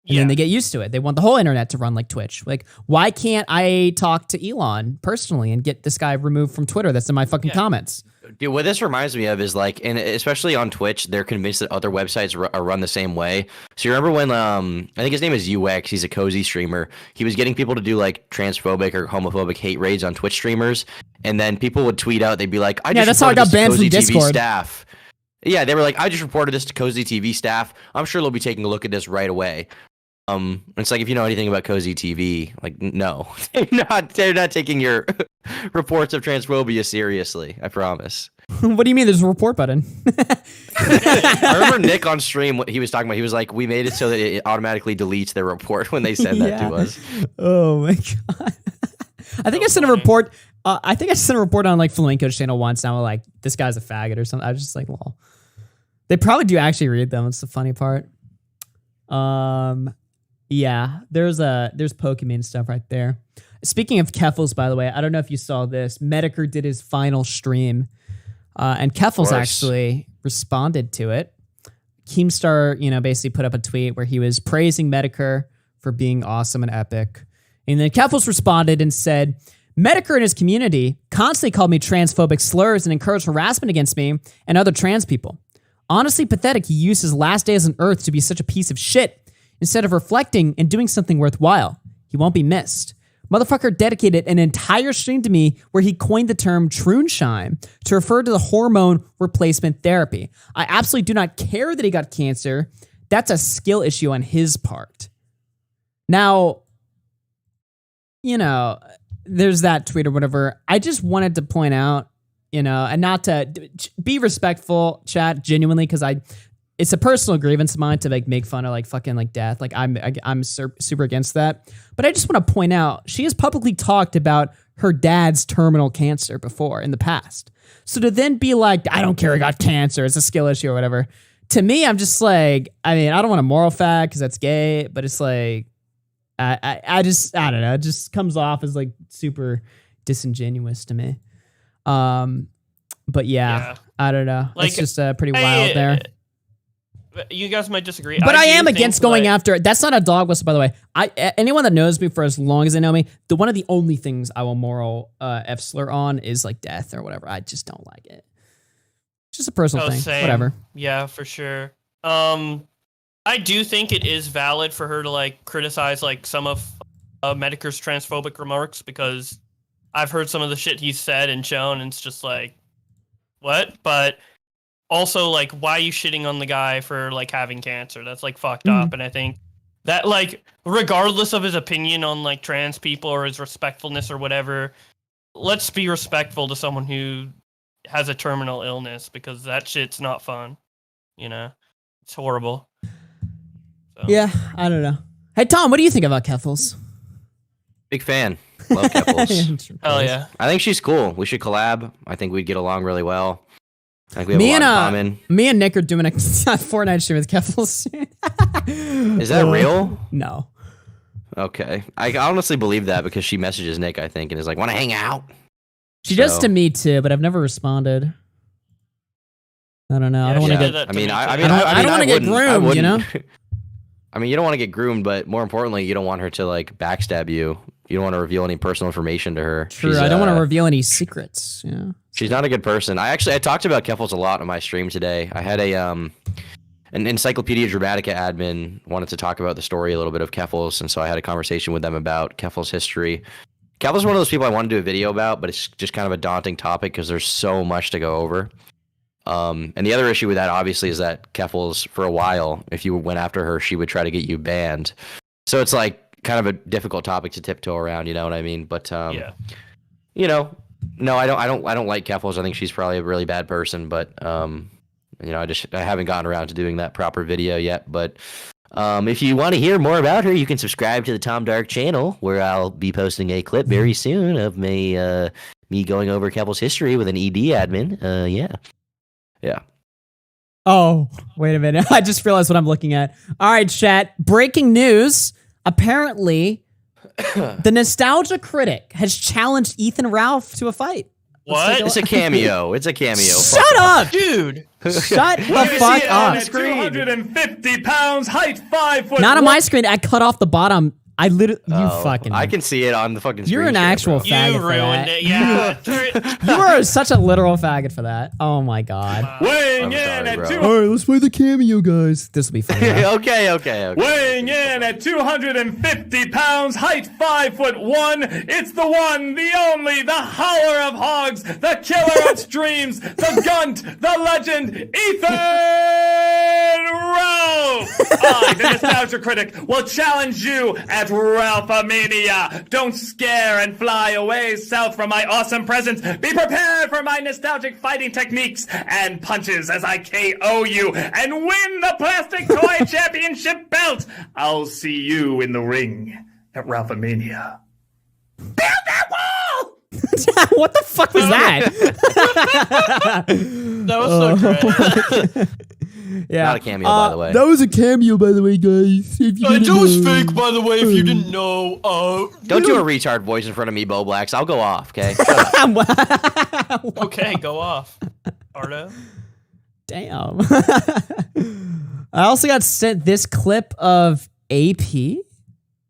G: And then they get used to it. They want the whole internet to run like Twitch. Like, why can't I talk to Elon personally and get this guy removed from Twitter that's in my fucking comments?
H: Dude, what this reminds me of is like, and especially on Twitch, they're convinced that other websites are run the same way. So you remember when, I think his name is UX, he's a cozy streamer. He was getting people to do like transphobic or homophobic hate raids on Twitch streamers. And then people would tweet out, they'd be like,
G: that's how I got banned from Discord.
H: Staff. Yeah, they were like, I just reported this to Cozy TV staff. I'm sure they'll be taking a look at this right away. It's like, if you know anything about Cozy TV, like, no, they're not taking your reports of transphobia seriously. I promise.
G: What do you mean? There's a report button.
H: I remember Nick on stream, what he was talking about. He was like, we made it so that it automatically deletes their report when they send that to us.
G: Oh my God. I think I sent a report. I think I sent a report on like Flamenco's channel once. And I was like, this guy's a faggot or something. I was just like, well, they probably do actually read them. It's the funny part. Yeah, there's Pokemon stuff right there. Speaking of Keffels, by the way, I don't know if you saw this. Medicare did his final stream, and Keffels actually responded to it. Keemstar, basically put up a tweet where he was praising Medicare for being awesome and epic. And then Keffels responded and said, Medicare and his community constantly called me transphobic slurs and encouraged harassment against me and other trans people. Honestly pathetic he used his last days on Earth to be such a piece of shit instead of reflecting and doing something worthwhile. He won't be missed. Motherfucker dedicated an entire stream to me where he coined the term Troonshine to refer to the hormone replacement therapy. I absolutely do not care that he got cancer. That's a skill issue on his part. Now, you know, there's that tweet or whatever. I just wanted to point out, you know, and not to be respectful, chat, genuinely, because it's a personal grievance of mine to like make fun of like fucking like death. Like I'm super against that. But I just want to point out she has publicly talked about her dad's terminal cancer before in the past. So to then be like, I don't care, I got cancer, it's a skill issue or whatever. To me, I'm just like, I mean, I don't want a moral fact because that's gay, but it's like, I don't know. It just comes off as like super disingenuous to me. But yeah, I don't know.
L: Like,
G: it's just pretty wild there.
L: You guys might disagree.
G: But I am against going after. That's not a dog whistle, by the way. Anyone that knows me for as long as they know me, one of the only things I will moral F slur on is like death or whatever. I just don't like it. It's just a personal thing.
L: Same.
G: Whatever.
L: Yeah, for sure. I do think it is valid for her to like criticize like some of Medicare's transphobic remarks, because I've heard some of the shit he's said and shown, and it's just like, what? But also, like, why are you shitting on the guy for like having cancer? That's like fucked up. And I think that, like, regardless of his opinion on like trans people or his respectfulness or whatever, let's be respectful to someone who has a terminal illness, because that shit's not fun. You know, it's horrible. So.
G: Yeah, I don't know. Hey, Tom, what do you think about Keffels?
H: Big fan. Love Keffels.
L: Hell yeah.
H: I think she's cool. We should collab. I think we'd get along really well. I think we have a lot in common.
G: Me and Nick are doing a Fortnite stream with Keffels.
H: Is that real?
G: No.
H: Okay. I honestly believe that because she messages Nick, I think, and is like, want to hang out?
G: She does to me too, but I've never responded. I don't know. I don't want to get.
H: I mean, I
G: don't want to get groomed, you know?
H: I mean, you don't want to get groomed, but more importantly, you don't want her to like backstab you. You don't want to reveal any personal information to her.
G: True. I don't want to reveal any secrets. Yeah.
H: She's not a good person. I talked about Keffels a lot on my stream today. I had an Encyclopedia Dramatica admin wanted to talk about the story a little bit of Keffels, and so I had a conversation with them about Keffels' history. Keffels is one of those people I want to do a video about, but it's just kind of a daunting topic because there's so much to go over. And the other issue with that, obviously, is that Keffels, for a while, if you went after her, she would try to get you banned. So it's like kind of a difficult topic to tiptoe around, you know what I mean? But you know, no, I don't like Keffels. I think she's probably a really bad person, but you know, I haven't gotten around to doing that proper video yet. But if you want to hear more about her, you can subscribe to the Tom Dark channel, where I'll be posting a clip very soon of me going over Keffels' history with an ED admin. Yeah.
G: Oh, wait a minute. I just realized what I'm looking at. All right, chat. Breaking news. Apparently, the Nostalgia Critic has challenged Ethan Ralph to a fight.
L: What?
H: It's a cameo. It's a cameo.
G: Shut up,
L: dude.
G: Shut the fuck up.
O: 250 pounds, height 5 foot.
G: Not on my screen. I cut off the bottom. I literally,
H: I can see it on the fucking screen.
G: You're an actual faggot.
L: You ruined it, yeah.
G: You are such a literal faggot for that. Oh my god.
O: Weighing in at
G: All right, let's play the cameo, guys. This will be fun.
H: Okay.
O: Weighing in at 250 pounds, height 5'1", it's the one, the only, the howler of hogs, the killer of streams, the gunt, the legend, Ethan Ralph! I, the Nostalgia Critic, will challenge you at Ralphamania. Don't scare and fly away south from my awesome presence. Be prepared for my nostalgic fighting techniques and punches as I KO you and win the Plastic Toy Championship belt. I'll see you in the ring at Ralphamania. Build that wall!
G: What the fuck was that?
L: That was so great.
G: Yeah.
H: Not a cameo, by the way.
G: That was a cameo, by the way, guys.
L: It was fake, by the way, if you didn't know.
H: Don't do a retard voice in front of me, Bo Blacks. I'll go off, okay?
L: Okay, go off. Ardo.
G: Damn. I also got sent this clip of AP.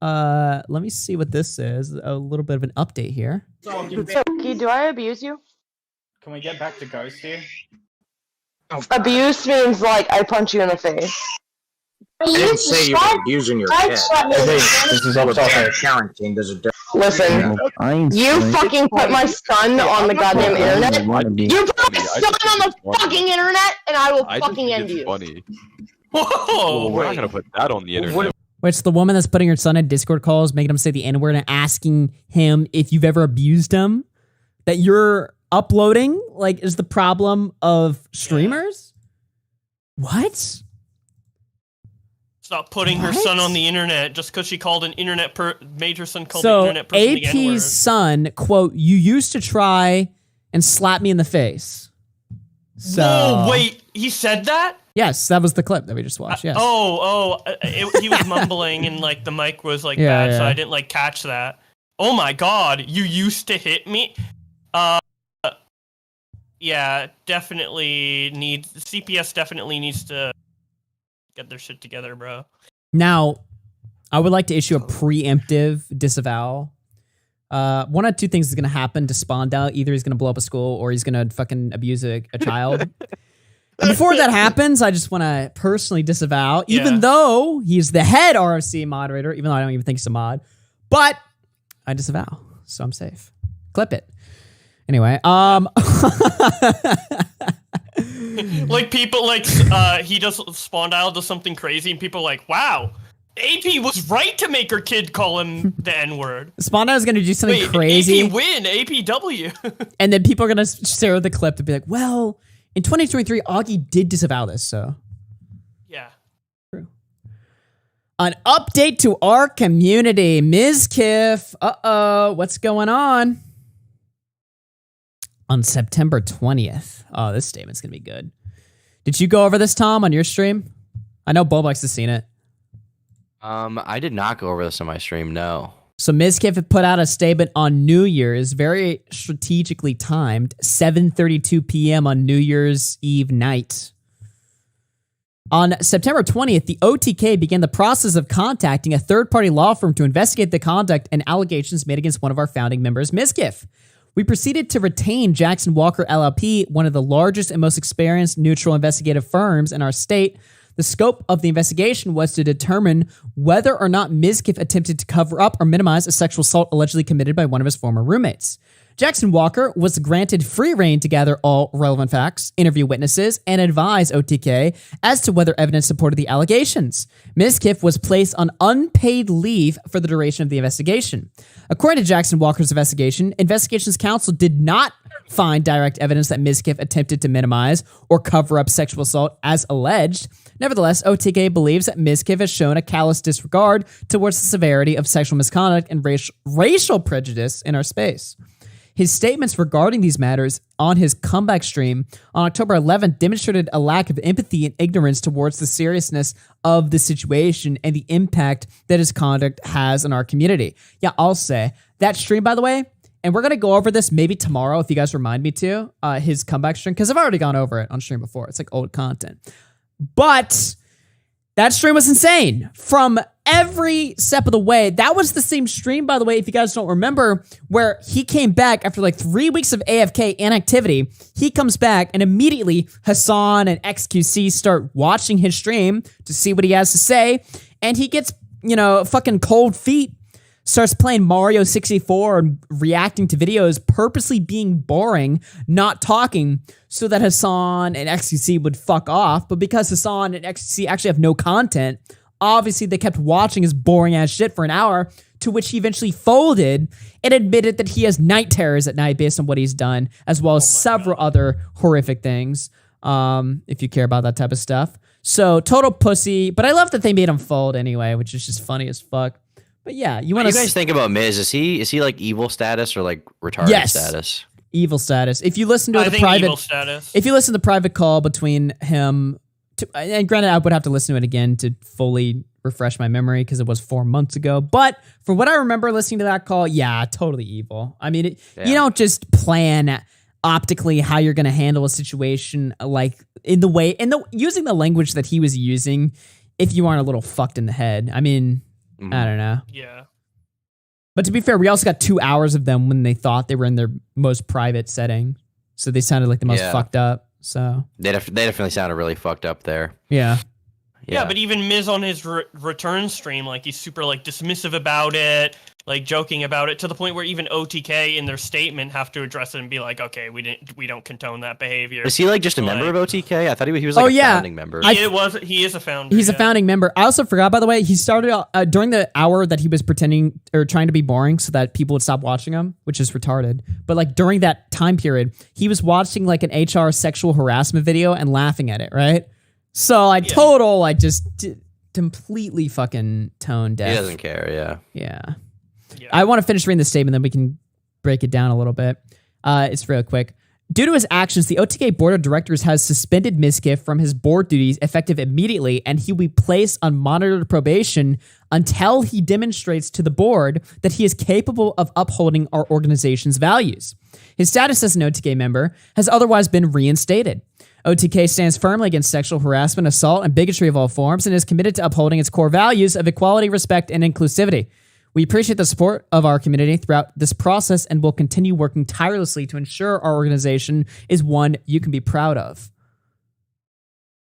G: Let me see what this is. A little bit of an update here.
B: Do I abuse you?
O: Can we get back to Ghost here?
B: Abuse means like I punch you in the face.
D: I didn't say you were abusing your kid. This is all parenting. There's a difference.
B: Listen, you fucking put my son on the goddamn internet. You put my son on the fucking internet, and I will fucking end you.
F: Funny. Whoa! We're not gonna put that on the internet.
G: Which the woman that's putting her son in Discord calls, making him say the N-word and asking him if you've ever abused him, that you're uploading, like, is the problem of streamers? What?
L: Stop putting her son on the internet just because she called made her son call the
G: So
L: internet person the N-word.
G: AP's son, quote, you used to try and slap me in the face. So,
L: Whoa, wait, he said that?
G: Yes, that was the clip that we just watched, yes.
L: He was mumbling and like the mic was like
G: Yeah,
L: bad, so
G: yeah.
L: I didn't like catch that. Oh my god, you used to hit me? Yeah, CPS definitely needs to get their shit together, bro.
G: Now, I would like to issue a preemptive disavowal. One of two things is going to happen to Spondau. Either he's going to blow up a school or he's going to fucking abuse a child. And before that happens, I just want to personally disavow, even though he's the head RFC moderator, even though I don't even think he's a mod. But I disavow, so I'm safe. Clip it. Anyway,
L: like people like he does Spondile does something crazy and people are like, wow, AP was right to make her kid call him the N-word.
G: Spondau is going to do something crazy.
L: AP win, APW.
G: And then people are going to share the clip to be like, well, in 2023, Augie did disavow this, so.
L: Yeah.
G: True. An update to our community. Mizkiff. What's going on? On September 20th. Oh, this statement's going to be good. Did you go over this, Tom, on your stream? I know Bobex has seen it.
H: I did not go over this on my stream, no.
G: So Mizkiff had put out a statement on New Year's, very strategically timed, 7:32 p.m. on New Year's Eve night. On September 20th, the OTK began the process of contacting a third-party law firm to investigate the conduct and allegations made against one of our founding members, Mizkiff. We proceeded to retain Jackson Walker LLP, one of the largest and most experienced neutral investigative firms in our state. The scope of the investigation was to determine whether or not Mizkiff attempted to cover up or minimize a sexual assault allegedly committed by one of his former roommates. Jackson Walker was granted free rein to gather all relevant facts, interview witnesses, and advise OTK as to whether evidence supported the allegations. Mizkiff was placed on unpaid leave for the duration of the investigation. According to Jackson Walker's investigation, Investigations Counsel did not find direct evidence that Mizkiff attempted to minimize or cover up sexual assault as alleged. Nevertheless, OTK believes that Mizkiff has shown a callous disregard towards the severity of sexual misconduct and racial prejudice in our space. His statements regarding these matters on his comeback stream on October 11th demonstrated a lack of empathy and ignorance towards the seriousness of the situation and the impact that his conduct has on our community. Yeah, I'll say that stream, by the way, and we're going to go over this maybe tomorrow if you guys remind me to, his comeback stream, because I've already gone over it on stream before. It's like old content. But that stream was insane from every step of the way. That was the same stream, by the way, if you guys don't remember, where he came back after like 3 weeks of AFK inactivity. He comes back and immediately Hassan and XQC start watching his stream to see what he has to say. And he gets, fucking cold feet, starts playing Mario 64 and reacting to videos, purposely being boring, not talking, so that Hassan and XQC would fuck off. But because Hassan and XQC actually have no content, obviously they kept watching his boring ass shit for an hour, to which he eventually folded and admitted that he has night terrors at night based on what he's done, as well as several other horrific things, if you care about that type of stuff. So total pussy, but I love that they made him fold anyway, which is just funny as fuck. But yeah, you want to.
H: What do you guys think about Miz? Is he like evil status or like retarded status?
G: Evil status. If you listen to
L: evil status.
G: If you listen to the private call between him, and granted, I would have to listen to it again to fully refresh my memory because it was 4 months ago. But for what I remember listening to that call, yeah, totally evil. I mean, you don't just plan optically how you're going to handle a situation like using the language that he was using if you aren't a little fucked in the head. I mean. I don't know.
L: Yeah.
G: But to be fair, we also got 2 hours of them when they thought they were in their most private setting. So they sounded like the most fucked up. So
H: they definitely sounded really fucked up there.
G: Yeah.
L: Yeah, but even Miz on his return stream, like he's super like dismissive about it, like joking about it, to the point where even OTK in their statement have to address it and be like, okay, we don't condone that behavior.
H: Is he like just a member of OTK? I thought he was like a founding member.
L: He is a founder.
G: He's a founding member. I also forgot, by the way, he started during the hour that he was pretending or trying to be boring so that people would stop watching him, which is retarded. But like during that time period, he was watching like an HR sexual harassment video and laughing at it, right? So just completely fucking tone deaf.
H: He doesn't care,
G: Yeah. I want to finish reading the statement, then we can break it down a little bit. It's real quick. Due to his actions, the OTK Board of Directors has suspended Mizkiff from his board duties effective immediately, and he will be placed on monitored probation until he demonstrates to the board that he is capable of upholding our organization's values. His status as an OTK member has otherwise been reinstated. OTK stands firmly against sexual harassment, assault, and bigotry of all forms, and is committed to upholding its core values of equality, respect, and inclusivity. We appreciate the support of our community throughout this process and will continue working tirelessly to ensure our organization is one you can be proud of.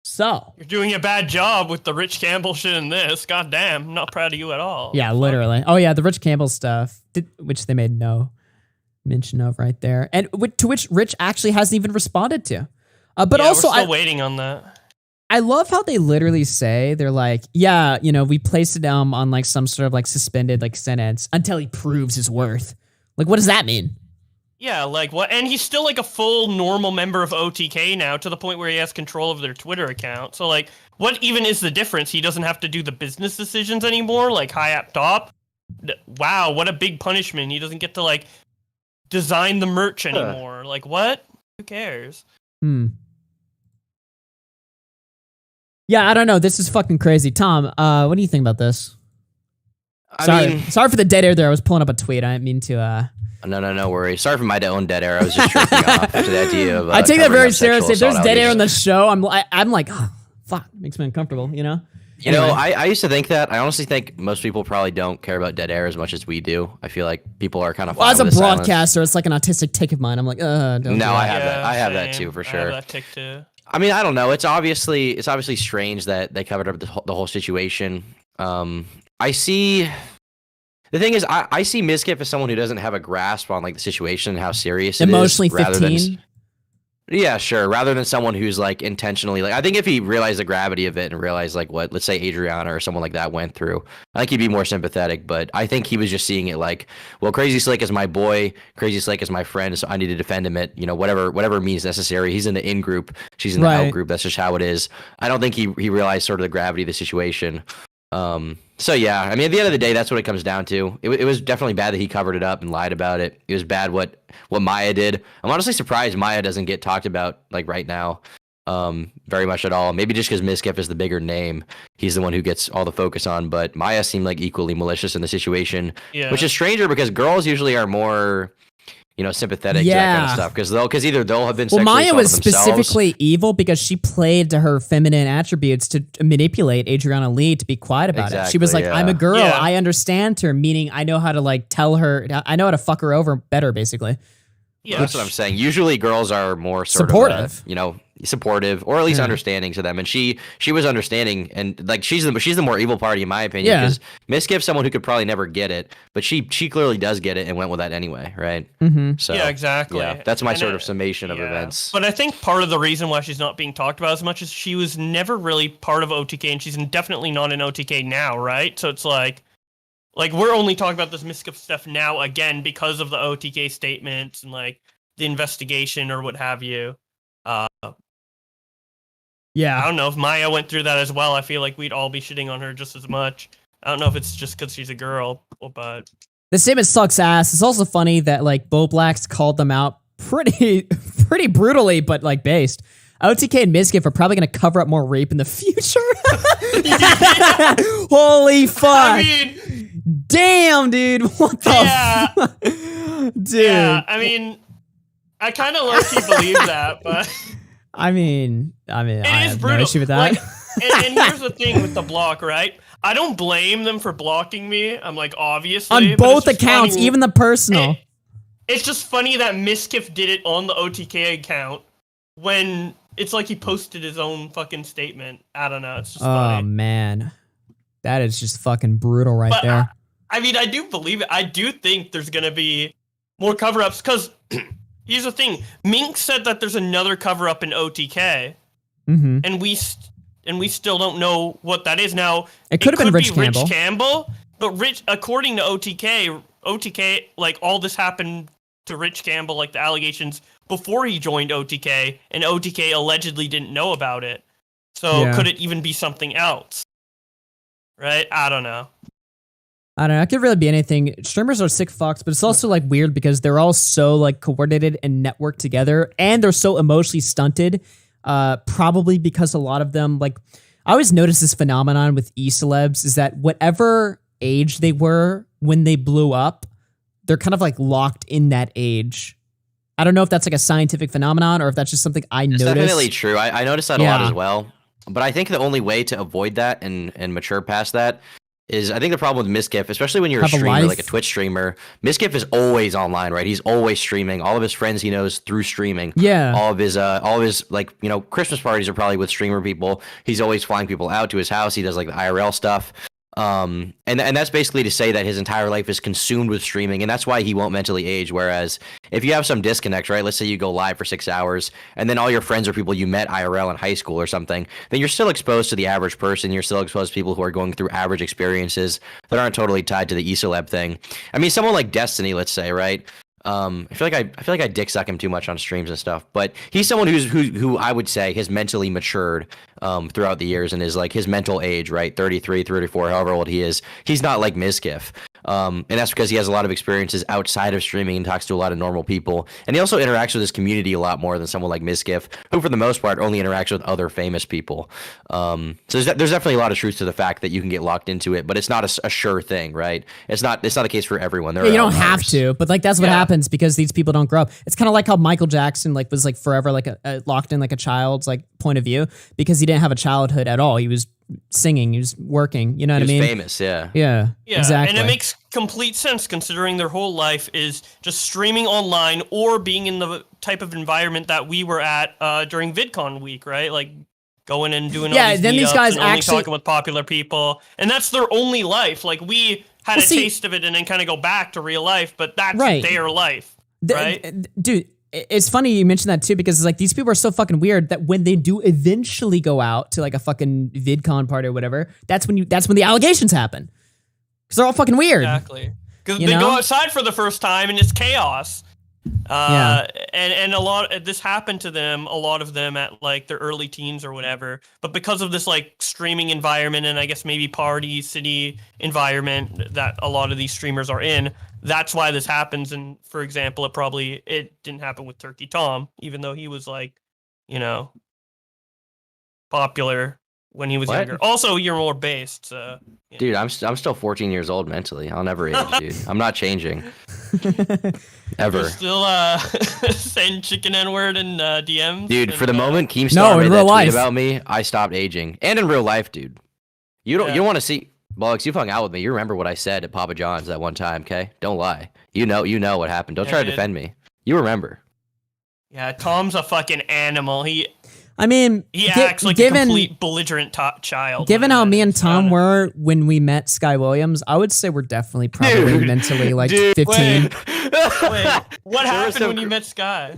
G: So.
L: You're doing a bad job with the Rich Campbell shit in this. God damn, I'm not proud of you at all.
G: Yeah, literally. Oh yeah, the Rich Campbell stuff, which they made no mention of right there. And to which Rich actually hasn't even responded to. But also,
L: we're still waiting on that.
G: I love how they literally say, they're like, yeah, we placed him on like some sort of like suspended like sentence until he proves his worth. Like, what does that mean?
L: Yeah, like what? And he's still like a full normal member of OTK now, to the point where he has control of their Twitter account. So like, what even is the difference? He doesn't have to do the business decisions anymore, like high up top. Wow, what a big punishment. He doesn't get to like design the merch anymore. Like what? Who cares?
G: Yeah, I don't know. This is fucking crazy. Tom, what do you think about this? Sorry for the dead air there. I was pulling up a tweet. I didn't mean to...
H: No worries. Sorry for my own dead air. I was just tripping off after the idea of...
G: I take that very seriously. If there's dead air in the show, I'm like, oh, fuck. It makes me uncomfortable, Anyway.
H: I used to think that. I honestly think most people probably don't care about dead air as much as we do. I feel like people are kind of...
G: Well, as a broadcaster, it's like an autistic tick of mine. I'm like, don't do
H: I
G: that.
H: have that. I have that too, for sure.
L: I have that tick too.
H: I mean, I don't know. It's obviously strange that they covered up the whole situation. I see. The thing is, I see Mizkiff as someone who doesn't have a grasp on like the situation and how serious it is.
G: Emotionally 15.
H: Yeah, sure. Rather than someone who's like intentionally like, I think if he realized the gravity of it and realized like what, let's say Adriana or someone like that went through, I think he'd be more sympathetic. But I think he was just seeing it like, well, Crazy Slick is my boy, Crazy Slick is my friend, so I need to defend him at whatever means necessary. He's in the in group, she's in the out group. That's just how it is. I don't think he realized sort of the gravity of the situation. So yeah, I mean, at the end of the day, that's what it comes down to. It was definitely bad that he covered it up and lied about it. It was bad what Maya did. I'm honestly surprised Maya doesn't get talked about like right now, very much at all. Maybe just because Mizkiff is the bigger name, he's the one who gets all the focus on. But Maya seemed like equally malicious in the situation, which is stranger because girls usually are more, sympathetic to that kind of stuff because either they'll have been.
G: Well, Maya was
H: themselves.
G: Specifically evil because she played to her feminine attributes to manipulate Adriana Lee to be quiet about it. She was like, "I'm a girl. Yeah. I understand her," meaning I know how to like tell her. I know how to fuck her over better, basically.
H: Yeah, that's what I'm saying. Usually, girls are more
G: supportive,
H: supportive or at least understanding to them. And she was understanding, and like she's the more evil party in my opinion. Because Mizkiff's someone who could probably never get it, but she clearly does get it and went with that anyway, right? So
L: yeah, exactly.
H: Yeah, that's my sort of summation of events.
L: But I think part of the reason why she's not being talked about as much is she was never really part of OTK, and she's definitely not in OTK now, right? So it's like we're only talking about this Mizkiff stuff now again because of the OTK statements and like the investigation or what have you.
G: Yeah,
L: I don't know if Maya went through that as well. I feel like we'd all be shitting on her just as much. I don't know if it's just because she's a girl, but
G: the statement sucks ass. It's also funny that like Bo Blacks called them out pretty brutally, but like based. OTK and Mizkiff are probably going to cover up more rape in the future. Holy fuck!
L: I mean,
G: damn, dude, what the? Fuck? Dude.
L: Yeah, I mean, I kind of low-key believe that, but.
G: I mean, I have
L: brutal.
G: no issue with that.
L: Like, and here's the thing with the block, right? I don't blame them for blocking me. I'm like, obviously.
G: On both accounts, even the personal.
L: It's just funny that Mizkiff did it on the OTK account when it's like he posted his own fucking statement. I don't know. It's just
G: Oh
L: funny.
G: man, that is just fucking brutal right
L: But
G: there.
L: I mean, I do believe it. I do think there's gonna be more cover-ups because here's the thing: Mink said that there's another cover-up in OTK,
G: Mm-hmm.
L: and we still don't know what that is. Now
G: It could have been Rich
L: Rich
G: Campbell.
L: Campbell, but according to OTK, like all this happened to Rich Campbell, like the allegations before he joined OTK, and OTK allegedly didn't know about it. So
G: Yeah.
L: could it even be something else? Right? I don't know.
G: I don't know. It could really be anything. Streamers are sick fucks, but it's also like weird because they're all so like coordinated and networked together, and they're so emotionally stunted. Probably because a lot of them, like, I always notice this phenomenon with e-celebs is that whatever age they were when they blew up, they're kind of like locked in that age. I don't know if that's like a scientific phenomenon or if that's just something I
H: It's
G: noticed.
H: definitely true. I noticed that a lot
G: Yeah.
H: as well. But I think the only way to avoid that and mature past that is, I think the problem with Mizkiff, especially when you're
G: Have
H: a
G: a
H: streamer,
G: life.
H: like a Twitch streamer, Mizkiff is always online, right? He's always streaming. All of his friends he knows through streaming.
G: Yeah.
H: All of his like, you know, Christmas parties are probably with streamer people. He's always flying people out to his house. He does like the IRL stuff. And that's basically to say that his entire life is consumed with streaming, and that's why he won't mentally age. Whereas if you have some disconnect, right? Let's say you go live for 6 hours, and then all your friends are people you met IRL in high school or something, then you're still exposed to the average person. You're still exposed to people who are going through average experiences that aren't totally tied to the eCeleb thing. I mean, someone like Destiny, let's say, right? I feel like I dick suck him too much on streams and stuff, but he's someone who I would say has mentally matured throughout the years and is like his mental age, right? 33, 34, however old he is. He's not like Mizkiff. And that's because he has a lot of experiences outside of streaming and talks to a lot of normal people. And he also interacts with his community a lot more than someone like Mizkiff, who for the most part only interacts with other famous people. So there's definitely a lot of truth to the fact that you can get locked into it, but it's not a sure thing, right? It's not the case for everyone.
G: Yeah, you don't have to, but like that's what happens because these people don't grow up. It's kind of like how Michael Jackson like was like forever like a locked in like a child's like point of view because he didn't have a childhood at all. He was singing, he was working. You know what I mean?
H: Famous, yeah.
G: Yeah, exactly.
L: And it makes complete sense considering their whole life is just streaming online or being in the type of environment that we were at during VidCon week, right? Like going and doing all these
G: then these
L: meetups
G: guys
L: and only
G: actually
L: talking with popular people, and that's their only life. Like we had a taste of it and then kind of go back to real life, but that's their life, right?
G: Dude, it's funny you mentioned that too because it's like these people are so fucking weird that when they do eventually go out to like a fucking VidCon party or whatever, that's when the allegations happen because they're all fucking weird.
L: Exactly, because they go outside for the first time and it's chaos. And a lot this happened to them, a lot of them at like their early teens or whatever, but because of this like streaming environment and I guess maybe party city environment that a lot of these streamers are in, that's why this happens. And for example, it didn't happen with Turkey Tom, even though he was like, you know, popular when he was younger. Also, you're more based, so
H: Dude, I'm still 14 years old mentally. I'll never age, dude. I'm not changing. Ever.
L: You're still saying chicken N-word in DMs?
H: Dude, for the moment Keemstar
G: No,
H: made
G: in
H: that
G: real
H: tweet
G: life.
H: about me, I stopped aging. And in real life, dude. You don't want to see Bullocks, you've hung out with me. You remember what I said at Papa John's that one time, okay? Don't lie. You know what happened. Don't try to defend me. You remember.
L: Yeah, Tom's a fucking animal. He acts like a complete belligerent child.
G: Given how me and Tom were when we met Sky Williams, I would say we're definitely probably mentally like 15.
L: Wait, what happened when you met Sky?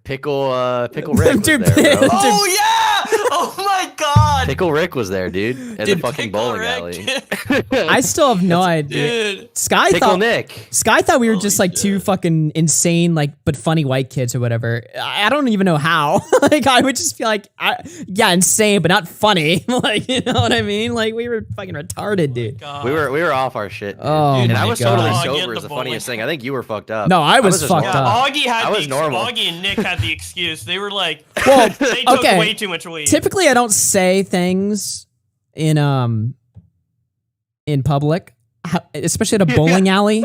H: Pickle Rick was there, bro.
L: Oh yeah! Oh my god!
H: Pickle Rick was there, dude. At the fucking bowling alley.
G: I still have no idea.
L: Dude.
G: Sky
H: Pickle
G: thought
H: Nick.
G: Sky thought we were just like two fucking insane, like but funny white kids or whatever. I don't even know how. Like I would just feel like, insane, but not funny. Like you know what I mean? Like we were fucking retarded, dude.
H: We were off our shit. Dude.
G: Oh
H: and
G: my
H: I was
G: God.
H: totally sober. Is the funniest thing. I think you were fucked up.
G: No, I was
H: just
G: fucked
H: normal.
G: up.
L: Augie and Nick had the excuse. They were like, they took way too much weed.
G: Typically, I don't say things in public, especially at a bowling alley,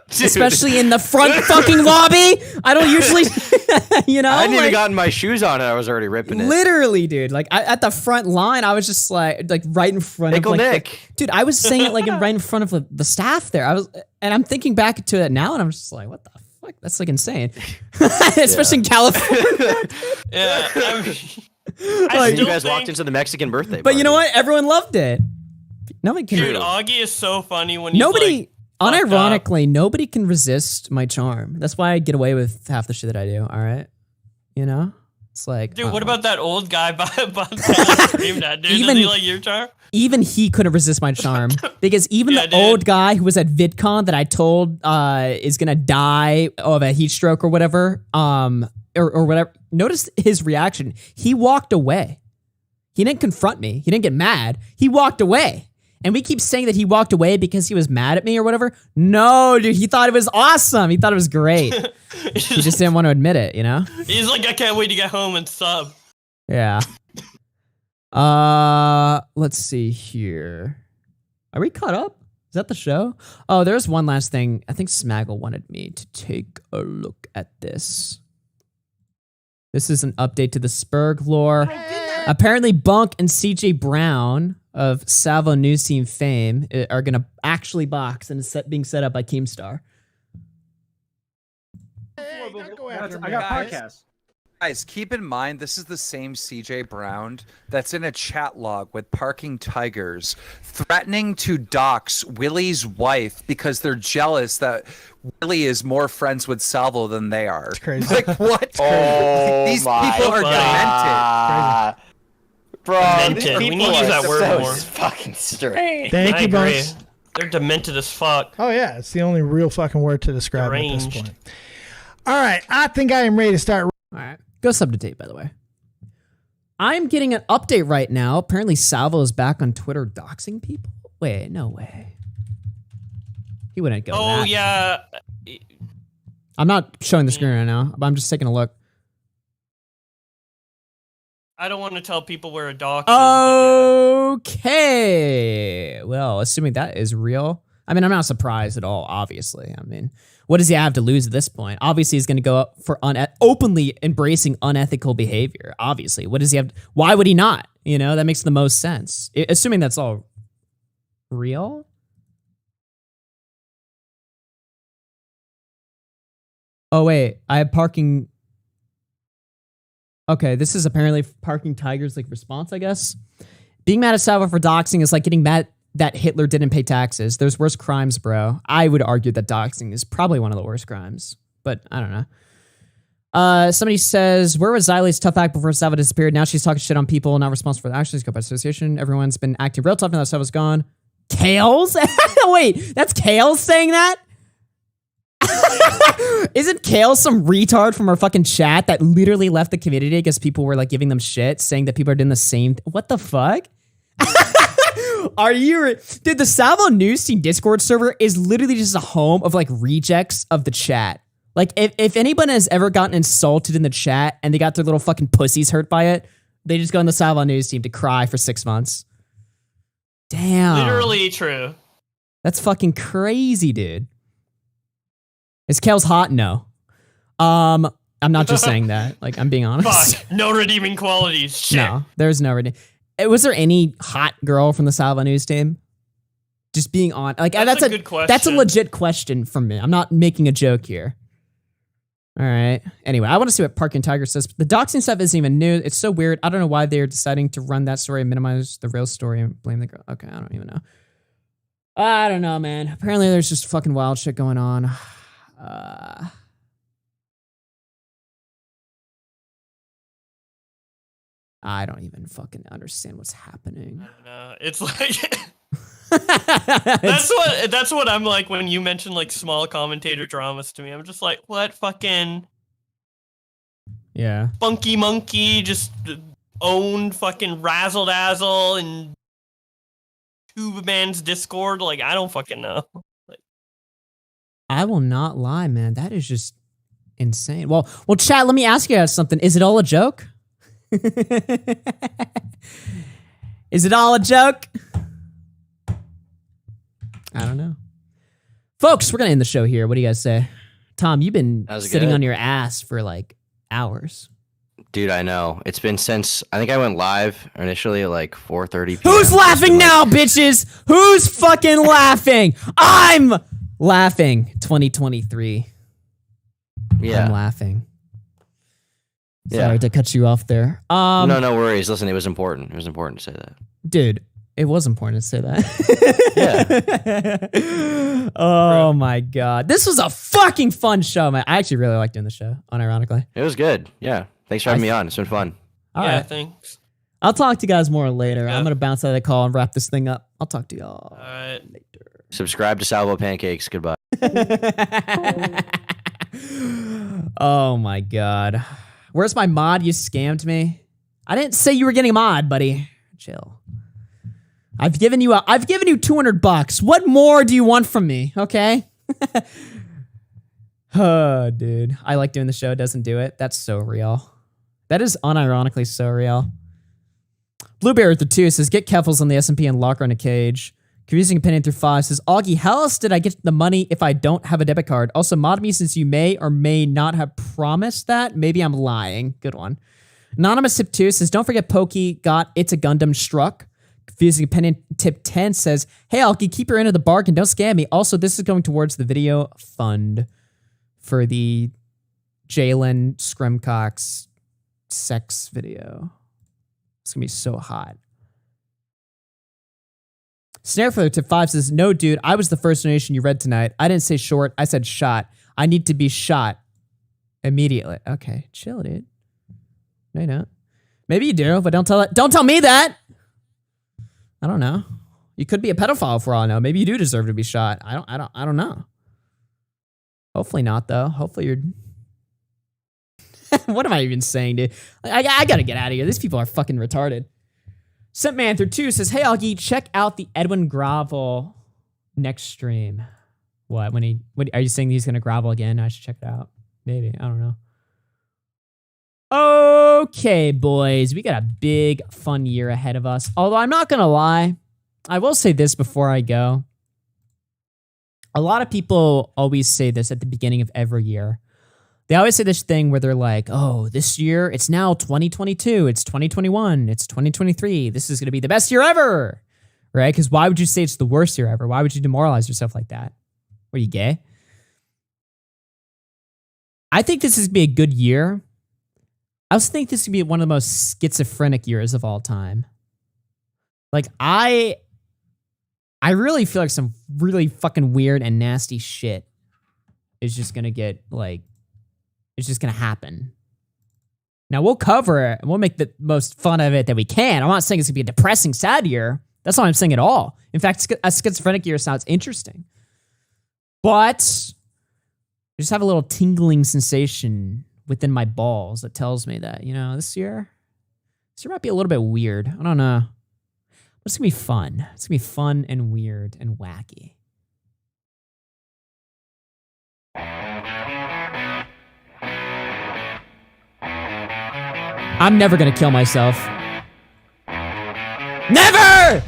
G: especially in the front fucking lobby. I don't usually,
H: I hadn't even gotten my shoes on and I was already ripping it.
G: Literally, dude. Like at the front line, I was just like right in front
H: Pickle
G: of like,
H: Nick.
G: dude. I was saying it like right in front of the staff there. And I'm thinking back to it now, and I'm just like, what the fuck? That's like insane, especially in California.
L: Yeah,
H: You guys walked into the Mexican birthday
G: But
H: party.
G: you know what? Everyone loved it. Nobody can.
L: Dude, Augie is so funny when he's
G: Nobody,
L: like,
G: unironically, nobody can resist my charm. That's why I get away with half the shit that I do. All right, you know, it's like,
L: dude, what about that old guy by the stream that dude? Does he like your charm?
G: Even he couldn't resist my charm because even the old guy who was at VidCon that I told is gonna die of a heat stroke or whatever, or whatever. Notice his reaction. He walked away. He didn't confront me. He didn't get mad. He walked away. And we keep saying that he walked away because he was mad at me or whatever. No, dude, he thought it was awesome. He thought it was great. He just didn't want to admit it, you know?
L: He's like, I can't wait to get home and sub.
G: Yeah. Let's see here. Are we caught up? Is that the show? Oh, there's one last thing. I think Smaggle wanted me to take a look at this. This is an update to the Spurg lore. Apparently, Bunk and CJ Brown of Salvo News Team fame are going to actually box and it's being set up by Keemstar.
N: I got podcasts. Guys, keep in mind, this is the same CJ Brown that's in a chat log with Parking Tigers threatening to dox Willie's wife because they're jealous that Willie is more friends with Salvo than they are. It's
P: crazy.
N: Like, what?
H: Oh,
N: these people are demented.
H: Bro,
L: Demented. We need to use that word more.
H: Fucking strange.
P: Thank you,
L: agree.
P: Bones.
L: They're demented as fuck.
P: Oh yeah, it's the only real fucking word to describe it at this
L: Deranged.
P: point. All right, I think I am ready to start.
G: All right. Go sub to date, by the way. I'm getting an update right now. Apparently Salvo is back on Twitter doxing people. Wait, no way. He wouldn't go
L: Oh
G: that.
L: yeah.
G: I'm not showing the screen right now, but I'm just taking a look.
L: I don't want to tell people we're a doc.
G: Okay. Well, assuming that is real. I mean, I'm not surprised at all, obviously. I mean, what does he have to lose at this point? Obviously, he's going to go up for openly embracing unethical behavior. Obviously. What does he have? Why would he not? You know, that makes the most sense. Assuming that's all real. Oh, wait. I have parking. Okay, this is apparently Parking Tiger's like response, I guess. Being mad at Salvo for doxing is like getting mad that Hitler didn't pay taxes. There's worse crimes, bro. I would argue that doxing is probably one of the worst crimes, but I don't know. Somebody says, where was Xylee's tough act before Salvo disappeared? Now she's talking shit on people, not responsible for the actions, go by association. Everyone's been acting real tough now that Salvo's gone. Kales? Wait, that's Kales saying that? Isn't Kale some retard from our fucking chat that literally left the community because people were like giving them shit, saying that people are doing the same? What the fuck? Are you? Dude, the Salvo News Team Discord server is literally just a home of like rejects of the chat. Like if anyone has ever gotten insulted in the chat and they got their little fucking pussies hurt by it, they just go in the Salvo News Team to cry for 6 months. Damn.
L: Literally true.
G: That's fucking crazy, dude. Is Kale's hot? No. I'm not just saying that. Like, I'm being honest.
L: Fuck. No redeeming qualities. Shit.
G: No, there's no redeeming. Was there any hot girl from the Salvo News Team? Just being on. Like, that's a good question. That's a legit question from me. I'm not making a joke here. All right. Anyway, I want to see what Parking Tiger says. The doxing stuff isn't even new. It's so weird. I don't know why they're deciding to run that story and minimize the real story and blame the girl. Okay, I don't even know. I don't know, man. Apparently, there's just fucking wild shit going on. I don't even fucking understand what's happening.
L: It's like that's what I'm like when you mention like small commentator dramas to me. I'm just like, what fucking funky monkey just owned fucking razzle dazzle and Tube Man's Discord? Like, I don't fucking know.
G: I will not lie, man. That is just insane. Well, chat, let me ask you guys something. Is it all a joke? Is it all a joke? I don't know. Folks, we're going to end the show here. What do you guys say? Tom, you've been sitting on your ass for like hours.
H: Dude, I know. It's been since, I think I went live initially at like 4:30 p.m.
G: Who's laughing now, bitches? Who's fucking laughing? I'm laughing. 2023.
H: Yeah.
G: I'm laughing. Sorry to cut you off there.
H: No worries. Listen, it was important. It was important to say that.
G: Dude, it was important to say that. Yeah. Oh my god. This was a fucking fun show, man. I actually really liked doing the show, unironically.
H: It was good. Yeah. Thanks for having me on. It's been fun.
G: All right.
L: Thanks.
G: I'll talk to you guys more later. I'm going to bounce out of the call and wrap this thing up. I'll talk to y'all later.
H: Subscribe to Salvo Pancakes. Goodbye.
G: Oh my god. Where's my mod? You scammed me. I didn't say you were getting a mod, buddy. Chill. I've given you $200. What more do you want from me? Okay. Oh, dude. I like doing the show. Doesn't do it. That's so real. That is unironically so real. Blueberry the 2 says, get Keffels on the SMP and lock her in a cage. Confusing Opinion through 5 says, Augie, how else did I get the money if I don't have a debit card? Also, mod me since you may or may not have promised that. Maybe I'm lying. Good one. Anonymous Tip 2 says, don't forget Pokey got It's a Gundam struck. Confusing Opinion Tip 10 says, hey, Augie, keep your end of the bargain. Don't scam me. Also, this is going towards the video fund for the Jalen Scrimcox sex video. It's going to be so hot. Snare for Tip 5 says, no, dude, I was the first donation you read tonight. I didn't say short. I said shot. I need to be shot immediately. Okay, chill, dude. No, you don't. Maybe you do, but don't tell me that. I don't know. You could be a pedophile for all I know. Maybe you do deserve to be shot. I don't know. Hopefully not, though. Hopefully you're... What am I even saying, dude? I gotta get out of here. These people are fucking retarded. Scentmanther2 says, hey, Augie, check out the Edwin Grovel next stream. What? Are you saying he's gonna grovel again? I should check it out. Maybe. I don't know. Okay, boys. We got a big, fun year ahead of us. Although I'm not gonna lie. I will say this before I go. A lot of people always say this at the beginning of every year. They always say this thing where they're like, oh, this year, it's now 2022, it's 2021, it's 2023. This is going to be the best year ever, right? Because why would you say it's the worst year ever? Why would you demoralize yourself like that? What, are you gay? I think this is going to be a good year. I also think this is going to be one of the most schizophrenic years of all time. Like, I really feel like some really fucking weird and nasty shit is just going to get, like, it's just going to happen. Now, we'll cover it, and we'll make the most fun of it that we can. I'm not saying it's going to be a depressing, sad year. That's not what I'm saying at all. In fact, a schizophrenic year sounds interesting. But I just have a little tingling sensation within my balls that tells me that, you know, this year might be a little bit weird. I don't know. But it's going to be fun. It's going to be fun and weird and wacky. I'm never gonna kill myself. Never!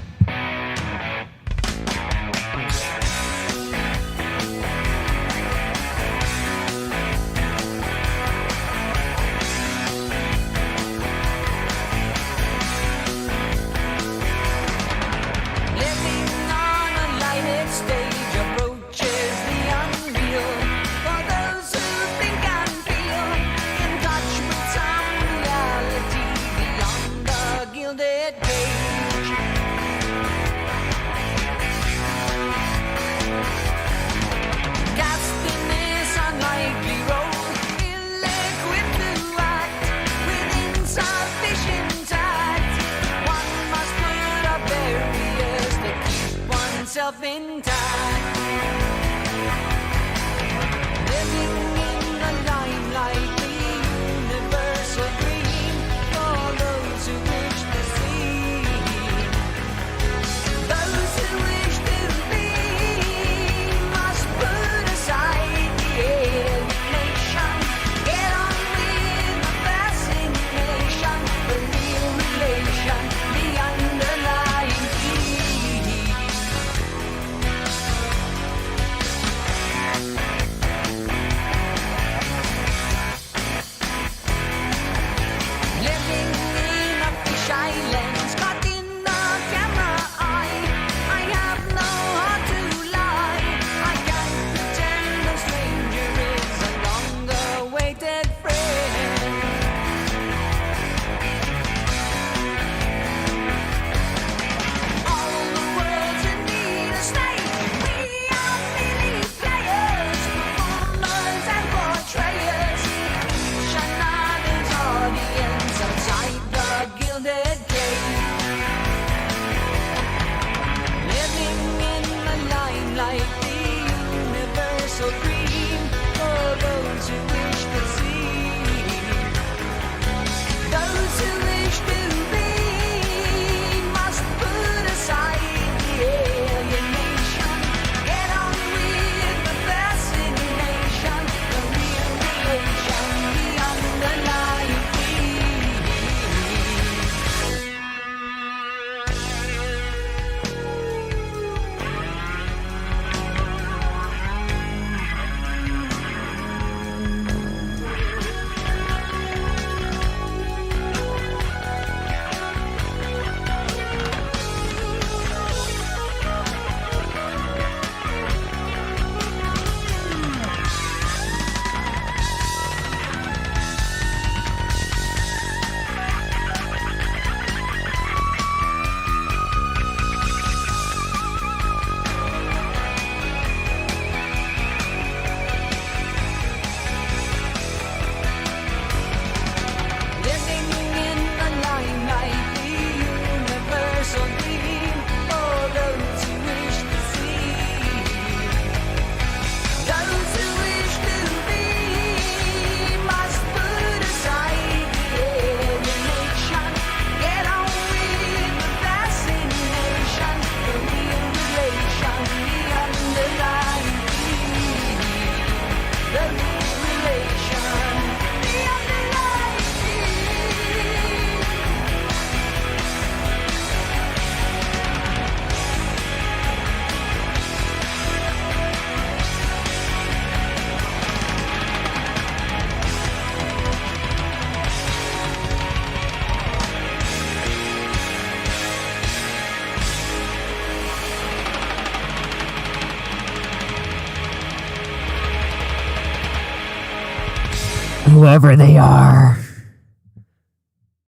G: whoever they are.